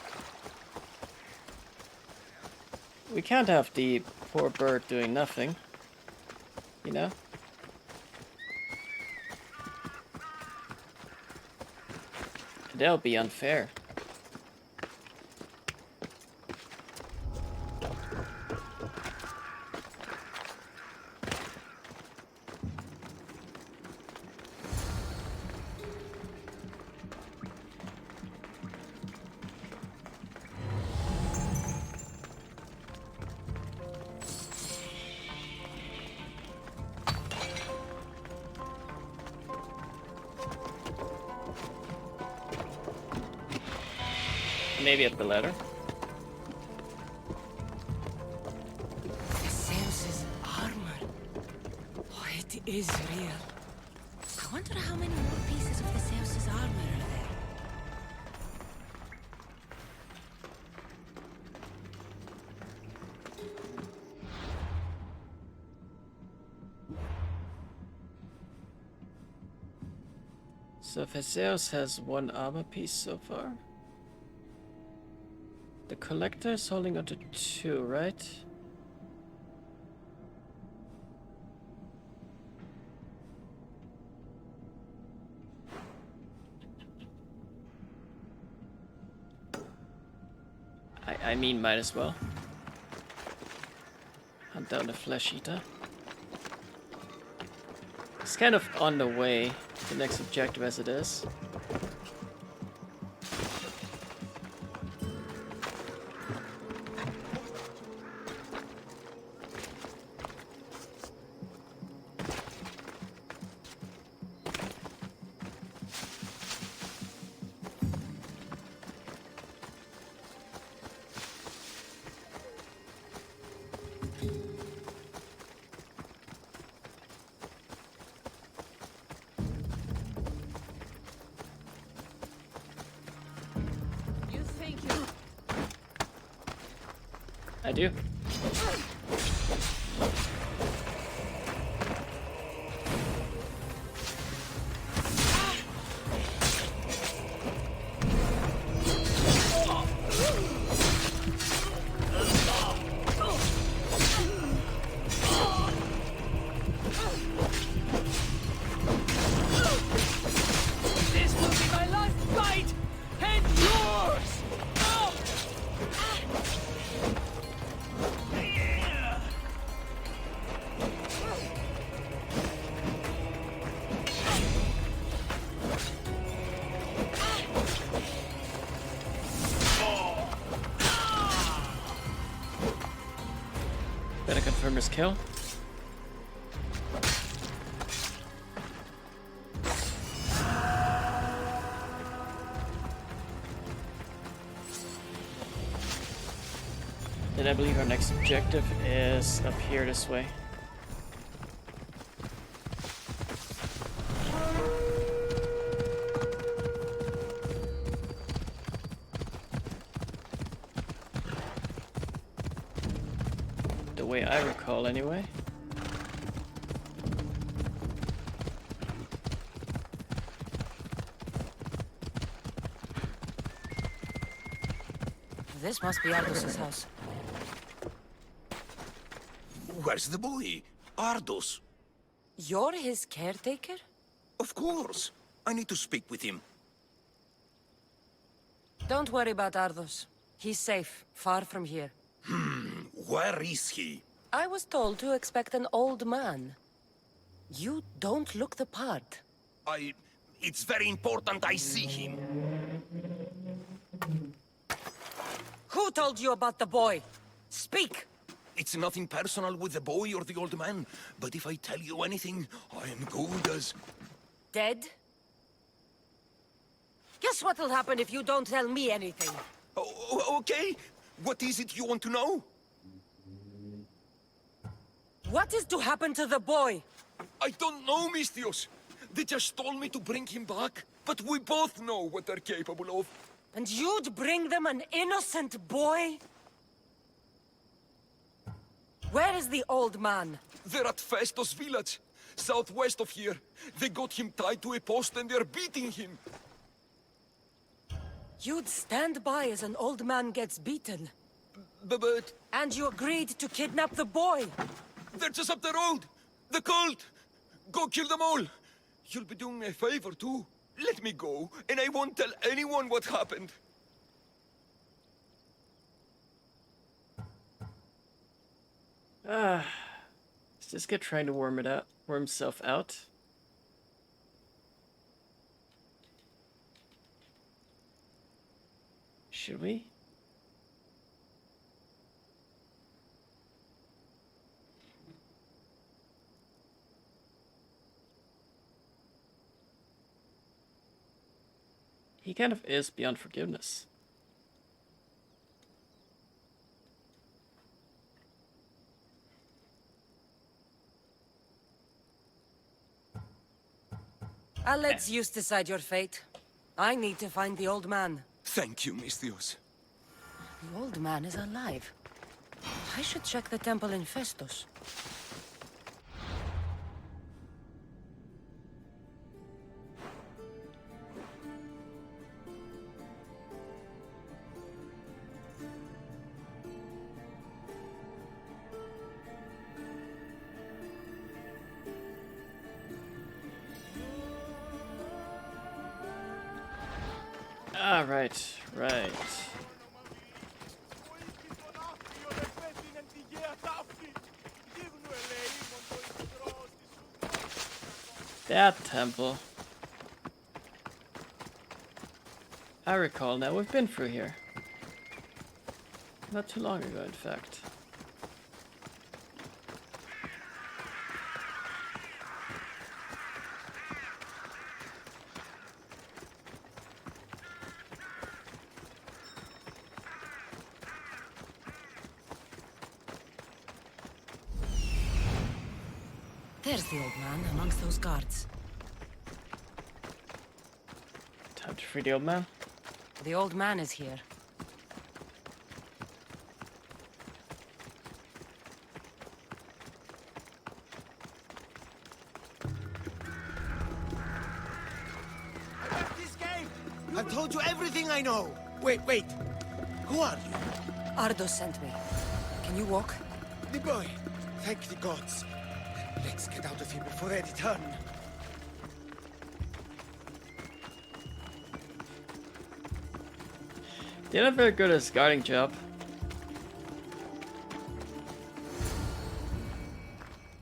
we can't have the poor bird doing nothing, you know? That'll be unfair. Maybe up the ladder. Theseus' armor. Oh, it is real. I wonder how many more pieces of Theseus' armor are there. So Theseus has one armor piece so far. The collector is holding onto 2, right? I mean, might as well. Hunt down the flesh eater. It's kind of on the way, the next objective as it is. I do. This will be my last fight, and yours! Better confirm his kill. Then I believe our next objective is up here this way. The way I recall, anyway. This must be Ardos's house. Where's the boy? Ardos. You're his caretaker? Of course. I need to speak with him. Don't worry about Ardos. He's safe, far from here. Where is he? I was told to expect an old man. You don't look the part. It's very important I see him. Who told you about the boy? Speak! It's nothing personal with the boy or the old man, but if I tell you anything, I am good as... Dead? Guess what'll happen if you don't tell me anything? Okay. What is it you want to know? What is to happen to the boy? I don't know, Mistios. They just told me to bring him back, but we both know what they're capable of. And you'd bring them an innocent boy? Where is the old man? They're at Festos village, southwest of here. They got him tied to a post and they're beating him. You'd stand by as an old man gets beaten. But... And you agreed to kidnap the boy! They're just up the road! The cult! Go kill them all! You'll be doing me a favor, too. Let me go, and I won't tell anyone what happened. Is this guy trying to worm himself out? Should we? He kind of is beyond forgiveness. I'll let Zeus decide your fate. I need to find the old man. Thank you, Misthios. The old man is alive. I should check the temple in Festos. Ah, right. That temple. I recall now, we've been through here. Not too long ago, in fact. There's the old man amongst those guards. Time to free the old man. The old man is here. This game! I've told you everything I know! Wait. Who are you? Ardos sent me. Can you walk? The boy. Thank the gods. Let's get out of here before they return. They're not very good at his guarding job.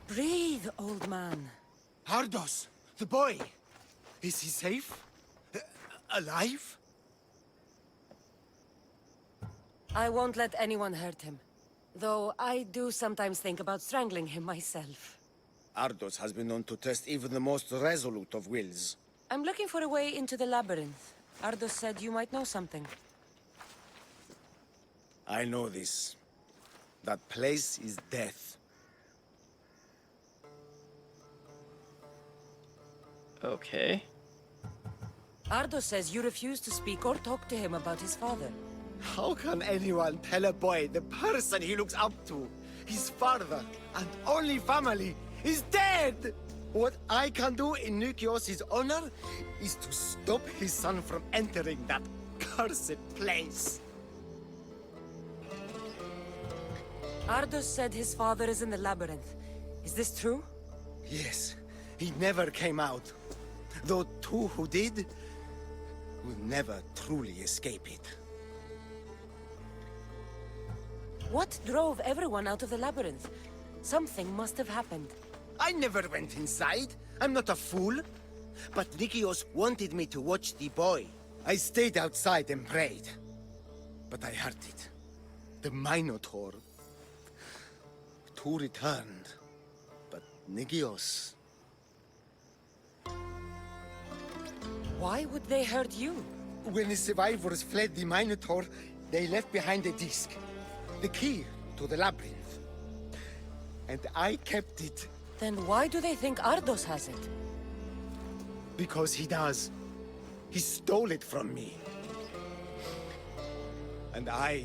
Breathe, old man. Ardos, the boy. Is he safe? Alive? I won't let anyone hurt him. Though I do sometimes think about strangling him myself. Ardos has been known to test even the most resolute of wills. I'm looking for a way into the labyrinth. Ardos said you might know something. I know this. That place is death. Okay. Ardos says you refuse to speak or talk to him about his father. How can anyone tell a boy the person he looks up to, his father and only family, is dead? What I can do in Nikios' honor is to stop his son from entering that cursed place. Ardos said his father is in the labyrinth. Is this true? Yes, he never came out. Though two who did will never truly escape it. What drove everyone out of the labyrinth? Something must have happened. I never went inside. I'm not a fool. But Nikios wanted me to watch the boy. I stayed outside and prayed. But I heard it. The Minotaur. Two returned. But Nikios... Why would they hurt you? When the survivors fled the Minotaur, they left behind a disc. The key to the labyrinth. And I kept it. Then why do they think Ardos has it? Because he does. He stole it from me. And I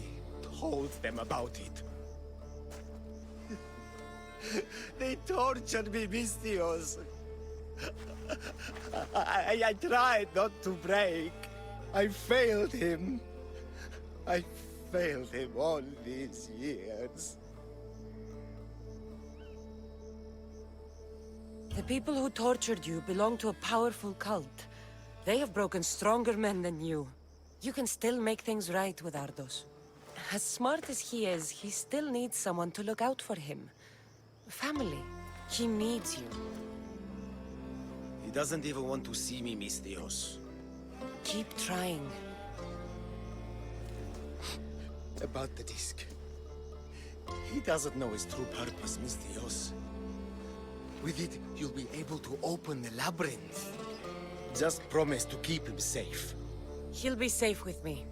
told them about it. They tortured me, Mistios. I tried not to break. I failed him. I failed him all these years. The people who tortured you belong to a powerful cult. They have broken stronger men than you. You can still make things right with Ardos. As smart as he is, he still needs someone to look out for him. Family. He needs you. He doesn't even want to see me, Mistios. Keep trying. About the disc. He doesn't know his true purpose, Mistios. With it, you'll be able to open the labyrinth. Just promise to keep him safe. He'll be safe with me.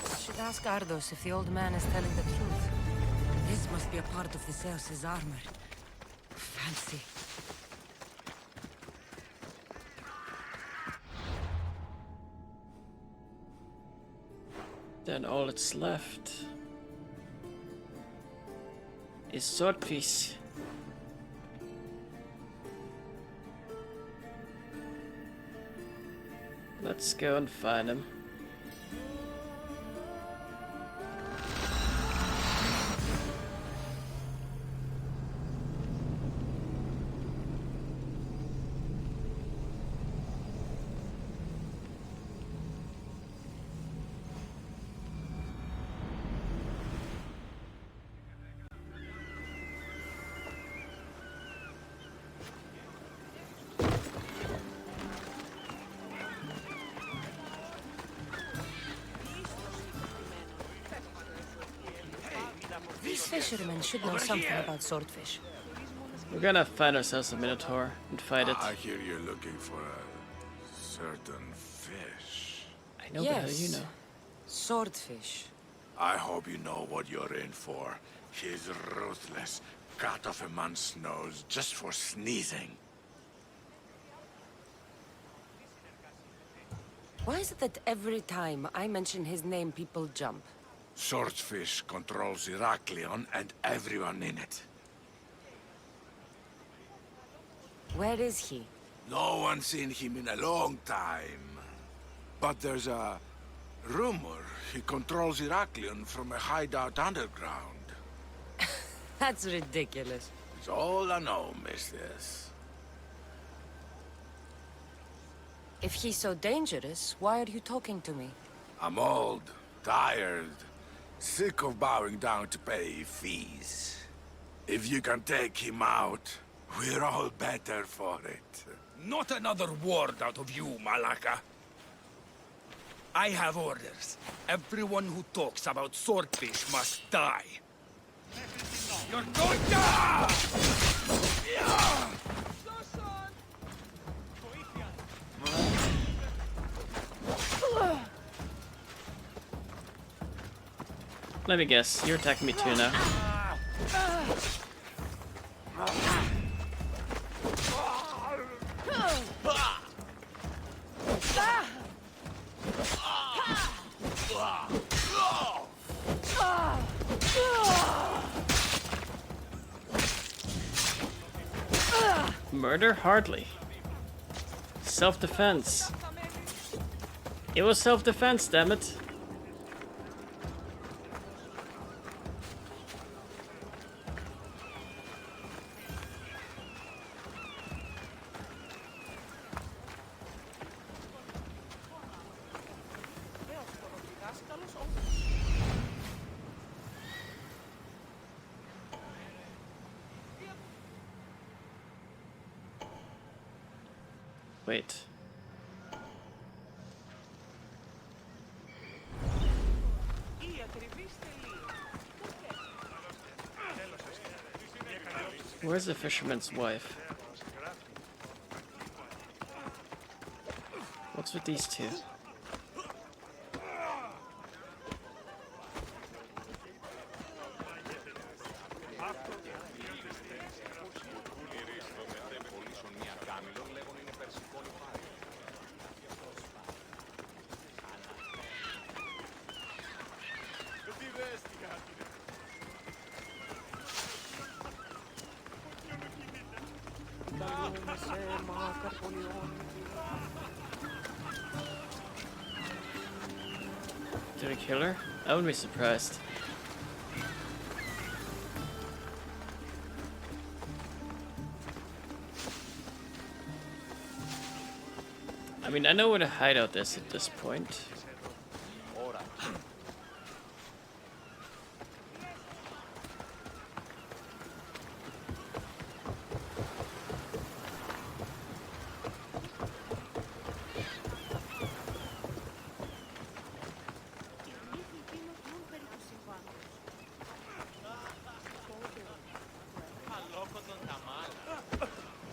I should ask Ardos if the old man is telling the truth. This must be a part of the Zeus's armor. Fancy. Then all that's left is Swordfish. Let's go and find him. These fishermen should know something about swordfish. We're gonna find ourselves a Minotaur and fight it. I hear you're looking for a certain fish. I know, but how do you know? Swordfish. I hope you know what you're in for. He's ruthless. Cut off a man's nose just for sneezing. Why is it that every time I mention his name, people jump? Swordfish controls Heraklion and everyone in it. Where is he? No one's seen him in a long time. But there's a rumor he controls Heraklion from a hideout underground. That's ridiculous. It's all I know, mistress. If he's so dangerous, why are you talking to me? I'm old, tired, sick of bowing down to pay fees. If you can take him out, we're all better for it. Not another word out of you, Malaka. I have orders. Everyone who talks about swordfish must die. You're going to... Let me guess, you're attacking me too now. Murder? Hardly. Self-defense. It was self-defense, damn it. Wait. Where's the fisherman's wife? What's with these two? Did I kill her? I wouldn't be surprised. I mean, I know where the hideout is at this point.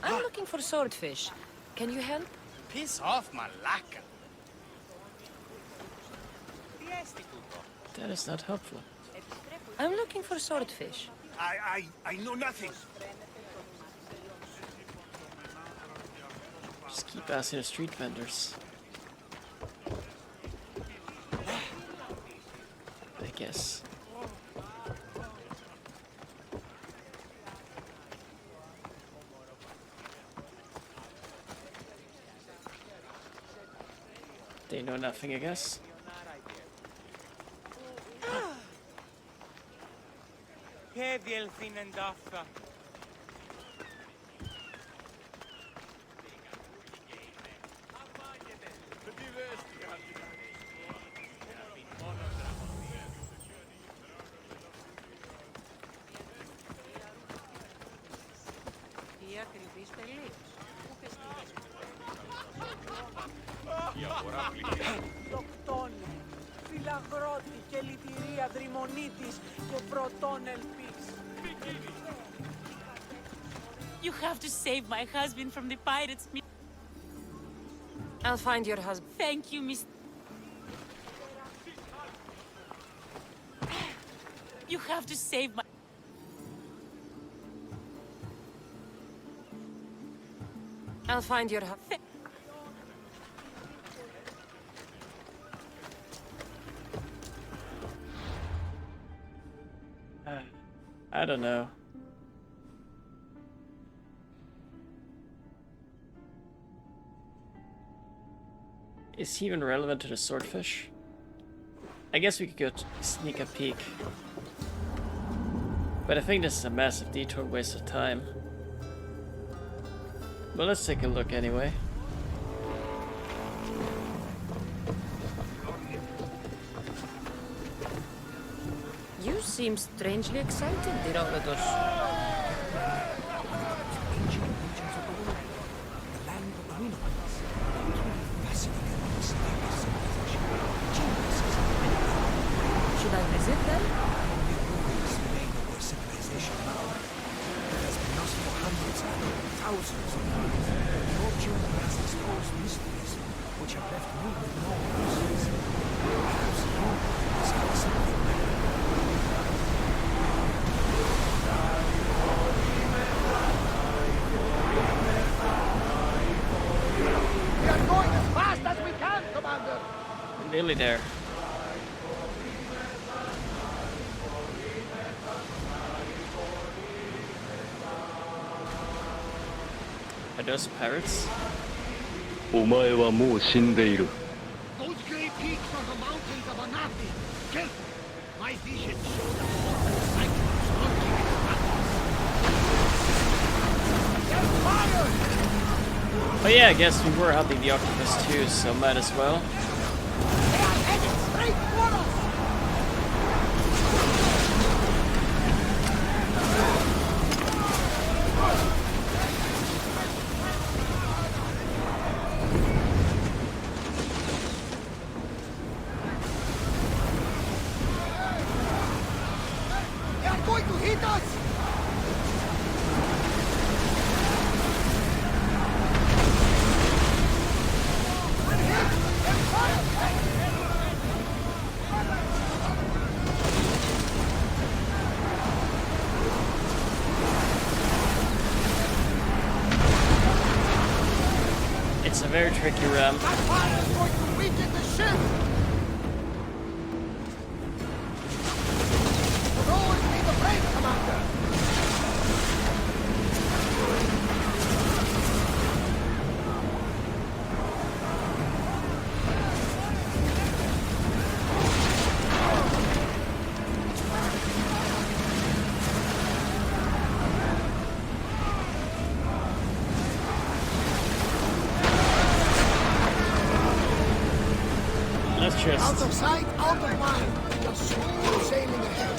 I'm looking for swordfish. Can you help? Piss off, malaka. That is not helpful. I'm looking for swordfish. I know nothing. Just keep asking the street vendors. I guess. They know nothing, I guess. Che διελθύνεν ταύτα. Η ακριβής τελείως. Η αγορά πληγή. Δοκτώνε, φυλαγρώτη και λυτηρία δρυμονίτης και πρωτών ελπής. You have to save my husband from the pirates. I'll find your husband. Thank you, Miss. You have to save my. I'll find your husband. I don't know. Is he even relevant to the swordfish? I guess we could go sneak a peek. But I think this is a massive detour waste of time. But let's take a look anyway. You seem strangely excited, Dirolados. Should I visit them? Thousands of years. Your journey has exposed mysteries which have left me with no answers. Perhaps you discover something better. We are going as fast as we can, Commander! We're nearly there. Are those pirates? お前はもう死んでいる。 Those great peaks are the mountains of Anafi. Careful! My vision showed us all the cyclones lurking in the mountains. They're fired! Oh yeah, I guess we were hunting the octopus too, so might as well. They are headed straight for us! They are going to hit us! We're hit! They're fired! It's a very tricky ram. That fire is going to weaken the ship! We'll always be the brave, Commander! sight, out of mind. Just smooth sailing ahead.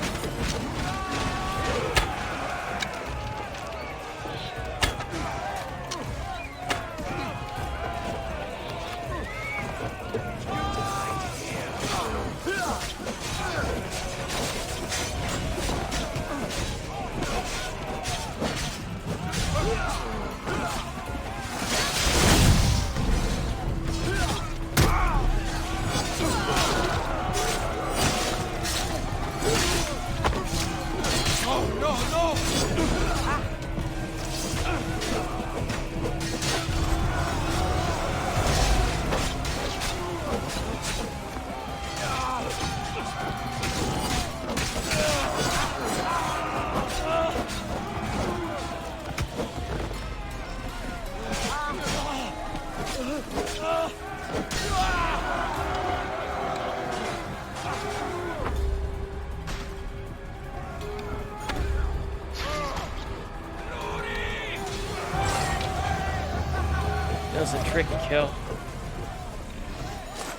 That was a tricky kill.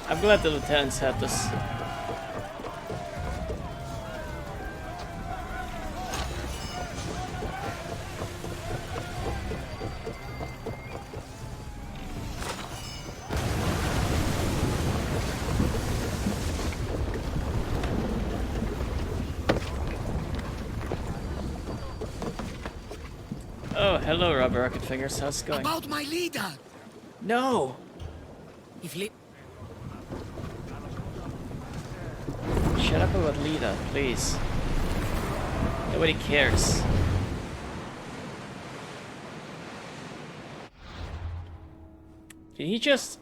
I'm glad the lieutenants had this. Oh, hello, Rubber Rocket Fingers. How's it going? About my leader! No! If Shut up about Lita, please. Nobody cares. Did he just...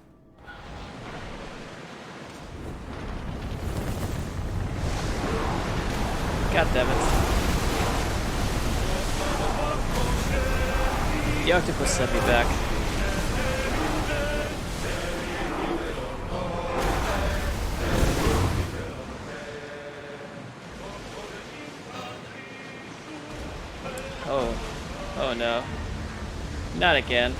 God damn it. The octopus sent me back. Oh. Oh no. Not again.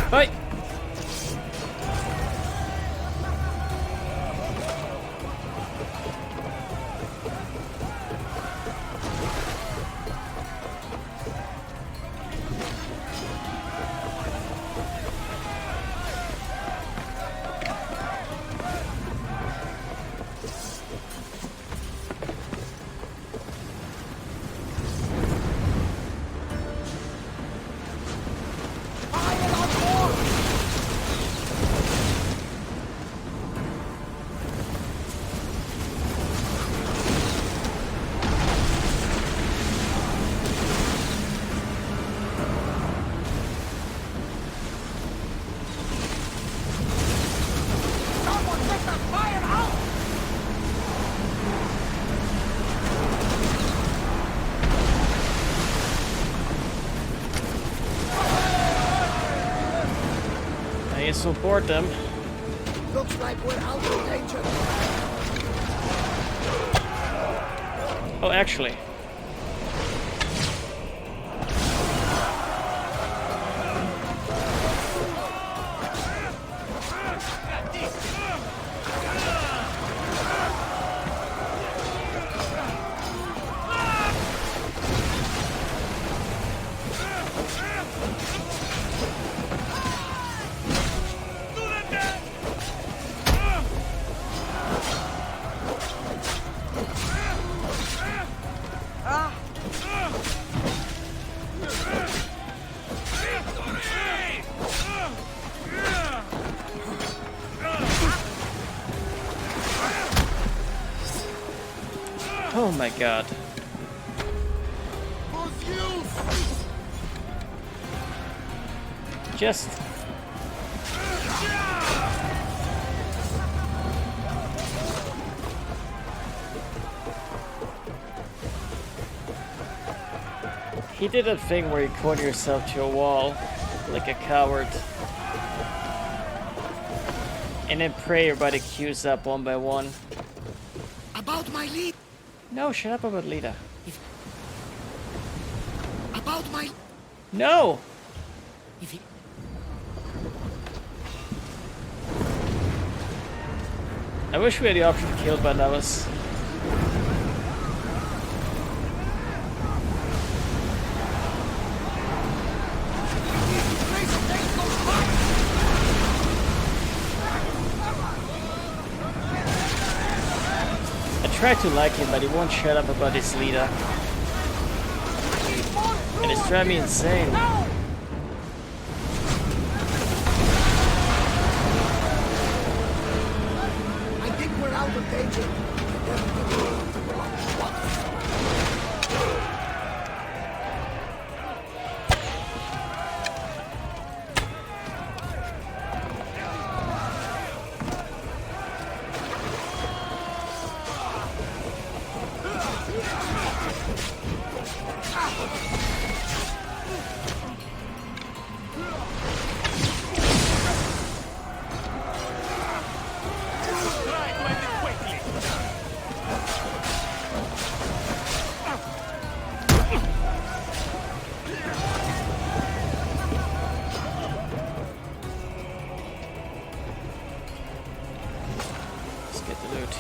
Bye. I support them. Looks like we're out of danger. Oh, actually. my god. Just... He did that thing where you corner yourself to a wall, like a coward. And then pray everybody queues up one by one. About my lead. No, shut up about Lita. About my... No! If he... I wish we had the option to kill Bandalas. I try to like him, but he won't shut up about his leader. And it's driving me insane. I think we're out of danger.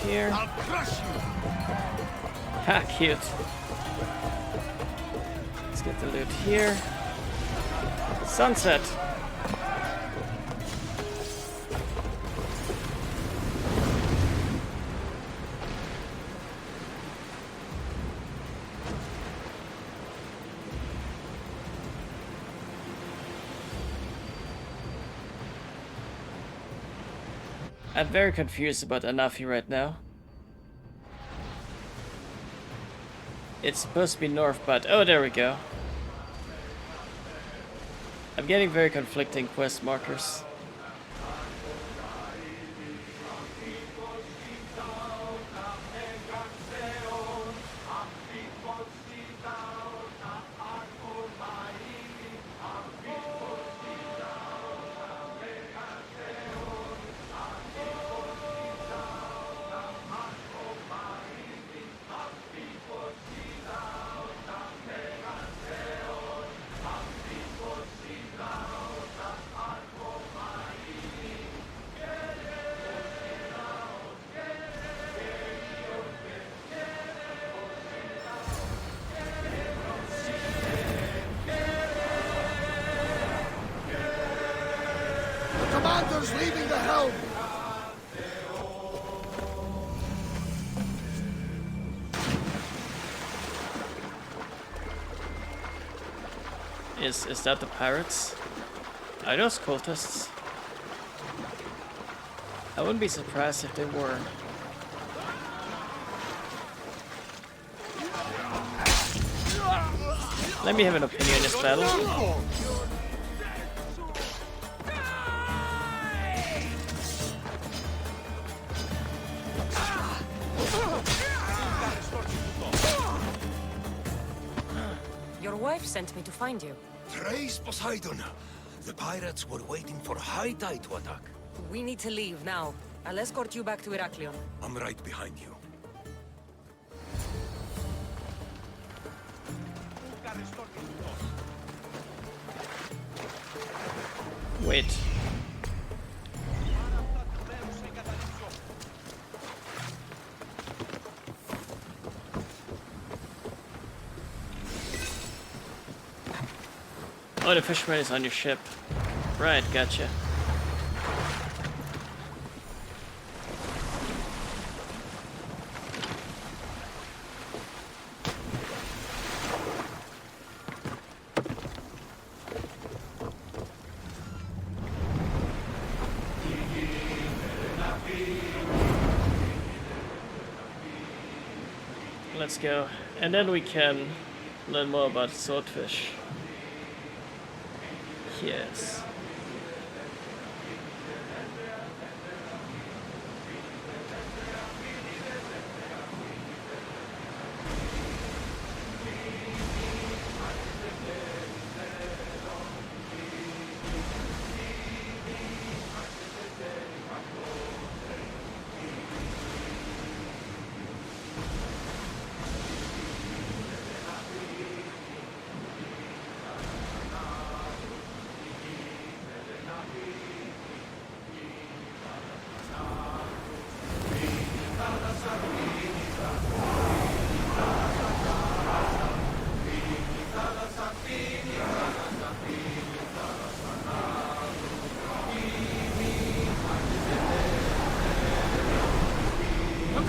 Here. I'll crush you. Ha, cute. Let's get the loot here. Sunset. I'm very confused about Anafi right now. It's supposed to be north, but... oh, there we go. I'm getting very conflicting quest markers. Commander's leaving the helm. Is that the pirates? Are those cultists? I wouldn't be surprised if they were. Let me have an opinion in this battle. Your wife sent me to find you. Praise Poseidon! The pirates were waiting for high tide to attack. We need to leave now. I'll escort you back to Heraklion. I'm right behind you. Wait. Oh, the fisherman is on your ship. Right, gotcha. Let's go. And then we can learn more about swordfish. Yes.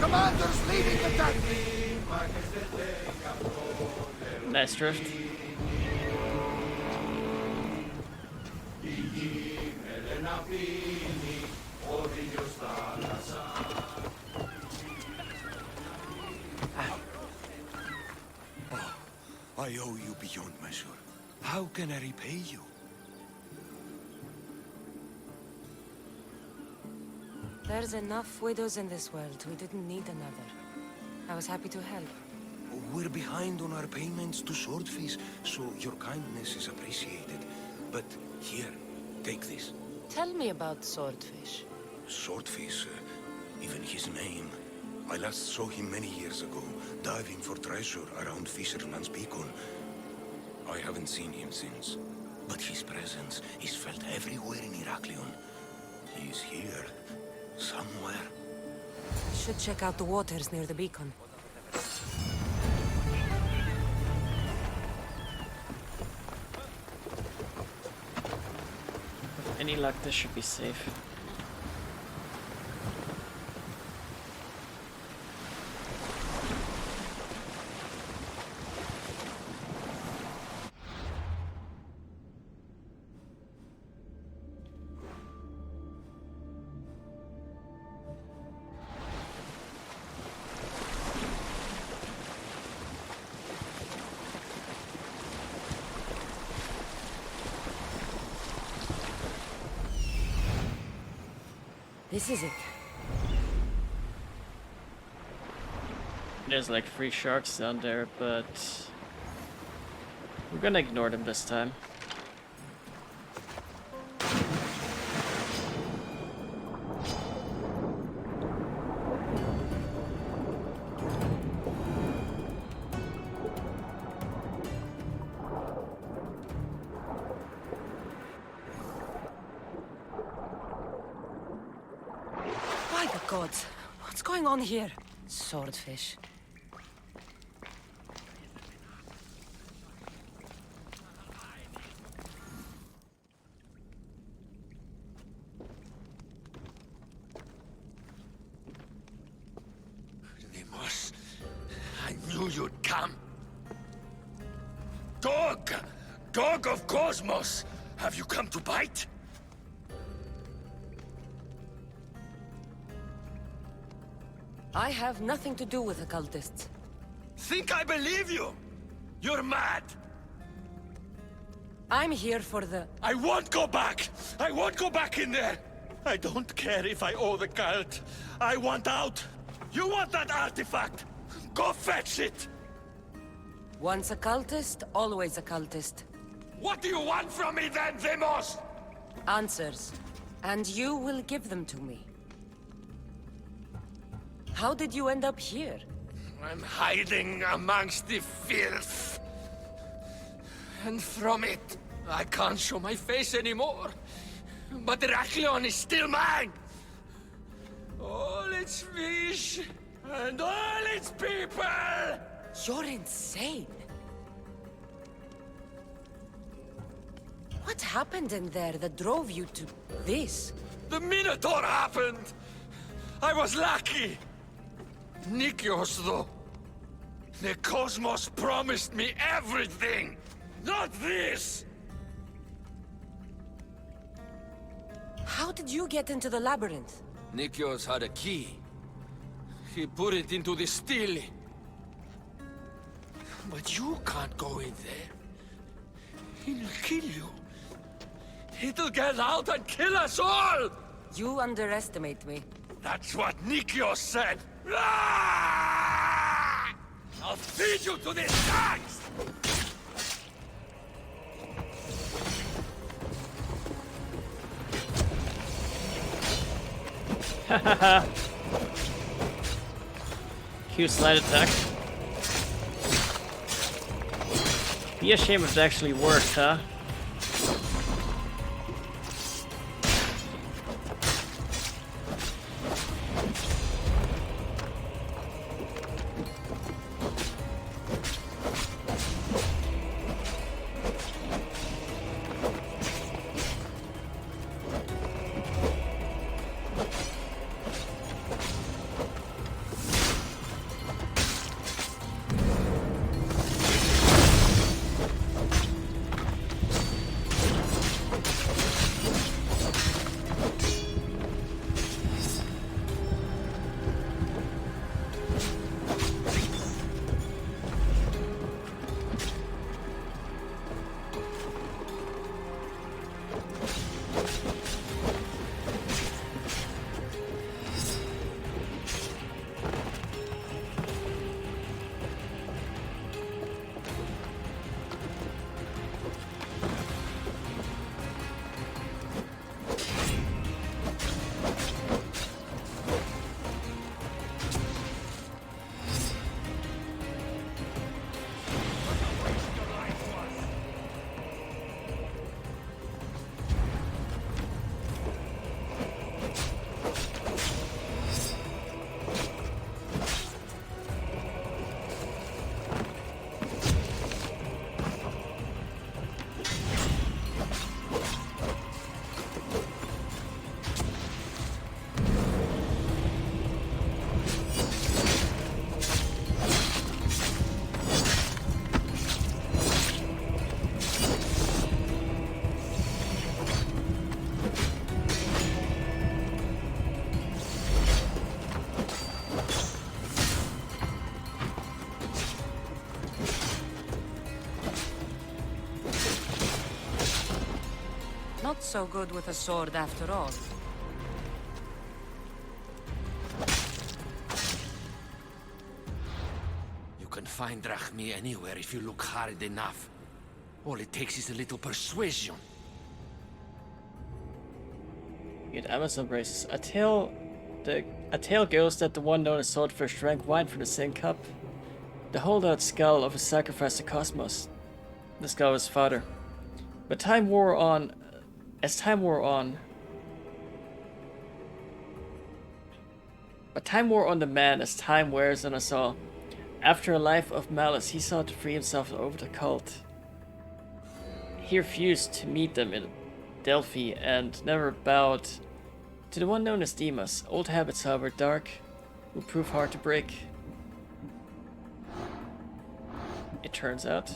Commander's leading the tank! Nice drift. I owe you beyond measure. How can I repay you? There's enough widows in this world. We didn't need another. I was happy to help. We're behind on our payments to Swordfish, so your kindness is appreciated. But here, take this. Tell me about Swordfish. Swordfish, even his name. I last saw him many years ago, diving for treasure around Fisherman's Beacon. I haven't seen him since, but his presence is felt everywhere in Heraklion. He's here, somewhere. Should check out the waters near the beacon. Any luck, this should be safe. This is it. There's like 3 sharks down there, but we're gonna ignore them this time. By the gods, what's going on here? Swordfish. Nemours, I knew you'd come. Dog! Dog of Cosmos! Have you come to bite? I have nothing to do with occultists. Think I believe you? You're mad! I'm here for the... I won't go back! I won't go back in there! I don't care if I owe the cult. I want out! You want that artifact? Go fetch it! Once a cultist, always a cultist. What do you want from me then, Demos? Answers. And you will give them to me. How did you end up here? I'm hiding amongst the filth. And from it, I can't show my face anymore. But Heraklion is still mine! All its fish, and all its people! You're insane. What happened in there that drove you to this? The Minotaur happened! I was lucky! Nikios, though. The Cosmos promised me everything! Not this! How did you get into the labyrinth? Nikios had a key. He put it into the stele. But you can't go in there. He'll kill you. It'll get out and kill us all! You underestimate me. That's what Nikios said! Ah! I'll feed you to these dogs! Hahaha. Cute slide attack. Be a shame if it actually worked, huh? Not so good with a sword after all. You can find Drachmi anywhere if you look hard enough. All it takes is a little persuasion. Get Amazon braces. A tale goes that the one known as Swordfish drank wine from the same cup. The holdout skull of a sacrifice to Cosmos. The skull of his father. But time wore on. But time wore on the man as time wears on us all. After a life of malice, he sought to free himself over the cult. He refused to meet them in Delphi and never bowed to the one known as Demas. Old habits, however dark, will prove hard to break. It turns out.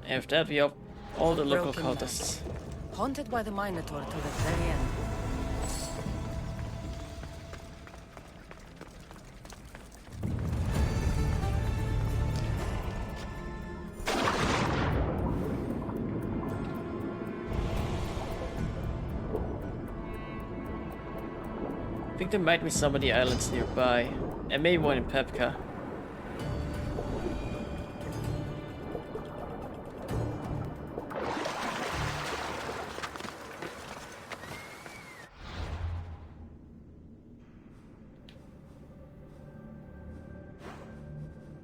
And with that, we have all the local Broken cultists. Land. Haunted by the Minotaur till the very end. I think there might be some of the islands nearby, and maybe one in Pepka.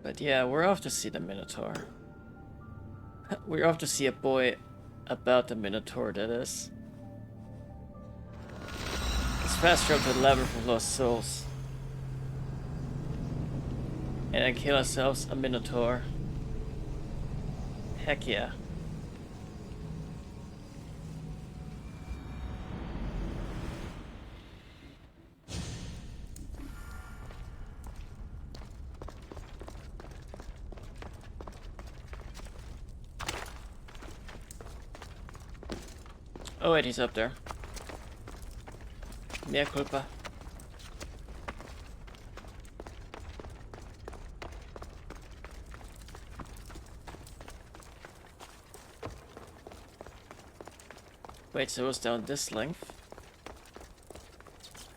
But yeah, we're off to see the Minotaur. We're off to see a boy about the Minotaur, that is. Let's fast travel to the Labyrinth of Lost Souls. And then kill ourselves a Minotaur. Heck yeah. Oh wait, he's up there. Mea culpa. Wait, so it was down this length.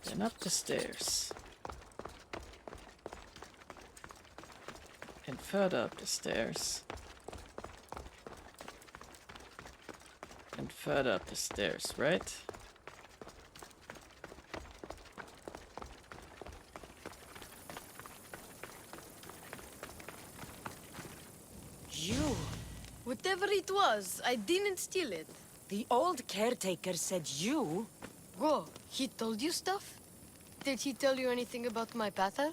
Then up the stairs. And further up the stairs. And further up the stairs, right? You? Whatever it was, I didn't steal it. The old caretaker said you? Whoa, he told you stuff? Did he tell you anything about my pater?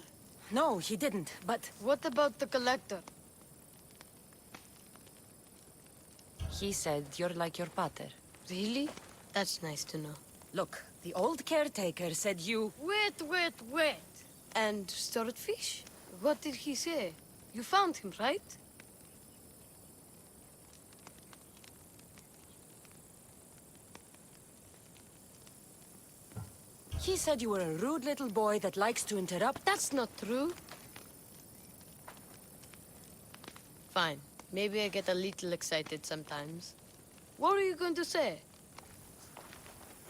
No, he didn't, but... What about the collector? He said you're like your pater. Really? That's nice to know. Look, the old caretaker said you... Wait. And Swordfish? What did he say? You found him, right? He said you were a rude little boy that likes to interrupt. That's not true. Fine. Maybe I get a little excited sometimes. What are you going to say?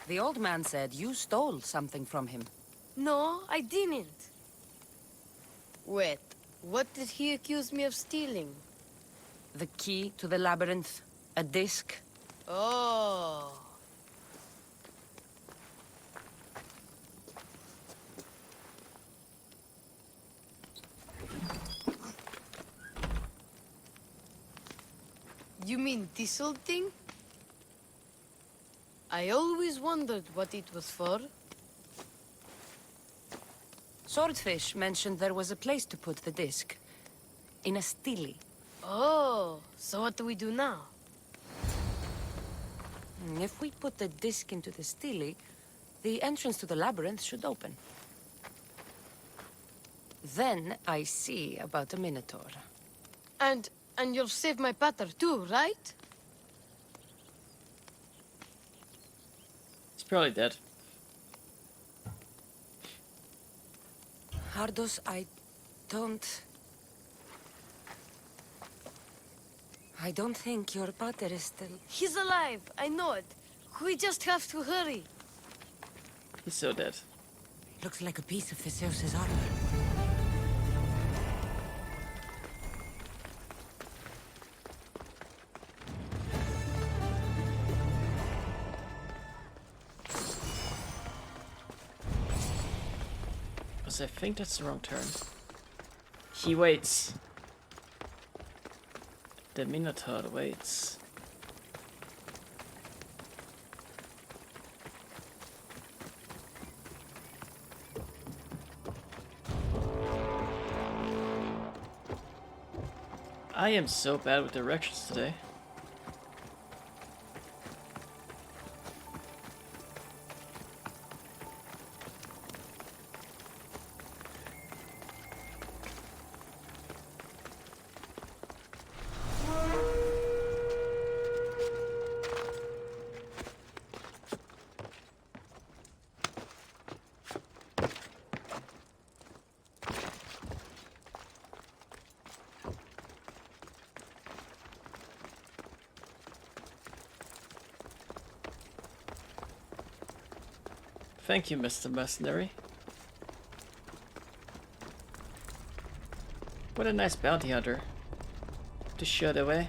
The old man said you stole something from him. No, I didn't. Wait, what did he accuse me of stealing? The key to the labyrinth. A disc. Oh. You mean this old thing? I always wondered what it was for. Swordfish mentioned there was a place to put the disc. In a stele. Oh, so what do we do now? If we put the disc into the stele, the entrance to the labyrinth should open. Then I see about a minotaur. And you'll save my pater too, right? He's probably dead. Hardos, I don't think your pater is still... He's alive, I know it. We just have to hurry. He's so dead. Looks like a piece of Theseus's armor. I think that's the wrong turn. He waits. The Minotaur waits. I am so bad with directions today. Thank you, Mr. Mercenary. What a nice bounty hunter to shut away.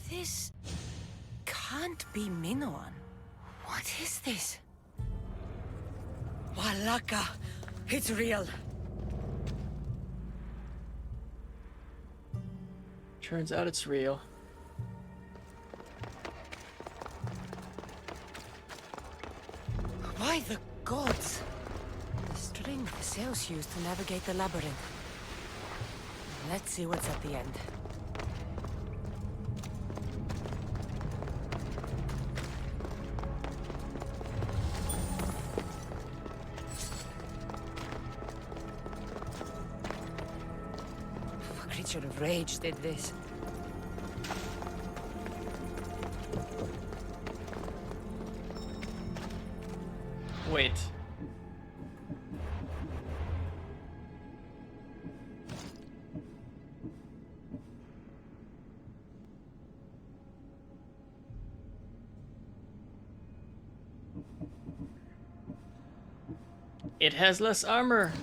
This can't be Minoan. Why What is this? Malaka, it's real. Turns out it's real. By the gods! The string the sails used to navigate the labyrinth. Let's see what's at the end. A creature of rage did this. Wait. It has less armor.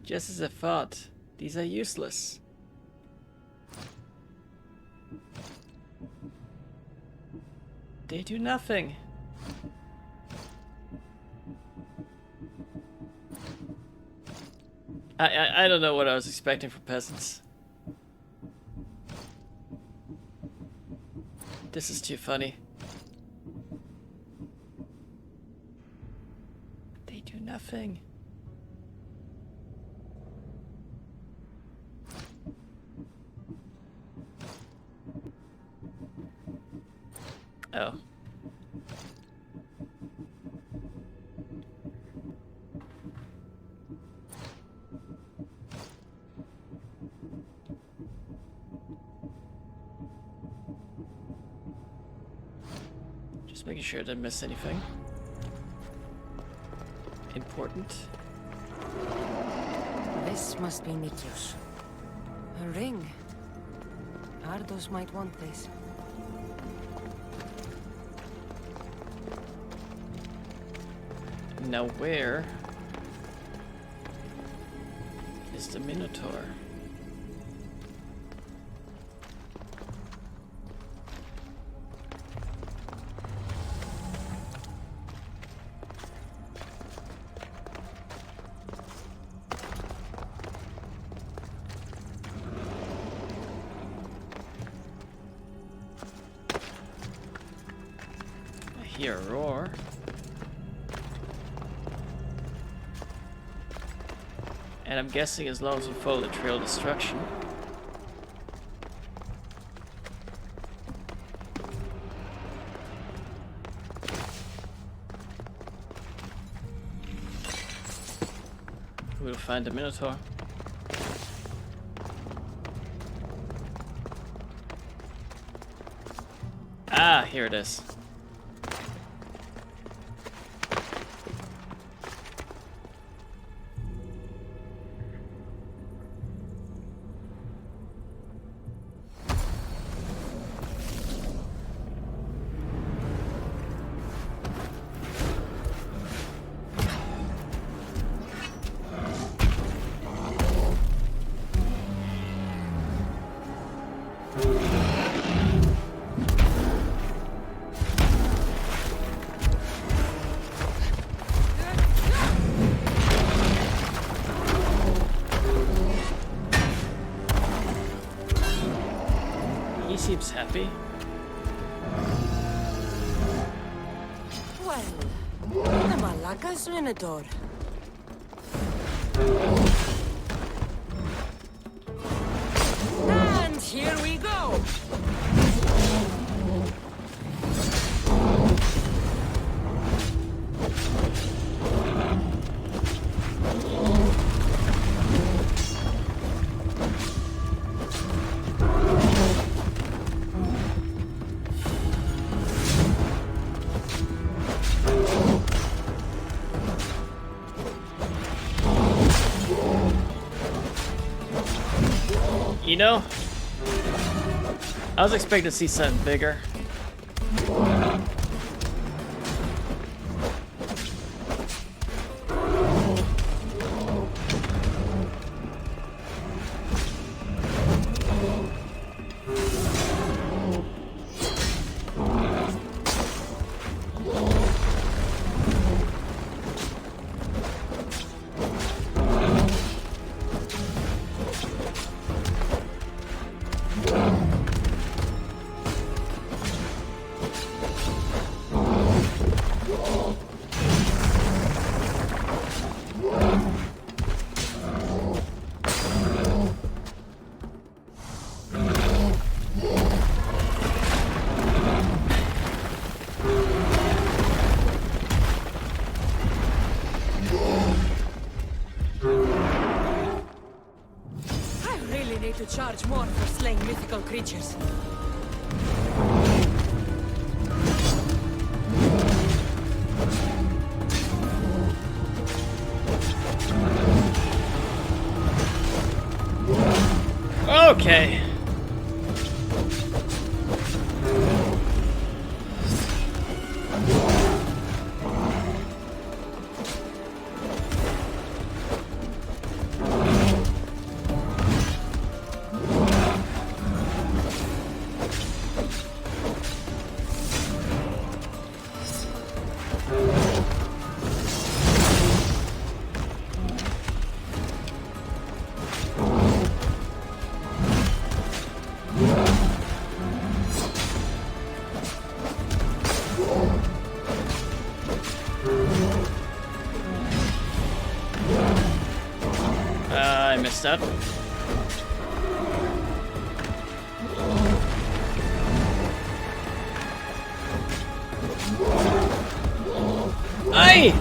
Just as I thought, these are useless. They do nothing. I don't know what I was expecting from peasants. This is too funny. They do nothing. Oh. Just making sure I didn't miss anything important. This must be Nikios. A ring. Ardos might want this. Now where is the Minotaur? I hear a roar. And I'm guessing as long as we follow the trail of destruction. We'll find the Minotaur. Ah, here it is. He seems happy. Well, the Malaka's Minotaur. And here we go! You know, I was expecting to see something bigger. creatures. Okay. I missed that. Aye!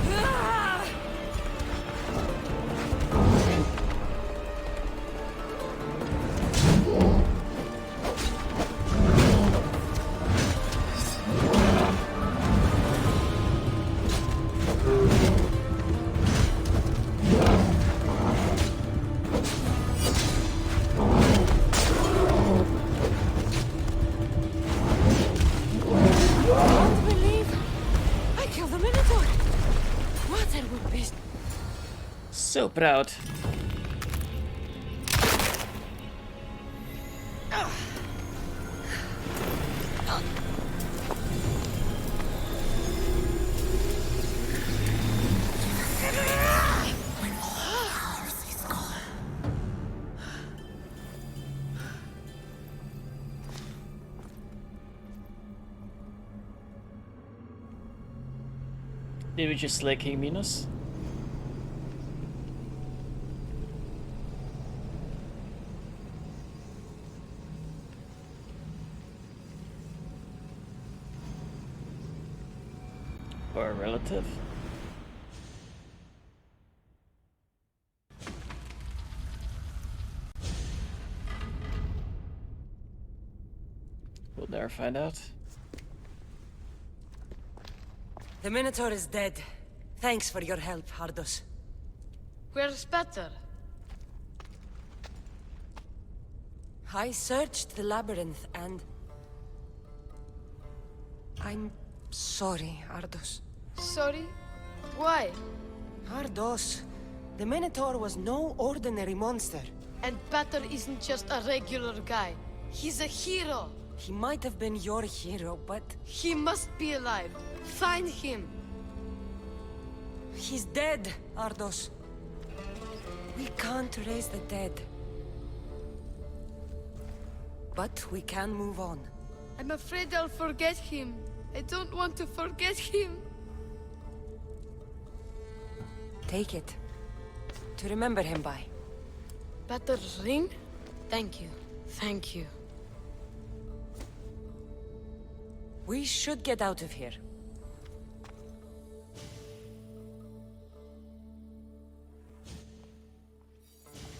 Can't believe I killed the Minotaur. What a good beast. So proud. Did we just slay King Minos? Or a relative? We'll never find out. The Minotaur is dead. Thanks for your help, Ardos. Where's Peter? I searched the labyrinth and... I'm sorry, Ardos. Sorry? Why? Ardos, the Minotaur was no ordinary monster. And Peter isn't just a regular guy. He's a hero. He might have been your hero, but... He must be alive. Find him. He's dead, Ardos. We can't raise the dead. But we can move on. I'm afraid I'll forget him. I don't want to forget him. Take it. To remember him by. Peter's ring? Thank you. Thank you. We should get out of here.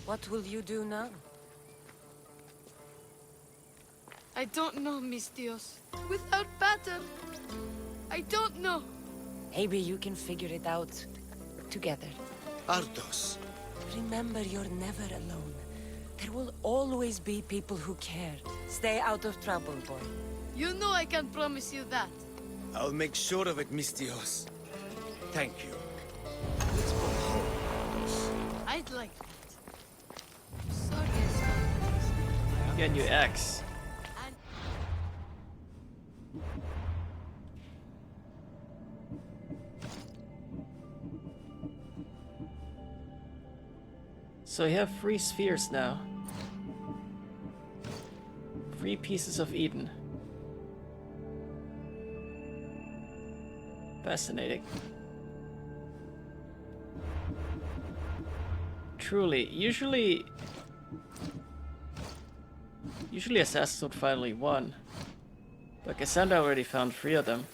What will you do now? I don't know, Mistios. Without Peter, I don't know. Maybe you can figure it out together. Ardos. Remember, you're never alone. There will always be people who care. Stay out of trouble, boy. You know I can promise you that. I'll make sure of it, Mistios. Thank you. I'd like that. Sorry I started this. Get a new axe. So you have 3 spheres now. 3 pieces of Eden. Fascinating. Truly, usually assassins would finally won. But Cassandra already found 3 of them.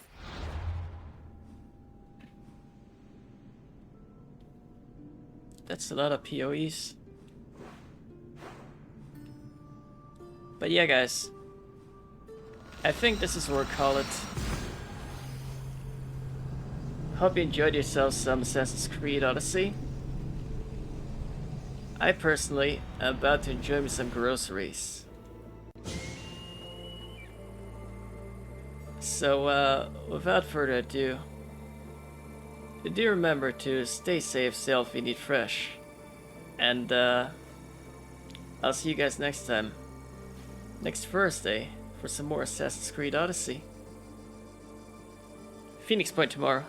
That's a lot of PoEs. But yeah, guys. I think this is what we'll call it. Hope you enjoyed yourselves some Assassin's Creed Odyssey. I personally am about to enjoy me some groceries. So, without further ado, do remember to stay safe, stay healthy, and eat fresh. And, I'll see you guys next time. Next Thursday for some more Assassin's Creed Odyssey. Phoenix Point tomorrow.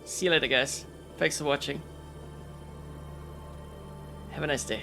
See you later, guys. Thanks for watching. Have a nice day.